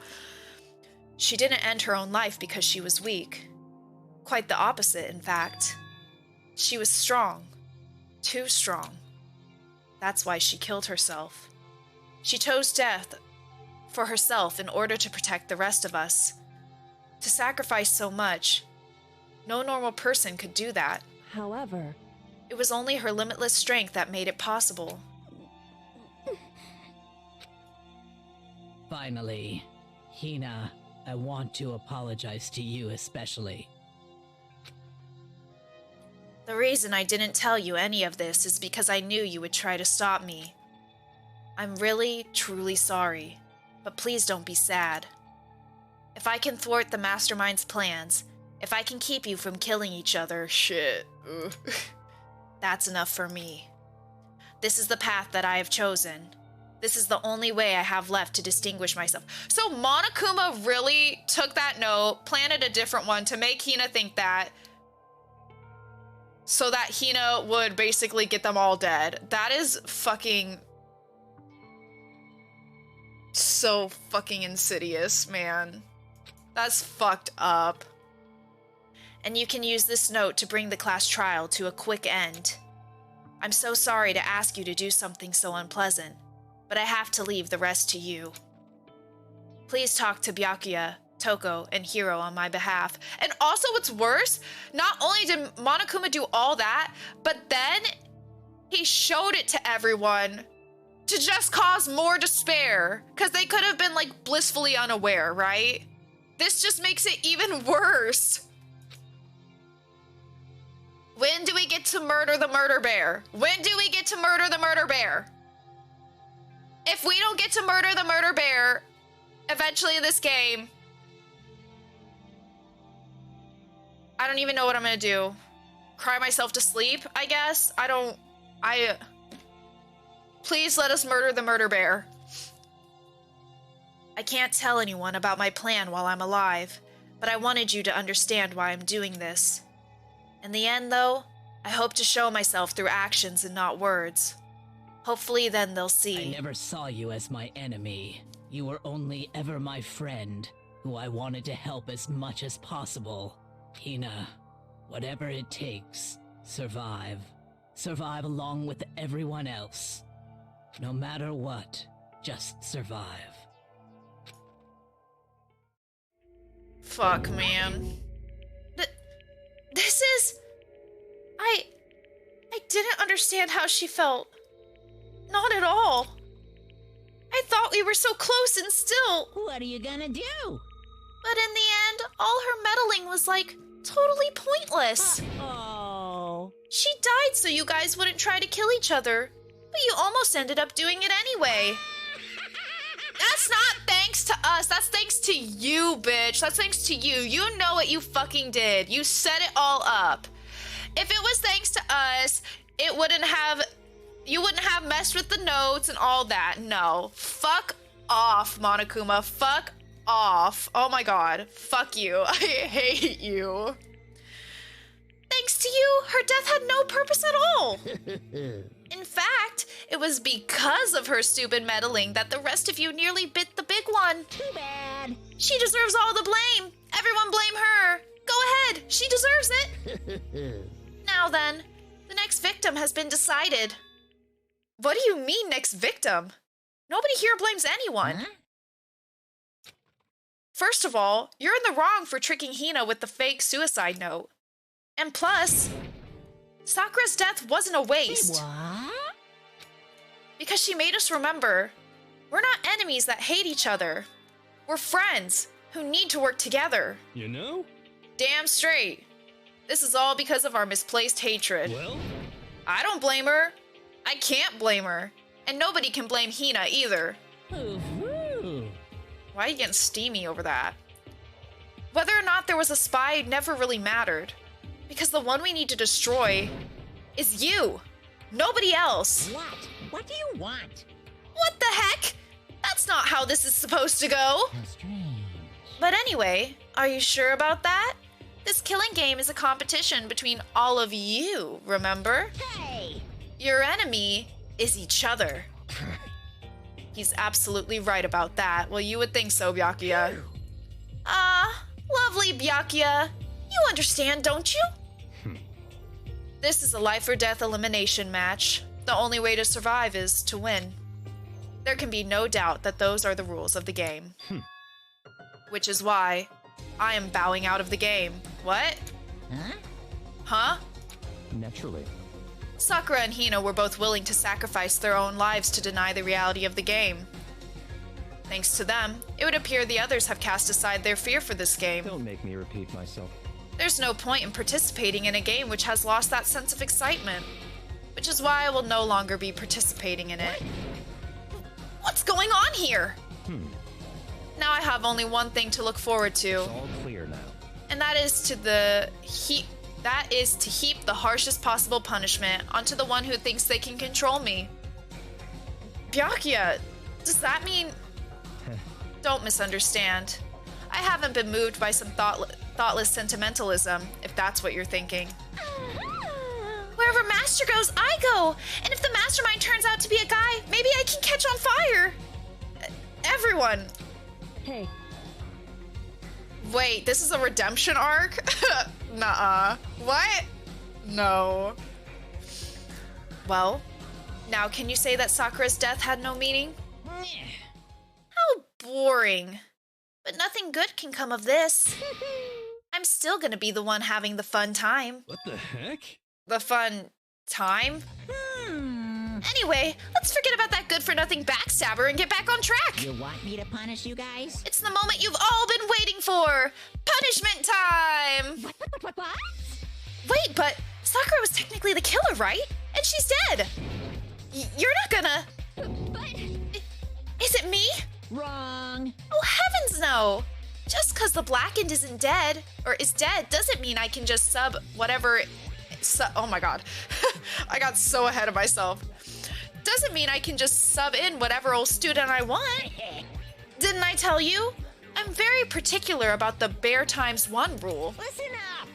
She didn't end her own life because she was weak. Quite the opposite, in fact. She was strong. Too strong. That's why she killed herself. She chose death for herself in order to protect the rest of us. To sacrifice so much, no normal person could do that. However, it was only her limitless strength that made it possible. Finally, Hina, I want to apologize to you especially. The reason I didn't tell you any of this is because I knew you would try to stop me. I'm really, truly sorry, but please don't be sad. If I can thwart the mastermind's plans, if I can keep you from killing each other, shit, that's enough for me. This is the path that I have chosen. This is the only way I have left to distinguish myself. So Monokuma really took that note, planted a different one to make Hina think that, so that Hina would basically get them all dead. That is fucking so fucking insidious, man. That's fucked up. And you can use this note to bring the class trial to a quick end. I'm so sorry to ask you to do something so unpleasant, but I have to leave the rest to you. Please talk to Byakuya, Toko, and Hiro on my behalf. And also what's worse, not only did Monokuma do all that, but then he showed it to everyone to just cause more despair, because they could have been like blissfully unaware, right? This just makes it even worse. When do we get to murder the murder bear? When do we get to murder the murder bear? If we don't get to murder the murder bear eventually in this game, I don't even know what I'm gonna do. Cry myself to sleep, I guess? Please let us murder the murder bear. I can't tell anyone about my plan while I'm alive, but I wanted you to understand why I'm doing this. In the end, though, I hope to show myself through actions and not words. Hopefully then they'll see. I never saw you as my enemy. You were only ever my friend, who I wanted to help as much as possible. Hina, whatever it takes, survive. Survive along with everyone else. No matter what, just survive. Fuck, man. This is... I didn't understand how she felt. Not at all. I thought we were so close and still. What are you gonna do? But in the end, all her meddling was like totally pointless. Oh. She died so you guys wouldn't try to kill each other, but you almost ended up doing it anyway. That's not thanks to us. That's thanks to you, bitch. That's thanks to you. You know what you fucking did. You set it all up. If it was thanks to us, you wouldn't have messed with the notes and all that. No. Fuck off, Monokuma. Fuck off. Oh my god. Fuck you. I hate you. Thanks to you, her death had no purpose at all. In fact, it was because of her stupid meddling that the rest of you nearly bit the big one. Too bad. She deserves all the blame. Everyone blame her. Go ahead. She deserves it. Now then, the next victim has been decided. What do you mean, next victim? Nobody here blames anyone. Huh? First of all, you're in the wrong for tricking Hina with the fake suicide note. And plus, Sakura's death wasn't a waste. What? Because she made us remember, we're not enemies that hate each other. We're friends who need to work together. You know? Damn straight. This is all because of our misplaced hatred. Well? I don't blame her. I can't blame her. And nobody can blame Hina either. Ooh. Why are you getting steamy over that? Whether or not there was a spy never really mattered. Because the one we need to destroy is you. Nobody else. What? What do you want? What the heck? That's not how this is supposed to go. How strange. But anyway, are you sure about that? This killing game is a competition between all of you, remember? Hey! Your enemy is each other. He's absolutely right about that. Well, you would think so, Byakuya. Lovely Byakuya. You understand, don't you? This is a life or death elimination match. The only way to survive is to win. There can be no doubt that those are the rules of the game. Which is why I am bowing out of the game. What? Huh? Huh? Naturally. Sakura and Hina were both willing to sacrifice their own lives to deny the reality of the game. Thanks to them, it would appear the others have cast aside their fear for this game. Don't make me repeat myself. There's no point in participating in a game which has lost that sense of excitement. Which is why I will no longer be participating in it. What's going on here? Now I have only one thing to look forward to. It's all clear now. And that is to the That is to heap the harshest possible punishment onto the one who thinks they can control me. Byakuya, does that mean... Don't misunderstand. I haven't been moved by some thoughtless sentimentalism, if that's what you're thinking. Wherever Master goes, I go! And if the mastermind turns out to be a guy, maybe I can catch on fire! Everyone! Hey. Wait, this is a redemption arc? Nuh-uh. What? No. Well, now can you say that Sakura's death had no meaning? How boring. But nothing good can come of this. I'm still gonna be the one having the fun time. What the heck? The fun time? Anyway, let's forget about that good-for-nothing backstabber and get back on track. You want me to punish you guys? It's the moment you've all been waiting for. Punishment time! What? Wait, but Sakura was technically the killer, right? And she's dead. You're not gonna... But... Is it me? Wrong. Oh, heavens no! Just because the Blackened isn't dead, or is dead, doesn't mean I can just sub whatever... oh my god. I got so ahead of myself. Doesn't mean I can just sub in whatever old student I want. Didn't I tell you? I'm very particular about the bare times one rule. Listen up.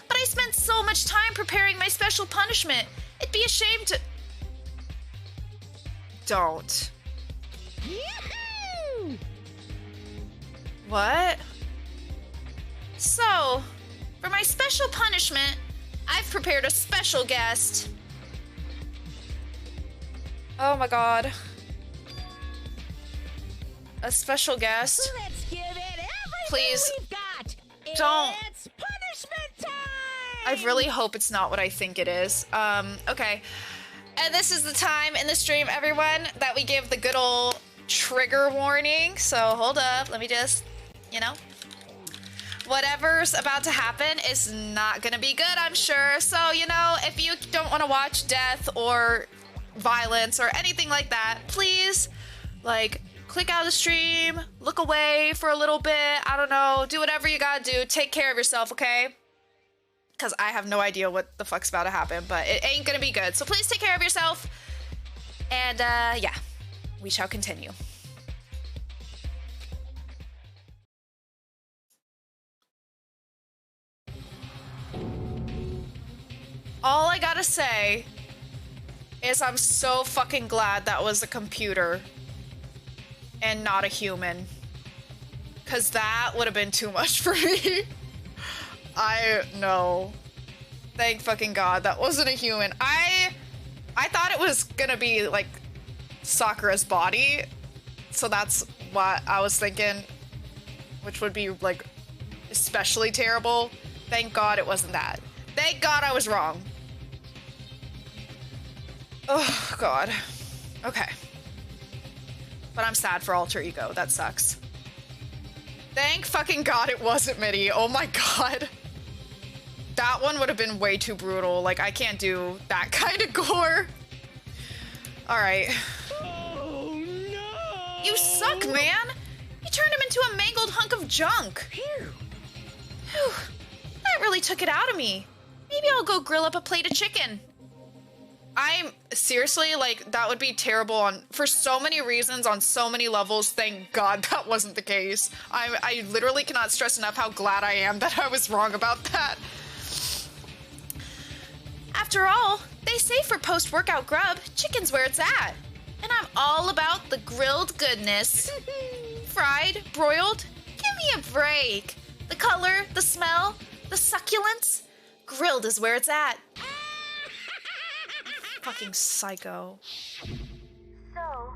But I spent so much time preparing my special punishment. It'd be a shame to... Don't. Yoo-hoo! What? So, for my special punishment, I've prepared a special guest. Oh my god. A special guest. Let's give it everything Please. we've got. Don't. It's punishment time. I really hope it's not what I think it is. Okay. And this is the time in the stream, everyone, that we give the good old trigger warning. So hold up, let me just, whatever's about to happen is not gonna be good, I'm sure. So, if you don't want to watch death or violence or anything like that, please, click out of the stream, look away for a little bit, I don't know, do whatever you gotta do, take care of yourself, okay? Because I have no idea what the fuck's about to happen, but it ain't gonna be good. So please take care of yourself, and yeah, we shall continue. All I gotta say is I'm so fucking glad that was a computer and not a human. Cause that would have been too much for me. I know. Thank fucking God that wasn't a human. I thought it was gonna be like Sakura's body. So that's what I was thinking. Which would be like especially terrible. Thank God it wasn't that. Thank God I was wrong. Oh, God. Okay. But I'm sad for Alter Ego. That sucks. Thank fucking God it wasn't Mitty. Oh my God. That one would have been way too brutal. Like, I can't do that kind of gore. Alright. Oh, no! You suck, man! You turned him into a mangled hunk of junk. Phew. Whew. That really took it out of me. Maybe I'll go grill up a plate of chicken. I'm seriously, that would be terrible for so many reasons, on so many levels. Thank God that wasn't the case. I literally cannot stress enough how glad I am that I was wrong about that. After all, they say for post-workout grub, chicken's where it's at. And I'm all about the grilled goodness. Fried, broiled, give me a break. The color, the smell, the succulence, grilled is where it's at. Fucking psycho. So,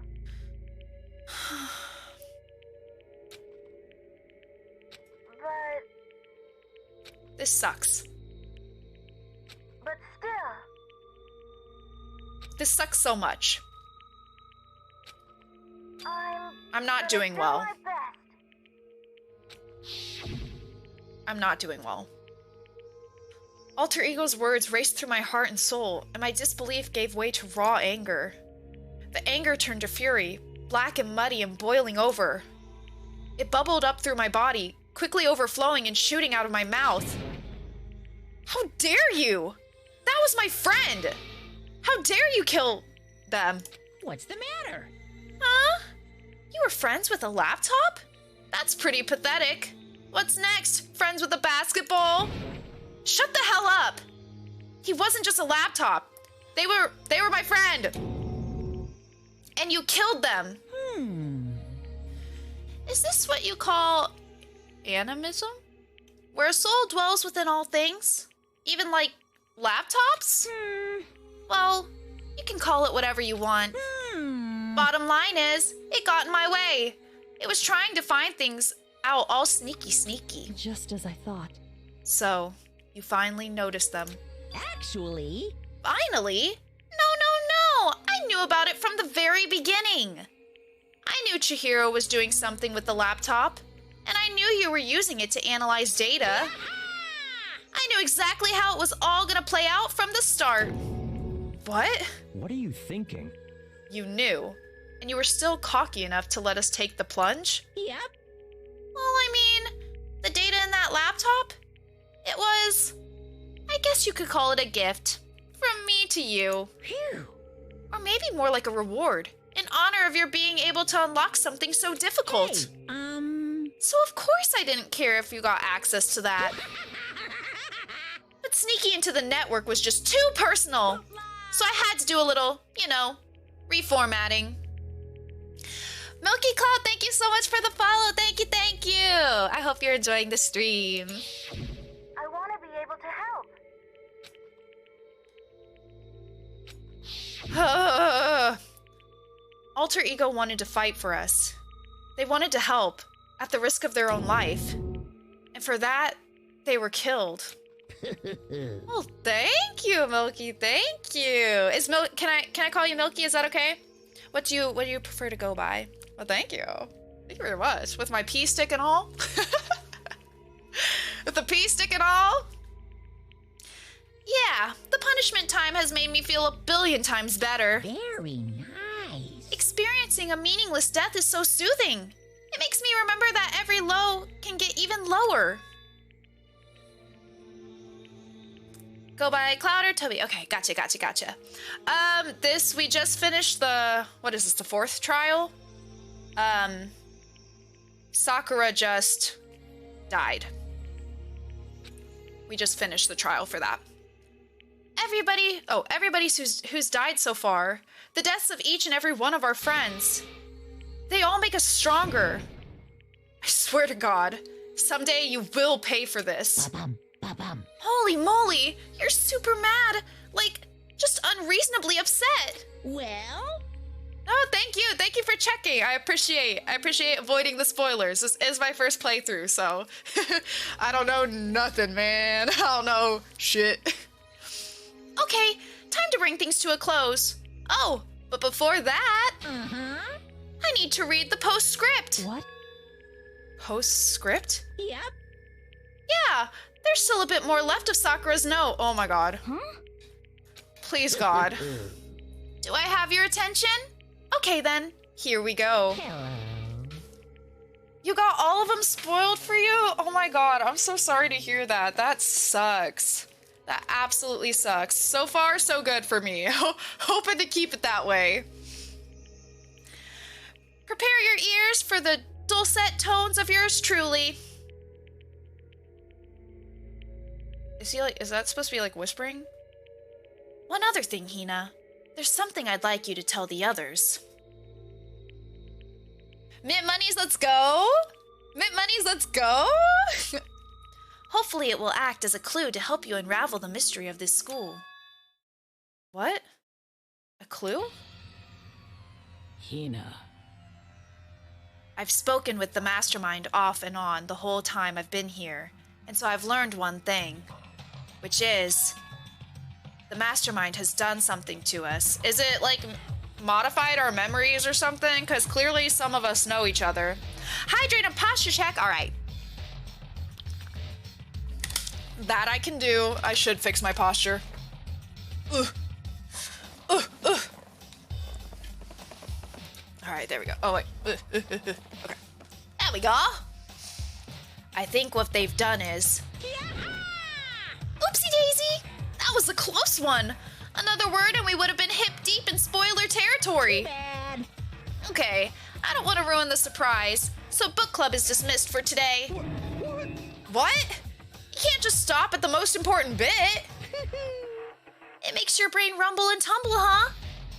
This sucks. but still, This sucks so much. I'm not doing do well. my best. I'm not doing well. Alter Ego's words raced through my heart and soul, and my disbelief gave way to raw anger. The anger turned to fury, black and muddy and boiling over. It bubbled up through my body, quickly overflowing and shooting out of my mouth. How dare you? That was my friend. How dare you kill them? What's the matter? Huh? You were friends with a laptop? That's pretty pathetic. What's next? Friends with a basketball? Shut the hell up. He wasn't just a laptop. They were my friend. And you killed them. Is this what you call animism? Where a soul dwells within all things? Even like laptops? Well, you can call it whatever you want. Bottom line is, it got in my way. It was trying to find things out all sneaky. Just as I thought. So, you finally noticed them. Actually, Finally? No. I knew about it from the very beginning. I knew Chihiro was doing something with the laptop, and I knew you were using it to analyze data. I knew exactly how it was all gonna play out from the start. What? What are you thinking? You knew, and you were still cocky enough to let us take the plunge? yep. Well, I mean, the data in that laptop? It was, I guess you could call it a gift. From me to you. Phew. Or maybe more like a reward. In honor of your being able to unlock something so difficult. So of course I didn't care if you got access to that. But sneaking into the network was just too personal. So I had to do a little, reformatting. Milky Cloud, thank you so much for the follow. Thank you. I hope you're enjoying the stream. I want to be able to help. Alter Ego wanted to fight for us. They wanted to help, at the risk of their own life. And for that, they were killed. Oh, thank you, Milky. Thank you. Can I call you Milky? Is that okay? What do you prefer to go by? Well, thank you. Thank you very much. With my pea stick and all. With the pea stick and all. Yeah, the punishment time has made me feel 1,000,000,000 times better. Very nice. Experiencing a meaningless death is so soothing. It makes me remember that every low can get even lower. Go by Cloud or Toby? Okay, gotcha. We just finished the 4th trial? Sakura just died. We just finished the trial for that. Everybody who's died so far, the deaths of each and every one of our friends, they all make us stronger. I swear to God, someday you will pay for this. Ba-bum. Holy moly, you're super mad, just unreasonably upset. Well, Oh, thank you for checking. I appreciate avoiding the spoilers. This is my first playthrough, so I don't know nothing, man. I don't know shit. Okay, time to bring things to a close. Oh, but before that, I need to read the postscript. What? Postscript? yep. Yeah, there's still a bit more left of Sakura's note. Oh my god. Huh? Please, God. Do I have your attention? Okay then, here we go. Hello. You got all of them spoiled for you? Oh my god, I'm so sorry to hear that. That sucks. That absolutely sucks. So far, so good for me. Hoping to keep it that way. Prepare your ears for the dulcet tones of yours truly. Is that supposed to be like whispering? One other thing, Hina. There's something I'd like you to tell the others. Mint monies, let's go! Mint monies, let's go! Hopefully it will act as a clue to help you unravel the mystery of this school. What? A clue? Hina. I've spoken with the mastermind off and on the whole time I've been here, and so I've learned one thing, which is the mastermind has done something to us. Is it modified our memories or something? Because clearly some of us know each other. Hydrate and posture check. All right. That I can do. I should fix my posture. All right, there we go. Oh, wait. Okay. There we go. I think what they've done is... Oopsie this one. Another word and we would have been hip deep in spoiler territory. Bad. Okay, I don't want to ruin the surprise, so book club is dismissed for today. What? What? You can't just stop at the most important bit. It makes your brain rumble and tumble, huh?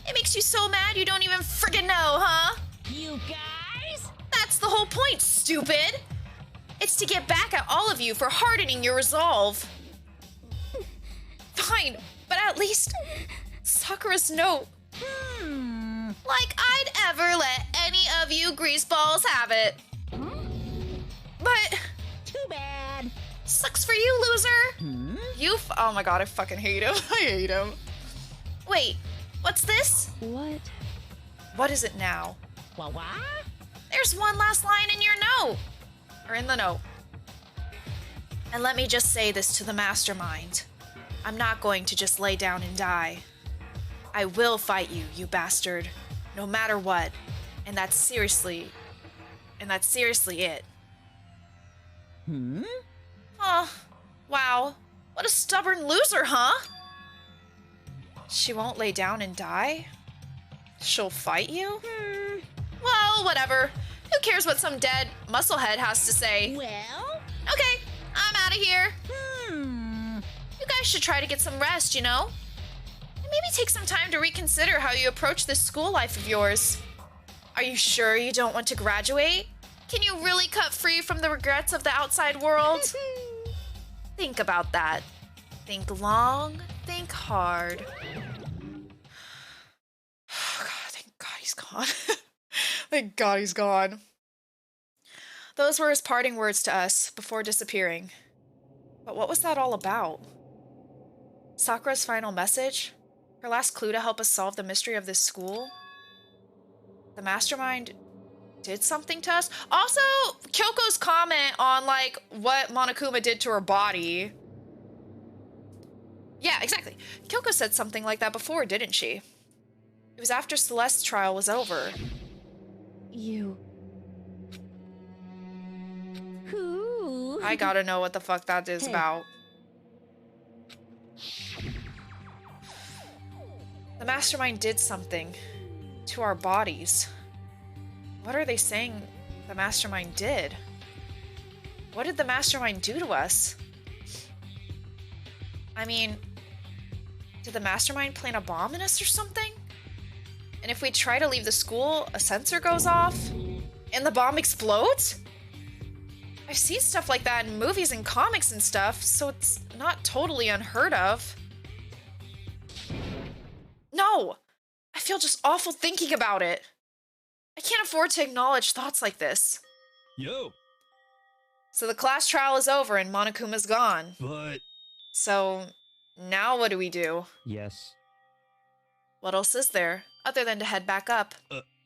It makes you so mad you don't even friggin' know, huh? You guys? That's the whole point, stupid! It's to get back at all of you for hardening your resolve. Fine, but at least Sakura's note. Like I'd ever let any of you greaseballs have it. But Too bad. sucks for you, loser. Oh my god, I fucking hate him. I hate him. Wait, what's this? What? What is it now? What? There's one last line in your note. Or in the note. And let me just say this to the mastermind. I'm not going to just lay down and die. I will fight you, you bastard. No matter what. And that's seriously it. Oh, wow. What a stubborn loser, huh? She won't lay down and die? She'll fight you? Well, whatever. Who cares what some dead musclehead has to say? Well? Okay, I'm out of here. You guys should try to get some rest, you know? And maybe take some time to reconsider how you approach this school life of yours. Are you sure you don't want to graduate? Can you really cut free from the regrets of the outside world? Think about that. Think long, think hard. Oh God, thank God he's gone. Thank God he's gone. Those were his parting words to us before disappearing. But what was that all about? Sakura's final message? Her last clue to help us solve the mystery of this school? The mastermind did something to us? Also, Kyoko's comment on, like, what Monokuma did to her body. Yeah, exactly. Kyoko said something like that before, didn't she? It was after Celeste's trial was over. You. Who? I gotta know what the fuck that is about. The mastermind did something to our bodies. What are they saying the mastermind did? What did the mastermind do to us? I mean, did the mastermind plant a bomb in us or something? And if we try to leave the school, a sensor goes off and the bomb explodes? I've seen stuff like that in movies and comics and stuff, so it's not totally unheard of. No! I feel just awful thinking about it. I can't afford to acknowledge thoughts like this. Yo, So the class trial is over and Monokuma's gone. but So now what do we do? Yes. What else is there other than to head back up?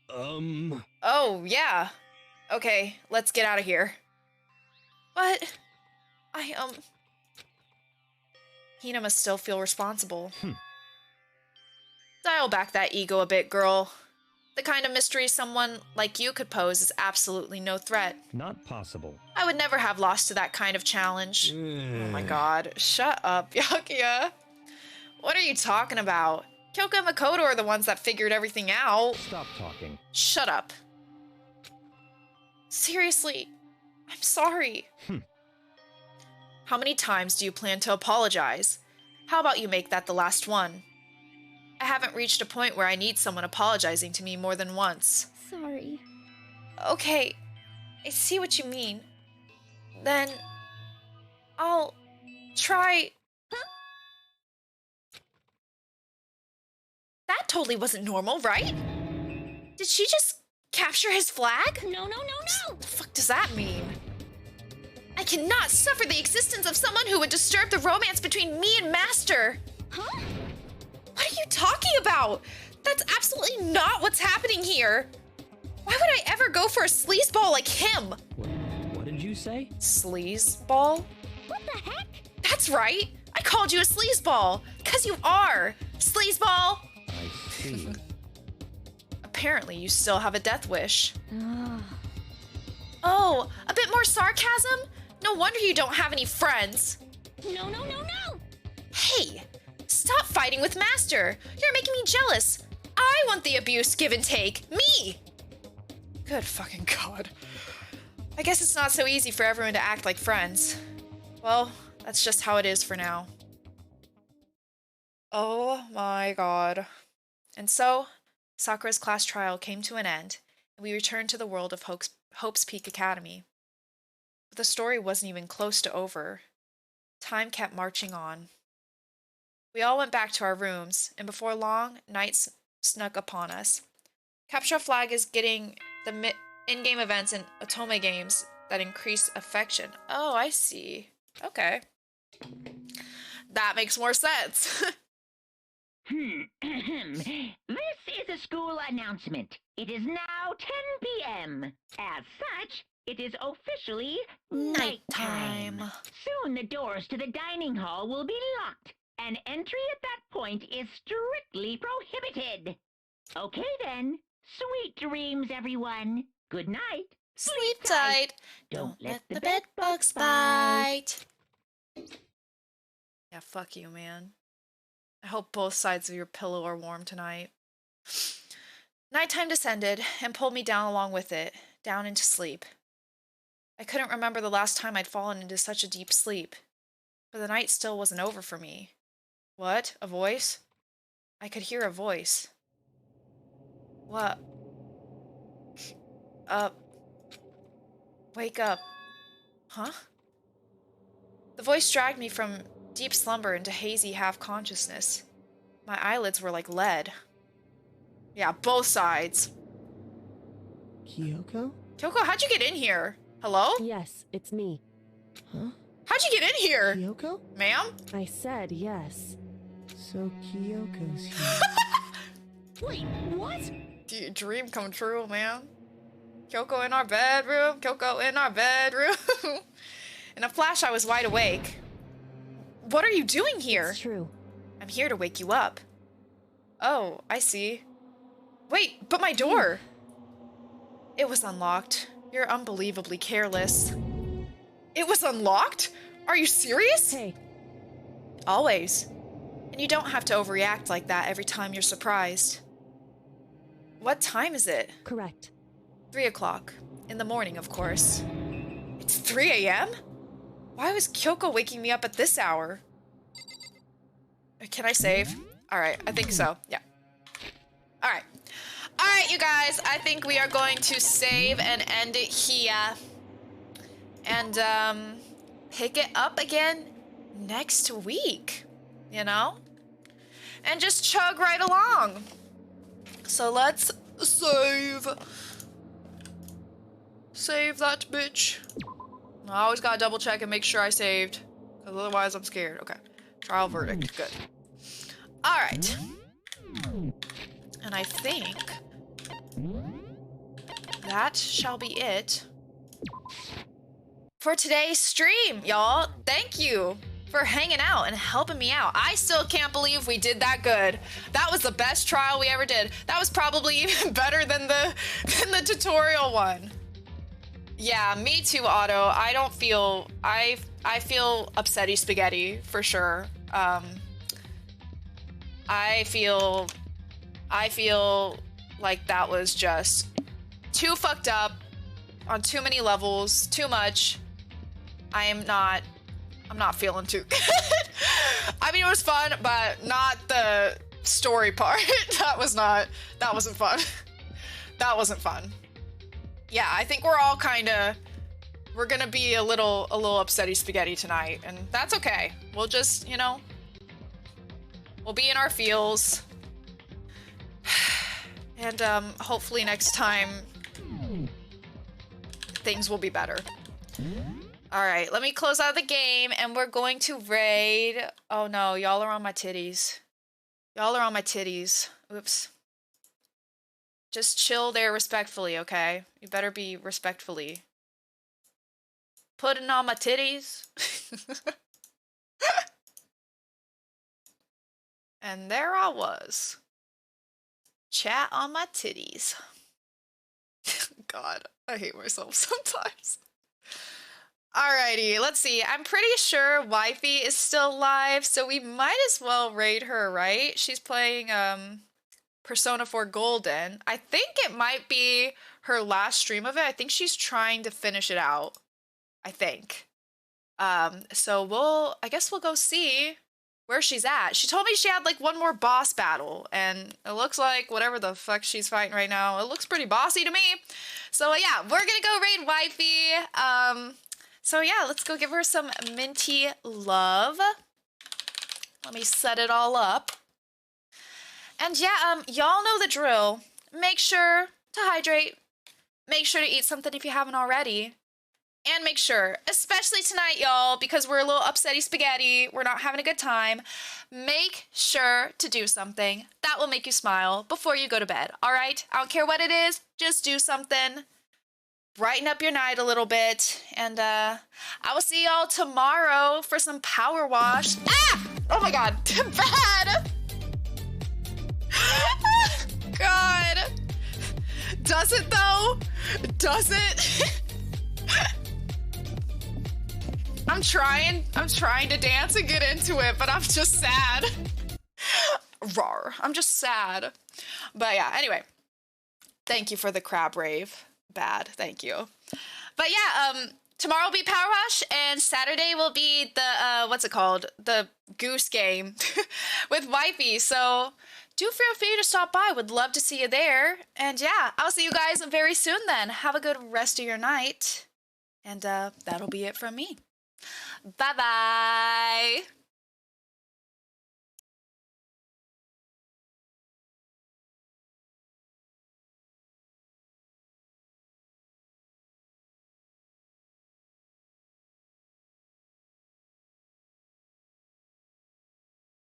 Oh, yeah. Okay, let's get out of here. But Hina must still feel responsible. Dial back that ego a bit, girl. The kind of mystery someone like you could pose is absolutely no threat. Not possible. I would never have lost to that kind of challenge. Oh my god. Shut up, Yakuya. What are you talking about? Kyoko and Makoto are the ones that figured everything out. Stop talking. Shut up. Seriously, I'm sorry. How many times do you plan to apologize? How about you make that the last one? I haven't reached a point where I need someone apologizing to me more than once. Sorry. Okay, I see what you mean. Then I'll try. That totally wasn't normal, right? Did she just capture his flag? No. What the fuck does that mean? I cannot suffer the existence of someone who would disturb the romance between me and Master. Huh? What are you talking about? That's absolutely not what's happening here. Why would I ever go for a sleazeball like him? What did you say? Sleazeball? What the heck? That's right. I called you a sleazeball. 'Cause you are. Sleazeball. I see. Apparently, you still have a death wish. Oh, a bit more sarcasm? No wonder you don't have any friends. No. Hey, stop fighting with Master. You're making me jealous. I want the abuse give and take. Me! Good fucking god. I guess it's not so easy for everyone to act like friends. Well, that's just how it is for now. Oh my god. And so, Sakura's class trial came to an end, and we returned to the world of Hope's Peak Academy. But the story wasn't even close to over. Time kept marching on. We all went back to our rooms, and before long, night snuck upon us. Capture a Flag is getting the in-game events and otome games that increase affection. Oh, I see. Okay. That makes more sense. This is a school announcement. It is now 10 p.m. As such, it is officially nighttime. Soon the doors to the dining hall will be locked, and entry at that point is strictly prohibited. Okay then. Sweet dreams, everyone. Good night. Sleep tight. Don't let the bed bugs bite. Yeah, fuck you, man. I hope both sides of your pillow are warm tonight. Nighttime descended and pulled me down along with it, down into sleep. I couldn't remember the last time I'd fallen into such a deep sleep, but the night still wasn't over for me. What? A voice? I could hear a voice. What? Wake up. Huh? The voice dragged me from deep slumber into hazy half-consciousness. My eyelids were like lead. Yeah, both sides. Kyoko? Kyoko, how'd you get in here? Hello? Yes, it's me. Huh? How'd you get in here? Kyoko? Ma'am? I said yes. So Kyoko's here. Wait, what? Did your dream come true, man? Kyoko in our bedroom. Kyoko in our bedroom. In a flash, I was wide awake. What are you doing here? It's true. I'm here to wake you up. Oh, I see. Wait, but my door! It was unlocked. You're unbelievably careless. It was unlocked? Are you serious? Hey. Always. And you don't have to overreact like that every time you're surprised. What time is it? Correct. 3 o'clock. In the morning, of course. It's 3 a.m.? Why was Kyoko waking me up at this hour? Can I save? Alright, I think so. Yeah. Alright. Alright, you guys. I think we are going to save and end it here. And, pick it up again next week. You know? And just chug right along. So let's save. Save that bitch. I always gotta double check and make sure I saved. Because otherwise I'm scared. Okay. Trial verdict. Good. Alright. And I think that shall be it for today's stream, y'all. Thank you for hanging out and helping me out. I still can't believe we did that good. That was the best trial we ever did. That was probably even better than the tutorial one. Yeah, me too, Otto. I don't feel... I feel upsetty spaghetti, for sure. I feel like that was just too fucked up on too many levels, too much. I'm not feeling too good. I mean, it was fun, but not the story part. That wasn't fun. That wasn't fun. Yeah, I think we're all we're gonna be a little upsetty spaghetti tonight, and that's okay. We'll just, you know, we'll be in our feels. And hopefully next time things will be better. Alright, let me close out the game and we're going to raid. Oh no, y'all are on my titties. Y'all are on my titties. Oops. Just chill there respectfully, okay? You better be respectfully. Putting on my titties. And there I was. Chat on my titties. God, I hate myself sometimes. Alrighty, let's see. I'm pretty sure Wifey is still live, so we might as well raid her, right? She's playing Persona 4 Golden. I think it might be her last stream of it. I think she's trying to finish it out. I think. So I guess we'll go see where she's at. She told me she had like one more boss battle, and it looks like whatever the fuck she's fighting right now, it looks pretty bossy to me. So yeah, we're gonna go raid Wifey. So yeah, let's go give her some minty love. Let me set it all up. And yeah, y'all know the drill. Make sure to hydrate. Make sure to eat something if you haven't already. And make sure, especially tonight, y'all, because we're a little upsetty spaghetti, we're not having a good time, make sure to do something that will make you smile before you go to bed, all right? I don't care what it is, just do something. Brighten up your night a little bit. And I will see y'all tomorrow for some power wash. Ah! Oh my god, bad! God. Does it though? Does it? I'm trying to dance and get into it, but I'm just sad. Rawr. I'm just sad. But yeah, anyway. Thank you for the crab rave. Bad, thank you. But yeah, tomorrow will be Power Wash, and Saturday will be the, what's it called? The Goose Game with Wifey. So do feel free to stop by. Would love to see you there. And yeah, I'll see you guys very soon then. Have a good rest of your night. And that'll be it from me. Bye-bye.